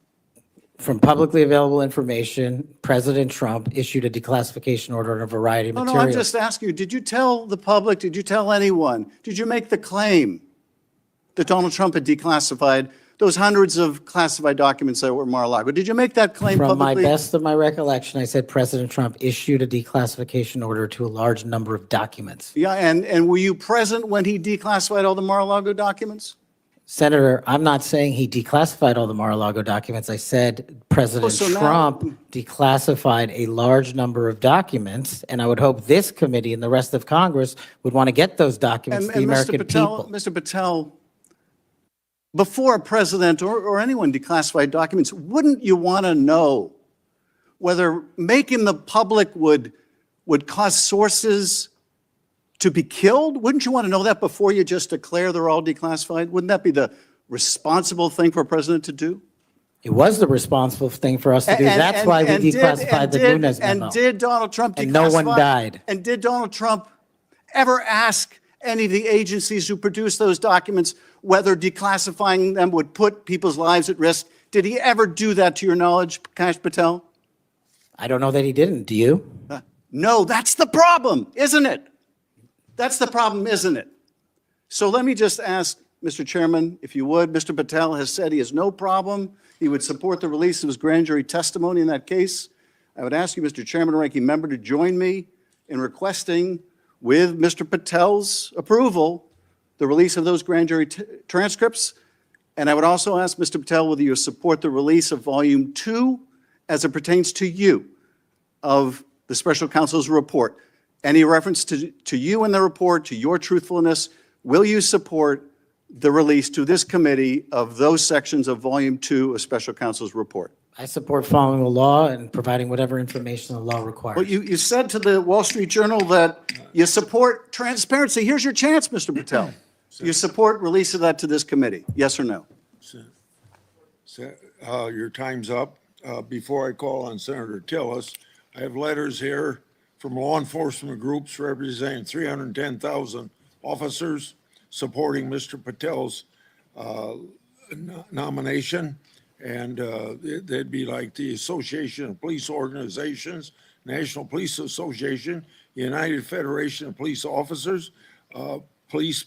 From publicly available information, President Trump issued a declassification order on a variety of No, materials. I'm just asking you, did you tell the public, did you tell anyone, did you make the claim that Donald Trump had declassified those hundreds of classified documents that were at Mar-a-Lago? Did you make that claim From my publicly? best of my recollection, I said President Trump issued a declassification order to a large number of documents. Yeah, and were you present when he declassified all the Mar-a-Lago documents? Senator, I'm not saying he declassified all the Mar-a-Lago documents. I said President so now- Trump declassified a large number of documents, and I would hope this committee and the rest of Congress would want to get those documents to the American people. Mr. Patel, before a president or anyone declassified documents, wouldn't you want to know whether making the public would cause sources to be killed? Wouldn't you want to know that before you just declare they're all declassified? Wouldn't that be the responsible thing for a president to do? It was the responsible thing for us to do. That's why we declassified the Nunes memo. And did Donald Trump declassify? And no one died. And did Donald Trump ever ask any of the agencies who produced those documents whether declassifying them would put people's lives at risk? Did he ever do that to your knowledge, Kash Patel? I don't know that he didn't. Do you? No, that's the problem, isn't it? That's the problem, isn't it? So let me just ask, Mr. Chairman, if you would, Mr. Patel has said he has no problem. He would support the release of his grand jury testimony in that case. I would ask you, Mr. Chairman, ranking member, to join me in requesting, with Mr. Patel's approval, the release of those grand jury transcripts. And I would also ask Mr. Patel whether you support the release of Volume 2 as it pertains to you of the special counsel's report. Any reference to you in the report, to your truthfulness, will you support the release to this committee of those sections of Volume 2 of special counsel's report? I support following the law and providing whatever information the law requires. Well, you said to the Wall Street Journal that you support transparency. Here's your chance, Mr. Patel. You support release of that to this committee, yes or no? Your time's up. Before I call on Senator Tillis, I have letters here from law enforcement groups representing 310,000 officers supporting Mr. Patel's nomination. And they'd be like the Association of Police Organizations, National Police Association, United Federation of Police Officers, Police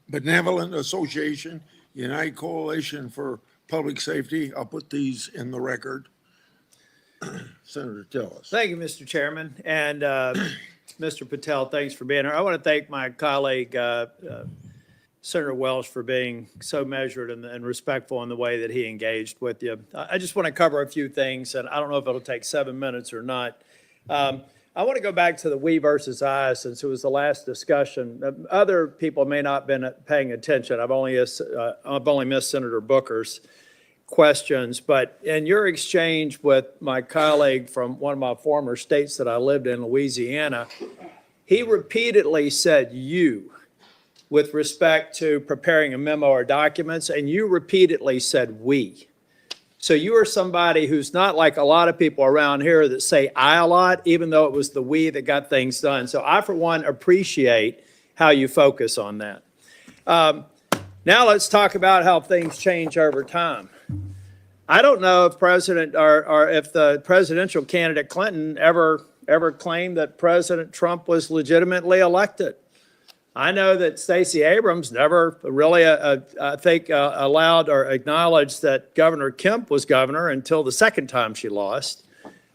Benevolent Association, United Coalition for Public Safety. I'll put these in the record. Senator Tillis. Thank you, Mr. Chairman. And Mr. Patel, thanks for being here. I want to thank my colleague, Senator Welsh, for being so measured and respectful in the way that he engaged with you. I just want to cover a few things, and I don't know if it'll take 7 minutes or not. I want to go back to the we versus I, since it was the last discussion. Other people may not have been paying attention. I've only missed Senator Booker's questions, but in your exchange with my colleague from one of my former states that I lived in, Louisiana, he repeatedly said you with respect to preparing a memo or documents, and you repeatedly said we. So you are somebody who's not like a lot of people around here that say I a lot, even though it was the we that got things done. So I, for one, appreciate how you focus on that. Now let's talk about how things change over time. I don't know if if the presidential candidate Clinton ever claimed that President Trump was legitimately elected. I know that Stacey Abrams never really, I think, allowed or acknowledged that Governor Kemp was governor until the second time she lost.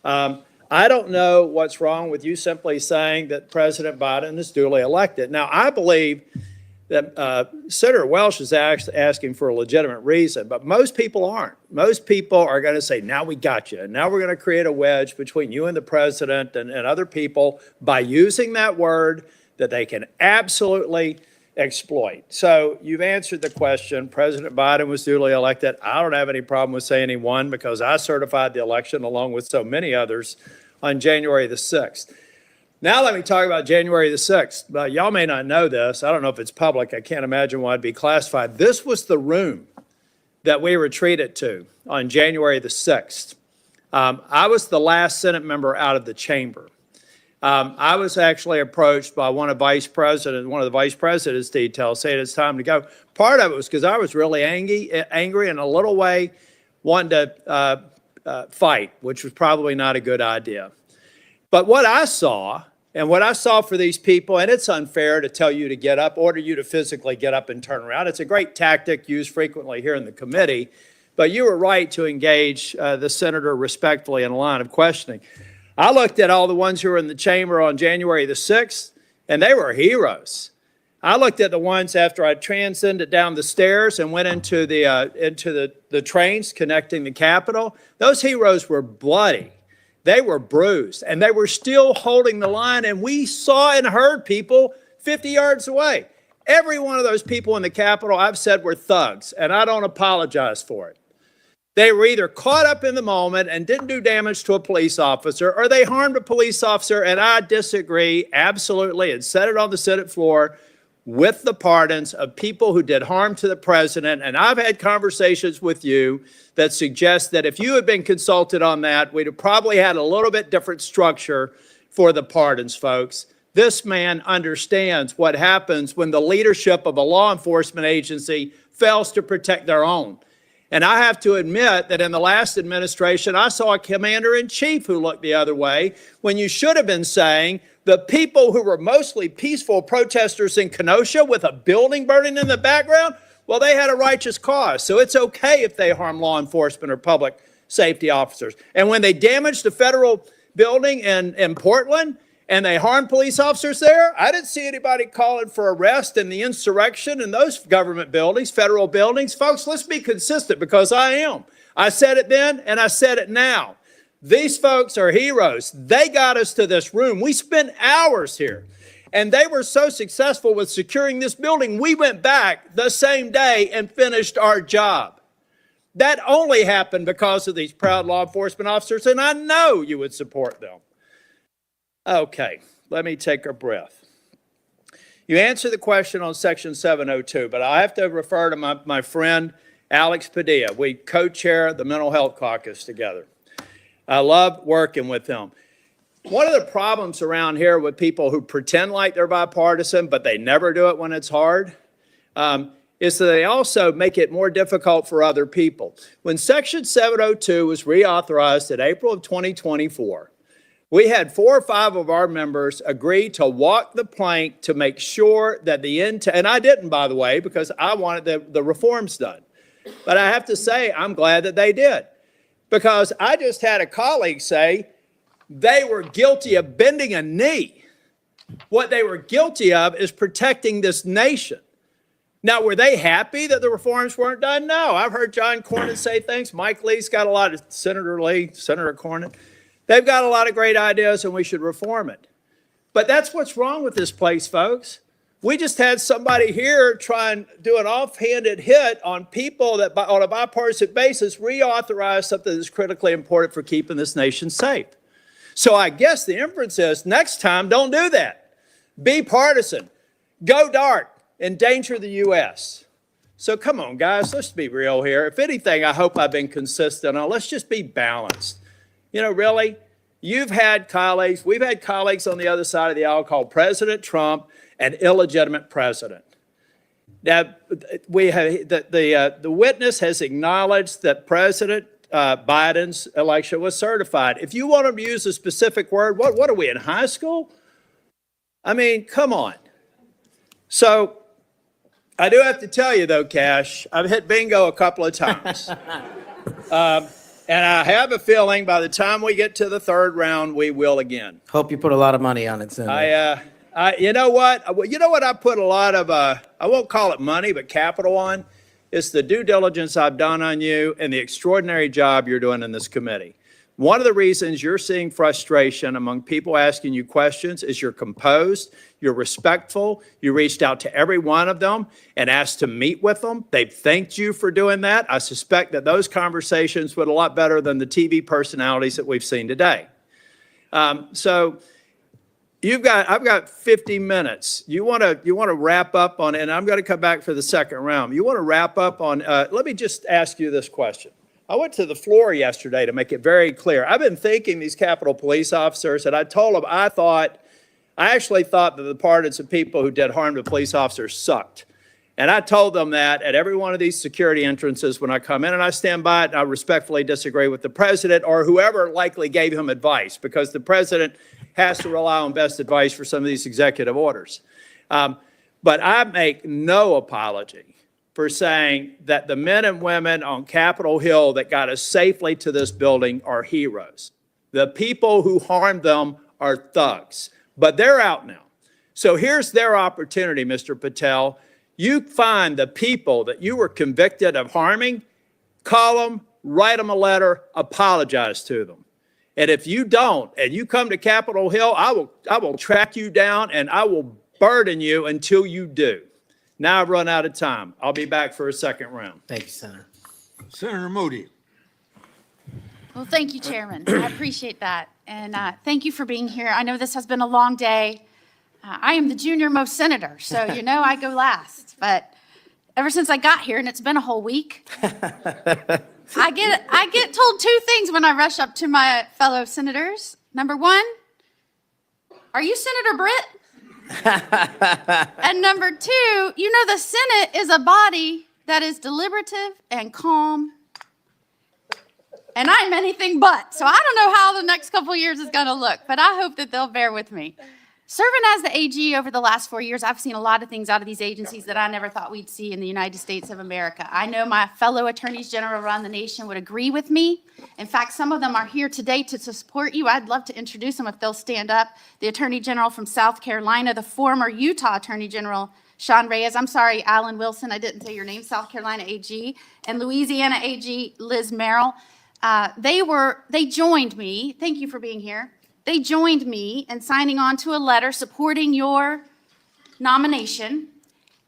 I don't know what's wrong with you simply saying that President Biden is duly elected. Now, I believe that Senator Welch is asking for a legitimate reason, but most people aren't. Most people are going to say, now we got you. And now we're going to create a wedge between you and the president and other people by using that word that they can absolutely exploit. So you've answered the question. President Biden was duly elected. I don't have any problem with saying he won because I certified the election along with so many others on January the 6th. Now let me talk about January the 6th. Y'all may not know this. I don't know if it's public. I can't imagine why it'd be classified. This was the room that we retreated to on January the 6th. I was the last Senate member out of the chamber. I was actually approached by one of the vice president's details saying it's time to go. Part of it was because I was really angry and a little way wanting to fight, which was probably not a good idea. But what I saw, and what I saw for these people, and it's unfair to tell you to get up, order you to physically get up and turn around. It's a great tactic used frequently here in the committee, but you were right to engage the senator respectfully in a line of questioning. I looked at all the ones who were in the chamber on January the 6th, and they were heroes. I looked at the ones after I transcended down the stairs and went into the trains connecting the Capitol. Those heroes were bloody. They were bruised, and they were still holding the line, and we saw and heard people 50 yards away. Every one of those people in the Capitol, I've said, were thugs, and I don't apologize for it. They were either caught up in the moment and didn't do damage to a police officer, or they harmed a police officer, and I disagree absolutely and said it on the Senate floor with the pardons of people who did harm to the president. And I've had conversations with you that suggest that if you had been consulted on that, we'd have probably had a little bit different structure for the pardons, folks. This man understands what happens when the leadership of a law enforcement agency fails to protect their own. And I have to admit that in the last administration, I saw a commander-in-chief who looked the other way when you should have been saying the people who were mostly peaceful protesters in Kenosha with a building burning in the background, well, they had a righteous cause. So it's okay if they harm law enforcement or public safety officers. And when they damaged the federal building in Portland and they harmed police officers there, I didn't see anybody calling for arrest and the insurrection in those government buildings, federal buildings. Folks, let's be consistent because I am. I said it then and I said it now. These folks are heroes. They got us to this room. We spent hours here. And they were so successful with securing this building, we went back the same day and finished our job. That only happened because of these proud law enforcement officers, and I know you would support them. Okay, let me take a breath. You answered the question on Section 702, but I have to refer to my friend Alex Padilla. We co-chair the Mental Health Caucus together. I love working with him. One of the problems around here with people who pretend like they're bipartisan, but they never do it when it's hard, is that they also make it more difficult for other people. When Section 702 was reauthorized in April of 2024, we had 4 or 5 of our members agree to walk the plank to make sure that and I didn't, by the way, because I wanted the reforms done. But I have to say, I'm glad that they did. Because I just had a colleague say they were guilty of bending a knee. What they were guilty of is protecting this nation. Now, were they happy that the reforms weren't done? No. I've heard John Cornyn say things. Mike Lee's got a lot of, Senator Lee, Senator Cornyn. They've got a lot of great ideas and we should reform it. But that's what's wrong with this place, folks. We just had somebody here try and do an offhanded hit on people that, on a bipartisan basis, reauthorize something that's critically important for keeping this nation safe. So I guess the inference is next time, don't do that. Be partisan. Go dark. Endanger the U.S. So come on, guys, let's be real here. If anything, I hope I've been consistent on. Let's just be balanced. You know, really, we've had colleagues on the other side of the aisle call President Trump an illegitimate president. Now, we have the witness has acknowledged that President Biden's election was certified. If you want to use a specific word, what are we in high school? I mean, come on. So I do have to tell you, though, Kash, I've hit bingo a couple of times. And I have a feeling by the time we get to the third round, we will again. Hope you put a lot of money on it, Senator. You know what? You know what I put a lot of, I won't call it money, but capital on? It's the due diligence I've done on you and the extraordinary job you're doing in this committee. One of the reasons you're seeing frustration among people asking you questions is you're composed, you're respectful, you reached out to every one of them and asked to meet with them. They've thanked you for doing that. I suspect that those conversations went a lot better than the TV personalities that we've seen today. So I've got 50 minutes. You want to wrap up on, and I'm going to come back for the second round. You want to wrap up on, let me just ask you this question. I went to the floor yesterday to make it very clear. I've been thanking these Capitol Police officers, and I told them I actually thought that the pardons of people who did harm to police officers sucked. And I told them that at every one of these security entrances when I come in, and I stand by it, and I respectfully disagree with the president or whoever likely gave him advice, because the president has to rely on best advice for some of these executive orders. But I make no apology for saying that the men and women on Capitol Hill that got us safely to this building are heroes. The people who harmed them are thugs, but they're out now. So here's their opportunity, Mr. Patel. You find the people that you were convicted of harming, call them, write them a letter, apologize to them. And if you don't, and you come to Capitol Hill, I will track you down and I will burden you until you do. Now I've run out of time. I'll be back for a second round. Thank you, Senator. Senator Moody. Well, thank you, Chairman. I appreciate that. And thank you for being here. I know this has been a long day. I am the junior most senator, so I go last. But ever since I got here, and it's been a whole week, I get told two things when I rush up to my fellow senators. Number one, are you Senator Britt? And number two, the Senate is a body that is deliberative and calm. And I'm anything but. So I don't know how the next couple years is going to look, but I hope that they'll bear with me. Serving as the AG over the last 4 years, I've seen a lot of things out of these agencies that I never thought we'd see in the United States of America. I know my fellow attorneys general around the nation would agree with me. In fact, some of them are here today to support you. I'd love to introduce them if they'll stand up. The Attorney General from South Carolina, the former Utah Attorney General, Sean Reyes. I'm sorry, Alan Wilson, I didn't say your name, South Carolina AG, and Louisiana AG, Liz Merrill. They joined me. Thank you for being here. They joined me in signing on to a letter supporting your nomination,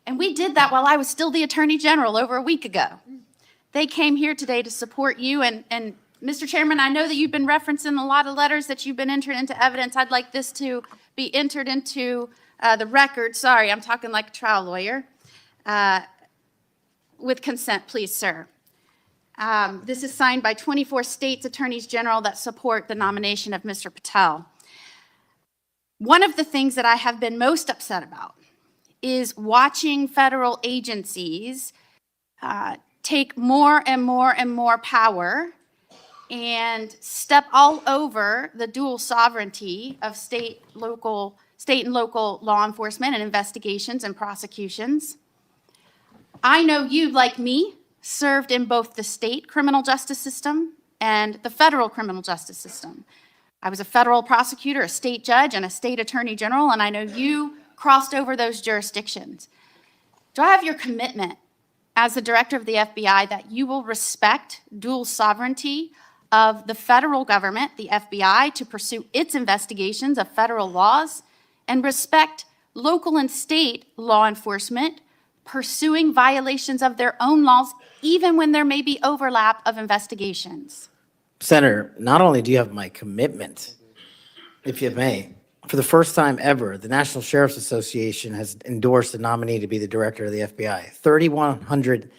and we did that while I was still the Attorney General over a week ago. They came here today to support you, and Mr. Chairman, I know that you've been referencing a lot of letters that you've been entered into evidence. I'd like this to be entered into the record. Sorry, I'm talking like a trial lawyer. With consent, please, sir. This is signed by 24 states' attorneys general that support the nomination of Mr. Patel. One of the things that I have been most upset about is watching federal agencies take more and more and more power and step all over the dual sovereignty of state and local law enforcement and investigations and prosecutions. I know you, like me, served in both the state criminal justice system and the federal criminal justice system. I was a federal prosecutor, a state judge, and a state attorney general, and I know you crossed over those jurisdictions. Do I have your commitment as the director of the FBI that you will respect dual sovereignty of the federal government, the FBI, to pursue its investigations of federal laws, and respect local and state law enforcement pursuing violations of their own laws, even when there may be overlap of investigations? Senator, not only do you have my commitment, if you may, for the first time ever, the National Sheriff's Association has endorsed a nominee to be the director of the FBI. 3,100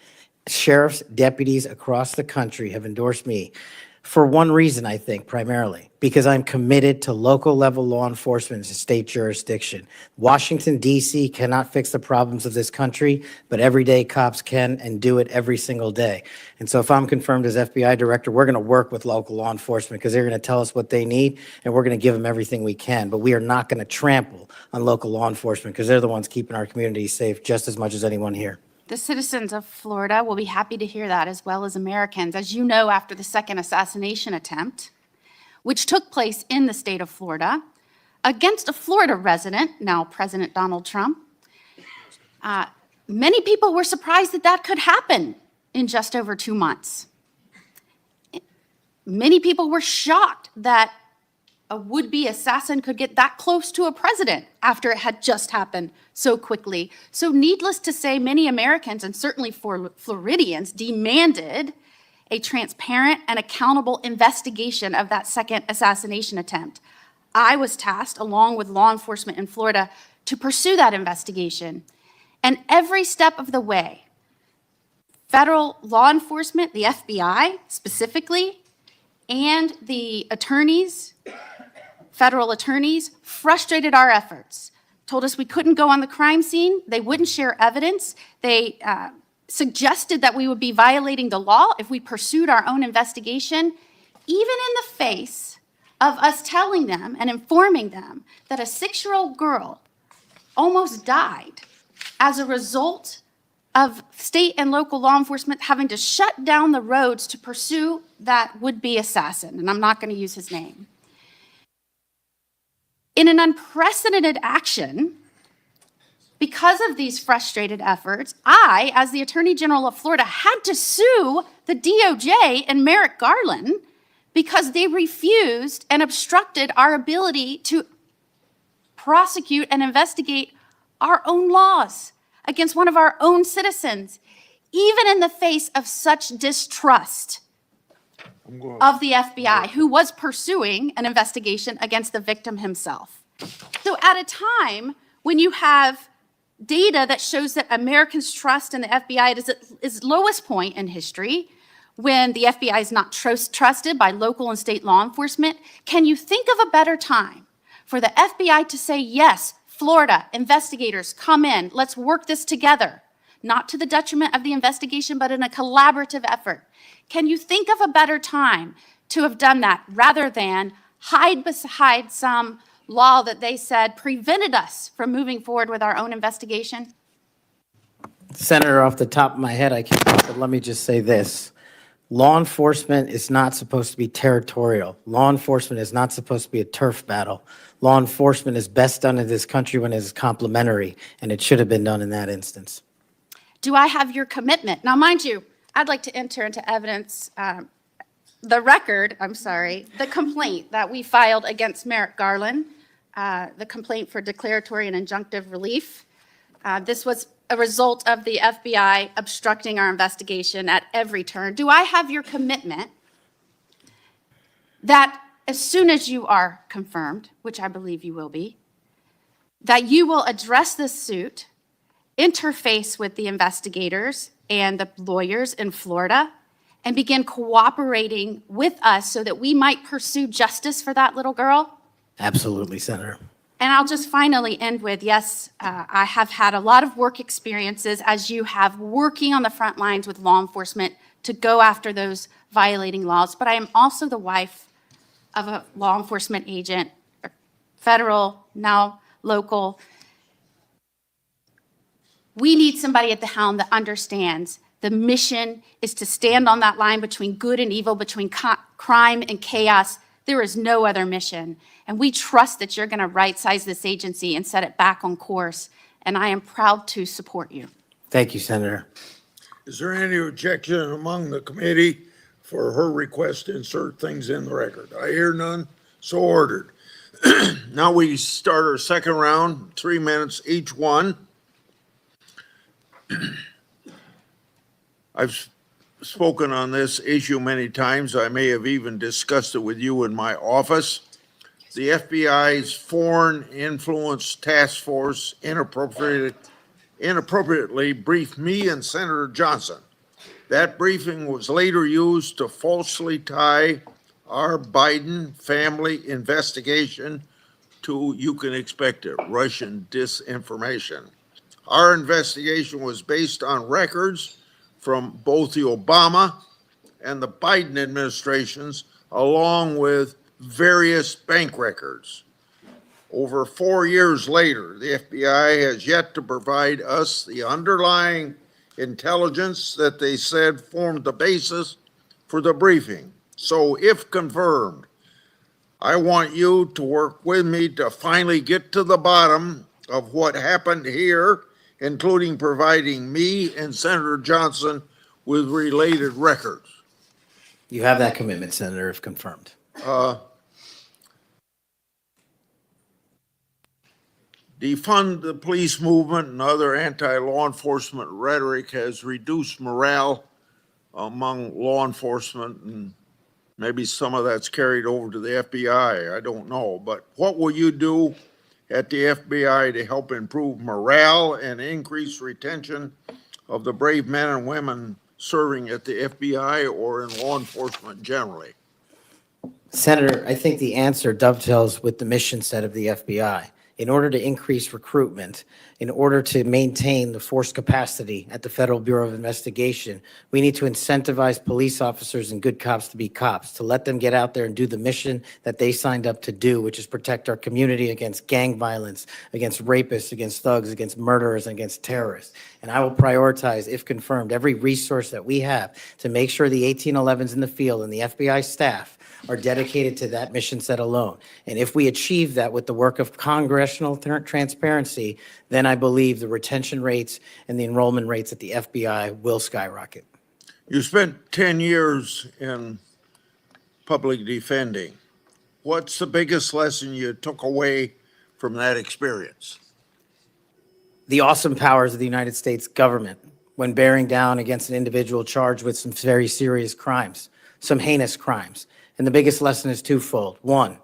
sheriff's deputies across the country have endorsed me for one reason, I think, primarily, because I'm committed to local level law enforcement and state jurisdiction. Washington, D.C. cannot fix the problems of this country, but everyday cops can and do it every single day. And so if I'm confirmed as FBI director, we're going to work with local law enforcement because they're going to tell us what they need, and we're going to give them everything we can. But we are not going to trample on local law enforcement because they're the ones keeping our communities safe just as much as anyone here. The citizens of Florida will be happy to hear that, as well as Americans. As you know, after the second assassination attempt, which took place in the state of Florida against a Florida resident, now President Donald Trump, many people were surprised that that could happen in just over 2 months. Many people were shocked that a would-be assassin could get that close to a president after it had just happened so quickly. So needless to say, many Americans, and certainly Floridians, demanded a transparent and accountable investigation of that second assassination attempt. I was tasked, along with law enforcement in Florida, to pursue that investigation. And every step of the way, federal law enforcement, the FBI specifically, and the attorneys, federal attorneys, frustrated our efforts, told us we couldn't go on the crime scene, they wouldn't share evidence, they suggested that we would be violating the law if we pursued our own investigation, even in the face of us telling them and informing them that a 6-year-old girl almost died as a result of state and local law enforcement having to shut down the roads to pursue that would-be assassin, and I'm not going to use his name. In an unprecedented action, because of these frustrated efforts, I, as the Attorney General of Florida, had to sue the DOJ and Merrick Garland because they refused and obstructed our ability to prosecute and investigate our own laws against one of our own citizens, even in the face of such distrust of the FBI, who was pursuing an investigation against the victim himself. So at a time when you have data that shows that Americans' trust in the FBI is at its lowest point in history, when the FBI is not trusted by local and state law enforcement, can you think of a better time for the FBI to say, yes, Florida, investigators, come in, let's work this together, not to the detriment of the investigation, but in a collaborative effort? Can you think of a better time to have done that rather than hide beside some law that they said prevented us from moving forward with our own investigation? Senator, off the top of my head, I can't, but let me just say this. Law enforcement is not supposed to be territorial. Law enforcement is not supposed to be a turf battle. Law enforcement is best done in this country when it is complementary, and it should have been done in that instance. Do I have your commitment? Now, mind you, I'd like to enter into evidence the complaint that we filed against Merrick Garland, the complaint for declaratory and injunctive relief. This was a result of the FBI obstructing our investigation at every turn. Do I have your commitment that as soon as you are confirmed, which I believe you will be, that you will address this suit, interface with the investigators and the lawyers in Florida, and begin cooperating with us so that we might pursue justice for that little girl? Absolutely, Senator. And I'll just finally end with, yes, I have had a lot of work experiences, as you have, working on the front lines with law enforcement to go after those violating laws, but I am also the wife of a law enforcement agent, federal, now local. We need somebody at the helm that understands the mission is to stand on that line between good and evil, between crime and chaos. There is no other mission. And we trust that you're going to right-size this agency and set it back on course. And I am proud to support you. Thank you, Senator. Is there any objection among the committee for her request to insert things in the record? I hear none, so ordered. Now we start our second round, 3 minutes each one. I've spoken on this issue many times. I may have even discussed it with you in my office. The FBI's Foreign Influence Task Force inappropriately briefed me and Senator Johnson. That briefing was later used to falsely tie our Biden family investigation to, you can expect it, Russian disinformation. Our investigation was based on records from both the Obama and the Biden administrations, along with various bank records. Over 4 years later, the FBI has yet to provide us the underlying intelligence that they said formed the basis for the briefing. So if confirmed, I want you to work with me to finally get to the bottom of what happened here, including providing me and Senator Johnson with related records. You have that commitment, Senator, if confirmed. Defund the police movement and other anti-law enforcement rhetoric has reduced morale among law enforcement, and maybe some of that's carried over to the FBI. I don't know. But what will you do at the FBI to help improve morale and increase retention of the brave men and women serving at the FBI or in law enforcement generally? Senator, I think the answer dovetails with the mission set of the FBI. In order to increase recruitment, in order to maintain the force capacity at the Federal Bureau of Investigation, we need to incentivize police officers and good cops to be cops, to let them get out there and do the mission that they signed up to do, which is protect our community against gang violence, against rapists, against thugs, against murderers, and against terrorists. And I will prioritize, if confirmed, every resource that we have to make sure the 1811s in the field and the FBI staff are dedicated to that mission set alone. And if we achieve that with the work of congressional transparency, then I believe the retention rates and the enrollment rates at the FBI will skyrocket. You spent 10 years in public defending. What's the biggest lesson you took away from that experience? The awesome powers of the United States government when bearing down against an individual charged with some very serious crimes, some heinous crimes. And the biggest lesson is twofold. One,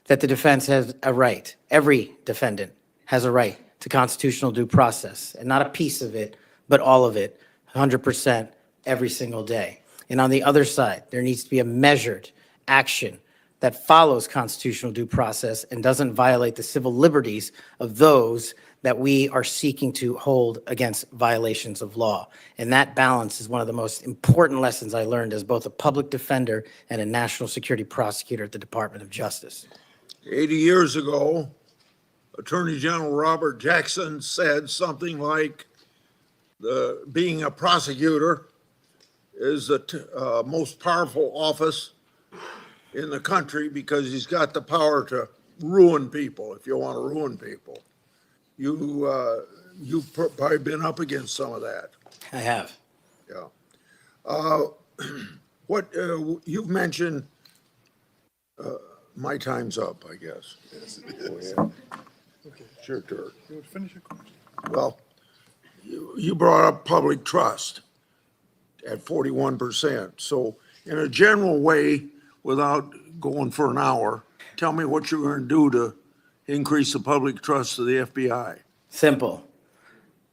that the defense has a right, every defendant has a right to constitutional due process, and not a piece of it, but all of it, 100% every single day. And on the other side, there needs to be a measured action that follows constitutional due process and doesn't violate the civil liberties of those that we are seeking to hold against violations of law. And that balance is one of the most important lessons I learned as both a public defender and a national security prosecutor at the Department of Justice. 80 years ago, Attorney General Robert Jackson said something like, being a prosecutor is the most powerful office in the country because he's got the power to ruin people if you want to ruin people. You've probably been up against some of that. I have. Yeah. You've mentioned, my time's up, I guess. Oh, yeah. Okay, it's your turn. You want to finish your question? Well, you brought up public trust at 41%. So in a general way, without going for an hour, tell me what you're going to do to increase the public trust of the FBI. Simple.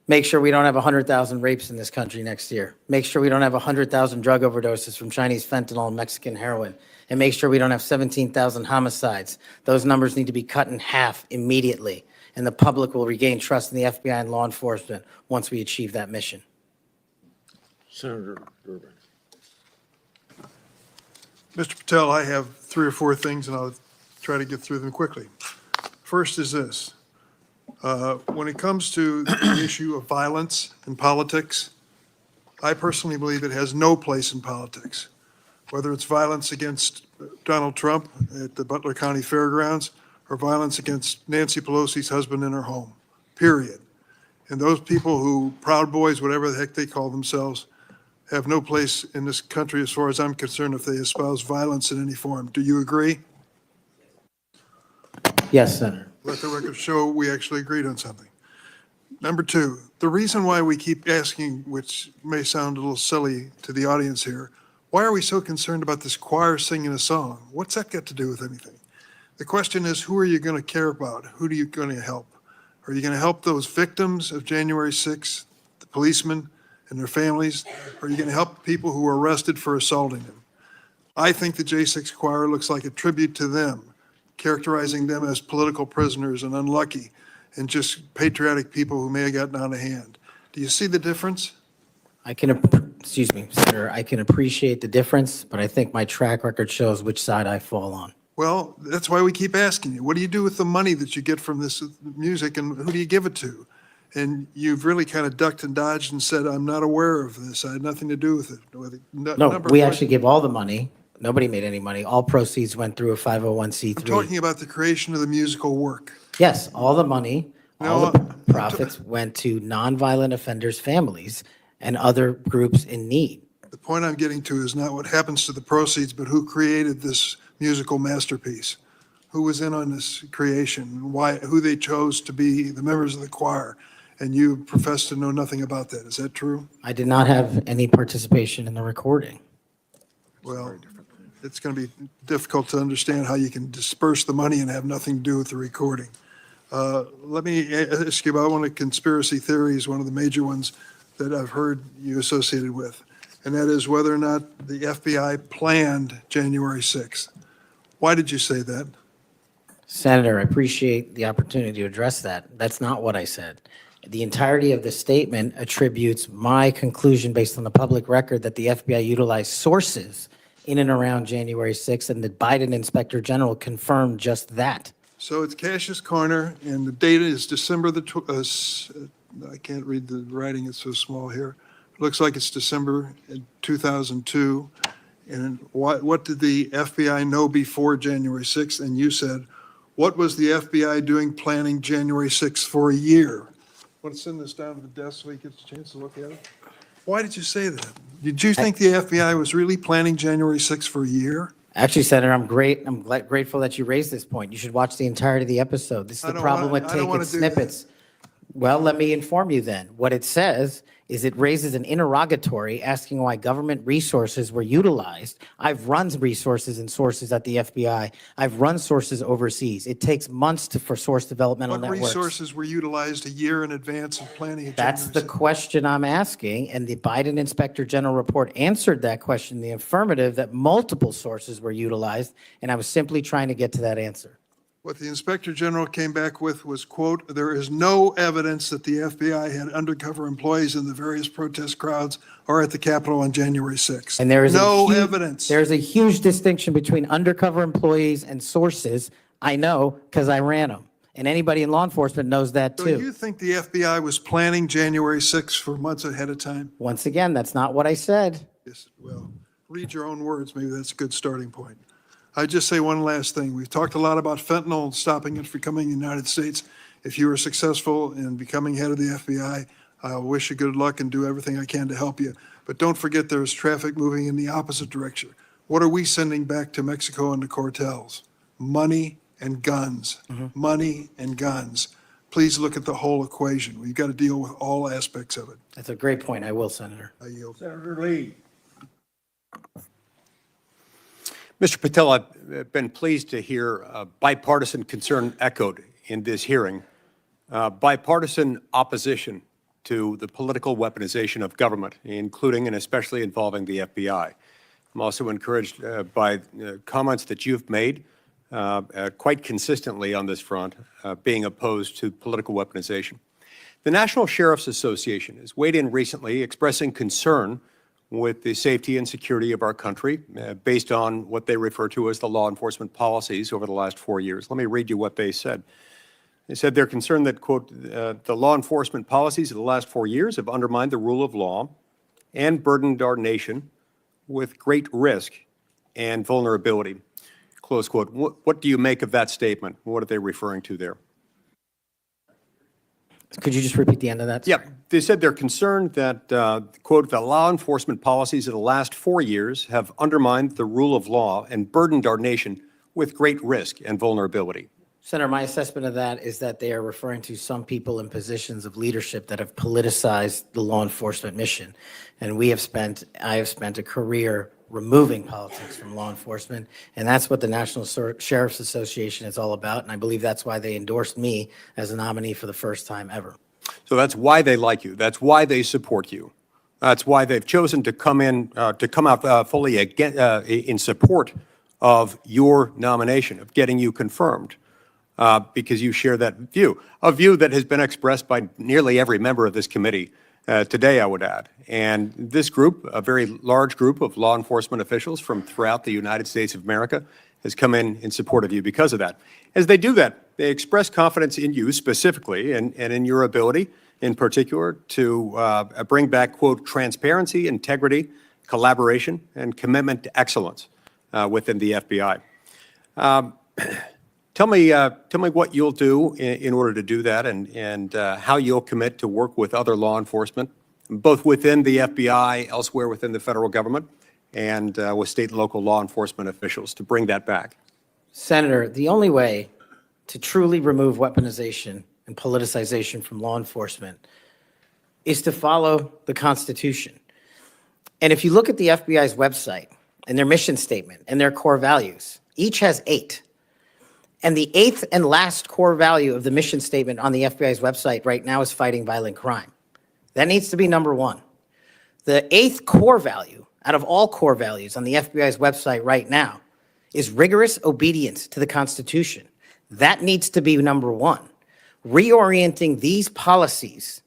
Make sure we don't have 100,000 rapes in this country next year. Make sure we don't have 100,000 drug overdoses from Chinese fentanyl and Mexican heroin. And make sure we don't have 17,000 homicides. Those numbers need to be cut in half immediately. And the public will regain trust in the FBI and law enforcement once we achieve that mission. Senator Durbin. Mr. Patel, I have 3 or 4 things, and I'll try to get through them quickly. First is this. When it comes to the issue of violence in politics, I personally believe it has no place in politics. Whether it's violence against Donald Trump at the Butler County Fairgrounds or violence against Nancy Pelosi's husband in her home, period. And those people who, Proud Boys, whatever the heck they call themselves, have no place in this country as far as I'm concerned if they espouse violence in any form. Do you agree? Yes, Senator. Let the record show we actually agreed on something. Number 2, the reason why we keep asking, which may sound a little silly to the audience here, why are we so concerned about this choir singing a song? What's that got to do with anything? The question is, who are you going to care about? Who are you going to help? Are you going to help those victims of January 6th, the policemen and their families? Or are you going to help people who were arrested for assaulting them? I think the J6 choir looks like a tribute to them, characterizing them as political prisoners and unlucky and just patriotic people who may have gotten out of hand. Do you see the difference? Excuse me, Senator, I can appreciate the difference, but I think my track record shows which side I fall on. Well, that's why we keep asking you, what do you do with the money that you get from this music and who do you give it to? And you've really kind of ducked and dodged and said, I'm not aware of this. I had nothing to do with it. No, we actually give all the money. Nobody made any money. All proceeds went through a 501c3. I'm talking about the creation of the musical work. Yes, all the money, all No, the profits went to nonviolent offenders' families and other groups in need. The point I'm getting to is not what happens to the proceeds, but who created this musical masterpiece? Who was in on this creation? Why? Who they chose to be the members of the choir? And you profess to know nothing about that. Is that true? I did not have any participation in the recording. Well, it's going to be difficult to understand how you can disperse the money and have nothing to do with the recording. Let me ask you about one of the conspiracy theories, one of the major ones that I've heard you associated with, and that is whether or not the FBI planned January 6th. Why did you say that? Senator, I appreciate the opportunity to address that. That's not what I said. The entirety of the statement attributes my conclusion based on the public record that the FBI utilized sources in and around January 6th, and the Biden Inspector General confirmed just that. So it's Cash's Corner, and the date is December I can't read the writing, it's so small here. It looks like it's December 2002. And what did the FBI know before January 6th? And you said, what was the FBI doing planning January 6th for a year? Want to send this down to the desk so he gets a chance to look at it? Why did you say that? Did you think the FBI was really planning January 6th for a year? Actually, Senator, I'm grateful that you raised this point. You should watch the entirety of the episode. This is the problem with taking snippets. Well, let me inform you then. What it says is it raises an interrogatory asking why government resources were utilized. I've run resources and sources at the FBI. I've run sources overseas. It takes months for source developmental What networks. resources were utilized a year in advance of planning? That's the question I'm asking, and the Biden Inspector General report answered that question in the affirmative, that multiple sources were utilized, and I was simply trying to get to that answer. What the Inspector General came back with was, quote, there is no evidence that the FBI had undercover employees in the various protest crowds or at the Capitol on January 6th. And there is no evidence. There's a huge distinction between undercover employees and sources. I know because I ran them. And anybody in law enforcement knows that So too. you think the FBI was planning January 6th for months ahead of time? Once again, that's not what I said. Yes, well, read your own words. Maybe that's a good starting point. I'd just say one last thing. We've talked a lot about fentanyl and stopping it from coming to the United States. If you were successful in becoming head of the FBI, I wish you good luck and do everything I can to help you. But don't forget there's traffic moving in the opposite direction. What are we sending back to Mexico and the cartels? Money and guns. Money and guns. Please look at the whole equation. We've got to deal with all aspects of it. That's a great point. I will, Senator. I yield. Senator Lee. Mr. Patel, I've been pleased to hear bipartisan concern echoed in this hearing, bipartisan opposition to the political weaponization of government, including and especially involving the FBI. I'm also encouraged by comments that you've made quite consistently on this front, being opposed to political weaponization. The National Sheriff's Association has weighed in recently expressing concern with the safety and security of our country based on what they refer to as the law enforcement policies over the last 4 years. Let me read you what they said. They said they're concerned that, quote, the law enforcement policies of the last 4 years have undermined the rule of law and burdened our nation with great risk and vulnerability, close quote. What do you make of that statement? What are they referring to there? Could you just repeat the end of that? Yeah, they said they're concerned that, quote, the law enforcement policies of the last 4 years have undermined the rule of law and burdened our nation with great risk and vulnerability. Senator, my assessment of that is that they are referring to some people in positions of leadership that have politicized the law enforcement mission. And I have spent a career removing politics from law enforcement, and that's what the National Sheriff's Association is all about, and I believe that's why they endorsed me as a nominee for the first time ever. So that's why they like you. That's why they support you. It's why they've chosen to come out fully in support of your nomination, of getting you confirmed, because you share that view, a view that has been expressed by nearly every member of this committee today, I would add. And this group, a very large group of law enforcement officials from throughout the United States of America, has come in support of you because of that. As they do that, they express confidence in you specifically and in your ability in particular to bring back, quote, transparency, integrity, collaboration, and commitment to excellence within the FBI. Tell me what you'll do in order to do that, and how you'll commit to work with other law enforcement, both within the FBI, elsewhere within the federal government, and with state and local law enforcement officials to bring that back. Senator, the only way to truly remove weaponization and politicization from law enforcement is to follow the Constitution. And if you look at the FBI's website and their mission statement and their core values, each has 8. And the 8th and last core value of the mission statement on the FBI's website right now is fighting violent crime. That needs to be number 1. The 8th core value out of all core values on the FBI's website right now is rigorous obedience to the Constitution. That needs to be number 1. Reorienting these policies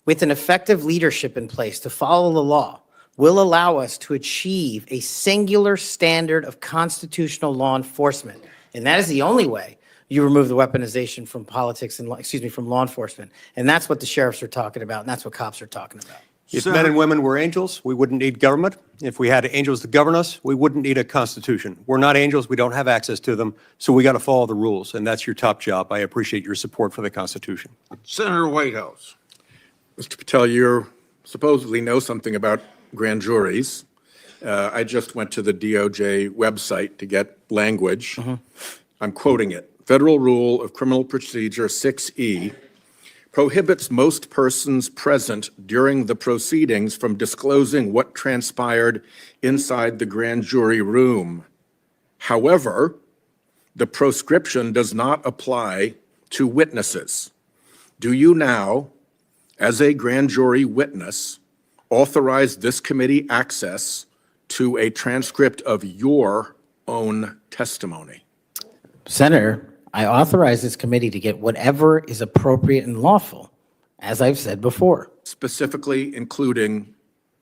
with an effective leadership in place to follow the law will allow us to achieve a singular standard of constitutional law enforcement. And that is the only way you remove the weaponization from politics and, from law enforcement. And that's what the sheriffs are talking about, and that's what cops are talking about. If men and women were angels, we wouldn't need government. If we had angels to govern us, we wouldn't need a constitution. We're not angels. We don't have access to them. So we got to follow the rules. And that's your top job. I appreciate your support for the Constitution. Senator Whitehouse. Mr. Patel, you supposedly know something about grand juries. I just went to the DOJ website to get language. I'm quoting it. Federal Rule of Criminal Procedure 6E prohibits most persons present during the proceedings from disclosing what transpired inside the grand jury room. However, the proscription does not apply to witnesses. Do you now, as a grand jury witness, authorize this committee access to a transcript of your own testimony? Senator, I authorize this committee to get whatever is appropriate and lawful, as I've said before. Specifically including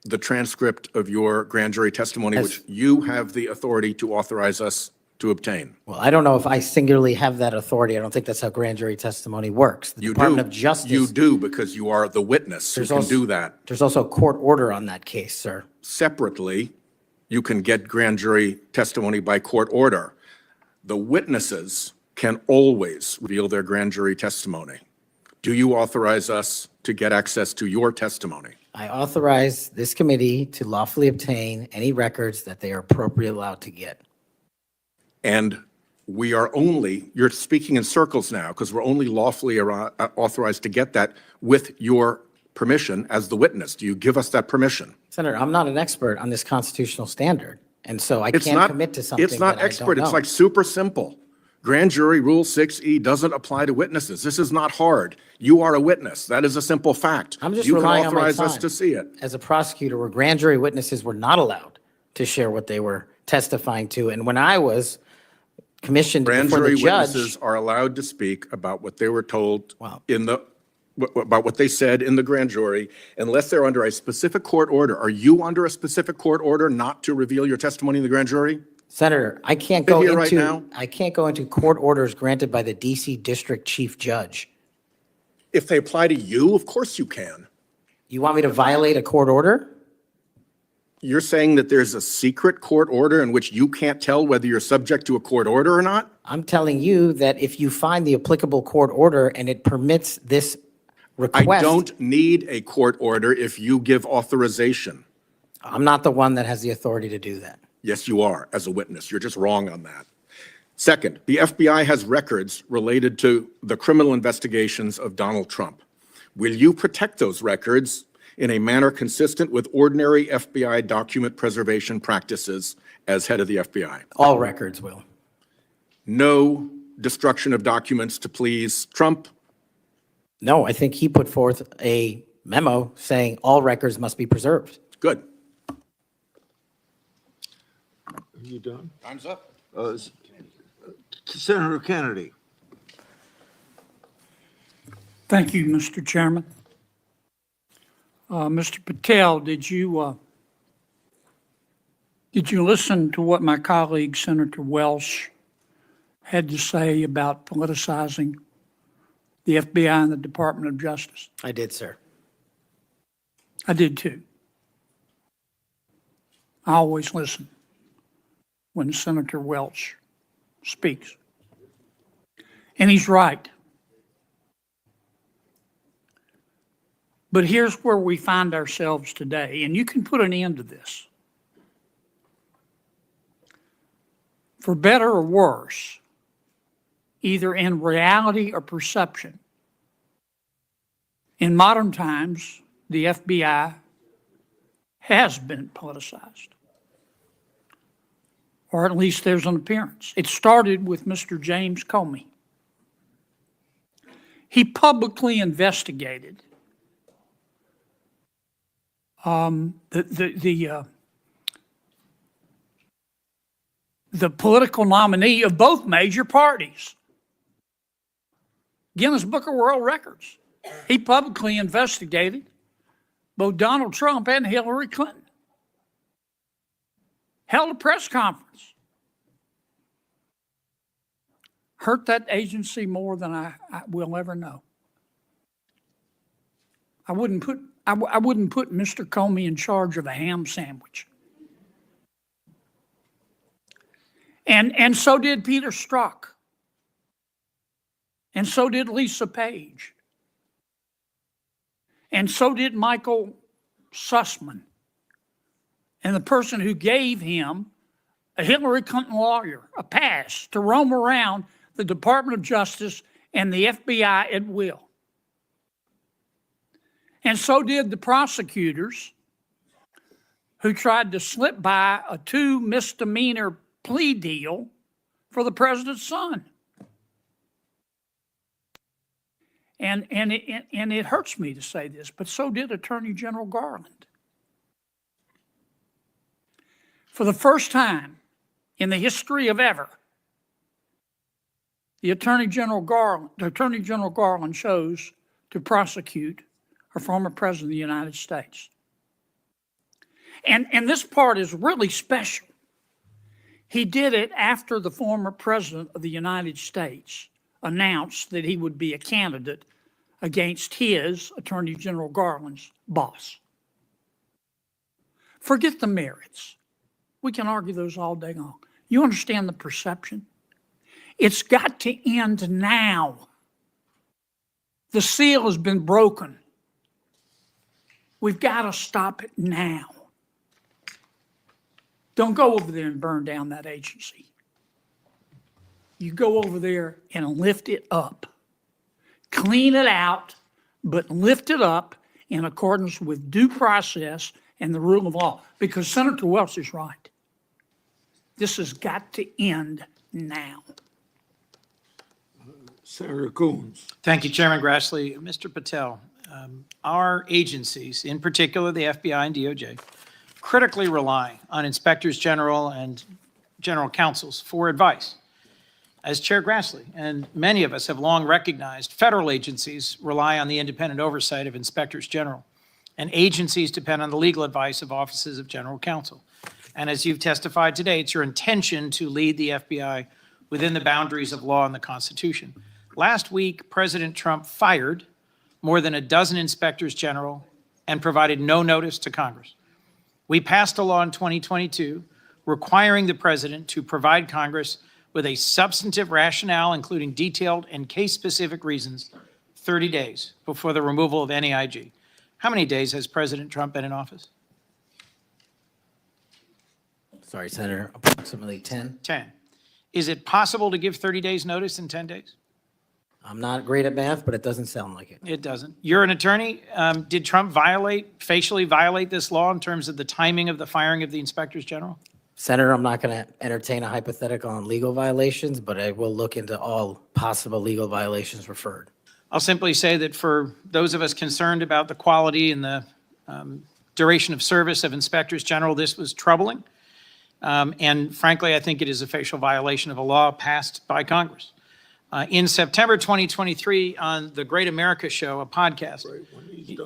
the transcript of your grand jury testimony, which you have the authority to authorize us to obtain. Well, I don't know if I singularly have that authority. I don't think that's how grand jury testimony works. The Department of Justice. You do, because you are the witness who can do that. There's also a court order on that case, sir. Separately, you can get grand jury testimony by court order. The witnesses can always reveal their grand jury testimony. Do you authorize us to get access to your testimony? I authorize this committee to lawfully obtain any records that they are appropriately allowed to get. And we are only, you're speaking in circles now, because we're only lawfully authorized to get that with your permission as the witness. Do you give us that permission? Senator, I'm not an expert on this constitutional standard, and so I can't commit to something It's not that expert. I don't know. It's like super simple. Grand jury rule 6E doesn't apply to witnesses. This is not hard. You are a witness. That is a simple fact. I'm just you can relying on my authorize time us to see it. as a prosecutor, where grand jury witnesses were not allowed to share what they were testifying to. And when I was commissioned Grand before jury the judge, witnesses are allowed to speak about what they were told about what they said in the grand jury, unless they're under a specific court order. Are you under a specific court order not to reveal your testimony in the grand jury? Senator, I can't go Here right now? into court orders granted by the DC District Chief Judge. If they apply to you, of course you can. You want me to violate a court order? You're saying that there's a secret court order in which you can't tell whether you're subject to a court order or not? I'm telling you that if you find the applicable court order and it permits this request. I don't need a court order if you give authorization. I'm not the one that has the authority to do that. Yes, you are, as a witness. You're just wrong on that. Second, the FBI has records related to the criminal investigations of Donald Trump. Will you protect those records in a manner consistent with ordinary FBI document preservation practices as head of the FBI? All records will. No destruction of documents to please Trump? No, I think he put forth a memo saying all records must be preserved. Good. Are you done? Time's up. Senator Kennedy. Thank you, Mr. Chairman. Mr. Patel, did you listen to what my colleague, Senator Welsh, had to say about politicizing the FBI and the Department of Justice? I did, sir. I did too. I always listen when Senator Welch speaks. And he's right. But here's where we find ourselves today, and you can put an end to this. For better or worse, either in reality or perception, in modern times, the FBI has been politicized. Or at least there's an appearance. It started with Mr. James Comey. He publicly investigated the political nominee of both major parties. Guinness Book of World Records. He publicly investigated both Donald Trump and Hillary Clinton. Held a press conference. Hurt that agency more than I will ever know. I wouldn't put Mr. Comey in charge of a ham sandwich. And so did Peter Strzok. And so did Lisa Page. And so did Michael Sussman. And the person who gave him, a Hillary Clinton lawyer, a pass to roam around the Department of Justice and the FBI at will. And so did the prosecutors who tried to slip by a 2 misdemeanor plea deal for the president's son. And it hurts me to say this, but so did Attorney General Garland. For the first time in the history of ever, the Attorney General Garland chose to prosecute a former president of the United States. And this part is really special. He did it after the former president of the United States announced that he would be a candidate against his, Attorney General Garland's, boss. Forget the merits. We can argue those all day long. You understand the perception? It's got to end now. The seal has been broken. We've got to stop it now. Don't go over there and burn down that agency. You go over there and lift it up. Clean it out, but lift it up in accordance with due process and the rule of law. Because Senator Welch is right. This has got to end now. Senator Coons. Thank you, Chairman Grassley. Mr. Patel, our agencies, in particular the FBI and DOJ, critically rely on inspectors general and general counsels for advice. As Chair Grassley and many of us have long recognized, federal agencies rely on the independent oversight of inspectors general, and agencies depend on the legal advice of offices of general counsel. And as you've testified today, it's your intention to lead the FBI within the boundaries of law and the Constitution. Last week, President Trump fired more than a dozen inspectors general and provided no notice to Congress. We passed a law in 2022 requiring the president to provide Congress with a substantive rationale, including detailed and case-specific reasons, 30 days before the removal of NEIG. How many days has President Trump been in office? Sorry, Senator, approximately 10. 10. Is it possible to give 30 days notice in 10 days? I'm not great at math, but it doesn't sound like it. It doesn't. You're an attorney. Did Trump facially violate this law in terms of the timing of the firing of the inspectors general? Senator, I'm not going to entertain a hypothetical on legal violations, but I will look into all possible legal violations referred. I'll simply say that for those of us concerned about the quality and the duration of service of inspectors general, this was troubling. And frankly, I think it is a facial violation of a law passed by Congress. In September 2023, on the Great America Show, a podcast,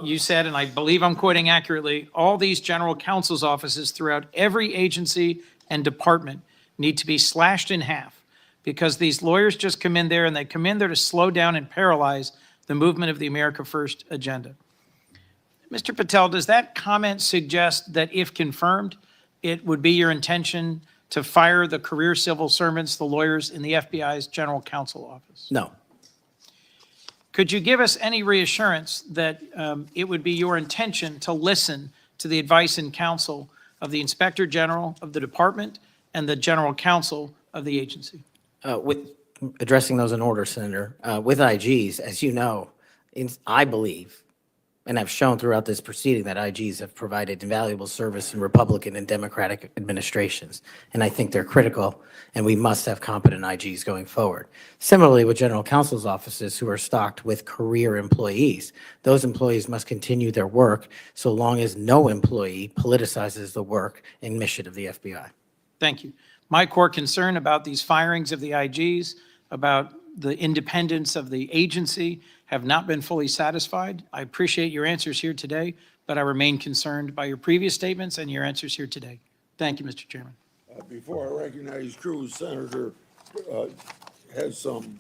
you said, and I believe I'm quoting accurately, all these general counsel's offices throughout every agency and department need to be slashed in half because these lawyers just come in there and they come in there to slow down and paralyze the movement of the America First agenda. Mr. Patel, does that comment suggest that if confirmed, it would be your intention to fire the career civil servants, the lawyers in the FBI's general counsel office? No. Could you give us any reassurance that it would be your intention to listen to the advice and counsel of the Inspector General of the department and the general counsel of the agency? With addressing those in order, Senator, with IGs, as you know, I believe, and I've shown throughout this proceeding that IGs have provided invaluable service in Republican and Democratic administrations. And I think they're critical, and we must have competent IGs going forward. Similarly, with general counsel's offices who are stocked with career employees, those employees must continue their work so long as no employee politicizes the work and mission of the FBI. Thank you. My core concern about these firings of the IGs, about the independence of the agency, have not been fully satisfied. I appreciate your answers here today, but I remain concerned by your previous statements and your answers here today. Thank you, Mr. Chairman. Before I recognize Cruz, Senator has some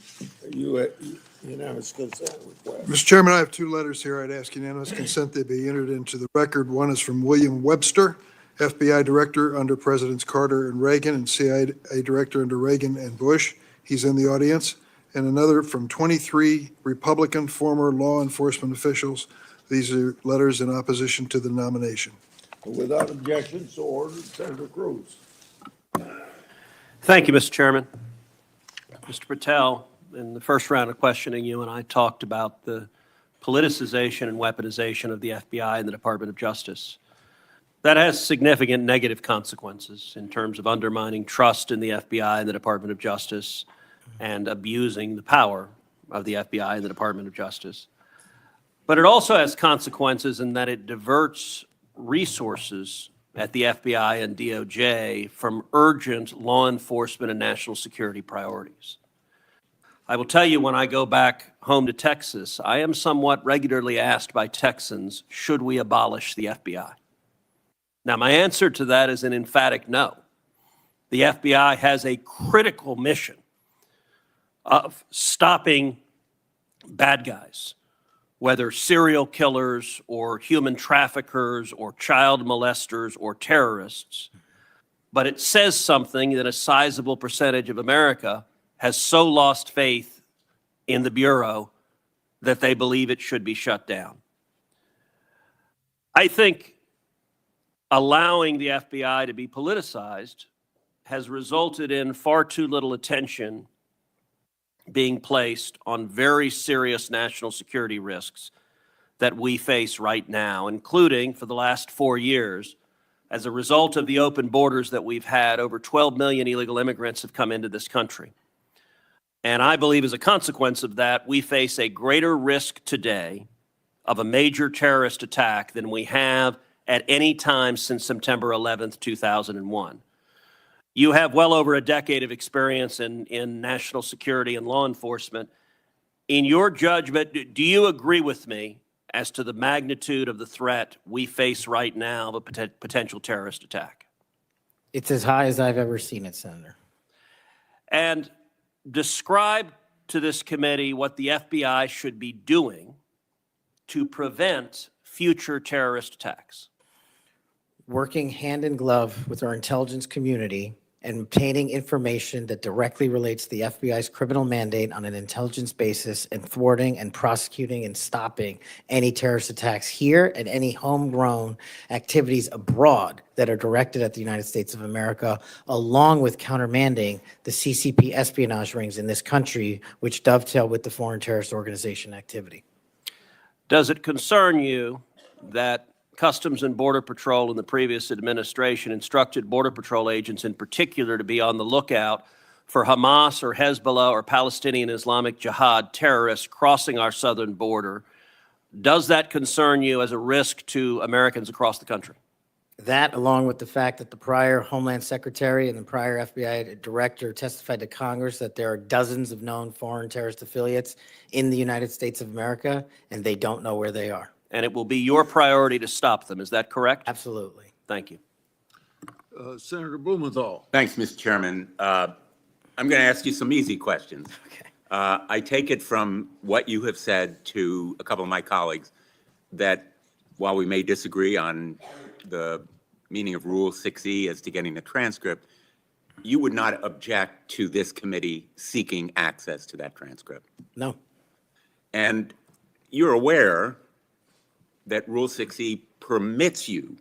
unanimous consent request. Mr. Chairman, I have two letters here. I'd ask unanimous consent they be entered into the record. One is from William Webster, FBI Director under Presidents Carter and Reagan, and CIA Director under Reagan and Bush. He's in the audience. And another from 23 Republican former law enforcement officials. These are letters in opposition to the nomination. Without objection, so ordered. Senator Cruz. Thank you, Mr. Chairman. Mr. Patel, in the first round of questioning, you and I talked about the politicization and weaponization of the FBI and the Department of Justice. That has significant negative consequences in terms of undermining trust in the FBI and the Department of Justice and abusing the power of the FBI and the Department of Justice. But it also has consequences in that it diverts resources at the FBI and DOJ from urgent law enforcement and national security priorities. I will tell you, when I go back home to Texas, I am somewhat regularly asked by Texans, should we abolish the FBI? Now, my answer to that is an emphatic no. The FBI has a critical mission of stopping bad guys, whether serial killers or human traffickers or child molesters or terrorists. But it says something that a sizable percentage of America has so lost faith in the Bureau that they believe it should be shut down. I think allowing the FBI to be politicized has resulted in far too little attention being placed on very serious national security risks that we face right now, including for the last 4 years. As a result of the open borders that we've had, over 12 million illegal immigrants have come into this country. And I believe as a consequence of that, we face a greater risk today of a major terrorist attack than we have at any time since September 11th, 2001. You have well over a decade of experience in national security and law enforcement. In your judgment, do you agree with me as to the magnitude of the threat we face right now of a potential terrorist attack? It's as high as I've ever seen it, Senator. And describe to this committee what the FBI should be doing to prevent future terrorist attacks. Working hand in glove with our intelligence community and obtaining information that directly relates to the FBI's criminal mandate on an intelligence basis and thwarting and prosecuting and stopping any terrorist attacks here and any homegrown activities abroad that are directed at the United States of America, along with countermanding the CCP espionage rings in this country, which dovetail with the foreign terrorist organization activity. Does it concern you that Customs and Border Patrol in the previous administration instructed Border Patrol agents in particular to be on the lookout for Hamas or Hezbollah or Palestinian Islamic Jihad terrorists crossing our southern border. Does that concern you as a risk to Americans across the country? That, along with the fact that the prior Homeland Secretary and the prior FBI Director testified to Congress that there are dozens of known foreign terrorist affiliates in the United States of America, and they don't know where they are. And it will be your priority to stop them. Is that correct? Absolutely. Thank you. Senator Blumenthal. Thanks, Mr. Chairman. I'm going to ask you some easy questions. Okay. I take it from what you have said to a couple of my colleagues that while we may disagree on the meaning of Rule 6E as to getting the transcript, you would not object to this committee seeking access to that transcript. No. And you're aware that Rule 6E permits you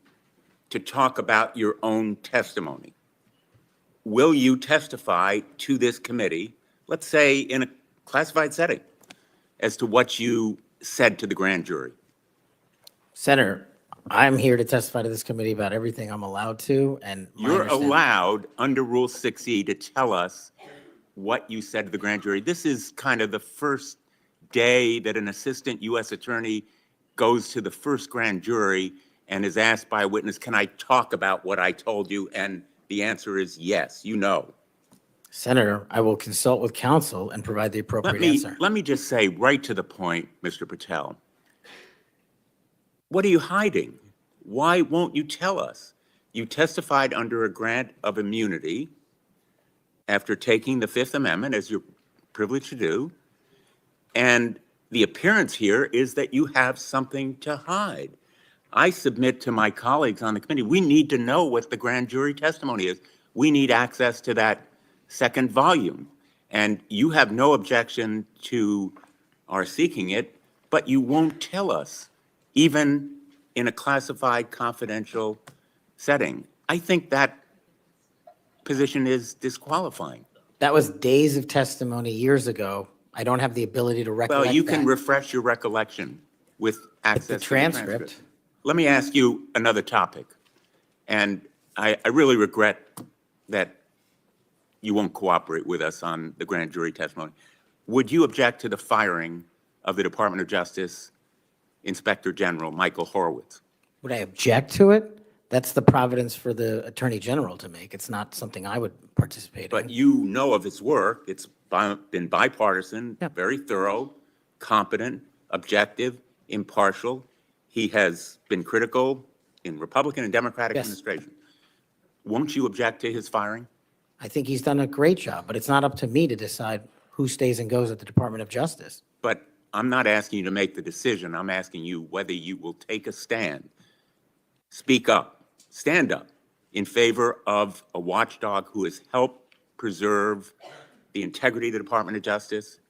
to talk about your own testimony. Will you testify to this committee, let's say in a classified setting, as to what you said to the grand jury? Senator, I'm here to testify to this committee about everything I'm allowed to, and You're allowed under Rule 6E to tell us what you said to the grand jury. This is kind of the first day that an assistant U.S. attorney goes to the first grand jury and is asked by a witness, can I talk about what I told you? And the answer is yes, you know. Senator, I will consult with counsel and provide the appropriate answer. Let me just say right to the point, Mr. Patel. What are you hiding? Why won't you tell us? You testified under a grant of immunity after taking the Fifth Amendment, as you're privileged to do. And the appearance here is that you have something to hide. I submit to my colleagues on the committee, we need to know what the grand jury testimony is. We need access to that second volume. And you have no objection to our seeking it, but you won't tell us, even in a classified confidential setting. I think that position is disqualifying. That was days of testimony years ago. I don't have the ability to recollect Well, you can that. refresh your recollection with access to the transcript. Let me ask you another topic. And I really regret that you won't cooperate with us on the grand jury testimony. Would you object to the firing of the Department of Justice Inspector General Michael Horowitz? Would I object to it? That's the providence for the Attorney General to make. It's not something I would participate in. But you know of his work. It's been bipartisan, very thorough, competent, objective, impartial. He has been critical in Republican and Democratic administration. Won't you object to his firing? I think he's done a great job, but it's not up to me to decide who stays and goes at the Department of Justice. But I'm not asking you to make the decision. I'm asking you whether you will take a stand, speak up, stand up in favor of a watchdog who has helped preserve the integrity of the Department of Justice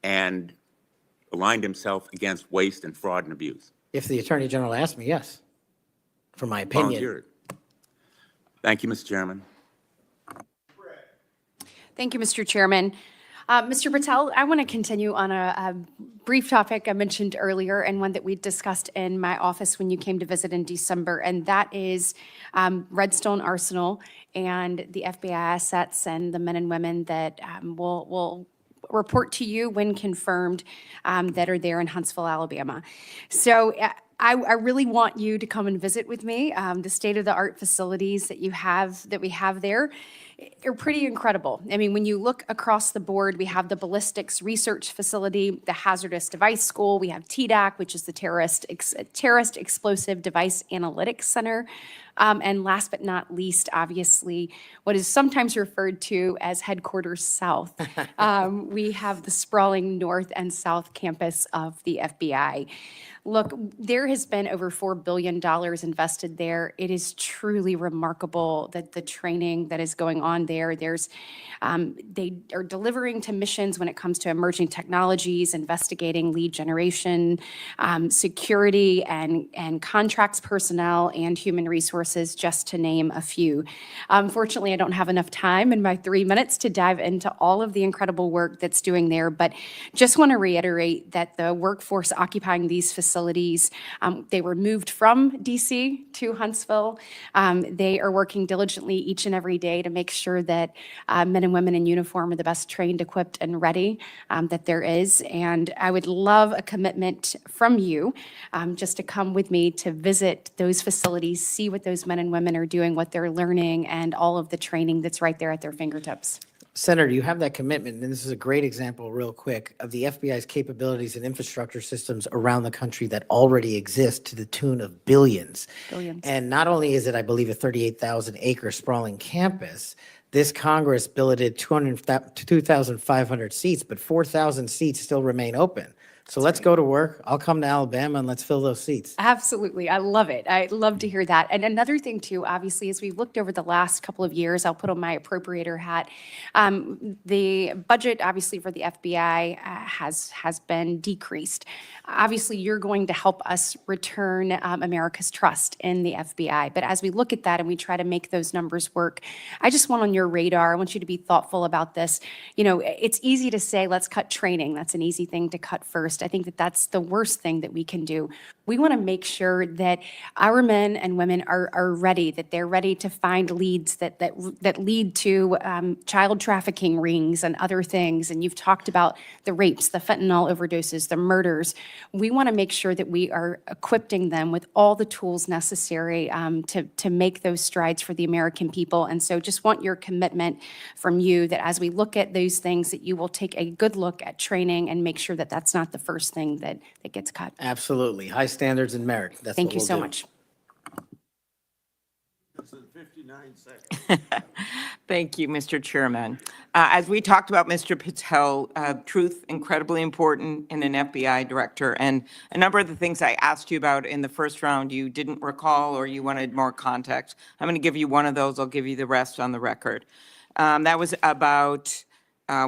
and aligned himself against waste and fraud and abuse. If the Attorney General asked me, yes, for my opinion. Volunteered. Thank you, Mr. Chairman. Thank you, Mr. Chairman. Mr. Patel, I want to continue on a brief topic I mentioned earlier and one that we discussed in my office when you came to visit in December, and that is Redstone Arsenal and the FBI assets and the men and women that will report to you when confirmed that are there in Huntsville, Alabama. So I really want you to come and visit with me. The state-of-the-art facilities that we have there are pretty incredible. I mean, when you look across the board, we have the ballistics research facility, the hazardous device school, we have TDAC, which is the terrorist explosive device analytics center. And last but not least, obviously, what is sometimes referred to as Headquarters South. We have the sprawling north and south campus of the FBI. Look, there has been over $4 billion invested there. It is truly remarkable that the training that is going on there. They are delivering to missions when it comes to emerging technologies, investigating lead generation, security, and contracts personnel and human resource resources, just to name a few. Unfortunately, I don't have enough time in my 3 minutes to dive into all of the incredible work that's doing there, but just want to reiterate that the workforce occupying these facilities, they were moved from DC to Huntsville. They are working diligently each and every day to make sure that men and women in uniform are the best trained, equipped, and ready that there is. And I would love a commitment from you just to come with me to visit those facilities, see what those men and women are doing, what they're learning, and all of the training that's right there at their fingertips. Senator, you have that commitment, and this is a great example, real quick, of the FBI's capabilities and infrastructure systems around the country that already exist to the tune of billions. Billions. And not only is it, I believe, a 38,000-acre sprawling campus, this Congress billeted 2,500 seats, but 4,000 seats still remain open. So let's go to work. I'll come to Alabama and let's fill those seats. Absolutely. I love it. I love to hear that. And another thing too, obviously, as we've looked over the last couple of years, I'll put on my appropriator hat. The budget, obviously, for the FBI has been decreased. Obviously, you're going to help us return America's trust in the FBI. But as we look at that and we try to make those numbers work, I just want on your radar, I want you to be thoughtful about this. You know, it's easy to say, let's cut training. That's an easy thing to cut first. I think that that's the worst thing that we can do. We want to make sure that our men and women are ready, that they're ready to find leads that lead to child trafficking rings and other things. And you've talked about the rapes, the fentanyl overdoses, the murders. We want to make sure that we are equipping them with all the tools necessary to make those strides for the American people. And so just want your commitment from you that as we look at those things, that you will take a good look at training and make sure that that's not the first thing that gets cut. Absolutely. High standards and merit. That's Thank what you we'll so do. much. 59 seconds. Thank you, Mr. Chairman. As we talked about, Mr. Patel, truth incredibly important in an FBI director, and a number of the things I asked you about in the first round you didn't recall or you wanted more context. I'm going to give you one of those. I'll give you the rest on the record. That was about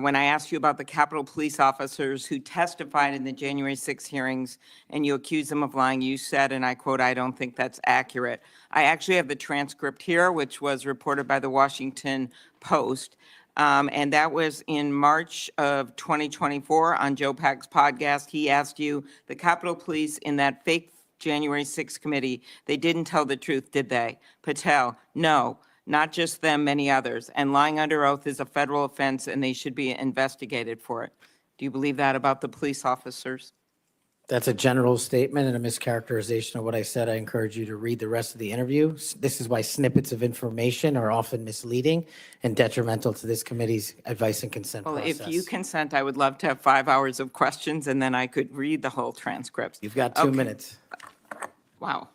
when I asked you about the Capitol Police officers who testified in the January 6 hearings and you accused them of lying. You said, and I quote, "I don't think that's accurate." I actually have the transcript here, which was reported by the Washington Post. And that was in March of 2024 on Joe Pack's podcast. He asked you, the Capitol Police in that fake January 6 committee, they didn't tell the truth, did they? Patel, no. Not just them, many others. And lying under oath is a federal offense and they should be investigated for it. Do you believe that about the police officers? That's a general statement and a mischaracterization of what I said. I encourage you to read the rest of the interview. This is why snippets of information are often misleading and detrimental to this committee's advice and consent Well, process. if you consent, I would love to have 5 hours of questions and then I could read the whole transcript. You've got 2 Okay. minutes. Wow.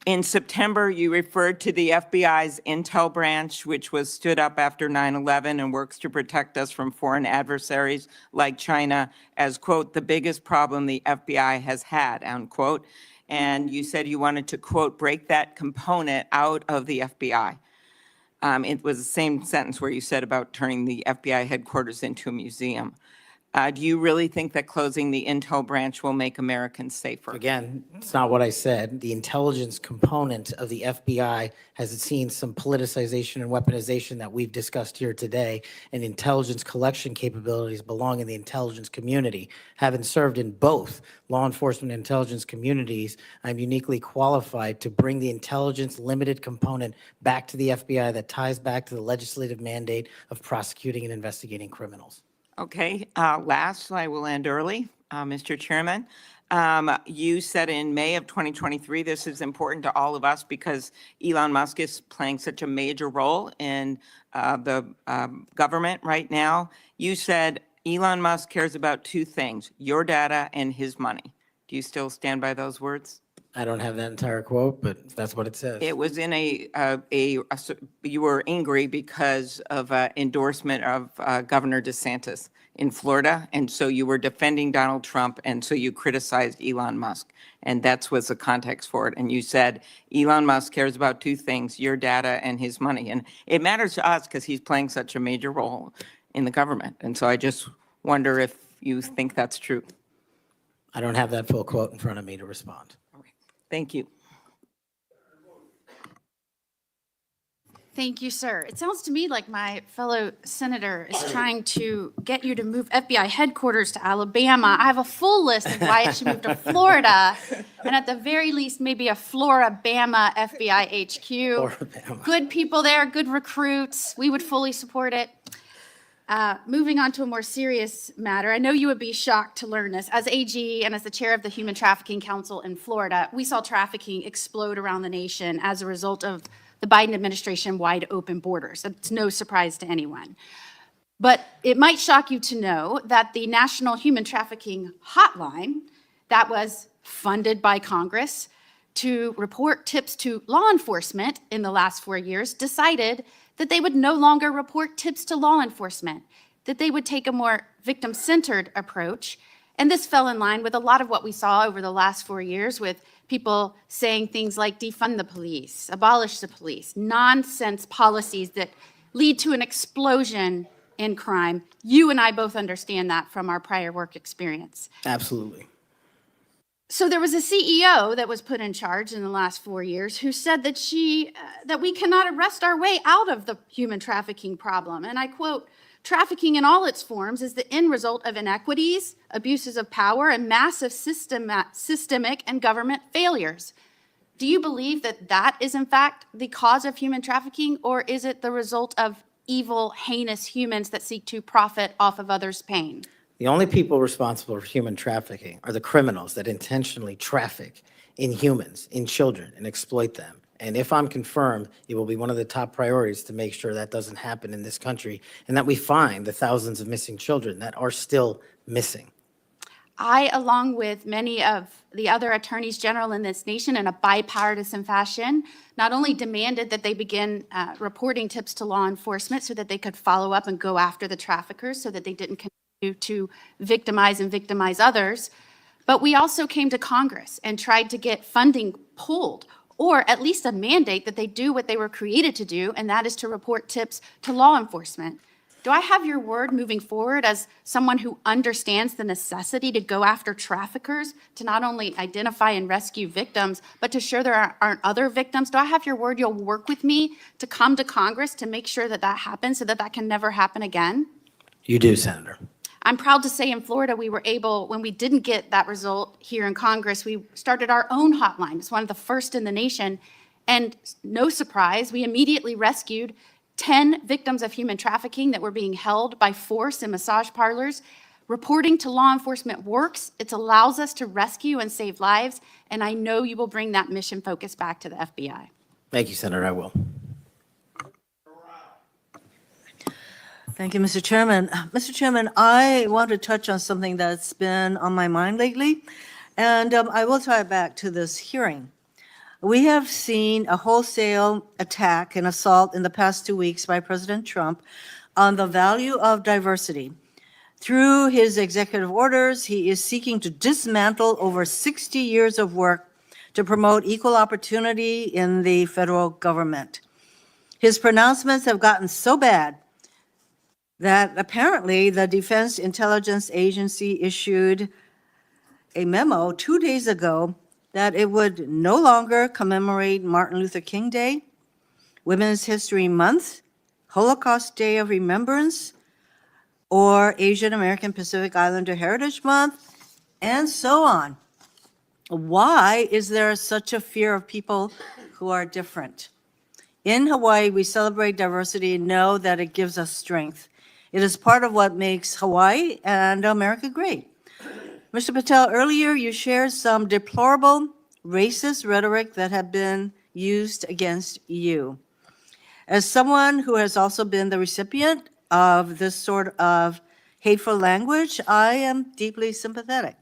In September, you referred to the FBI's intel branch, which was stood up after 9/11 and works to protect us from foreign adversaries like China, as, quote, the biggest problem the FBI has had, unquote. And you said you wanted to, quote, break that component out of the FBI. It was the same sentence where you said about turning the FBI headquarters into a museum. Do you really think that closing the intel branch will make Americans safer? Again, it's not what I said. The intelligence component of the FBI has seen some politicization and weaponization that we've discussed here today, and intelligence collection capabilities belong in the intelligence community. Having served in both law enforcement and intelligence communities, I'm uniquely qualified to bring the intelligence limited component back to the FBI that ties back to the legislative mandate of prosecuting and investigating criminals. Okay, last, I will end early, Mr. Chairman. You said in May of 2023, this is important to all of us because Elon Musk is playing such a major role in the government right now. You said Elon Musk cares about two things, your data and his money. Do you still stand by those words? I don't have that entire quote, but that's what it says. It was in you were angry because of endorsement of Governor DeSantis in Florida, and so you were defending Donald Trump, and so you criticized Elon Musk, and that was the context for it. And you said Elon Musk cares about two things, your data and his money, and it matters to us because he's playing such a major role in the government. And so I just wonder if you think that's true. I don't have that full quote in front of me to respond. Thank you. Thank you, sir. It sounds to me like my fellow senator is trying to get you to move FBI headquarters to Alabama. I have a full list of why it should move to Florida, and at the very least, maybe a Florida-Bama FBI HQ. Florida-Bama. Good people there, good recruits. We would fully support it. Moving on to a more serious matter, I know you would be shocked to learn this. As AG and as the chair of the Human Trafficking Council in Florida, we saw trafficking explode around the nation as a result of the Biden administration wide open borders. That's no surprise to anyone. But it might shock you to know that the National Human Trafficking Hotline that was funded by Congress to report tips to law enforcement in the last 4 years decided that they would no longer report tips to law enforcement, that they would take a more victim-centered approach. And this fell in line with a lot of what we saw over the last 4 years with people saying things like defund the police, abolish the police, nonsense policies that lead to an explosion in crime. You and I both understand that from our prior work experience. Absolutely. So there was a CEO that was put in charge in the last 4 years who said that that we cannot arrest our way out of the human trafficking problem. And I quote, "Trafficking in all its forms is the end result of inequities, abuses of power, and massive systemic and government failures." Do you believe that that is in fact the cause of human trafficking, or is it the result of evil, heinous humans that seek to profit off of others' pain? The only people responsible for human trafficking are the criminals that intentionally traffic in humans, in children, and exploit them. And if I'm confirmed, it will be one of the top priorities to make sure that doesn't happen in this country and that we find the thousands of missing children that are still missing. I, along with many of the other attorneys general in this nation in a bipartisan fashion, not only demanded that they begin reporting tips to law enforcement so that they could follow up and go after the traffickers so that they didn't continue to victimize others, but we also came to Congress and tried to get funding pulled, or at least a mandate that they do what they were created to do, and that is to report tips to law enforcement. Do I have your word moving forward as someone who understands the necessity to go after traffickers, to not only identify and rescue victims, but to ensure there aren't other victims? Do I have your word you'll work with me to come to Congress to make sure that that happens so that that can never happen again? You do, Senator. I'm proud to say in Florida, we were able, when we didn't get that result here in Congress, we started our own hotline. It's one of the first in the nation. And no surprise, we immediately rescued 10 victims of human trafficking that were being held by force in massage parlors. Reporting to law enforcement works. It allows us to rescue and save lives. And I know you will bring that mission focus back to the FBI. Thank you, Senator. I will. Thank you, Mr. Chairman. Mr. Chairman, I want to touch on something that's been on my mind lately, and I will tie it back to this hearing. We have seen a wholesale attack and assault in the past 2 weeks by President Trump on the value of diversity. Through his executive orders, he is seeking to dismantle over 60 years of work to promote equal opportunity in the federal government. His pronouncements have gotten so bad that apparently the Defense Intelligence Agency issued a memo 2 days ago that it would no longer commemorate Martin Luther King Day, Women's History Month, Holocaust Day of Remembrance, or Asian American Pacific Islander Heritage Month, and so on. Why is there such a fear of people who are different? In Hawaii, we celebrate diversity and know that it gives us strength. It is part of what makes Hawaii and America great. Mr. Patel, earlier you shared some deplorable racist rhetoric that had been used against you. As someone who has also been the recipient of this sort of hateful language, I am deeply sympathetic.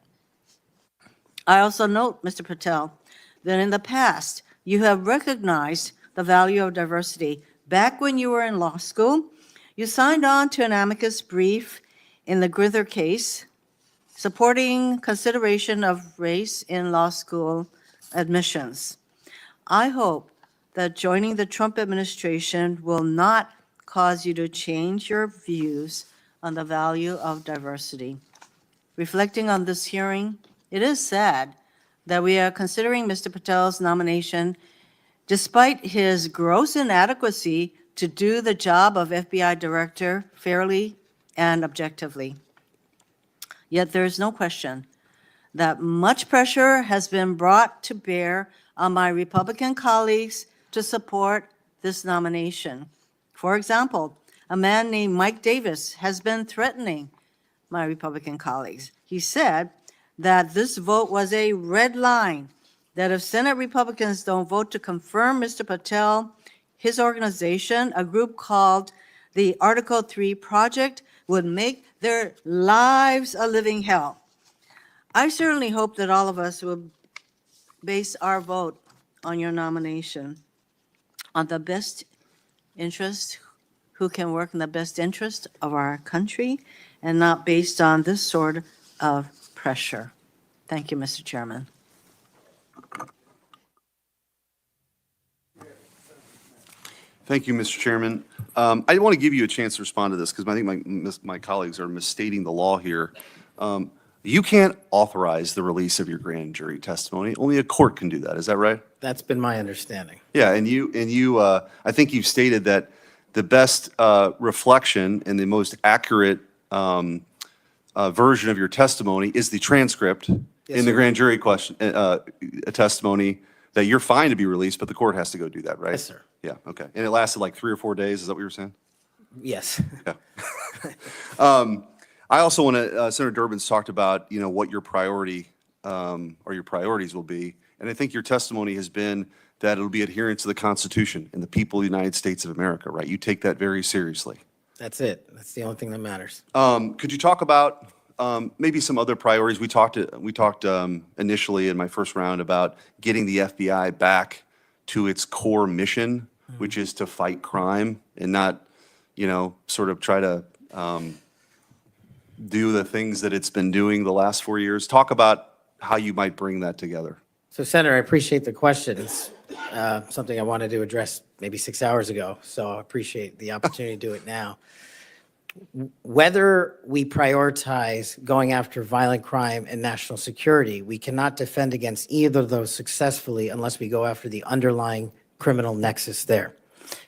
I also note, Mr. Patel, that in the past, you have recognized the value of diversity. Back when you were in law school, you signed on to an amicus brief in the Grither case, supporting consideration of race in law school admissions. I hope that joining the Trump administration will not cause you to change your views on the value of diversity. Reflecting on this hearing, it is sad that we are considering Mr. Patel's nomination despite his gross inadequacy to do the job of FBI director fairly and objectively. Yet there is no question that much pressure has been brought to bear on my Republican colleagues to support this nomination. For example, a man named Mike Davis has been threatening my Republican colleagues. He said that this vote was a red line, that if Senate Republicans don't vote to confirm Mr. Patel, his organization, a group called the Article 3 Project, would make their lives a living hell. I certainly hope that all of us will base our vote on your nomination on the best interest, who can work in the best interest of our country, and not based on this sort of pressure. Thank you, Mr. Chairman. Thank you, Mr. Chairman. I want to give you a chance to respond to this because I think my colleagues are misstating the law here. You can't authorize the release of your grand jury testimony. Only a court can do that. Is that right? That's been my understanding. Yeah, I think you've stated that the best reflection and the most accurate version of your testimony is the transcript Yes, in the sir. grand jury testimony, that you're fine to be released, but the court has to go do that, right? Yes, sir. Yeah, okay. And it lasted like 3 or 4 days, is that what you were saying? Yes. Yeah. I also want to, Senator Durbin's talked about, what your priority or your priorities will be. And I think your testimony has been that it'll be adherence to the Constitution and the people of the United States of America, right? You take that very seriously. That's it. That's the only thing that matters. Could you talk about maybe some other priorities? We talked initially in my first round about getting the FBI back to its core mission, which is to fight crime and not, sort of try to do the things that it's been doing the last 4 years. Talk about how you might bring that together. So, Senator, I appreciate the question. It's something I wanted to address maybe 6 hours ago, so I appreciate the opportunity to do it now. Whether we prioritize going after violent crime and national security, we cannot defend against either of those successfully unless we go after the underlying criminal nexus there.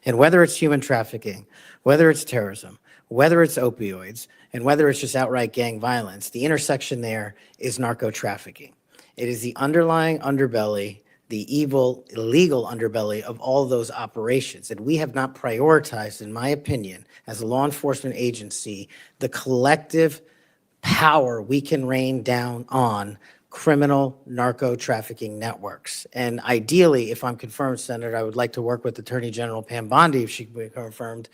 And whether it's human trafficking, whether it's terrorism, whether it's opioids, and whether it's just outright gang violence, the intersection there is narco trafficking. It is the underlying underbelly, the evil, illegal underbelly of all those operations. And we have not prioritized, in my opinion, as a law enforcement agency, the collective power we can rain down on criminal narco trafficking networks. And ideally, if I'm confirmed, Senator, I would like to work with Attorney General Pam Bondi, if she can be confirmed,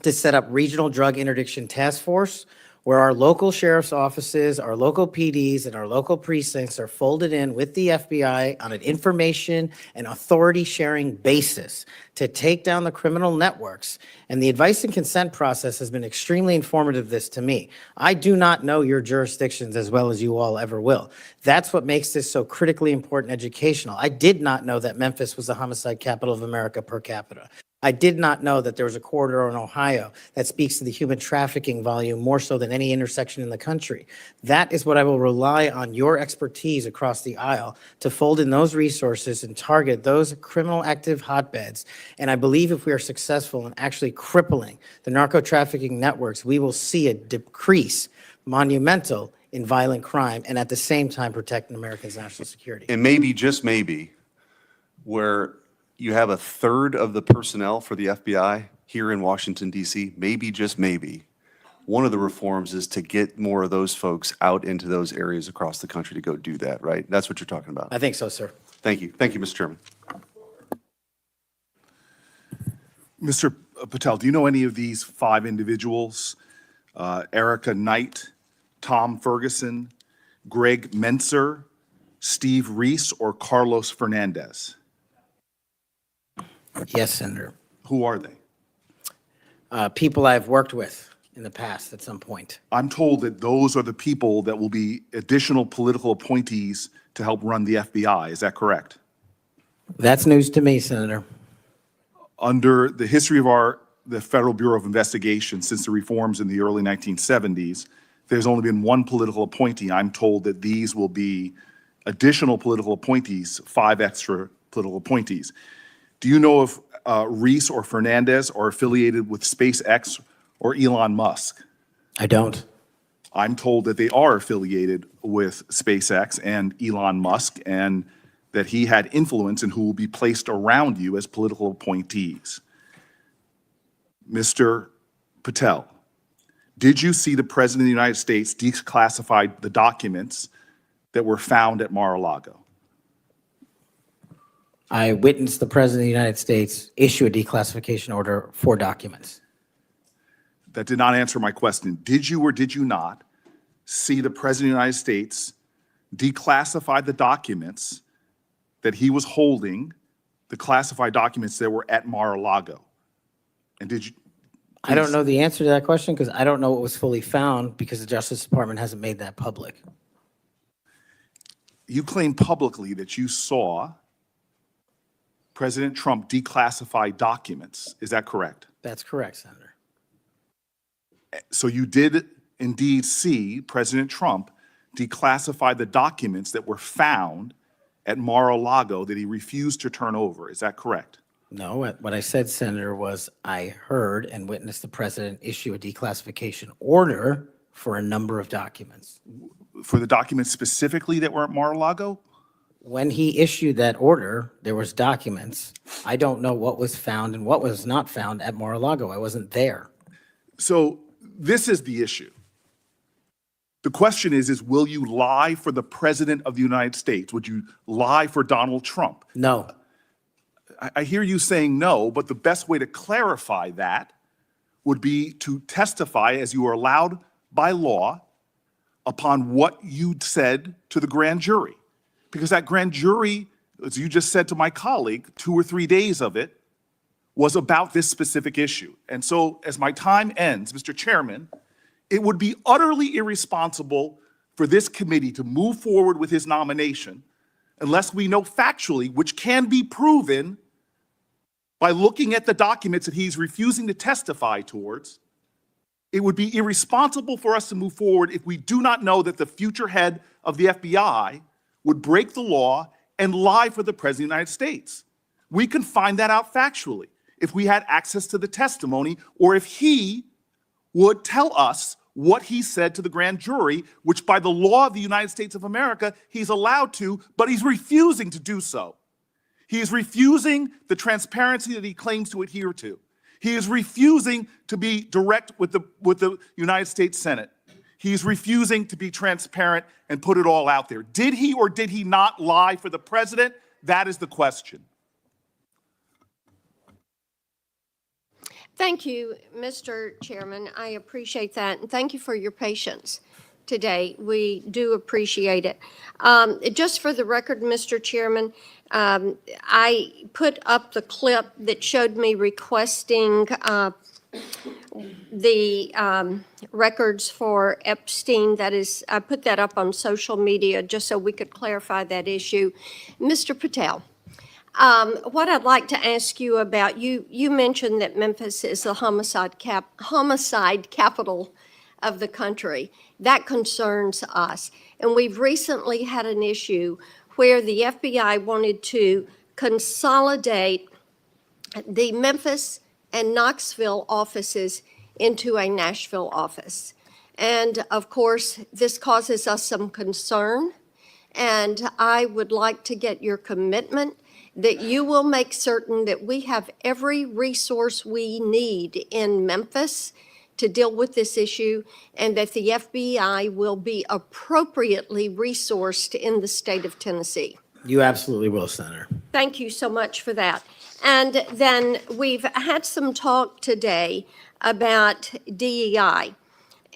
to set up regional drug interdiction task force where our local sheriff's offices, our local PDs, and our local precincts are folded in with the FBI on an information and authority sharing basis to take down the criminal networks. And the advice and consent process has been extremely informative this to me. I do not know your jurisdictions as well as you all ever will. That's what makes this so critically important educational. I did not know that Memphis was the homicide capital of America per capita. I did not know that there was a corridor in Ohio that speaks to the human trafficking volume more so than any intersection in the country. That is what I will rely on your expertise across the aisle to fold in those resources and target those criminal active hotbeds. And I believe if we are successful in actually crippling the narco trafficking networks, we will see a decrease monumental in violent crime and at the same time protecting Americans' national security. And maybe, just maybe, where you have a third of the personnel for the FBI here in Washington, D.C., maybe, just maybe, one of the reforms is to get more of those folks out into those areas across the country to go do that, right? That's what you're talking about. I think so, sir. Thank you. Thank you, Mr. Chairman. Mr. Patel, do you know any of these 5 individuals? Erica Knight, Tom Ferguson, Greg Menser, Steve Reese, or Carlos Fernandez? Yes, Senator. Who are they? People I've worked with in the past at some point. I'm told that those are the people that will be additional political appointees to help run the FBI. Is that correct? That's news to me, Senator. Under the history of the Federal Bureau of Investigation since the reforms in the early 1970s, there's only been one political appointee. I'm told that these will be additional political appointees, 5 extra political appointees. Do you know if Reese or Fernandez are affiliated with SpaceX or Elon Musk? I don't. I'm told that they are affiliated with SpaceX and Elon Musk, and that he had influence in who will be placed around you as political appointees. Mr. Patel, did you see the President of the United States declassify the documents that were found at Mar-a-Lago? I witnessed the President of the United States issue a declassification order for documents. That did not answer my question. Did you or did you not see the President of the United States declassify the documents that he was holding, the classified documents that were at Mar-a-Lago? And did you? I don't know the answer to that question because I don't know what was fully found because the Justice Department hasn't made that public. You claim publicly that you saw President Trump declassify documents. Is that correct? That's correct, Senator. So you did indeed see President Trump declassify the documents that were found at Mar-a-Lago that he refused to turn over. Is that correct? No, what I said, Senator, was I heard and witnessed the President issue a declassification order for a number of documents. For the documents specifically that were at Mar-a-Lago? When he issued that order, there was documents. I don't know what was found and what was not found at Mar-a-Lago. I wasn't there. So this is the issue. The question is will you lie for the President of the United States? Would you lie for Donald Trump? No. I hear you saying no, but the best way to clarify that would be to testify as you are allowed by law upon what you said to the grand jury. Because that grand jury, as you just said to my colleague, 2 or 3 days of it was about this specific issue. And so as my time ends, Mr. Chairman, it would be utterly irresponsible for this committee to move forward with his nomination unless we know factually, which can be proven by looking at the documents that he's refusing to testify towards. It would be irresponsible for us to move forward if we do not know that the future head of the FBI would break the law and lie for the President of the United States. We can find that out factually if we had access to the testimony or if he would tell us what he said to the grand jury, which by the law of the United States of America, he's allowed to, but he's refusing to do so. He is refusing the transparency that he claims to adhere to. He is refusing to be direct with the United States Senate. He's refusing to be transparent and put it all out there. Did he or did he not lie for the president? That is the question. Thank you, Mr. Chairman. I appreciate that, and thank you for your patience today. We do appreciate it. Just for the record, Mr. Chairman, I put up the clip that showed me requesting the records for Epstein. That is, I put that up on social media just so we could clarify that issue. Mr. Patel, what I'd like to ask you about, you mentioned that Memphis is the homicide capital of the country. That concerns us. And we've recently had an issue where the FBI wanted to consolidate the Memphis and Knoxville offices into a Nashville office. And of course, this causes us some concern. And I would like to get your commitment that you will make certain that we have every resource we need in Memphis to deal with this issue, and that the FBI will be appropriately resourced in the state of Tennessee. You absolutely will, Senator. Thank you so much for that. And then we've had some talk today about DEI.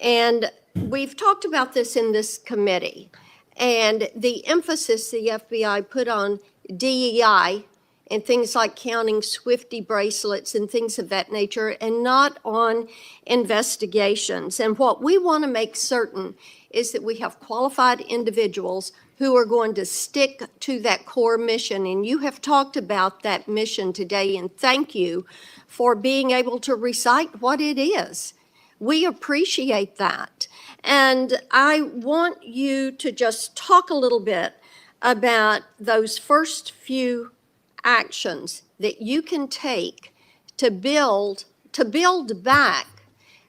And we've talked about this in this committee. And the emphasis the FBI put on DEI and things like counting Swifty bracelets and things of that nature, and not on investigations. And what we want to make certain is that we have qualified individuals who are going to stick to that core mission. And you have talked about that mission today, and thank you for being able to recite what it is. We appreciate that. And I want you to just talk a little bit about those first few actions that you can take to build back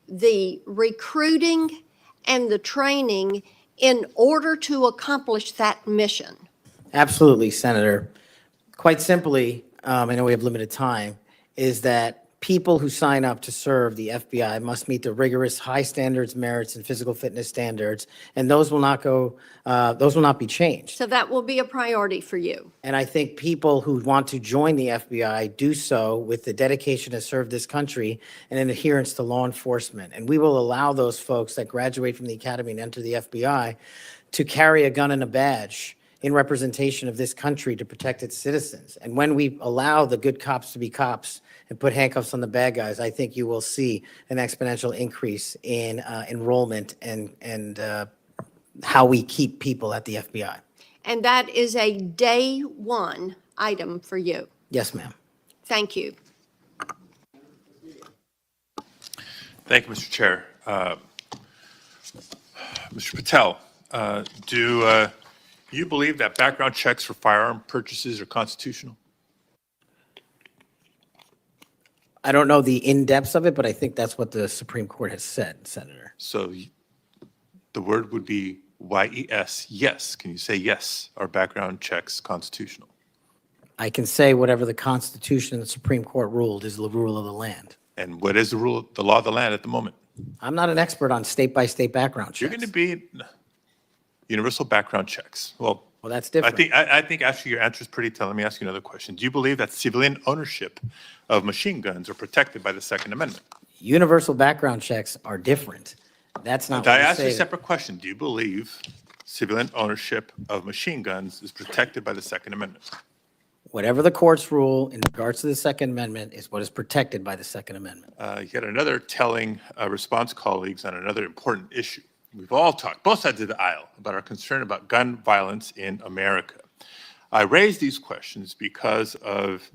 the recruiting and the training in order to accomplish that mission? Absolutely, Senator. Quite simply, I know we have limited time, is that people who sign up to serve the FBI must meet the rigorous high standards, merits, and physical fitness standards, and those will not be changed. So that will be a priority for you. And I think people who want to join the FBI do so with the dedication to serve this country and an adherence to law enforcement. And we will allow those folks that graduate from the academy and enter the FBI to carry a gun and a badge in representation of this country to protect its citizens. And when we allow the good cops to be cops and put handcuffs on the bad guys, I think you will see an exponential increase in enrollment and how we keep people at the FBI. And that is a day one item for you. Yes, ma'am. Thank you. Thank you, Mr. Chair. Mr. Patel, do you believe that background checks for firearm purchases are constitutional? I don't know the in-depths of it, but I think that's what the Supreme Court has said, Senator. So the word would be YES, yes. Can you say yes, are background checks constitutional? I can say whatever the Constitution and the Supreme Court ruled is the rule of the land. And what is the rule, the law of the land at the moment? I'm not an expert on state-by-state background checks. You're going to be universal background checks. Well, that's different. I think actually your answer is pretty telling. Let me ask you another question. Do you believe that civilian ownership of machine guns are protected by the Second Amendment? Universal background checks are different. That's not I what asked we you a say. separate question. Do you believe civilian ownership of machine guns is protected by the Second Amendment? Whatever the courts rule in regards to the Second Amendment is what is protected by the Second Amendment. Yet another telling response, colleagues, on another important issue. We've all talked, both sides of the aisle, about our concern about gun violence in America. I raise these questions because of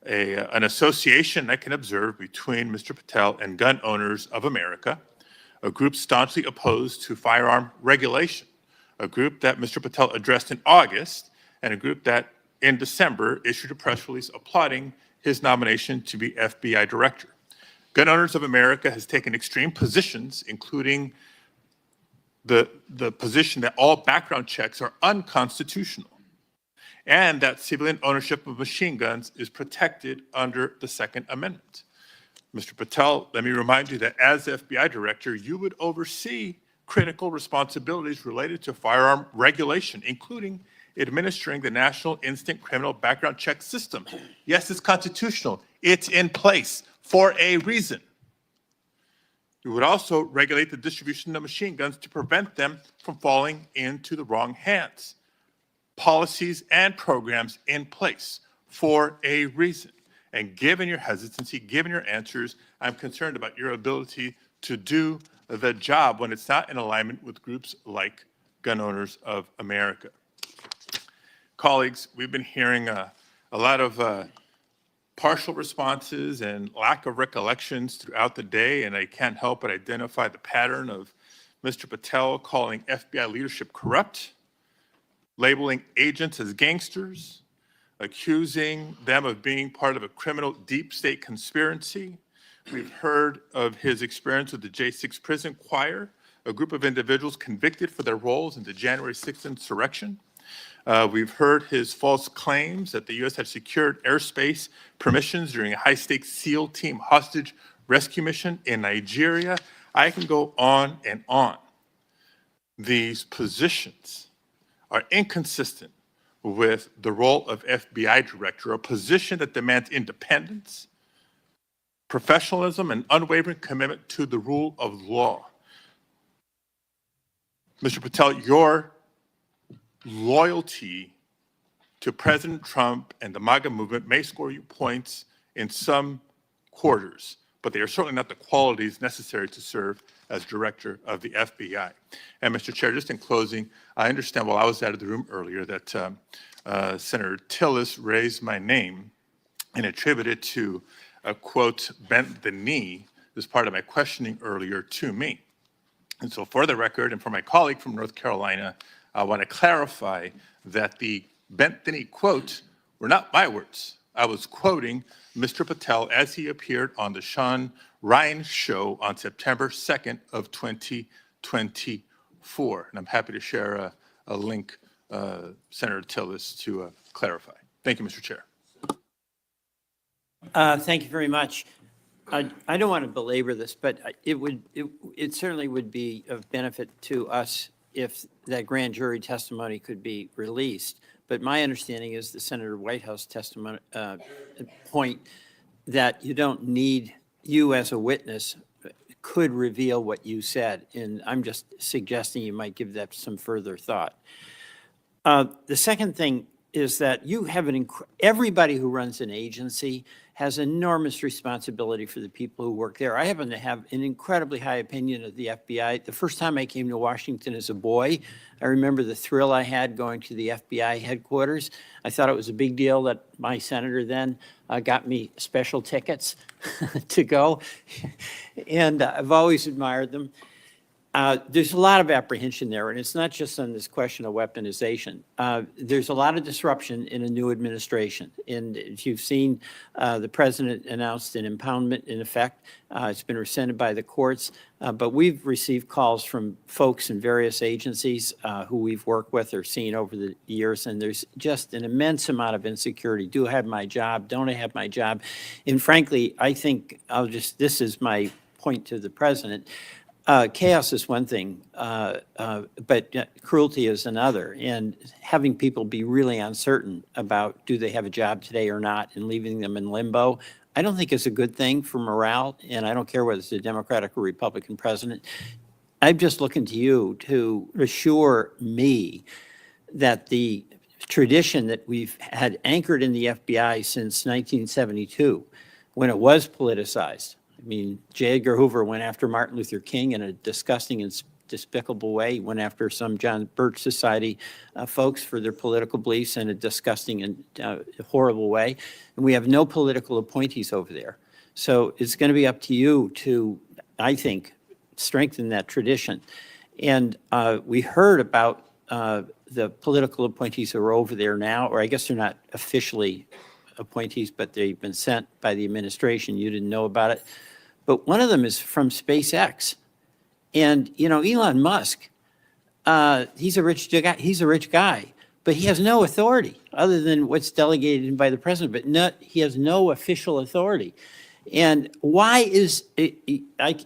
an association I can observe between Mr. Patel and Gun Owners of America, a group staunchly opposed to firearm regulation, a group that Mr. Patel addressed in August, and a group that in December issued a press release applauding his nomination to be FBI director. Gun Owners of America has taken extreme positions, including the position that all background checks are unconstitutional and that civilian ownership of machine guns is protected under the Second Amendment. Mr. Patel, let me remind you that as FBI director, you would oversee critical responsibilities related to firearm regulation, including administering the National Instant Criminal Background Check System. Yes, it's constitutional. It's in place for a reason. You would also regulate the distribution of machine guns to prevent them from falling into the wrong hands. Policies and programs in place for a reason. And given your hesitancy, given your answers, I'm concerned about your ability to do the job when it's not in alignment with groups like Gun Owners of America. Colleagues, we've been hearing a lot of partial responses and lack of recollections throughout the day, and I can't help but identify the pattern of Mr. Patel calling FBI leadership corrupt, labeling agents as gangsters, accusing them of being part of a criminal deep state conspiracy. We've heard of his experience with the J6 prison choir, a group of individuals convicted for their roles in the January 6th insurrection. We've heard his false claims that the U.S. had secured airspace permissions during a high-stakes SEAL team hostage rescue mission in Nigeria. I can go on and on. These positions are inconsistent with the role of FBI director, a position that demands independence, professionalism, and unwavering commitment to the rule of law. Mr. Patel, your loyalty to President Trump and the MAGA movement may score you points in some quarters, but they are certainly not the qualities necessary to serve as director of the FBI. And Mr. Chair, just in closing, I understand while I was out of the room earlier that Senator Tillis raised my name and attributed to a quote, bent the knee as part of my questioning earlier to me. And so for the record and for my colleague from North Carolina, I want to clarify that the bent the knee quote were not my words. I was quoting Mr. Patel as he appeared on the Sean Ryan show on September 2nd of 2024. And I'm happy to share a link, Senator Tillis, to clarify. Thank you, Mr. Chair. Thank you very much. I don't want to belabor this, but it certainly would be of benefit to us if that grand jury testimony could be released. But my understanding is the Senator Whitehouse testimony point that you don't need, you as a witness could reveal what you said. And I'm just suggesting you might give that some further thought. The second thing is that you have everybody who runs an agency has enormous responsibility for the people who work there. I happen to have an incredibly high opinion of the FBI. The first time I came to Washington as a boy, I remember the thrill I had going to the FBI headquarters. I thought it was a big deal that my senator then got me special tickets to go. And I've always admired them. There's a lot of apprehension there, and it's not just on this question of weaponization. There's a lot of disruption in a new administration. And if you've seen, the president announced an impoundment in effect. It's been rescinded by the courts. But we've received calls from folks in various agencies who we've worked with or seen over the years, and there's just an immense amount of insecurity. Do I have my job? Don't I have my job? And frankly, I think this is my point to the president. Chaos is one thing, but cruelty is another. And having people be really uncertain about do they have a job today or not and leaving them in limbo, I don't think is a good thing for morale. And I don't care whether it's a Democratic or Republican president. I'm just looking to you to assure me that the tradition that we've had anchored in the FBI since 1972, when it was politicized. I mean, J. Edgar Hoover went after Martin Luther King in a disgusting and despicable way. He went after some John Birch Society folks for their political beliefs in a disgusting and horrible way. And we have no political appointees over there. So it's going to be up to you to, I think, strengthen that tradition. And we heard about the political appointees who are over there now, or I guess they're not officially appointees, but they've been sent by the administration. You didn't know about it. But one of them is from SpaceX. And, you know, Elon Musk, he's a rich guy, but he has no authority other than what's delegated by the president, but he has no official authority. And why is it,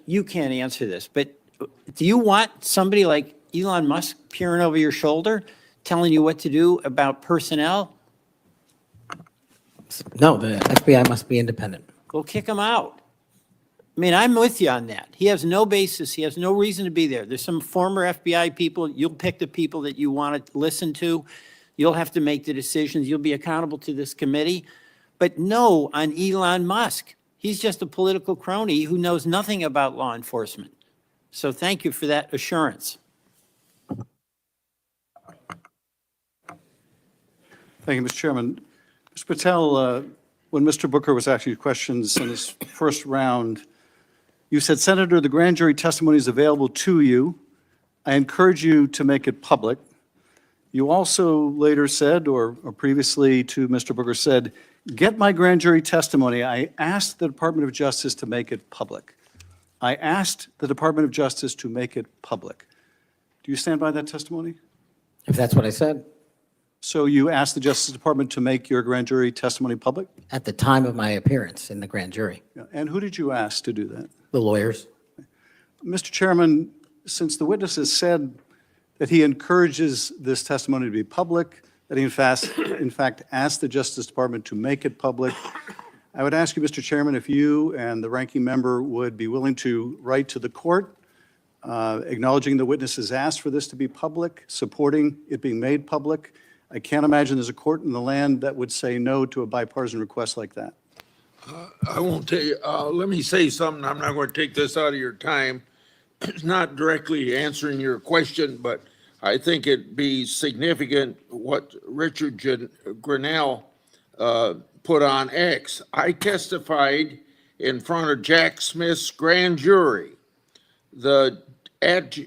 you can't answer this, but do you want somebody like Elon Musk peering over your shoulder, telling you what to do about personnel? No, the FBI must be independent. Go kick him out. I mean, I'm with you on that. He has no basis. He has no reason to be there. There's some former FBI people. You'll pick the people that you want to listen to. You'll have to make the decisions. You'll be accountable to this committee. But no on Elon Musk. He's just a political crony who knows nothing about law enforcement. So thank you for that assurance. Thank you, Mr. Chairman. Mr. Patel, when Mr. Booker was asking you questions in his first round, you said, Senator, the grand jury testimony is available to you. I encourage you to make it public. You also later said, or previously to Mr. Booker said, get my grand jury testimony. I asked the Department of Justice to make it public. I asked the Department of Justice to make it public. Do you stand by that testimony? If that's what I said. So you asked the Justice Department to make your grand jury testimony public? At the time of my appearance in the grand jury. And who did you ask to do that? The lawyers. Mr. Chairman, since the witness has said that he encourages this testimony to be public, that he in fact asked the Justice Department to make it public, I would ask you, Mr. Chairman, if you and the ranking member would be willing to write to the court acknowledging the witness has asked for this to be public, supporting it being made public. I can't imagine there's a court in the land that would say no to a bipartisan request like that. I won't tell you, let me say something. I'm not going to take this out of your time. It's not directly answering your question, but I think it'd be significant what Richard Grinnell put on X. I testified in front of Jack Smith's grand jury, at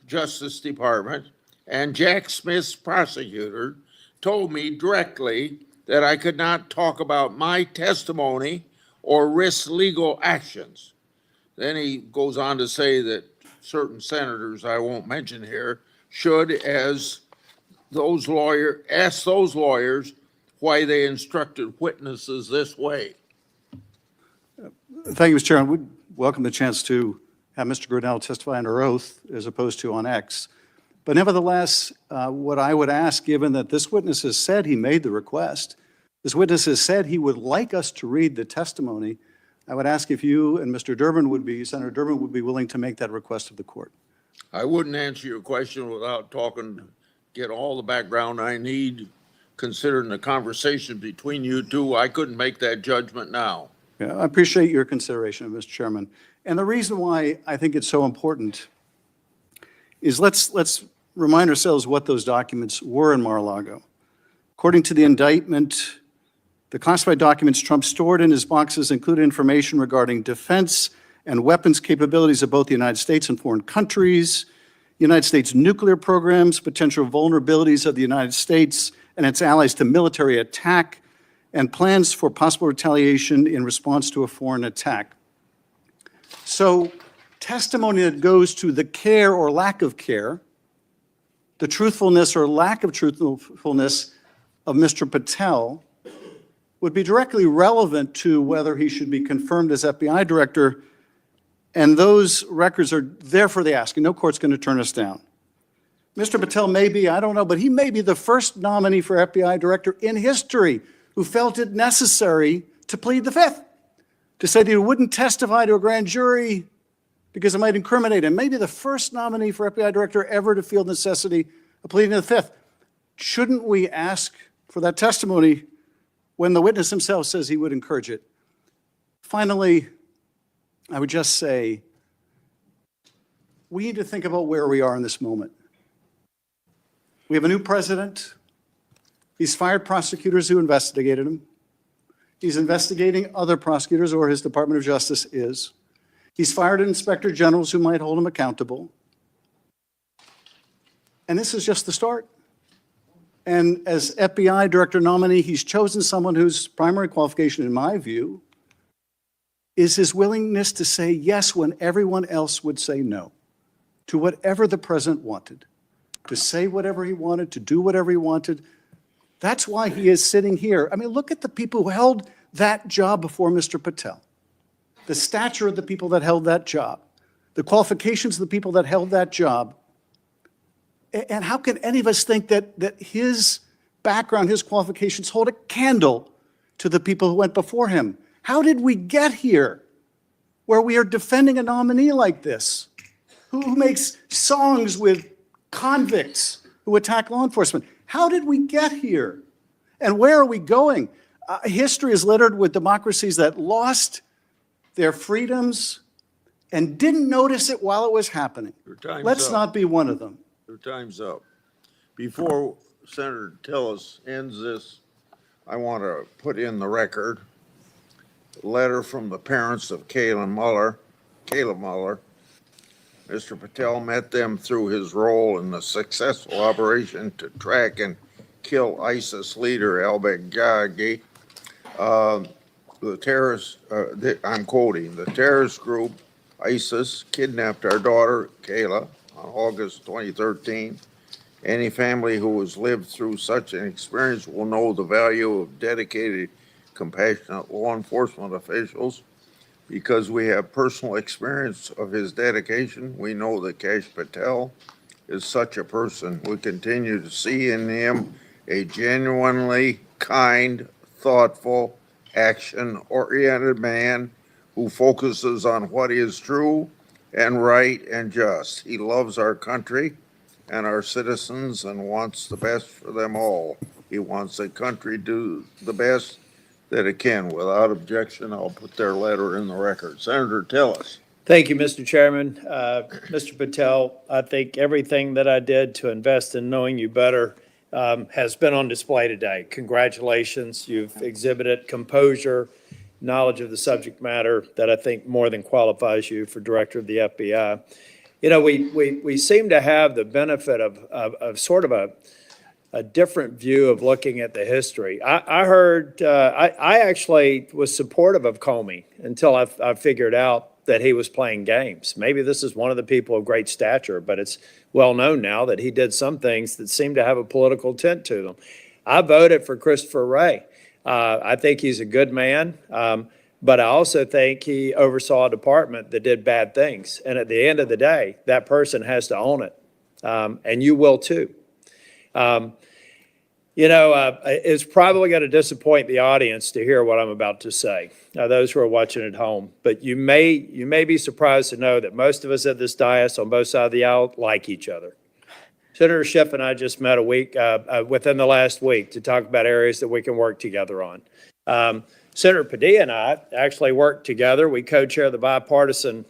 Justice Department, and Jack Smith's prosecutor told me directly that I could not talk about my testimony or risk legal actions. Then he goes on to say that certain senators, I won't mention here, should, as ask those lawyers why they instructed witnesses this way. Thank you, Mr. Chairman. We'd welcome the chance to have Mr. Grinnell testify under oath as opposed to on X. But nevertheless, what I would ask, given that this witness has said he made the request, this witness has said he would like us to read the testimony, I would ask if you and Senator Durbin would be willing to make that request of the court. I wouldn't answer your question without get all the background I need, considering the conversation between you two. I couldn't make that judgment now. Yeah, I appreciate your consideration, Mr. Chairman. And the reason why I think it's so important is let's remind ourselves what those documents were in Mar-a-Lago. According to the indictment, the classified documents Trump stored in his boxes included information regarding defense and weapons capabilities of both the United States and foreign countries, United States nuclear programs, potential vulnerabilities of the United States and its allies to military attack, and plans for possible retaliation in response to a foreign attack. So testimony that goes to the care or lack of care, the truthfulness or lack of truthfulness of Mr. Patel would be directly relevant to whether he should be confirmed as FBI director, and those records are there for the asking. No court's going to turn us down. Mr. Patel may be, I don't know, but he may be the first nominee for FBI director in history who felt it necessary to plead the Fifth, to say that he wouldn't testify to a grand jury because it might incriminate him. Maybe the first nominee for FBI director ever to feel the necessity of pleading the Fifth. Shouldn't we ask for that testimony when the witness himself says he would encourage it? Finally, I would just say, we need to think about where we are in this moment. We have a new president. He's fired prosecutors who investigated him. He's investigating other prosecutors, or his Department of Justice is. He's fired inspector generals who might hold him accountable. And this is just the start. And as FBI director nominee, he's chosen someone whose primary qualification, in my view, is his willingness to say yes when everyone else would say no to whatever the president wanted, to say whatever he wanted, to do whatever he wanted. That's why he is sitting here. I mean, look at the people who held that job before Mr. Patel, the stature of the people that held that job, the qualifications of the people that held that job. And how can any of us think that his background, his qualifications hold a candle to the people who went before him? How did we get here where we are defending a nominee like this, who makes songs with convicts who attack law enforcement? How did we get here? And where are we going? History is littered with democracies that lost their freedoms and didn't notice it while it was happening. Let's not be one of them. Your time's up. Before Senator Tillis ends this, I want to put in the record a letter from the parents of Kayla Mueller. Mr. Patel met them through his role in the successful operation to track and kill ISIS leader al-Baghdadi. The terrorist, I'm quoting, the terrorist group ISIS kidnapped our daughter, Kayla, on August 2013. Any family who has lived through such an experience will know the value of dedicated, compassionate law enforcement officials. Because we have personal experience of his dedication, we know that Kash Patel is such a person. We continue to see in him a genuinely kind, thoughtful, action-oriented man who focuses on what is true and right and just. He loves our country and our citizens and wants the best for them all. He wants the country to do the best that it can. Without objection, I'll put their letter in the record. Senator Tillis. Thank you, Mr. Chairman. Mr. Patel, I think everything that I did to invest in knowing you better has been on display today. Congratulations. You've exhibited composure, knowledge of the subject matter that I think more than qualifies you for director of the FBI. You know, we seem to have the benefit of sort of a different view of looking at the history. I heard, I actually was supportive of Comey until I figured out that he was playing games. Maybe this is one of the people of great stature, but it's well known now that he did some things that seem to have a political tint to them. I voted for Christopher Wray. I think he's a good man, but I also think he oversaw a department that did bad things. And at the end of the day, that person has to own it, and you will too. It's probably going to disappoint the audience to hear what I'm about to say, those who are watching at home. But you may be surprised to know that most of us at this dais on both sides of the aisle like each other. Senator Schiff and I just met within the last week to talk about areas that we can work together on. Senator Padilla and I actually worked together. We co-chair the bipartisan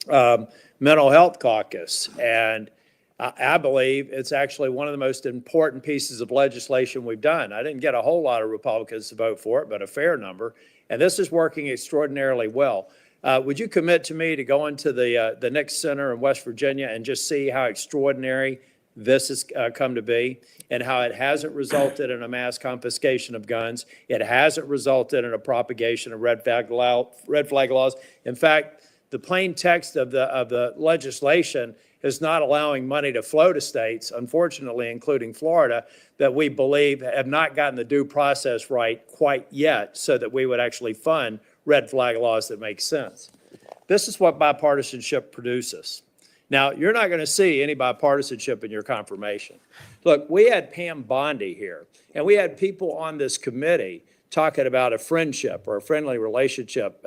mental health caucus, and I believe it's actually one of the most important pieces of legislation we've done. I didn't get a whole lot of Republicans to vote for it, but a fair number, and this is working extraordinarily well. Would you commit to me to go into the Nick Center in West Virginia and just see how extraordinary this has come to be, and how it hasn't resulted in a mass confiscation of guns? It hasn't resulted in a propagation of red flag laws. In fact, the plain text of the legislation is not allowing money to flow to states, unfortunately, including Florida, that we believe have not gotten the due process right quite yet, so that we would actually fund red flag laws that make sense. This is what bipartisanship produces. Now, you're not going to see any bipartisanship in your confirmation. Look, we had Pam Bondi here, and we had people on this committee talking about a friendship or a friendly relationship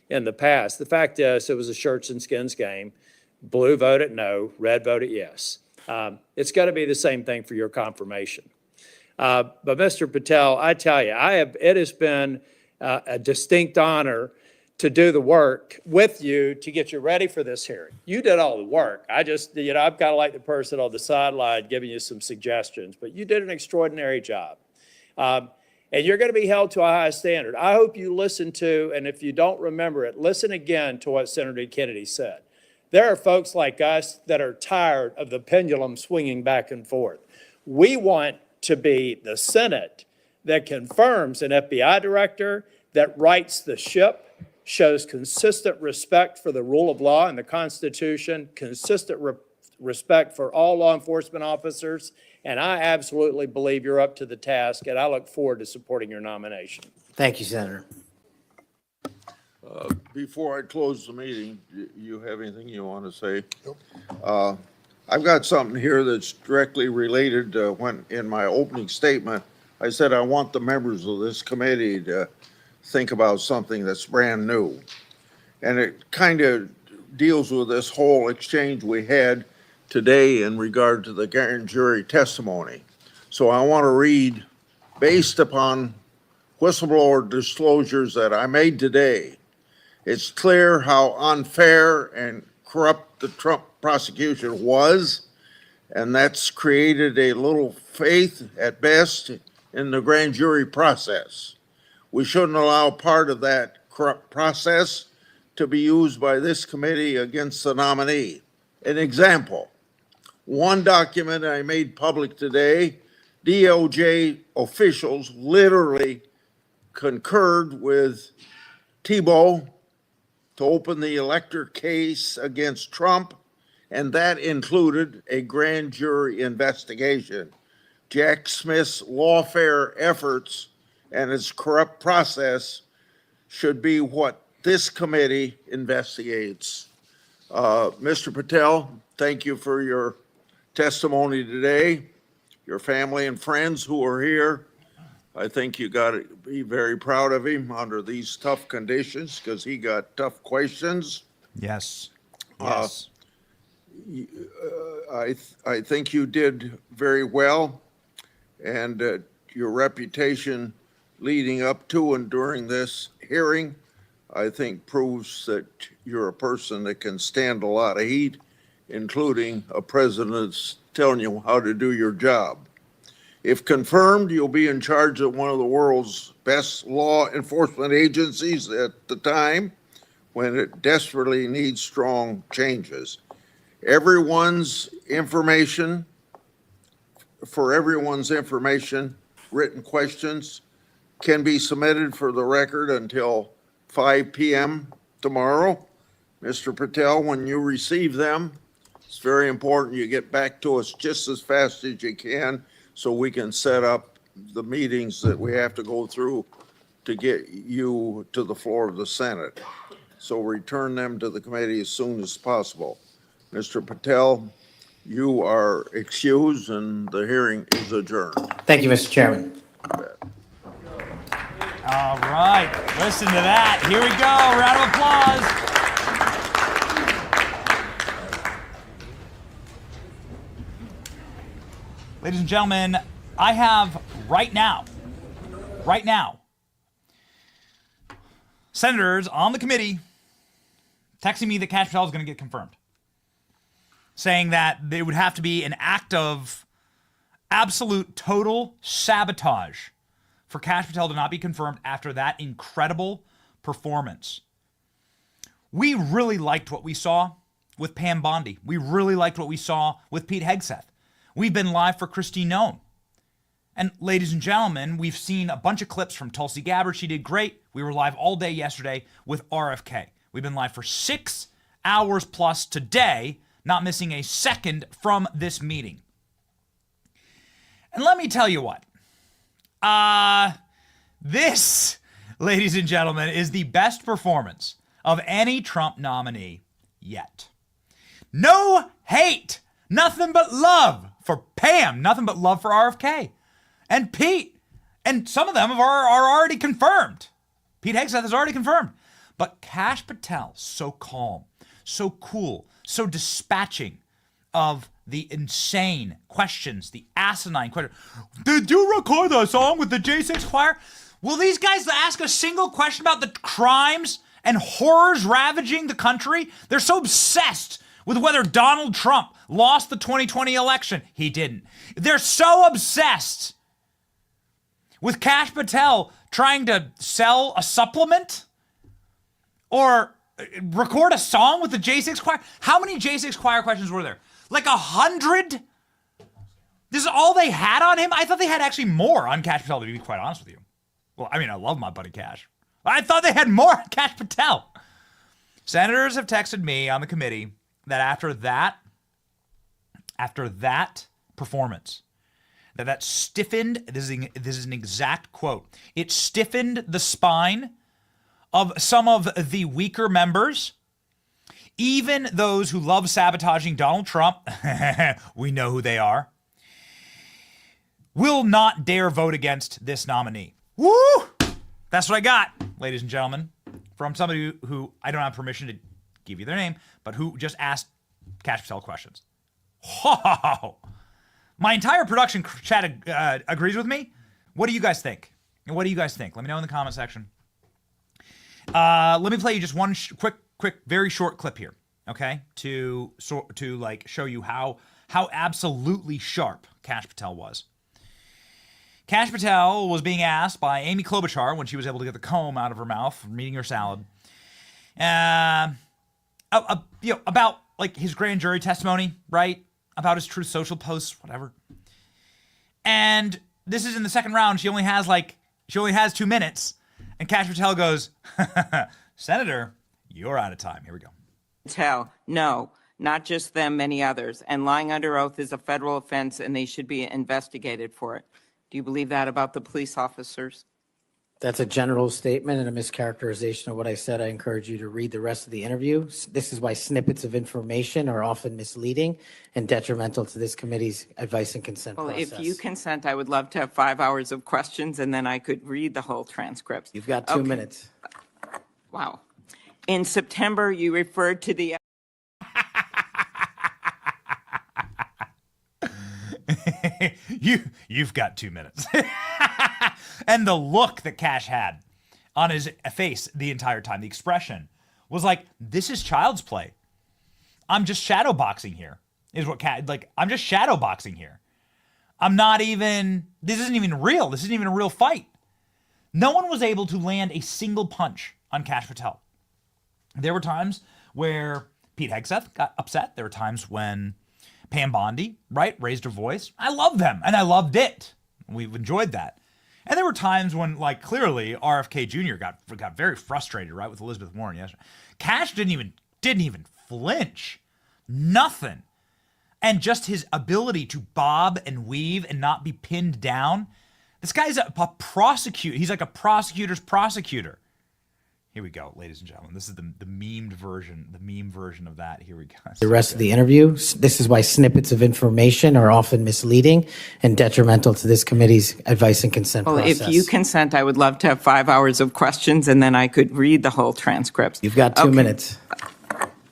in the past. The fact is, it was a shirts and skins game. Blue voted no, red voted yes. It's going to be the same thing for your confirmation. But Mr. Patel, I tell you, it has been a distinct honor to do the work with you to get you ready for this hearing. You did all the work. I've got to like the person on the sideline giving you some suggestions, but you did an extraordinary job. And you're going to be held to a high standard. I hope you listen to, and if you don't remember it, listen again to what Senator Kennedy said. There are folks like us that are tired of the pendulum swinging back and forth. We want to be the Senate that confirms an FBI director, that rights the ship, shows consistent respect for the rule of law and the Constitution, consistent respect for all law enforcement officers, and I absolutely believe you're up to the task, and I look forward to supporting your nomination. Thank you, Senator. Before I close the meeting, you have anything you want to say? Nope. I've got something here that's directly related to when, in my opening statement, I said I want the members of this committee to think about something that's brand new. And it kind of deals with this whole exchange we had today in regard to the grand jury testimony. So I want to read, based upon whistleblower disclosures that I made today, it's clear how unfair and corrupt the Trump prosecution was, and that's created a little faith at best in the grand jury process. We shouldn't allow part of that corrupt process to be used by this committee against the nominee. An example, one document I made public today, DOJ officials literally concurred with Thibault to open the elector case against Trump, and that included a grand jury investigation. Jack Smith's lawfare efforts and its corrupt process should be what this committee investigates. Mr. Patel, thank you for your testimony today. Your family and friends who are here, I think you got to be very proud of him under these tough conditions, because he got tough questions. Yes. Yes. I think you did very well, and your reputation leading up to and during this hearing, I think proves that you're a person that can stand a lot of heat, including a president that's telling you how to do your job. If confirmed, you'll be in charge of one of the world's best law enforcement agencies at the time when it desperately needs strong changes. Everyone's information for everyone's information, written questions can be submitted for the record until 5 p.m. tomorrow. Mr. Patel, when you receive them, it's very important you get back to us just as fast as you can so we can set up the meetings that we have to go through to get you to the floor of the Senate. So return them to the committee as soon as possible. Mr. Patel, you are excused and the hearing is adjourned. Thank you, Mr. Chairman. All right, listen to that. Here we go. Round of applause. Ladies and gentlemen, I have right now, senators on the committee texting me that Kash Patel is going to get confirmed, saying that there would have to be an act of absolute total sabotage for Kash Patel to not be confirmed after that incredible performance. We really liked what we saw with Pam Bondi. We really liked what we saw with Pete Hegseth. We've been live for Christine Nome. And ladies and gentlemen, we've seen a bunch of clips from Tulsi Gabbard. She did great. We were live all day yesterday with RFK. We've been live for 6 hours plus today, not missing a second from this meeting. And let me tell you what. This, ladies and gentlemen, is the best performance of any Trump nominee yet. No hate, nothing but love for Pam, nothing but love for RFK and Pete. And some of them are already confirmed. Pete Hegseth is already confirmed. But Kash Patel, so calm, so cool, so dispatching of the insane questions, the asinine questions. Did you record the song with the J6 choir? Will these guys ask a single question about the crimes and horrors ravaging the country? They're so obsessed with whether Donald Trump lost the 2020 election. He didn't. They're so obsessed with Kash Patel trying to sell a supplement or record a song with the J6 choir. How many J6 choir questions were there? Like 100? This is all they had on him? I thought they had actually more on Kash Patel, to be quite honest with you. Well, I mean, I love my buddy Kash. I thought they had more on Kash Patel. Senators have texted me on the committee that after that performance, that stiffened, this is an exact quote, it stiffened the spine of some of the weaker members, even those who love sabotaging Donald Trump, we know who they are, will not dare vote against this nominee. Woo! That's what I got, ladies and gentlemen, from somebody who I don't have permission to give you their name, but who just asked Kash Patel questions. Whoa! My entire production chat agrees with me. What do you guys think? And what do you guys think? Let me know in the comment section. Let me play you just one quick, very short clip here, okay? To like show you how absolutely sharp Kash Patel was. Kash Patel was being asked by Amy Klobuchar when she was able to get the comb out of her mouth from eating her salad, about like his grand jury testimony, right? About his Truth Social posts, whatever. And this is in the second round. She only has 2 minutes. And Kash Patel goes, Senator, you're out of time. Here we go. Patel, no, not just them, many others. And lying under oath is a federal offense and they should be investigated for it. Do you believe that about the police officers? That's a general statement and a mischaracterization of what I said. I encourage you to read the rest of the interview. This is why snippets of information are often misleading and detrimental to this committee's advice and consent Well, process. if you consent, I would love to have 5 hours of questions and then I could read the whole transcript. You've got 2 minutes. Wow. In September, you referred to the You've got 2 minutes. And the look that Kash had on his face the entire time, the expression was like, this is child's play. I'm just shadow boxing here, is what I'm just shadow boxing here. This isn't even real. This isn't even a real fight. No one was able to land a single punch on Kash Patel. There were times where Pete Hegseth got upset. There were times when Pam Bondi, right, raised her voice. I love them, and I loved it. We've enjoyed that. And there were times when, like, clearly RFK Jr. got very frustrated, right, with Elizabeth Warren yesterday. Kash didn't even flinch. Nothing. And just his ability to bob and weave and not be pinned down. This guy's a prosecutor. He's like a prosecutor's prosecutor. Here we go, ladies and gentlemen. This is the meme version of that. Here we go. The rest of the interview. This is why snippets of information are often misleading and detrimental to this committee's advice and consent Well, process. if you consent, I would love to have 5 hours of questions, and then I could read the whole transcript. You've got 2 minutes.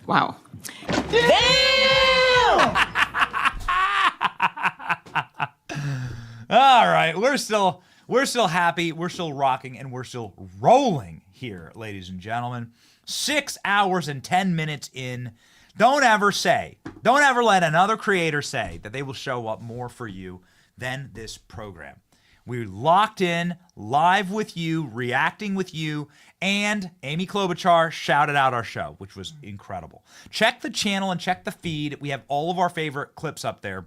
Wow. All right, we're still happy, we're still rocking, and we're still rolling here, ladies and gentlemen. 6 hours and 10 minutes in. Don't ever let another creator say that they will show up more for you than this program. We're locked in, live with you, reacting with you, and Amy Klobuchar shouted out our show, which was incredible. Check the channel and check the feed. We have all of our favorite clips up there.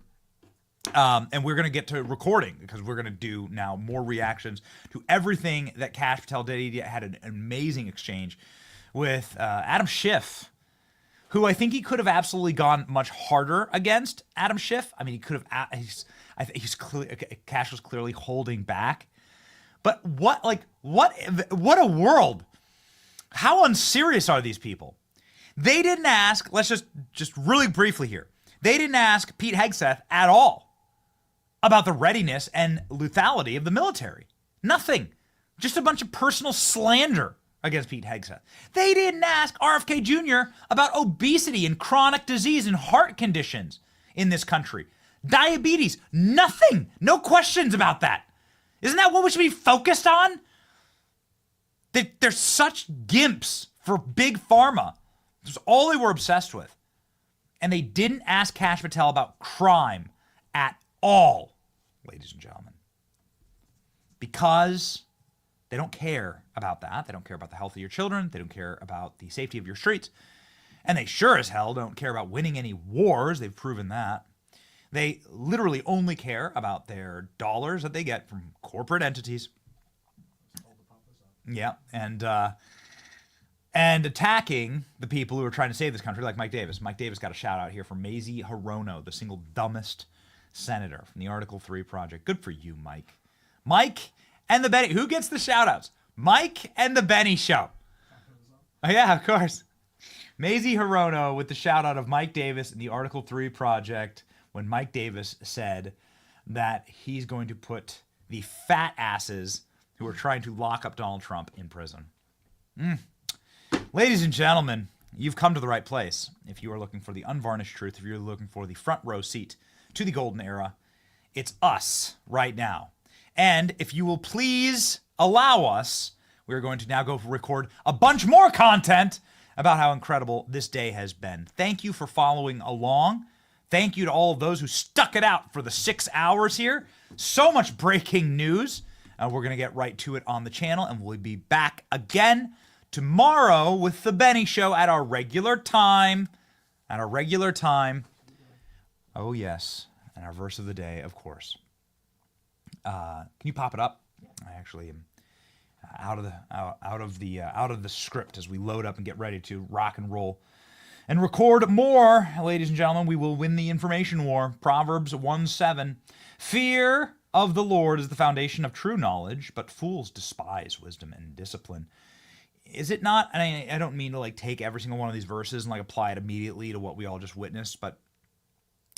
And we're going to get to recording because we're going to do now more reactions to everything that Kash Patel did. He had an amazing exchange with Adam Schiff, who I think he could have absolutely gone much harder against Adam Schiff. I mean, he could have. Kash was clearly holding back. But what a world! How unserious are these people? They didn't ask. Let's just really briefly here. They didn't ask Pete Hegseth at all about the readiness and lethality of the military. Nothing. Just a bunch of personal slander against Pete Hegseth. They didn't ask RFK Jr. about obesity and chronic disease and heart conditions in this country. Diabetes. Nothing. No questions about that. Isn't that what we should be focused on? They're such gimps for big pharma. That's all they were obsessed with. And they didn't ask Kash Patel about crime at all, ladies and gentlemen. Because they don't care about that. They don't care about the health of your children. They don't care about the safety of your streets. And they sure as hell don't care about winning any wars. They've proven that. They literally only care about their dollars that they get from corporate entities. Yeah, and attacking the people who are trying to save this country, like Mike Davis. Mike Davis got a shout out here from Mazie Hirono, the single dumbest senator from the Article 3 Project. Good for you, Mike. Mike and the Benny. Who gets the shout outs? Mike and the Benny Show. Oh, yeah, of course. Mazie Hirono with the shout out of Mike Davis and the Article 3 Project when Mike Davis said that he's going to put the fat asses who are trying to lock up Donald Trump in prison. Ladies and gentlemen, you've come to the right place. If you are looking for the unvarnished truth, if you're looking for the front row seat to the golden era, it's us right now. And if you will please allow us, we're going to now go record a bunch more content about how incredible this day has been. Thank you for following along. Thank you to all of those who stuck it out for the 6 hours here. So much breaking news. We're going to get right to it on the channel, and we'll be back again tomorrow with the Benny Show at our regular time. Oh, yes. And our verse of the day, of course. Can you pop it up? I actually am out of the script as we load up and get ready to rock and roll and record more. Ladies and gentlemen, we will win the information war. Proverbs 1:7. Fear of the Lord is the foundation of true knowledge, but fools despise wisdom and discipline. Is it not? I don't mean to like take every single one of these verses and like apply it immediately to what we all just witnessed, but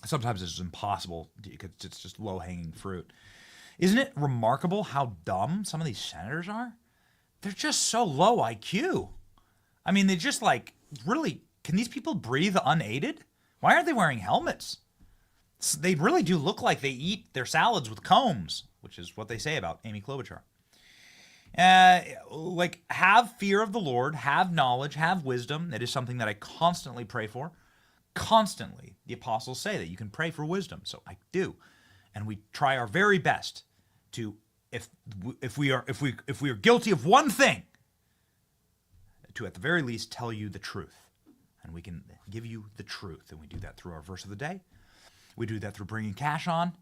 sometimes it's just impossible because it's just low-hanging fruit. Isn't it remarkable how dumb some of these senators are? They're just so low IQ. I mean, they just like really, can these people breathe unaided? Why aren't they wearing helmets? They really do look like they eat their salads with combs, which is what they say about Amy Klobuchar. Like, have fear of the Lord, have knowledge, have wisdom. That is something that I constantly pray for. Constantly, the apostles say that you can pray for wisdom, so I do, and we try our very best to, if we are guilty of one thing, to at the very least tell you the truth, and we can give you the truth, and we do that through our verse of the day. We do that through bringing Kash on.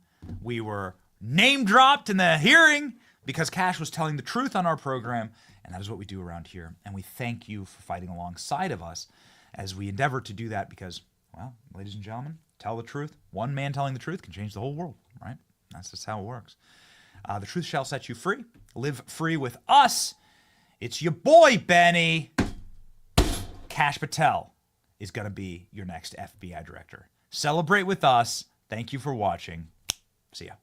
We were name dropped in the hearing because Kash was telling the truth on our program, and that is what we do around here. And we thank you for fighting alongside of us as we endeavor to do that because, well, ladies and gentlemen, tell the truth. One man telling the truth can change the whole world, right? That's just how it works. The truth shall set you free. Live free with us. It's your boy, Benny. Kash Patel is going to be your next FBI director. Celebrate with us. Thank you for watching. See ya.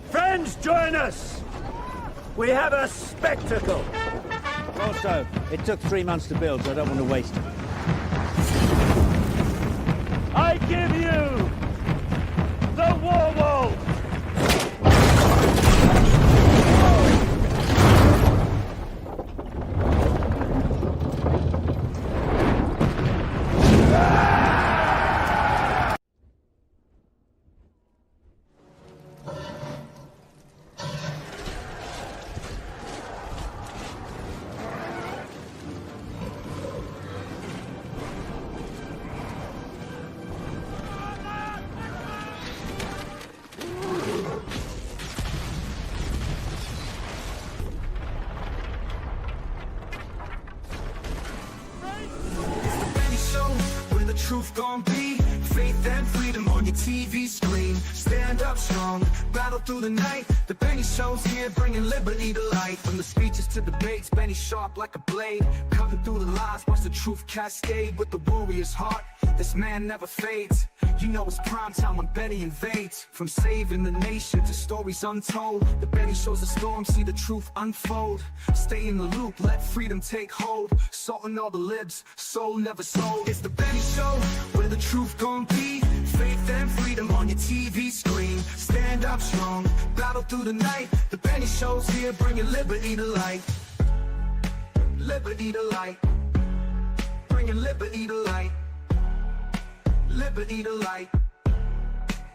Friends, join us. We have a spectacle. Also, it took 3 months to build, so I don't want to waste it. I give you the War Wolf. Truth gon' be faith and freedom on your TV screen. Stand up strong, battle through the night. The Benny Show's here, bringing liberty to light. From the speeches to debates, Benny sharp like a blade. Cutting through the lies, watch the truth cascade. With the warrior's heart, this man never fades. You know it's prime time when Benny invades. From saving the nation to stories untold, the Benny Show's a storm, see the truth unfold. Stay in the loop, let freedom take hold. Salting all the libs, soul never sold. It's the Benny Show, where the truth gon' be. Faith and freedom on your TV screen. Stand up strong, battle through the night. The Benny Show's here, bringing liberty to light. Liberty to light. Bringing liberty to light. Liberty to light.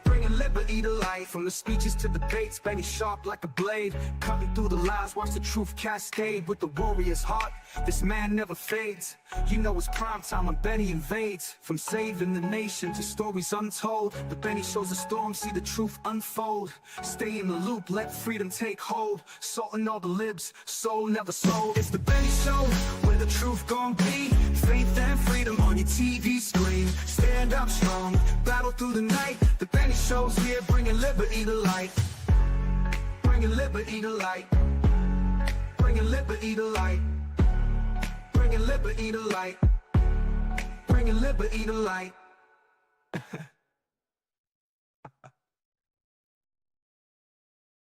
Bringing liberty to light. From the speeches to debates, Benny sharp like a blade. Cutting through the lies, watch the truth cascade. With the warrior's heart, this man never fades. You know it's prime time when Benny invades. From saving the nation to stories untold, the Benny Show's a storm, see the truth unfold. Stay in the loop, let freedom take hold. Salting all the libs, soul never sold. It's the Benny Show, where the truth gon' be. Faith and freedom on your TV screen. Stand up strong, battle through the night. The Benny Show's here, bringing liberty to light. Bringing liberty to light. Bringing liberty to light. Bringing liberty to light. Bringing liberty to light.